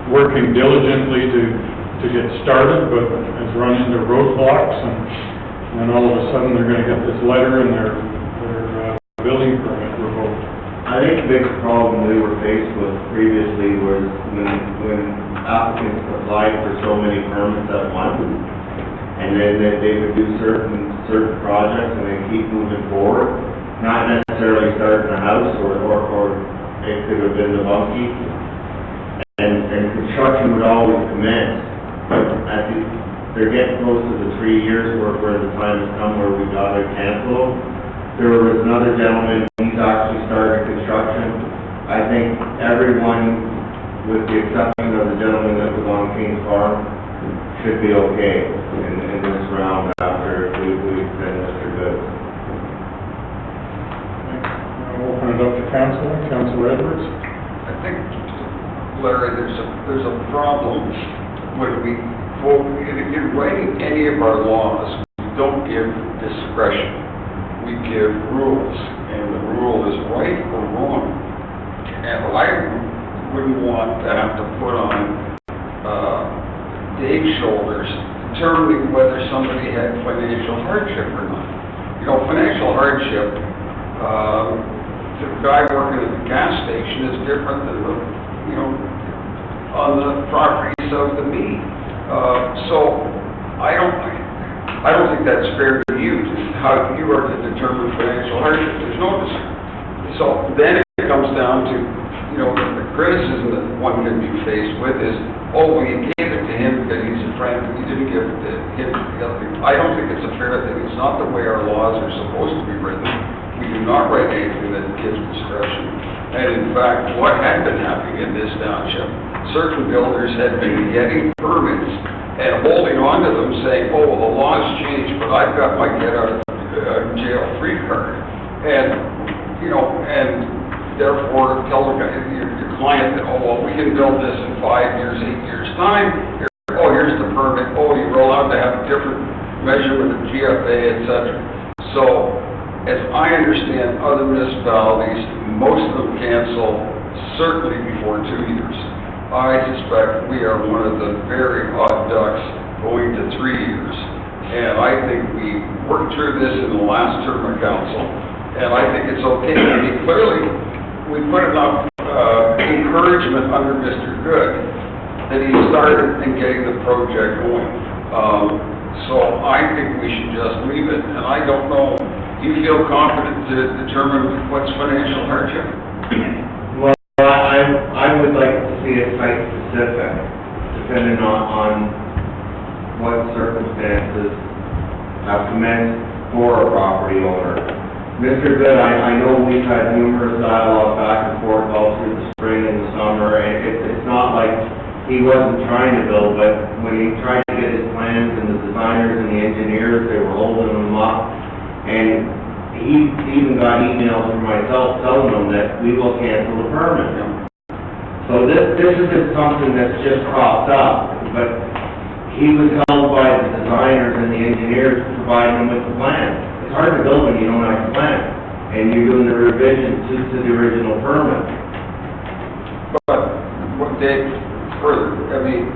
working diligently to get started, but has run into roadblocks, and then all of a sudden they're going to get this letter and their building permit revoked? I think the biggest problem we were faced with previously was when applicants applied for so many permits at once, and then they would do certain projects and they keep moving forward, not necessarily starting a house or it could have been the bunkie, and construction would always commence. They're getting close to the 3 years where the time has come where we got to cancel. There was another gentleman, he's actually started construction. I think everyone, with the exception of the gentleman that was on King's Farm, should be okay in this round after we've been Mr. Good. I'll open it up to Councillor Edwards. I think, Larry, there's a problem when in writing any of our laws, we don't give discretion. We give rules, and the rule is right or wrong. And I wouldn't want to have to put on, Dave's shoulders determining whether somebody had financial hardship or not. You know, financial hardship, the guy working at the gas station is different than the, you know, on the properties of the me. So I don't think that's fair to you, how you are to determine financial hardship. There's no decision. So then it comes down to, you know, the criticism that one can be faced with is, oh, well, you gave it to him because he's a friend, but you didn't give it to him. I don't think it's a fair thing. It's not the way our laws are supposed to be written. We do not write anything that gives discretion. And in fact, what had been happening in this township, certain builders had been getting permits and holding on to them saying, oh, well, the law's changed, but I've got my get out of jail free card. And, you know, and therefore tell the guy, your client that, oh, well, we can build this in 5 years, 8 years' time. Oh, here's the permit. Oh, you're allowed to have a different measurement of GFA, etc. So, as I understand other municipalities, most of them cancel certainly before 2 years. I suspect we are one of the very odd ducks going to 3 years. And I think we worked through this in the last term of council, and I think it's okay. I mean, clearly, we put enough encouragement under Mr. Good that he started in getting the project going. So I think we should just leave it, and I don't know, do you feel confident to determine what's financial hardship? Well, I would like to see it site specific, depending on what circumstances have commenced for a property owner. Mr. Good, I know we've had numerous dialogue back and forth all through the spring and the summer, and it's not like he wasn't trying to build, but when he tried to get his plans and the designers and the engineers, they were holding him up. And he even got emails from myself telling him that we will cancel the permit. So this isn't something that's just cropped up, but he was held by the designers and the engineers to provide him with the plan. It's hard to build when you don't have a plan, and you're doing the revisions to the original permit. But, what Dave, further, I mean,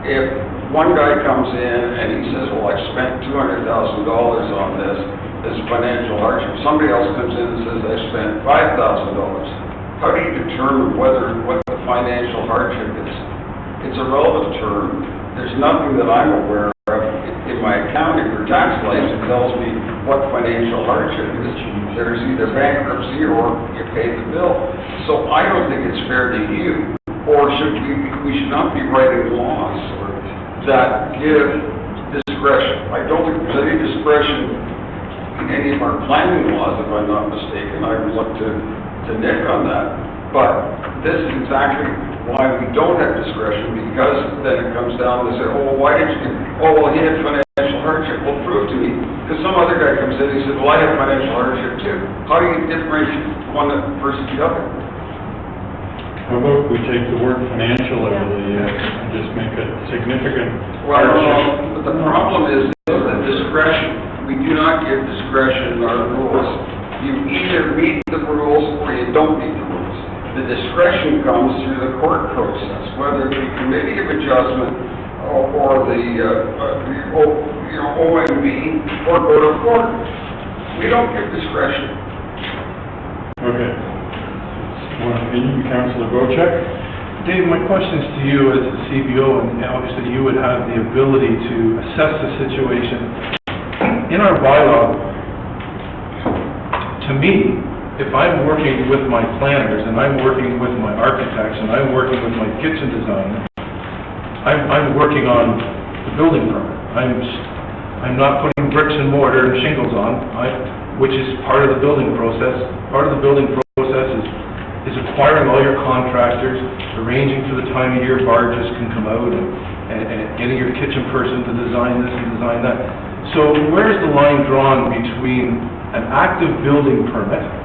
if one guy comes in and he says, well, I've spent $200,000 on this financial hardship. Somebody else comes in and says, I spent $5,000. How do you determine what the financial hardship is? It's a relative term. There's nothing that I'm aware of in my accounting or tax license that tells me what financial hardship is. There's either bankruptcy or you pay the bill. So I don't think it's fair to you, or we should not be writing laws that give discretion. I don't think there's any discretion in any of our planning laws, if I'm not mistaken. I would look to Nick on that. But this is exactly why we don't have discretion, because then it comes down to say, oh, well, why did you, oh, well, he had financial hardship. Well, prove to me. Because some other guy comes in and he says, well, I have financial hardship too. How do you differentiate one versus the other? How about we take the word financial out of the, and just make it significant Well, hardship? but the problem is the discretion. We do not give discretion in our rules. You either meet the rules or you don't meet the rules. The discretion comes through the court process, whether it be committee of adjustment or the OMB or go to court. We don't give discretion. Okay. One opinion, Councillor Bochek? Dave, my question is to you as the CBO, and obviously you would have the ability to assess the situation. In our bylaw, to me, if I'm working with my planners, and I'm working with my architects, and I'm working with my kitchen designer, I'm working on the building permit. I'm not putting bricks and mortar and shingles on, which is part of the building process. Part of the building process is acquiring all your contractors, arranging for the time of year barges can come out, and getting your kitchen person to design this and design that. So where is the line drawn between an active building permit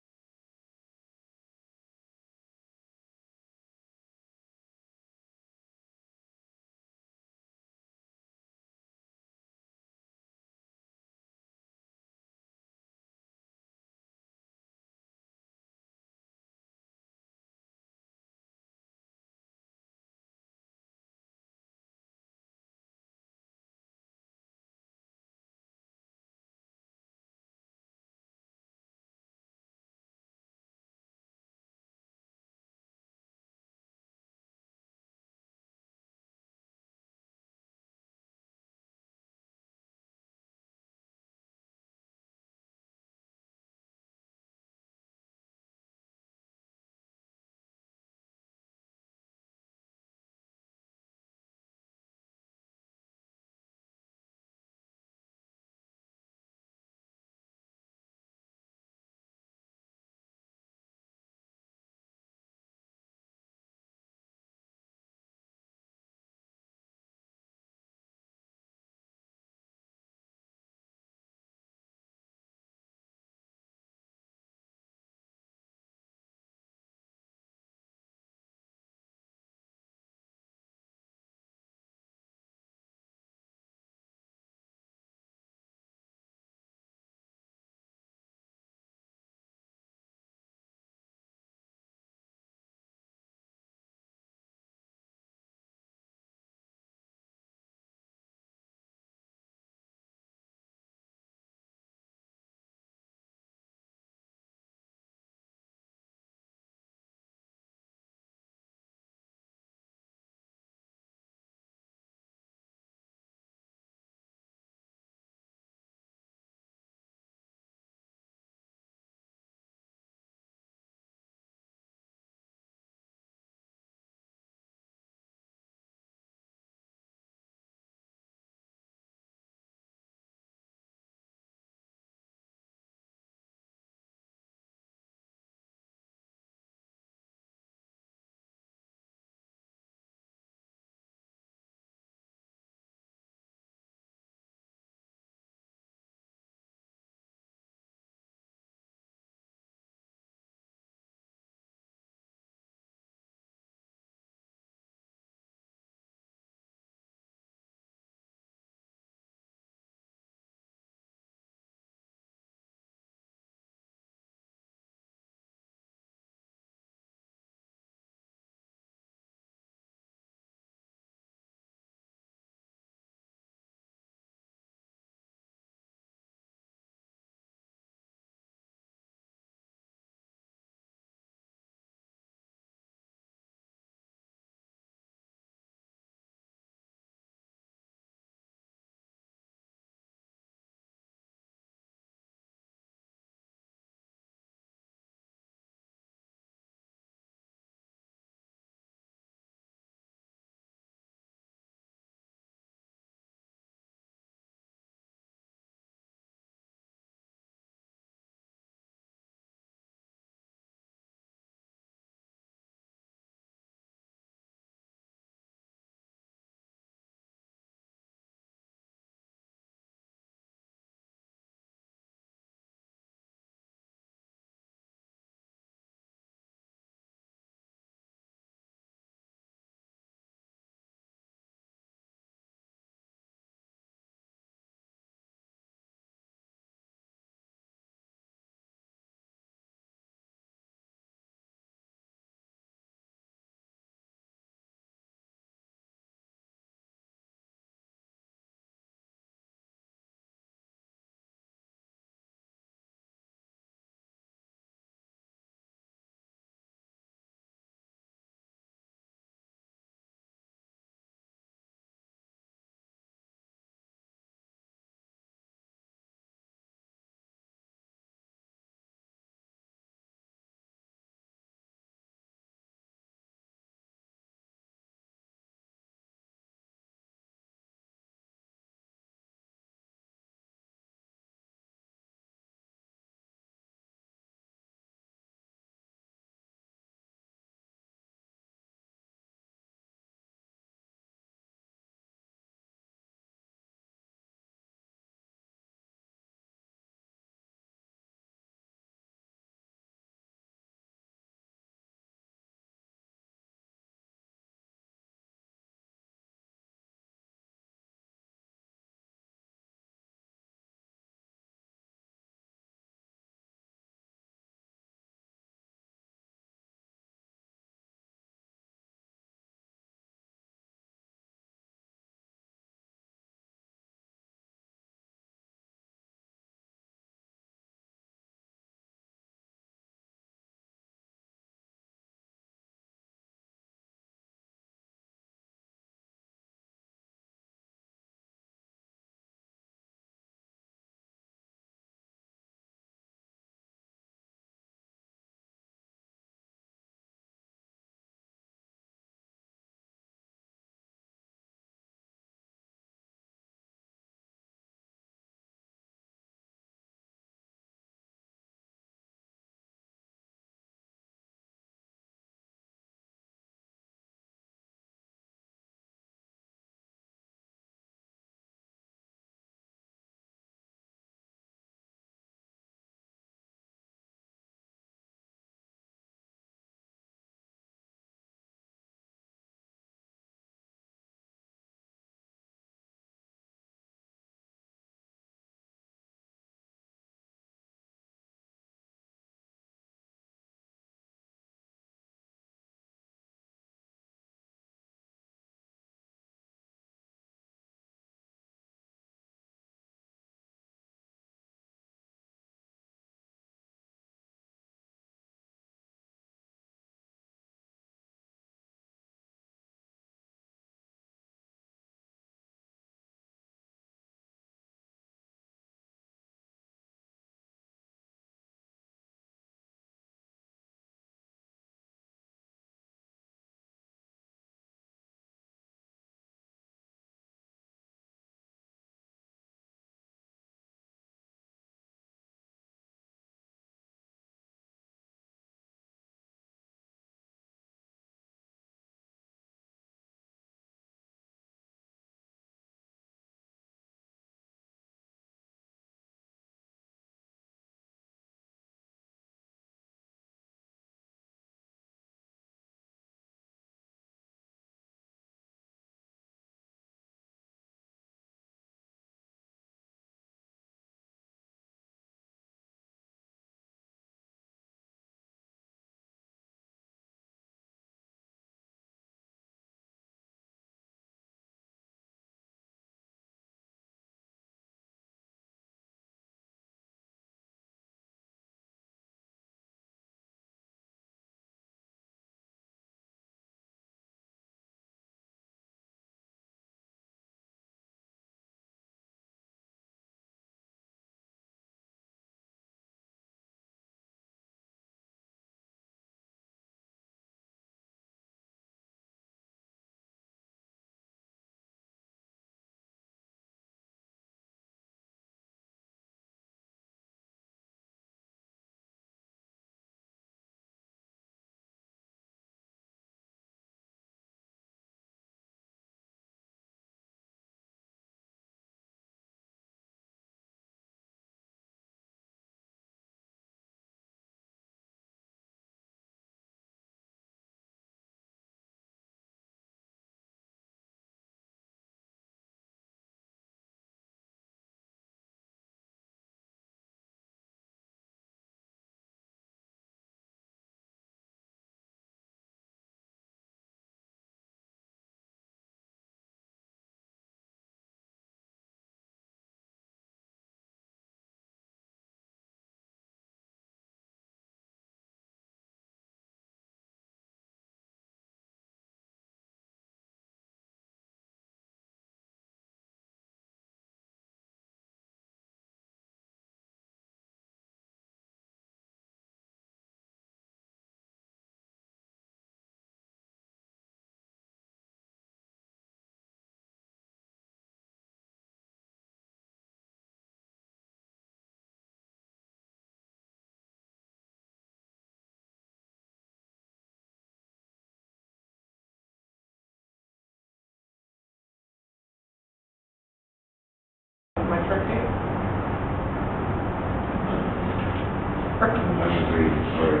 agreed, sorry.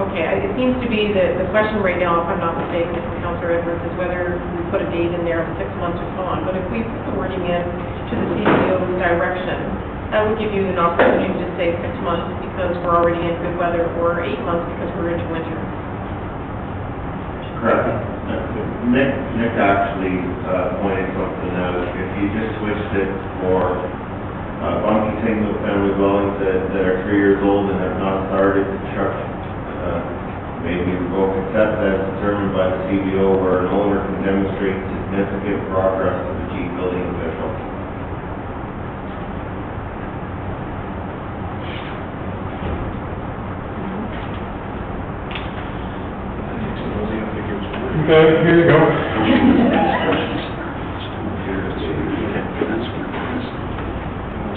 Okay, it seems to be that the question right now, if I'm not mistaken, from Councillor Edwards, is whether we put a date in there of 6 months or so on. But if we put the wording in to the CBO's direction, that would give you an opportunity to say 6 months because we're already in good weather, or 8 months because we're into winter. Correct. Nick actually pointed something out. If you just switched it for bunky single family dwellings that are 3 years old and have not started construction, maybe revoke except as determined by the CBO where an owner can demonstrate significant progress to the chief building official. Okay, here you go.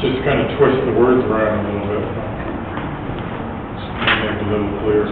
Just kind of twist the words around a little bit. Make it a little clearer.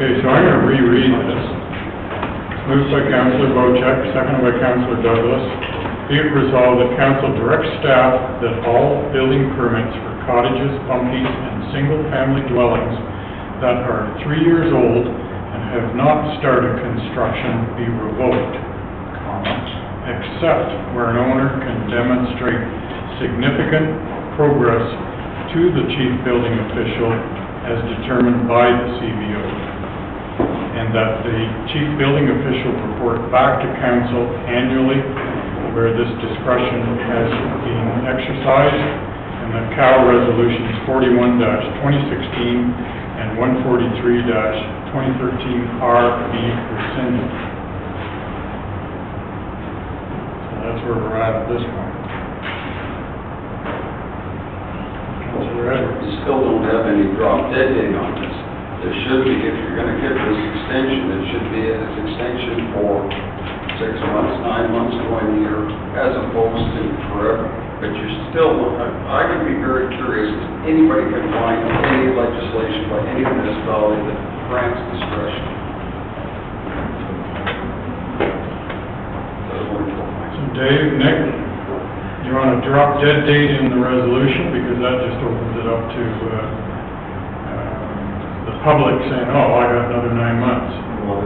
Okay, so I'm going to reread this. Moved by Councillor Bochek, seconded by Councillor Douglas. Be it resolved that Council directs staff that all building permits for cottages, bunkies, and single-family dwellings that are 3 years old and have not started construction be revoked, except where an owner can demonstrate significant progress to the chief building official as determined by the CBO, and that the chief building official report back to council annually where this discretion has been exercised, and that CAL Resolutions 41-2016 and 143-2013 are be rescinded. So that's where we're at this point. Councillor Edwards. We still don't have any drop dead date on this. There should be, if you're going to give this extension, it should be an extension for 6 months, 9 months, to 1 year, as opposed to forever. But you're still, I can be very curious, anybody can find any legislation by any municipality that grants discretion. So Dave, Nick, you want a drop dead date in the resolution, because that just opens it up to the public saying, oh, I got another 9 months. Well,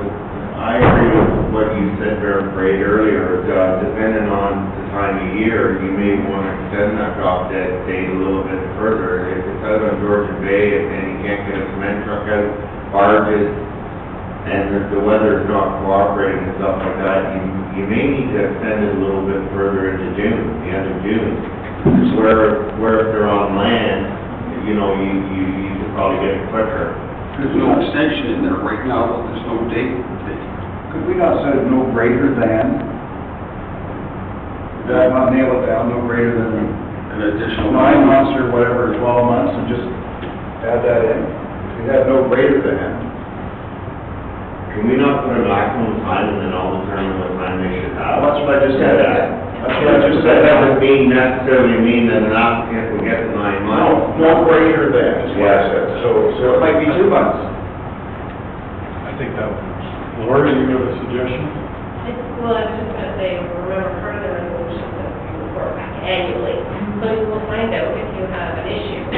I agree with what you said very earlier. Depending on the time of year, you may want to extend that drop dead date a little bit further. If it's out on Georgian Bay and you can't get a cement truck out, barges, and the weather's not cooperating and stuff like that, you may need to extend it a little bit further into June, the end of June. Where if they're on land, you know, you could probably get it quicker. There's no extension in there right now, there's no date. Could we not set no greater than? Did I not nail it down, no greater than An additional 9 months or whatever, 12 months, and just add that in? We have no greater than. Can we not put a maximum time and then all determine what time they should have? That's what I just said. That's what I just said. That doesn't necessarily mean that an applicant will get the 9 months. No greater than, is what I said. So it might be 2 months. I think that would. Laura, you have a suggestion? Well, I was just going to say, remember, part of the resolution that we report back annually. So you will find out if you have an issue, we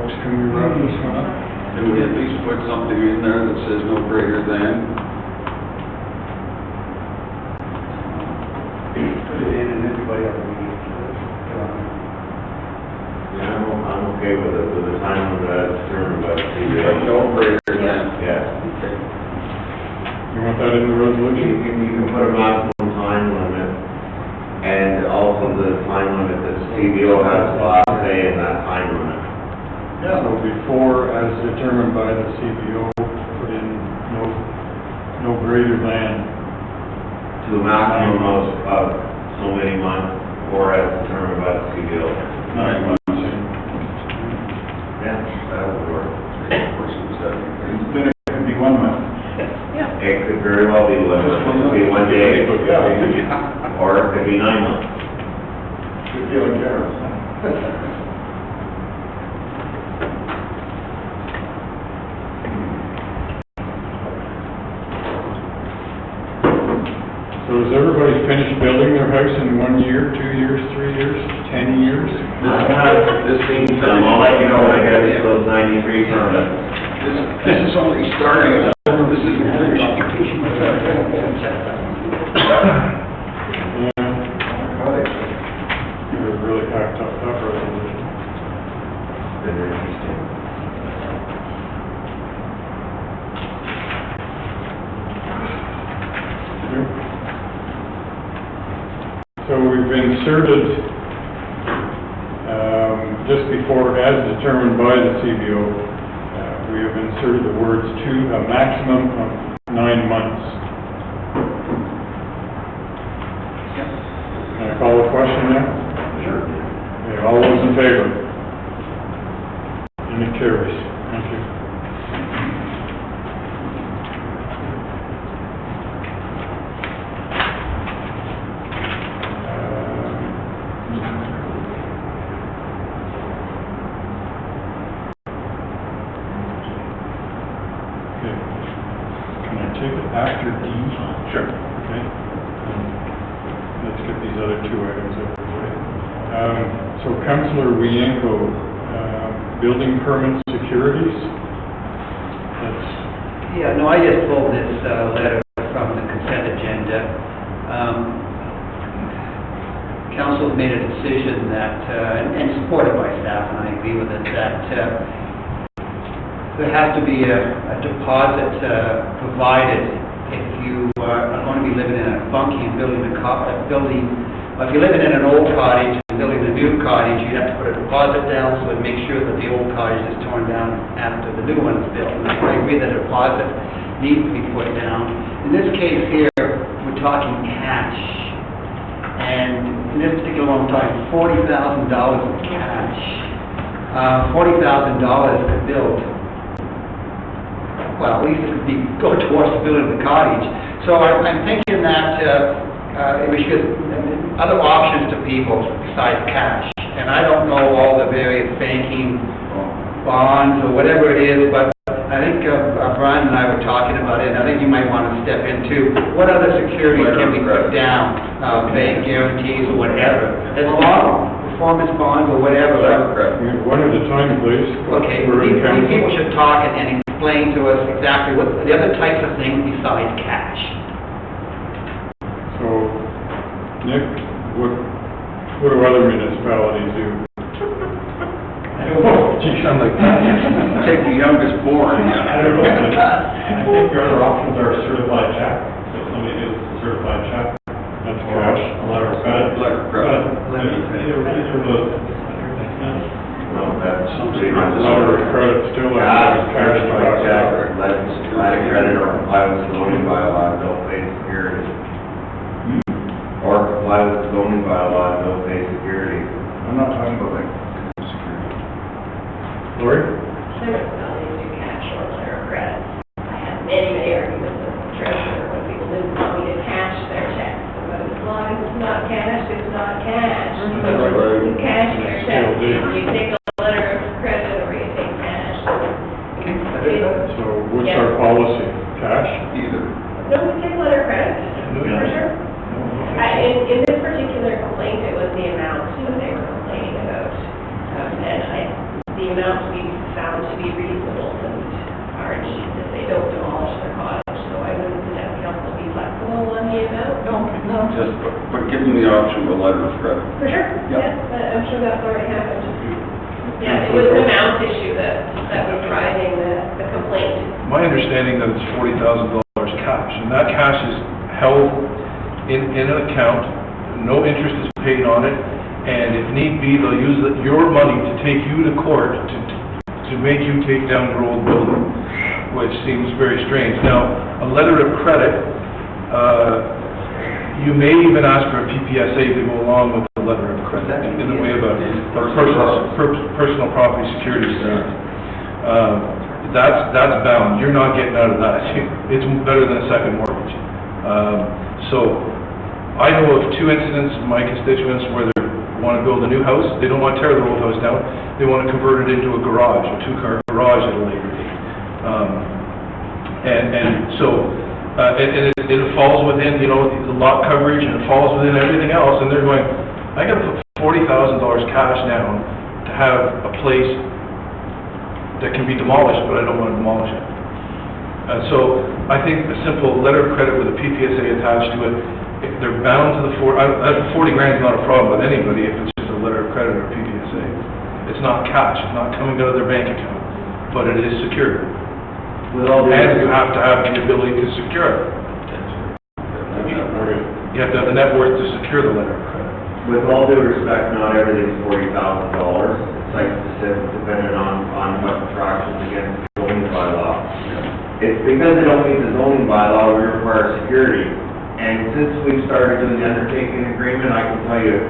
folks, can we wrap this one up? Can we at least put something in there that says no greater than? Put it in and everybody else will get Yeah, I'm okay with it, with the time limit that's determined by the CBO. No greater than. Yeah. Okay. You want that in the resolution? You can put a maximum time limit, and also the time limit that the CBO has the last say in that time limit. Yeah. So before, as determined by the CBO, put in no greater than. To a maximum of so many months, or as determined by the CBO. 9 months. Yeah, that would work. Then it could be 1 month. It could very well be one, it could be 1 day, or it could be 9 months. Good feeling, generous. So has everybody finished building their house in 1 year, 2 years, 3 years, 10 years? This seems, I'll let you know when I get those 93 permits. This is only starting. This is finished. Yeah. It was really packed up, tough resolution. Been interesting. So we've inserted, just before, as determined by the CBO, we have inserted the words to a maximum of 9 months. Can I call a question now? Sure. Okay, all those in favor? And it carries. Thank you. After D? Sure. Okay. Let's get these other 2 items out of the way. So Councillor Wienko, building permit securities? That's... Yeah, no, I just pulled this letter from the consent agenda. Council's made a decision that, and supported by staff, and I agree with it, that there has to be a deposit provided if you are going to be living in a funky and building, if you're living in an old cottage and building a new cottage, you have to put a deposit down so it makes sure that the old cottage is torn down after the new one is built. And I agree that a deposit needs to be put down. In this case here, we're talking cash. And in this particular one, we're talking $40,000 of cash. $40,000 to build. Well, at least it could go towards the building of the cottage. So I'm thinking that we should other options to people besides cash. And I don't know all the various banking bonds or whatever it is, but I think Brian and I were talking about it, and I think you might want to step into what other securities can we put down, bank guarantees or whatever, as long performance bonds or whatever. One at a time, please. Okay, these people should talk and explain to us exactly what the other types of things besides cash. So, Nick, what do other municipalities do? Oh, geez, I'm like, Take the youngest born. I don't know. I think your other options are a certified check. So if somebody gives a certified check, That's or cash. a letter of credit. Letter of credit. Either of those. No, that's pretty A much. letter of credit still has cash to Certified back check, it up. line of credit, or comply with the zoning bylaw, no pay security. Or comply with the zoning bylaw, no pay security. I'm not talking about like security. Lori? I don't know, they do cash or letter of credit. I had many arguments with the treasurer when people didn't want me to cash their checks. But as long as it's not cash, it's not cash. You cash your check, you take a letter of credit or you take cash. So what's our policy? Cash? Either. No, we take letter of credit, for sure. In this particular complaint, it was the amount that they were complaining about. And the amount we found to be reasonable to meet our needs if they don't demolish their cottage. So I would suggest council be flexible on the amount. No. Just, but give them the option of a letter of credit. For sure, yes, but I'm sure that's already happened. Yeah, it was an amount issue that was driving the complaint. My understanding that it's $40,000 cash, and that cash is held in an account, no interest is paid on it, and if need be, they'll use your money to take you to court to make you take down your old building, which seems very strange. Now, a letter of credit, you may even ask for a PPSA to go along with the letter of credit in the way of a personal property security statement. That's bound. You're not getting out of that. It's better than a second mortgage. So I know of 2 incidents of my constituents where they want to build a new house. They don't want to tear their old house down. They want to convert it into a garage, a 2-car garage at a later date. It falls within, the lot coverage, and it falls within everything else, and they're going, I got to put $40,000 cash down to have a place that can be demolished, but I don't want to demolish it. And so I think a simple letter of credit with a PPSA attached to it, if they're bound to the 40 grand is not a problem with anybody if it's just a letter of credit or a PPSA. It's not cash, it's not coming out of their bank account, but it is secured. And you have to have the ability to secure it. You have to have the net worth to secure the letter of credit. With all due respect, not everything's $40,000. It's like depending on what infractions against the zoning bylaw. It's because they don't meet the zoning bylaw, we require security. And since we've started doing the undertaking agreement, I can tell you,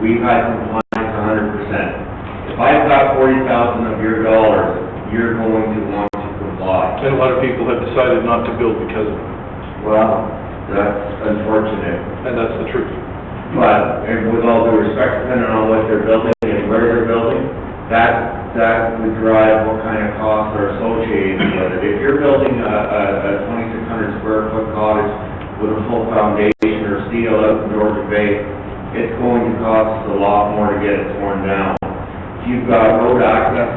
we've had compliance 100%. If I've got 40,000 of your dollars, you're going to want to comply. And a lot of people have decided not to build because of it. Well, that's unfortunate. And that's the truth. But, and with all due respect, depending on what they're building and where they're building, that would drive what kind of costs are associated with it. If you're building a 2,600 square foot cottage with a full foundation or steel out in Georgian Bay, it's going to cost a lot more to get it torn down. If you've got road access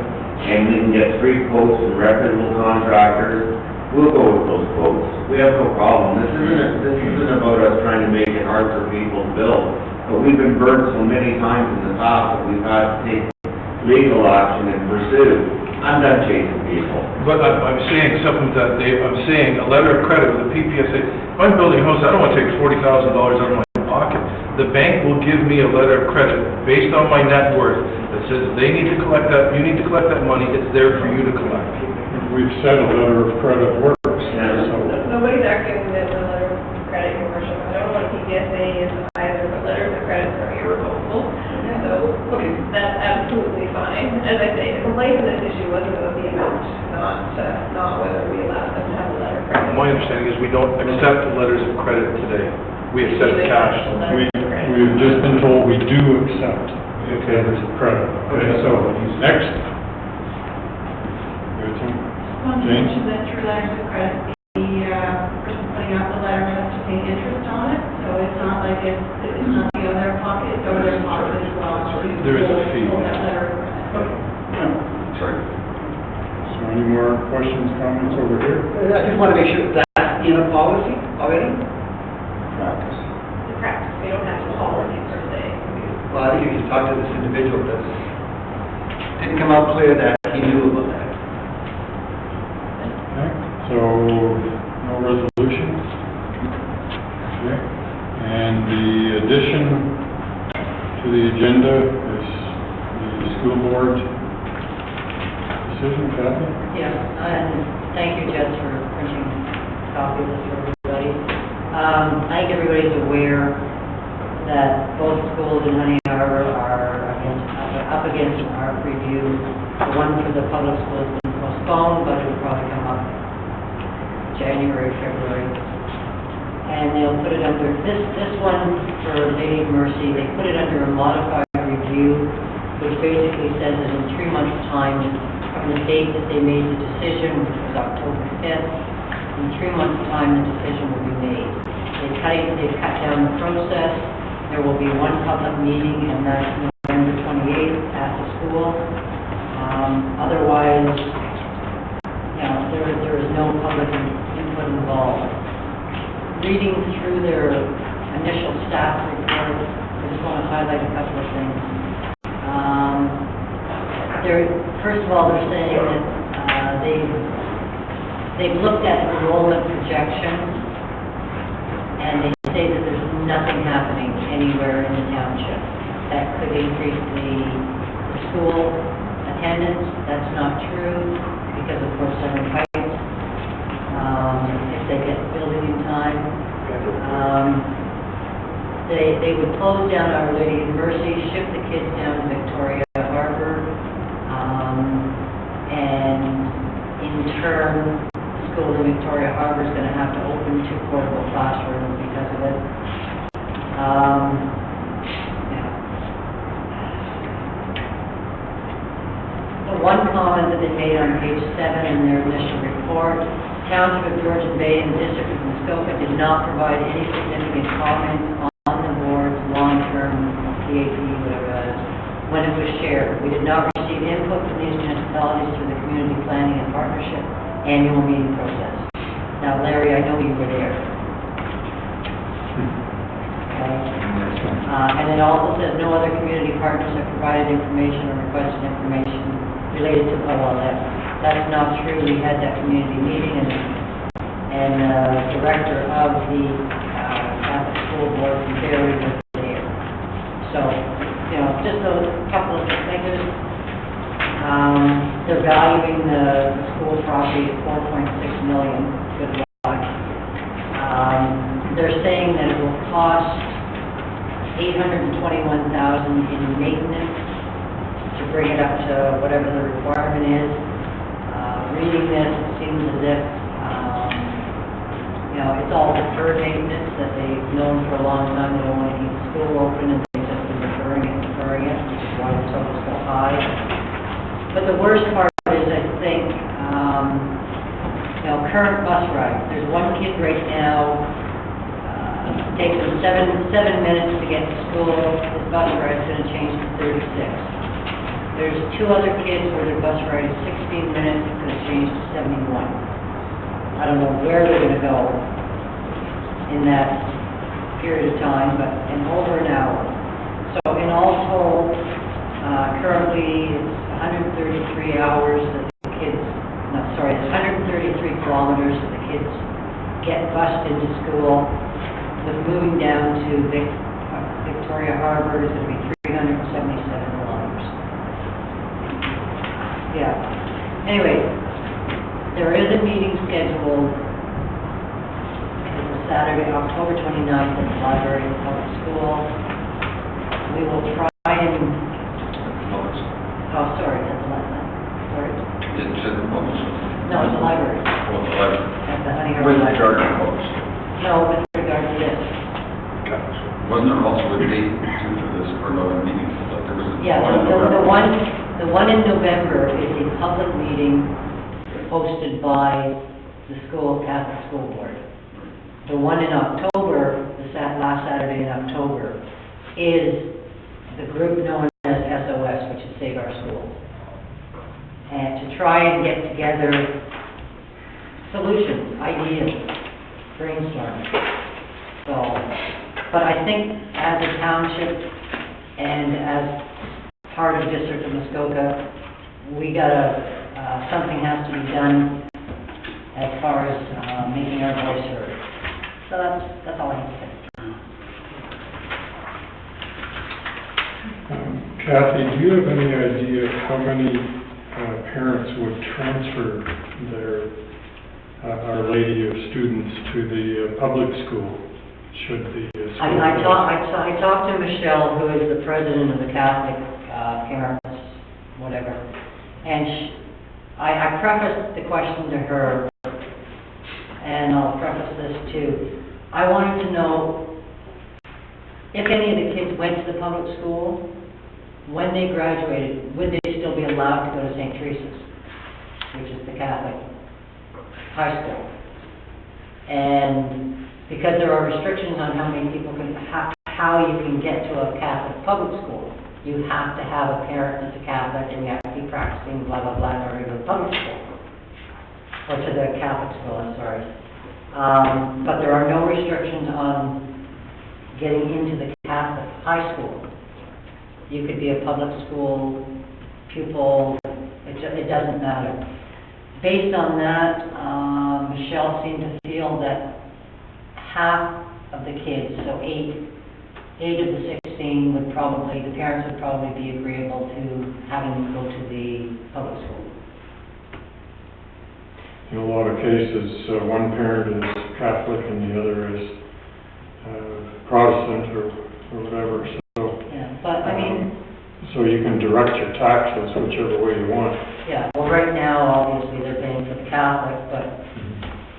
and we can get 3 quotes from reputable contractors, we'll go with those quotes. We have no problem. This isn't about us trying to make it hard for people to build, but we've been burned so many times in the past that we've had to take legal action and pursue. I'm not chasing people. But I'm saying something that I'm saying a letter of credit with a PPSA. If I'm building a house, I don't want to take $40,000 out of my pocket. The bank will give me a letter of credit based on my net worth that says they need to collect that, you need to collect that money, it's there for you to collect. We've said a letter of credit works. Yeah. So Nobody's arguing that the letter of credit commercial. I don't know what PPSA is either, but letters of credit are irrevocable. So that's absolutely fine. As I say, the complaint in this issue wasn't about the amount, not whether we allowed them to have a letter of credit. My understanding is we don't accept letters of credit today. We accept cash. we've just been told we do accept letters of credit. Okay, so next. Your turn. One mention that through letters of credit, the person putting out the letter has to pay interest on it, so it's not like it's not the other pocket, it's over their pocket as well. There is a fee. Pull that letter of credit. Sorry. So any more questions, comments over here? I just want to make sure that's in a policy already? Practice. The practice, they don't have to policy per se. Well, I think you should talk to this individual, but didn't come out clear that he knew about that. Okay, so no resolution? Okay, and the addition to the agenda is the school board decision, Kathy? Yeah, and thank you, Jess, for printing a copy of this for everybody. I think everybody's aware that both schools in Honey Harbor are up against our review. The one for the public school has been postponed, but it will probably come up January, February. And they'll put it under, this one for Lady of Mercy, they put it under a modified review, which basically says that in 3 months' time, from the date that they made the decision, which was October 5th, in 3 months' time, the decision will be made. They've cut down the process. There will be one public meeting, and that's November 28th at the school. Otherwise, you know, there is no public input involved. Reading through their initial staff report, I just want to highlight a couple of things. First of all, they're saying that they've looked at enrollment projections, and they say that there's nothing happening anywhere in the township that could increase the school attendance. That's not true, because of course Southern Heights, if they get the building in time. They would close down Our Lady University, ship the kids down to Victoria Harbor, and in turn, the school in Victoria Harbor is going to have to open 2 portable classrooms because of it. The one comment that they made on page 7 in their initial report, Township of Georgian Bay and the District of Muskoka did not provide any significant comments on the board's long-term PAP, whatever that is, when it was shared. We did not receive input from these municipalities through the Community Planning and Partnership annual meeting process. Now, Larry, I know you were there. And it also says no other community partners have provided information or requested information related to, that's not true. We had that community meeting, and the director of the Catholic School Board from Barrie was there. So, you know, just a couple of things. They're valuing the school property at $4.6 million. Good luck. They're saying that it will cost $821,000 in maintenance to bring it up to whatever the requirement is. Reading this, it seems as if, you know, it's all deferred maintenance that they've known for a long time. They don't want to keep the school open, and they've just been deferring it, which is why the total's so high. But the worst part is, I think, you know, current bus rides. There's one kid right now, takes him seven minutes to get to school. His bus ride's going to change to 36. There's 2 other kids where their bus ride is 16 minutes, it's going to change to 71. I don't know where they're going to go in that period of time, but in over an hour. So in all told, currently it's 133 hours that the kids, no, sorry, it's 133 kilometers that the kids get bused into school. With moving down to Victoria Harbor, is going to be 377 kilometers. Yeah. Anyway, there is a meeting scheduled. It's Saturday, October 29th at the Library of Public School. We will try and... Oh, sorry, that's the library. Sorry. It's in the public school. No, it's the library. Well, the library. At the Honey Harbor With Library. regard to public school. No, with regard to this. Wasn't there also a date too for this, for another meeting? There was Yeah, one in November. the one in November is a public meeting hosted by the Catholic School Board. The one in October, last Saturday in October, is the group known as SOS, which is Save Our Schools. And to try and get together solutions, ideas, brainstorming. So, but I think as a township and as part of District of Muskoka, we gotta, something has to be done as far as making our voice heard. So that's all I have to say. Kathy, do you have any idea how many parents would transfer their Our Lady of students to the public school, should the school... I talked to Michelle, who is the president of the Catholic Parents, whatever, and I prefaced the question to her, and I'll preface this too. I wanted to know if any of the kids went to the public school, when they graduated, would they still be allowed to go to St. Teresa's, which is the Catholic high school? And because there are restrictions on how many people can, how you can get to a Catholic public school, you have to have a parent that's a Catholic, and you have to be practicing blah, blah, blah, in order to go to public school. Or to the Catholic school, I'm sorry. But there are no restrictions on getting into the Catholic high school. You could be a public school pupil, it doesn't matter. Based on that, Michelle seemed to feel that half of the kids, so 8 of the 16 would probably, the parents would probably be agreeable to having them go to the public school. In a lot of cases, one parent is Catholic and the other is Protestant or whatever, so. Yeah, but I mean. So you can direct your taxes whichever way you want. Yeah, well, right now, obviously, they're paying for the Catholic, but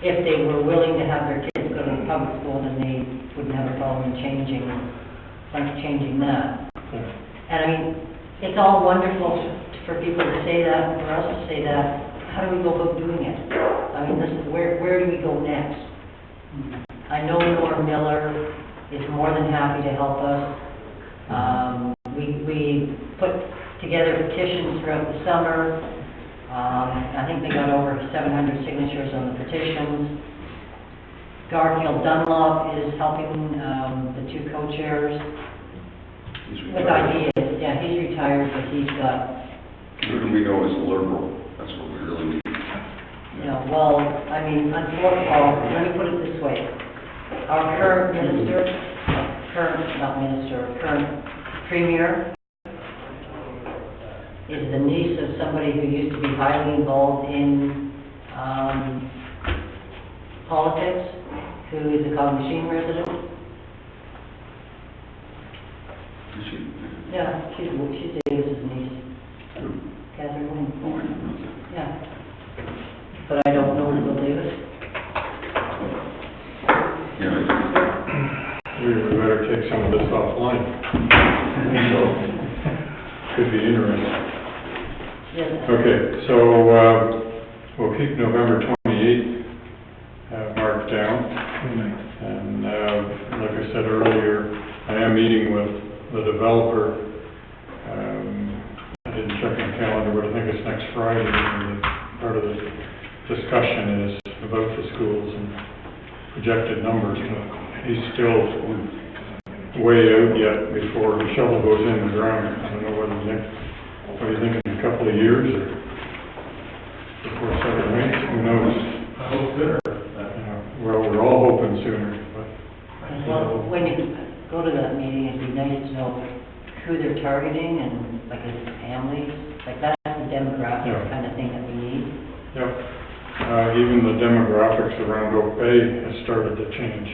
if they were willing to have their kids go to the public school, then they wouldn't have a problem in changing that. Yeah. And I mean, it's all wonderful for people to say that, and for us to say that. How do we go about doing it? I mean, this is where do we go next? I know Norm Miller is more than happy to help us. We put together petitions throughout the summer. I think they got over 700 signatures on the petitions. Garfield Dunlop is helping the two co-chairs with ideas. Yeah, he's retired, but he's got... Who do we know is a liberal? That's what we really need. Yeah, well, I mean, unfortunately, let me put it this way. Our current premier is the niece of somebody who used to be highly involved in politics, who is a Cognizine resident. Yeah, she's Davis's niece. Catherine Williams. Yeah. But I don't know Will Davis. We better take some of this offline. So, could be interesting. Yes. Okay, so, we'll keep November 28th marked down. And, like I said earlier, I am meeting with the developer. I didn't check my calendar, but I think it's next Friday, and part of the discussion is about the schools and projected numbers, but he's still way out yet before the shovel goes in the ground. I don't know whether what do you think, in a couple of years or before 7 weeks, who knows? I hope sooner. Well, we're all hoping sooner, but. Well, when you go to that meeting, it'd be nice to know who they're targeting and like is it families, like that's the demographic kind of thing that we need. Yep. Even the demographics around Oak Bay has started to change.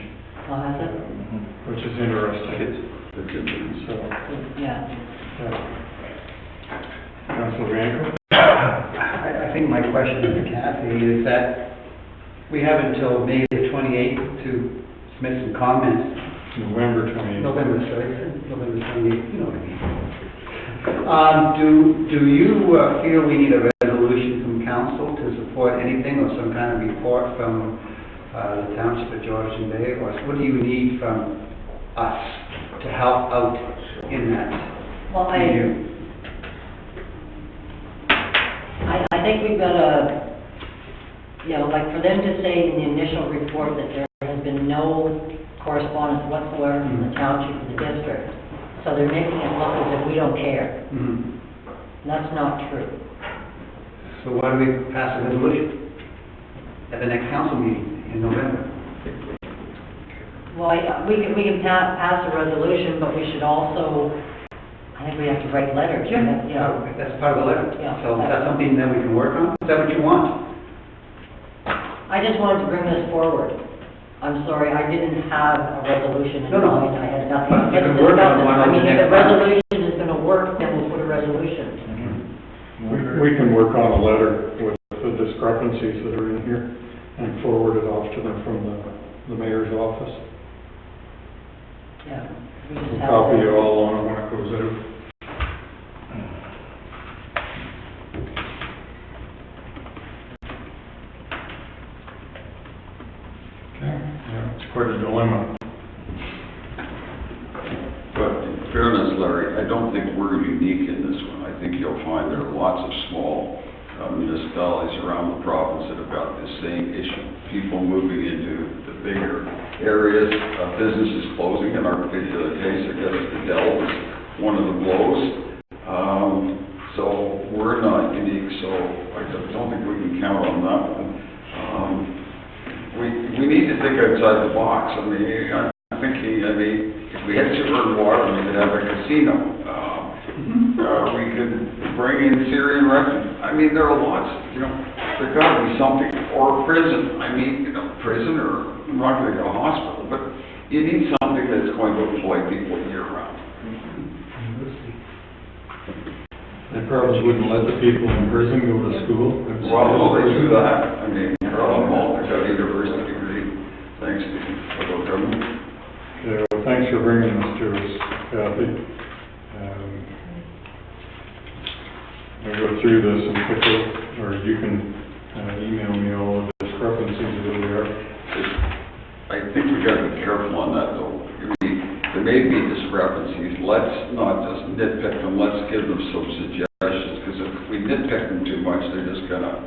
Oh, has it? Which is interesting. So, yeah. Councilor Bianco? I think my question to Kathy is that we have until May the 28th to submit some comments. November 28th. November 28th, you know what I mean. Do you feel we need a resolution from council to support anything or some kind of report from the Township of Georgian Bay? Or what do you need from us to help out in that? Well, I think we've got a, you know, like for them to say in the initial report that there has been no correspondence whatsoever from the township to the district. So they're making it look as if we don't care. Mm-hmm. And that's not true. So why do we pass a resolution at the next council meeting in November? Well, we can pass a resolution, but we should also, I think we have to write letters. Yeah, you know. that's part of the letter. Yeah. So is that something that we can work on? Is that what you want? I just wanted to bring this forward. I'm sorry, I didn't have a resolution in No. mind, I had nothing. You can work on one I mean, if the next time. resolution is gonna work, then we'll put a resolution. We can work on a letter with the discrepancies that are in here and forward it off to them from the mayor's office. Yeah. We just We'll have copy to- you all on it when it goes out. Yeah, it's quite a dilemma. But in fairness, Larry, I don't think we're unique in this one. I think you'll find there are lots of small municipalities around the province that have got the same issue. People moving into the bigger areas, businesses closing. In our particular case, I guess the Dell was one of the blows. So we're not unique, so I don't think we can count on that one. We need to think outside the box. I mean, I'm thinking, if we had sugar and water, we could have a casino. We could bring in Syrian refugees. I mean, there are lots, there's got to be something, or prison. I mean, prison, or I'm not going to go to hospital, but you need something that's going to employ people year-round. They probably wouldn't let the people in prison go to school. Well, they do that. I mean, Carl Malta got a university degree, thanks to the federal government. Okay, well, thanks for bringing this to us, Kathy. I'll go through this and pick up, or you can email me all the discrepancies that there are. I think we got to be careful on that, though. There may be discrepancies. Let's not just nitpick them. Let's give them some suggestions, because if we nitpick them too much, they're just going to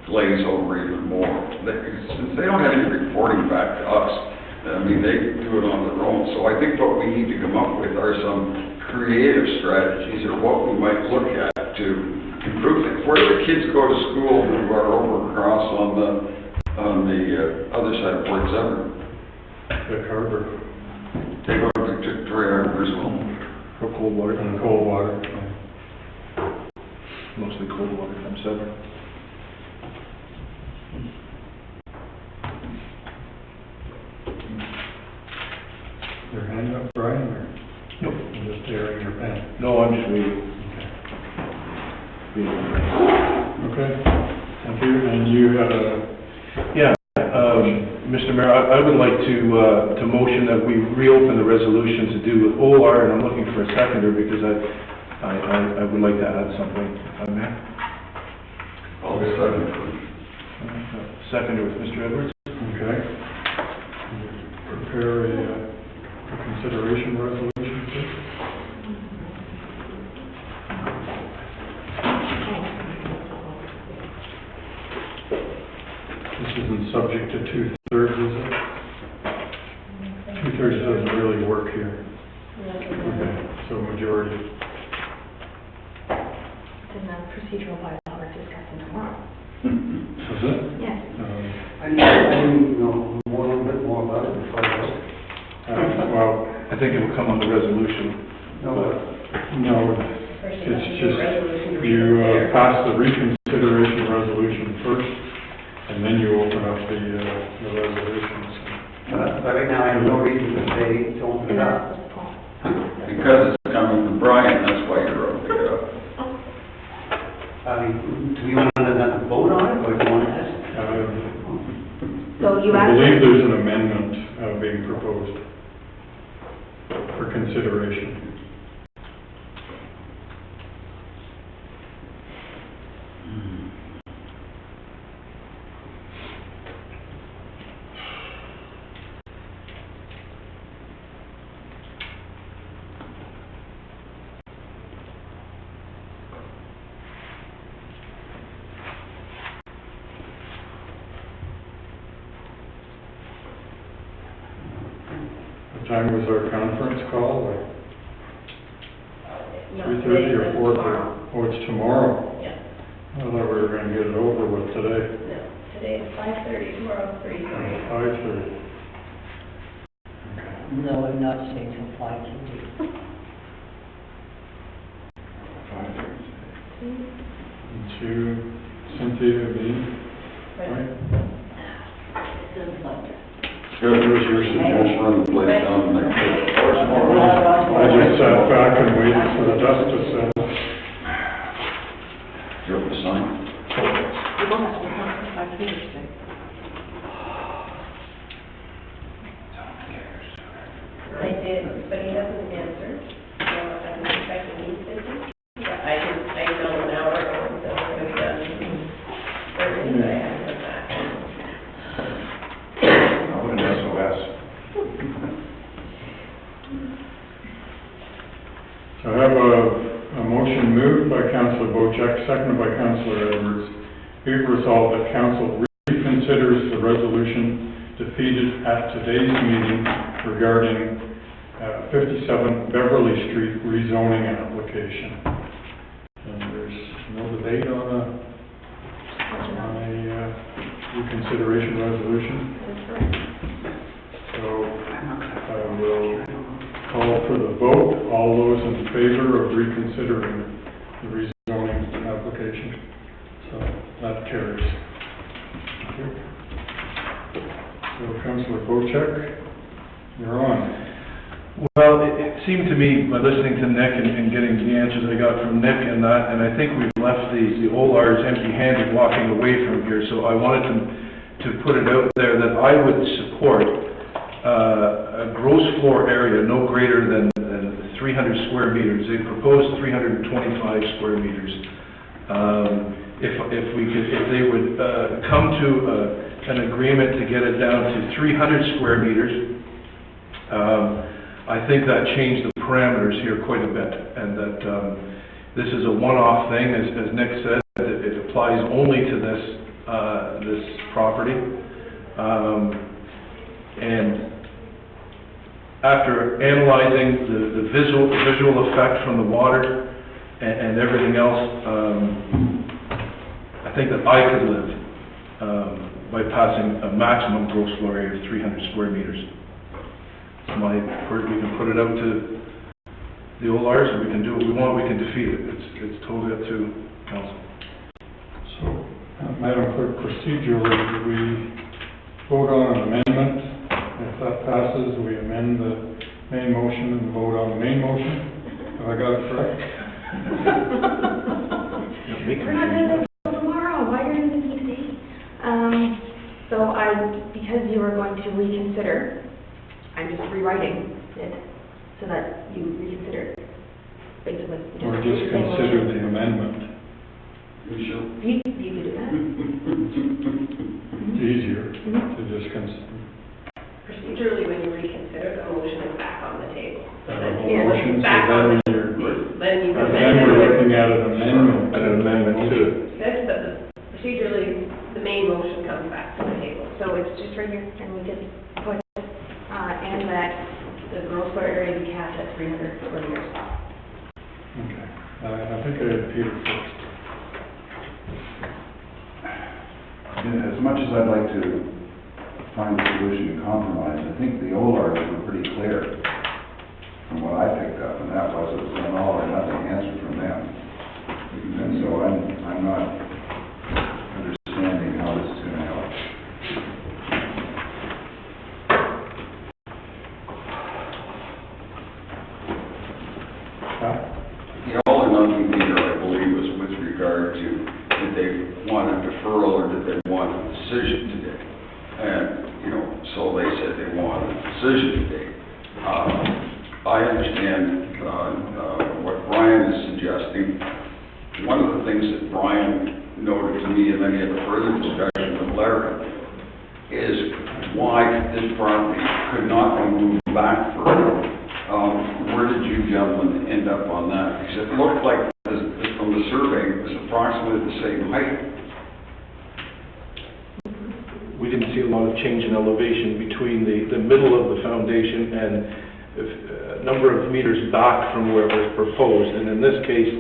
glaze over even more. Since they don't have any reporting back to us, I mean, they do it on their own. So I think what we need to come up with are some creative strategies, or what we might look at to improve things. Where do the kids go to school who are over across on the other side of Port Severn? Vic Harbor. They go to Victoria Harbor as well. For cold water. And cold water. Mostly cold water from Severn. Your hand up, Brian, or? Nope. I'm just tearing your pen. No, I'm just waiting. Okay, thank you. And you had Yeah, Mr. Mayor, I would like to motion that we reopen the resolution to do with OLR, and I'm looking for a seconder because I would like to add something, if I may. I'll be second. Seconder with Mr. Edwards. Okay. Prepare a consideration resolution, please. This isn't subject to 2/3, is it? 2/3 doesn't really work here. Okay, so majority. Then the procedural bylaw we're discussing tomorrow. Is it? Yes. I didn't know a little bit more about it before I vote. Well, I think it will come on the resolution. no, it's just, you pass the reconsideration resolution first, and then you open up the resolutions. But right now, I have no reason to say don't pick up. Because it's coming from Brian, that's why you're opening it up. Do you want to vote on it, or do you want to ask? So you I actually. believe there's an amendment being proposed for consideration. What time was our conference call? Like No, 3:30 or today, 4:30? tomorrow. Oh, it's tomorrow. Yeah, I thought we were going to get it over with today. no, today is 5:30, tomorrow 3:30. 5:30. No, I'm not staying till 5:30. 5:30. And to Cynthia, me, right? Sounds like it. Good, here's your suggestion, run the place down next week. I just sat back and waited for the dust to settle. You have to sign? You will have to come to 5:30. I did, but he doesn't answer, so I'm expecting he's busy. But I know an hour ago, so I'm going to be done early, but I haven't heard back. I wouldn't SOS. So I have a motion moved by Councillor Bocheck, seconded by Councillor Edwards. Be it resolved that council reconsiders the resolution defeated at today's meeting regarding 57 Beverly Street rezoning application. And there's no debate on a reconsideration resolution. So I will call for the vote. All those in favor of reconsidering the rezoning application. So that carries. Thank you. So Councillor Bocheck, you're on. Well, it seemed to me, by listening to Nick and getting the answers I got from Nick and that, and I think we've left the OLRs empty-handed walking away from here, so I wanted to put it out there that I would support a gross floor area no greater than 300 square meters. They proposed 325 square meters. If they would come to an agreement to get it down to 300 square meters, I think that changed the parameters here quite a bit, and that this is a one-off thing, as Nick said. It applies only to this property, and after analyzing the visual effect from the water and everything else, I think that I could live by passing a maximum gross floor area of 300 square meters. We can put it up to the OLRs, or we can do what we want, we can defeat it. It's totally up to council. So, Madam Clerk, procedurally, do we vote on an amendment? If that passes, we amend the main motion and vote on the main motion? Have I got it correct? We're not doing this until tomorrow, why are you doing this today? Because you were going to reconsider, I'm just rewriting it so that you reconsider it. Basically. Or just consider the amendment? You can do that. It's easier to just consider. Procedurally, when you reconsider, the motion is back on the table. Motion, so Back on then the we're looking at an amendment. An amendment to it. Yes, but procedurally, the main motion comes back to the table. So it's just right here, and we can put, and that the gross floor area be capped at 300 square meters. Okay. I think I had Peter first. As much as I'd like to find a solution and compromise, I think the OLRs were pretty clear from what I picked up, and that was it was an all or nothing answer from them. And so I'm not understanding how this is going to help. The all or nothing meter, I believe, was with regard to, did they want a deferral or did they want a decision today? And, so they said they want a decision today. I understand what Brian is suggesting. One of the things that Brian noted to me, and then he had a further discussion with Larry, is why this property could not be moved back further. Where did you gentlemen end up on that? Because it looked like, from the survey, it was approximately the same height. We didn't see a lot of change in elevation between the middle of the foundation and a number of meters back from where it was proposed. And in this case,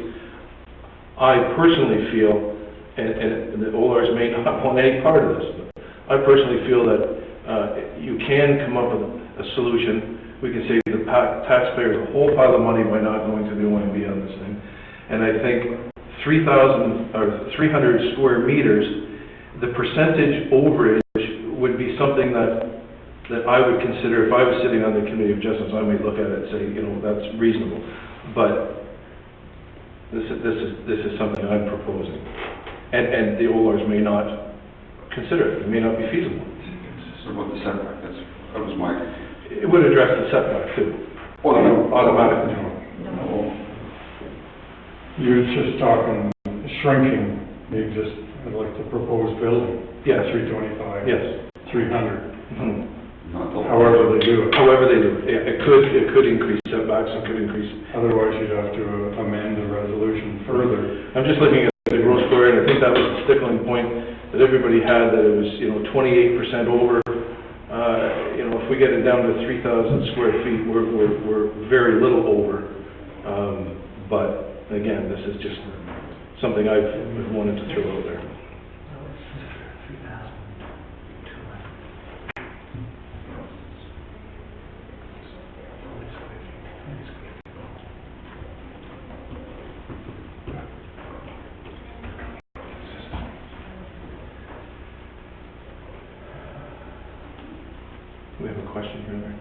I personally feel, and the OLRs may not want any part of this, but I personally feel that you can come up with a solution. We can save the taxpayers a whole pile of money by not going to the OMB on this thing. And I think 300 square meters, the percentage overage would be something that I would consider, if I was sitting on the Committee of Justice, I might look at it and say, that's reasonable. But this is something I'm proposing. And the OLRs may not consider it, it may not be feasible. So what the setback, that was my... It would address the setback too. Automatically. No. You're just talking shrinking like the proposed building. Yes. 325. Yes. 300. Mm-hmm. However, the do it. However they do it, yeah, it could increase setbacks, it could increase. Otherwise, you'd have to amend the resolution further. I'm just looking at the gross square, and I think that was the stickling point that everybody had, that it was, 28% over. If we get it down to 3,000 square feet, we're very little over. But again, this is just something I've wanted to throw out there. We have a question here, there.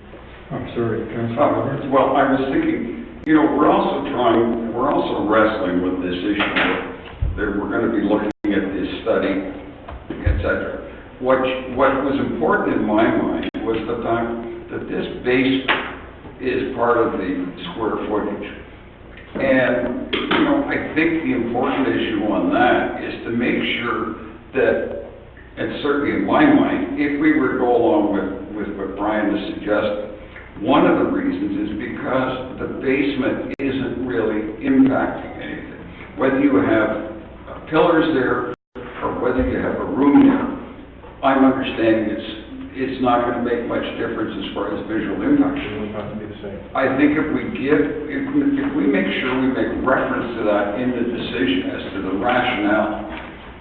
I'm sorry, Councilor Roberts? Well, I was thinking, we're also wrestling with this issue that we're going to be looking at this study, et cetera. What was important in my mind was the fact that this basement is part of the square footage. And, I think the important issue on that is to make sure that, and certainly in my mind, if we were to go along with what Brian has suggested, one of the reasons is because the basement isn't really impacting anything. Whether you have pillars there or whether you have a room there, I'm understanding it's not going to make much difference as far as visual impact. It would have to be the same. I think if we make sure we make reference to that in the decision as to the rationale,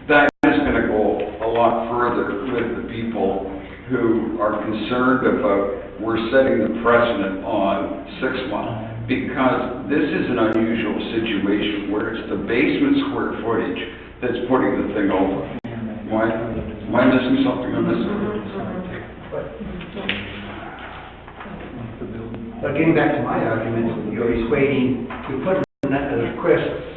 that is going to go a lot further with the people who are concerned about we're setting the precedent on 6 Mile, because this is an unusual situation where it's the basement square footage that's putting the thing over. Am I missing something on this? But getting back to my argument, you're equating, you put the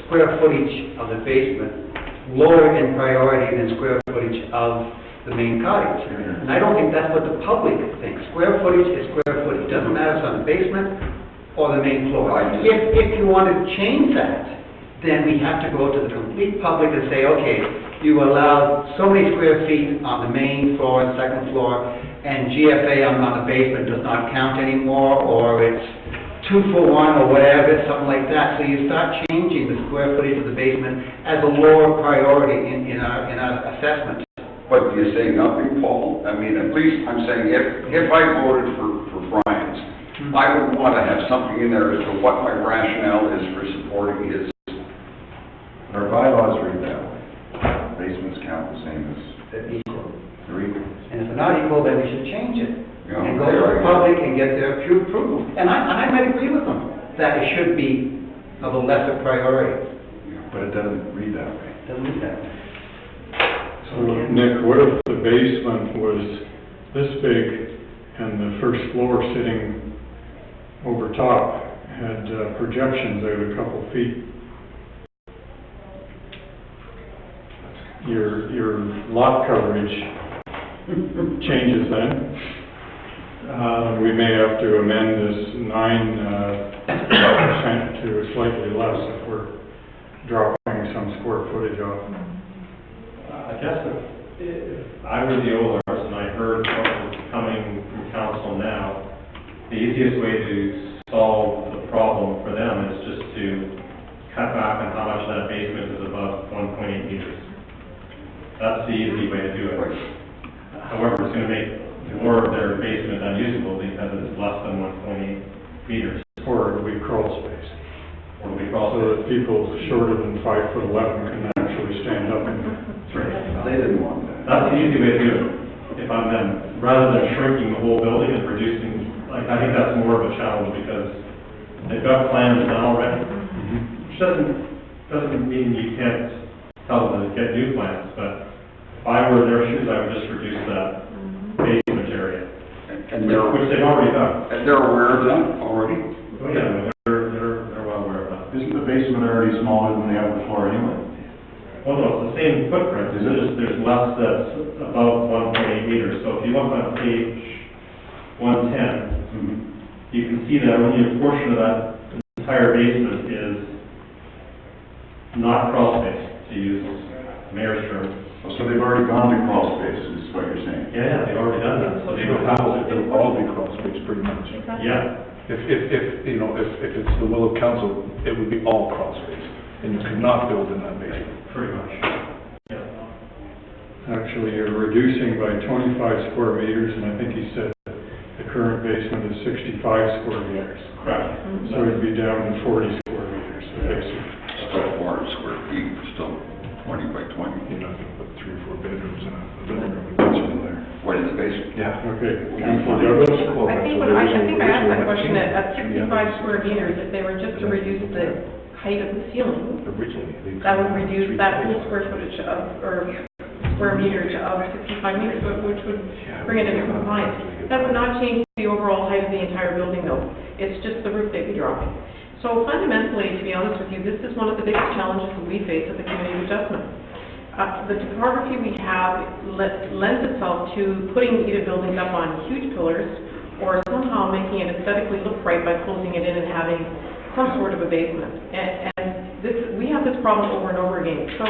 square footage of the basement lower in priority than square footage of the main cottage. And I don't think that's what the public thinks. Square footage is square footage. Doesn't matter if it's on the basement or the main floor. If you want to change that, then we have to go to the complete public and say, okay, you allow so many square feet on the main floor and second floor, and GFA on the basement does not count anymore, or it's 2 for 1 or whatever, something like that. So you start changing the square footage of the basement as a lower priority in our assessment. But you say nothing, Paul? I mean, at least I'm saying if I voted for Brian's, I would want to have something in there as to what my rationale is for supporting his. Our bylaws read that way. Basements count the same as. They're equal. They're equal. And if they're not equal, then we should change it. Yeah, And go to the public and get their approval. And I might agree with them that it should be of a lesser priority. But it doesn't read that way. Doesn't mean that. So, Nick, what if the basement was this big and the first floor sitting over top had projections out a couple feet? Your lot coverage changes then. We may have to amend this 9% to slightly less if we're dropping some square footage off. I guess if I were the owners and I heard what was coming from council now, the easiest way to solve the problem for them is just to cut back on how much that basement is above 1.8 meters. That's the easy way to do it. However, it's going to make more of their basement unusable because it's less than 1.8 meters. Or it'll be crawl space. Or it'll be crawl So that people shorter than 5'11" can actually stand up and. They didn't want that. That's the easy way to do it, if I'm them, rather than shrinking the whole building and reducing, I think that's more of a challenge because they've got plans done already. Which doesn't mean you can't tell them to get new plans, but if I were in their shoes, I would just reduce that basement area. And they're, which they've already done. and they're aware of that already? Oh, yeah, they're well aware of that. Isn't the basement already smaller than the upper floor anyway? Well, no, it's the same footprint, it's just there's less that's above 1.8 meters. So if you look on page 110, you can see that only a portion of that entire basement is not crawl space, to use mayor's term. So they've already gone to crawl spaces. what you're saying. Yeah, they've already done that. So They'll all be crawl space pretty much. Yeah, If it's the will of council, it would be all crawl space, and you could not build in that basement. pretty much. Yeah. Actually, you're reducing by 25 square meters, and I think he said the current basement is 65 square meters. Correct. So it'd be down to 40 square meters, the basement. Still 400 square feet, still 20 by 20. You're not gonna put 3 or 4 bedrooms in a living room and kitchen in there. What in the basement? Yeah. Okay, Councilor Douglas? I think I asked that question at 65 square meters, if they were just to reduce the height of the ceiling, Originally. that would reduce that whole square footage of, or square meters of 65 meters, which would bring it into compliance. That would not change the overall height of the entire building though. It's just the roof they'd be dropping. So fundamentally, to be honest with you, this is one of the biggest challenges that we face at the Committee of Adjustment. The topography we have lends itself to putting either buildings up on huge pillars or somehow making it aesthetically look right by closing it in and having some sort of a basement. And we have this problem over and over again. So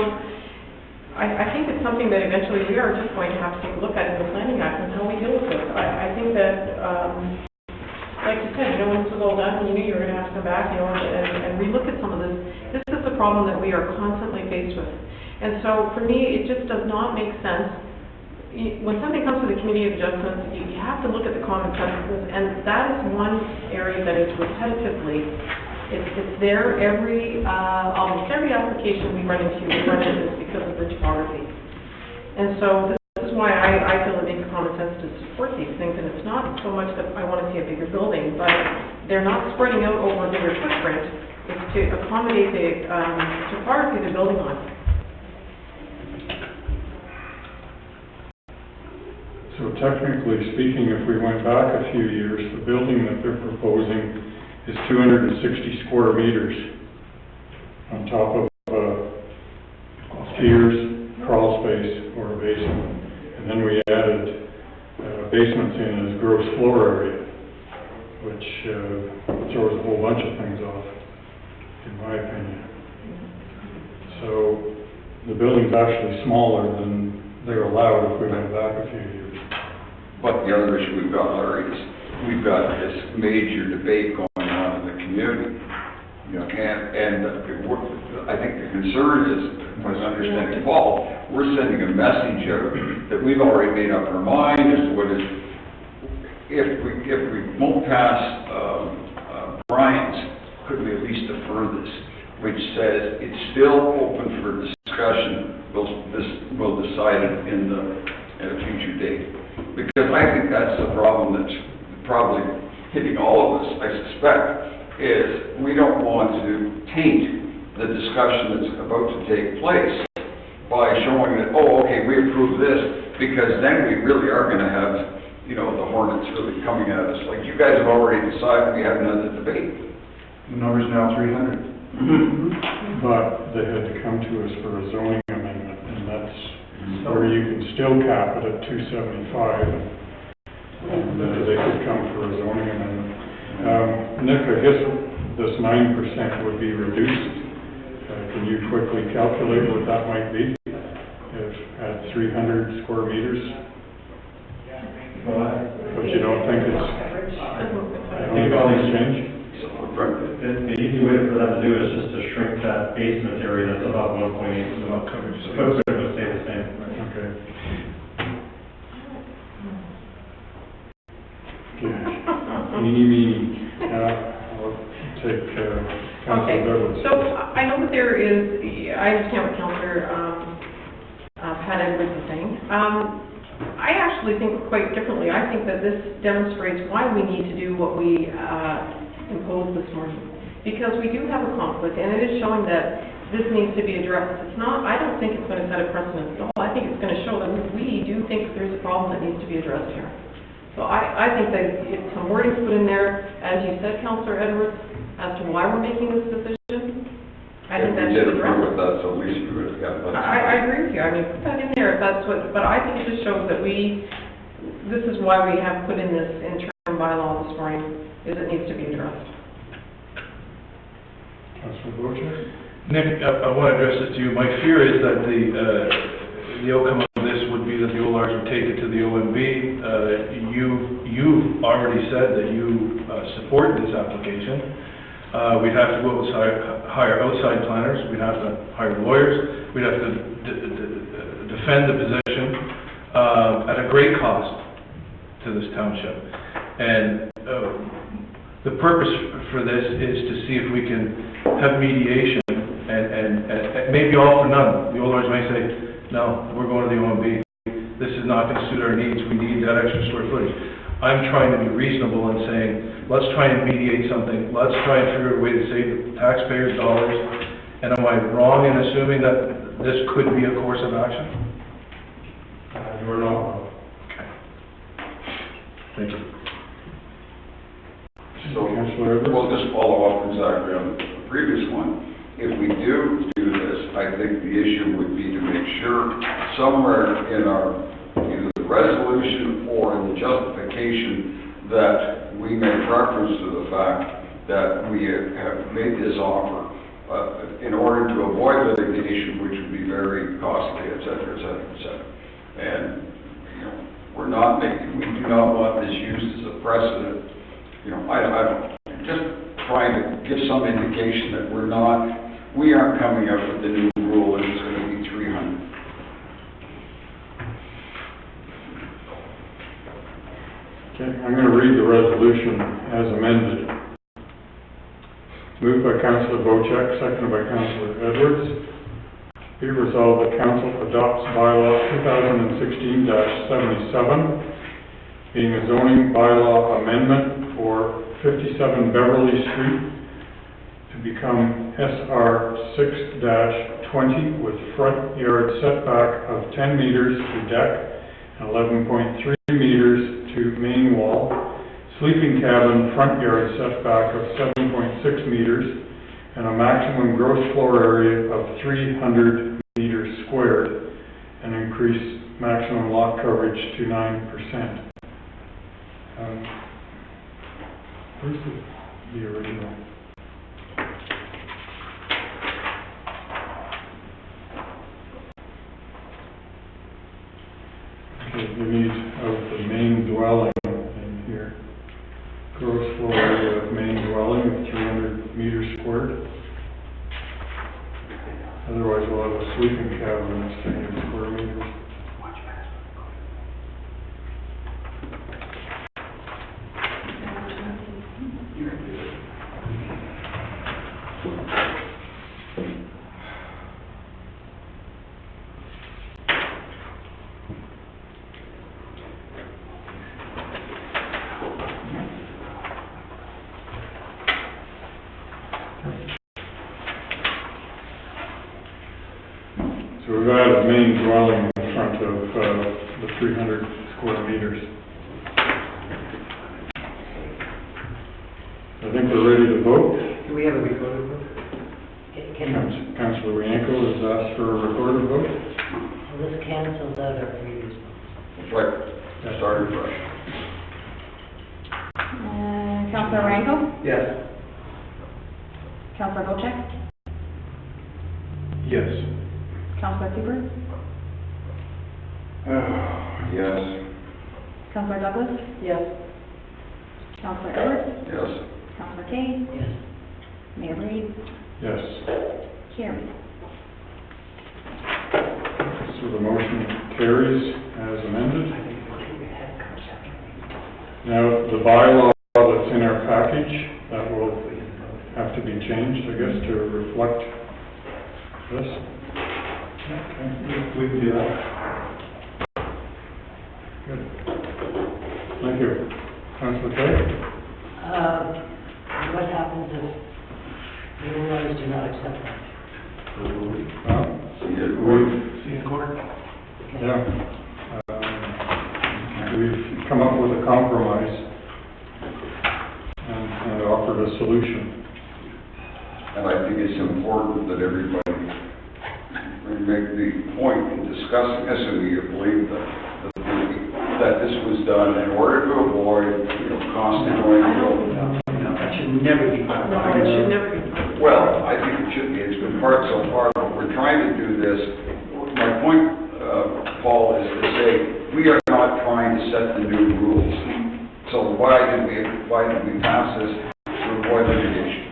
I think it's something that eventually we are just going to have to take a look at in the Planning Act and how we deal with this. I think that, like you said, when this was all done, you knew you were going to have to come back, and relook at some of this. This is a problem that we are constantly faced with. And so, for me, it just does not make sense. When something comes to the Committee of Adjustments, you have to look at the common sense, and that is one area that is repetitively, it's there almost every application we run into this because of the topography. And so, this is why I feel it makes common sense to support these things, and it's not so much that I want to see a bigger building, but they're not spreading out over a bigger footprint. It's to accommodate the topography they're building on. So technically speaking, if we went back a few years, the building that they're proposing is 260 square meters on top of tiers, crawl space, or a basement. And then we added basements in as gross floor area, which throws a whole bunch of things off, in my opinion. So the building's actually smaller than they're allowed if we went back a few years. But the other issue we've got, Larry, is we've got this major debate going on in the community. You know, and I think the concern is, if I understand Paul, we're sending a message out that we've already made up our mind as to what is, if we won't pass Brian's, could we at least defer this, which says it's still open for discussion, we'll decide it at a future date. Because I think that's the problem that's probably hitting all of us, I suspect, is we don't want to taint the discussion that's about to take place by showing that, oh, okay, we approve this, because then we really are going to have, the hornets really coming at us. Like, you guys have already decided, we haven't had the debate. The number's now 300. But they had to come to us for a zoning amendment, and that's where you can still cap it at 275, and they could come for a zoning amendment. Nick, I guess this 9% would be reduced. Can you quickly calculate what that might be if at 300 square meters? But you don't think it's change? The easy way for them to do it is just to shrink that basement area that's about 1.8, about coverage. The footprint would stay the same. Okay. I'll take Councilor Douglas. So I know that there is, I understand what Councilor Pat Edwards is saying. I actually think quite differently. I think that this demonstrates why we need to do what we imposed this morning. Because we do have a conflict, and it is showing that this needs to be addressed. It's not, I don't think it's going to set a precedent at all. I think it's going to show that we do think that there's a problem that needs to be addressed here. So I think that if some wording is put in there, as you said, Councilor Edwards, as to why we're making this decision, I think that should address it. That's at least we would have got that. I agree with you. I mean, put that in there if that's what, but I think it just shows that this is why we have put in this interim bylaw this morning, is it needs to be addressed. Councilor Boucher? Nick, I want to address it to you. My fear is that the outcome of this would be that the Olards would take it to already said that you support this application. We'd have to go hire outside planners, we'd have to hire lawyers, we'd have to defend the position at a great cost to this township. And the purpose for this is to see if we can have mediation and maybe all for none. The old lords may say, no, we're going to the OMB. This is not going to suit our needs. We need that extra square footage. I'm trying to be reasonable and saying, let's try and mediate something. Let's try and figure out a way to save the taxpayers dollars. And am I wrong in assuming that this could be a course of action? You are not. Okay. Thank you. So, we'll just follow up exactly on the previous one. If we do this, I think the issue would be to make sure somewhere in our, either the resolution or in the justification, that we make reference to the fact that we have made this offer in order to avoid litigation, which would be very costly, et cetera, et cetera, et cetera. And, you know, we do not want this used as a precedent. You know, I don't, just trying to give some indication that we aren't coming up with the new rule and it's going to be 300. Okay, I'm going to read the resolution as amended. Moved by Councillor Bocek, seconded by Councillor Edwards. Be resolved that Council adopts bylaw 2016-77, being a zoning bylaw amendment for 57 Beverly Street to become SR 6-20 with front yard setback of 10 meters to deck and 11.3 meters to main wall, sleeping cabin front yard setback of 7.6 meters, and a maximum gross floor area of 300 meters squared, and increase maximum lot coverage to 9%. Where's the original? Okay, you need of the main dwelling in here. Gross floor area of main dwelling of 300 meters squared. Otherwise, we'll have a sleeping cabin that's 300 square meters. So we've added main dwelling in front of the 300 square meters. I think we're ready to vote. Do we have a recorded vote? Councillor Rianco has asked for a recorded vote. Well, this cancels out our previous vote. That's right. Started fresh. Councillor Ranko? Yes. Councillor Bocek? Yes. Councillor Cooper? Yes. Councillor Douglas? Yes. Councillor Edwards? Yes. Councillor Kane? Yes. Mayor Reid? Yes. Carried. So the motion carries as amended. Now, the bylaw that's in our package, that will have to be changed, I guess, to reflect this. Okay, we can do that. Good. Thank you. Councillor Kay? What happens if the owners do not accept that? See you in court. Yeah. We've come up with a compromise and offered a solution. And I think it's important that everybody make the point in discussing this, and we believe that this was done in order to avoid, constantly going through. That should never be done. No, it should never be done. Well, I think it should be. It's been part so far, but we're trying to do this. My point, Paul, is to say we are not trying to set the new rules. So why did we pass this to avoid litigation?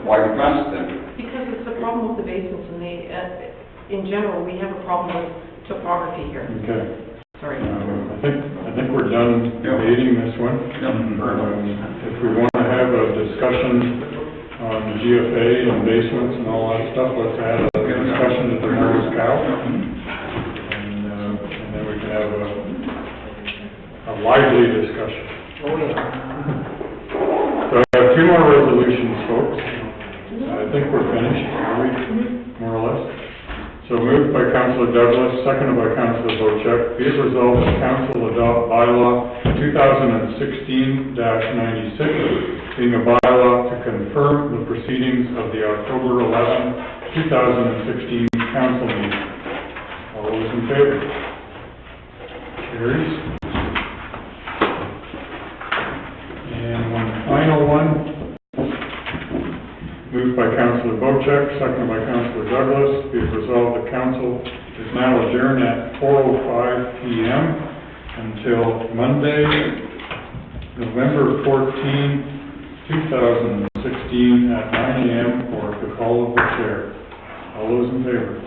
Why did we pass it then? Because it's the problem with the basements and in general, we have a problem with topography here. Okay. Sorry. I think we're done debating this one. If we want to have a discussion on the GFA and basements and all that stuff, let's add a discussion to the Morris Cow. And then we can have a lively discussion. Oh, yeah. So I have two more resolutions, folks. I think we're finished, are we? More or less? So moved by Councillor Douglas, seconded by Councillor Bocheck. Be it resolved that Council adopt bylaw 2016-96, being a bylaw to confirm the proceedings of the October 11, 2016 council meeting. All those in favor? Carries. And one final one. Moved by Councillor Bocheck, seconded by Councillor Douglas. Be it resolved that council is now adjourned at 4:05 p.m. until Monday, November 14, 2016 at 9 a.m. for the call of the chair. All those in favor?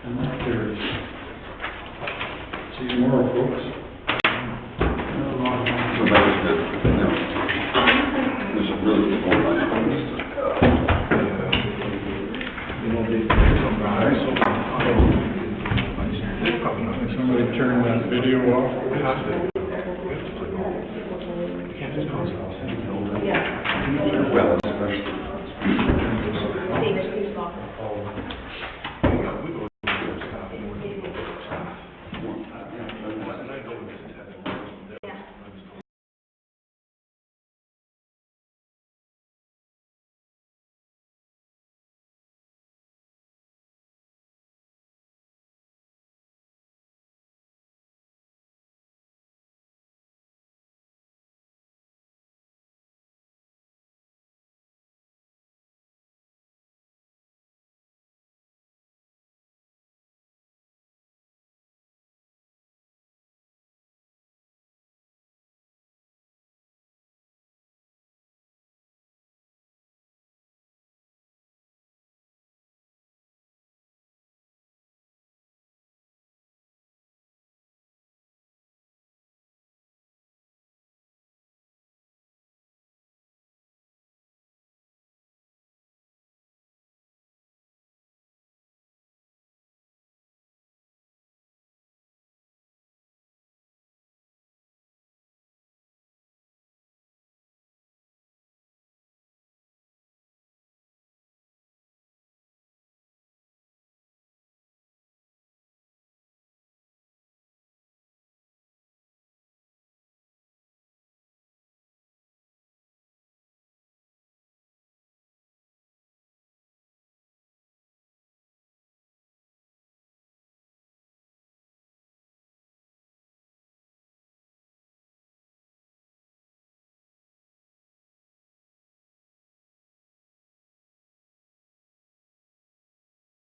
And that carries. See you tomorrow, folks. So that was good. There's a really good one on this. Somebody turn that video off. Can't just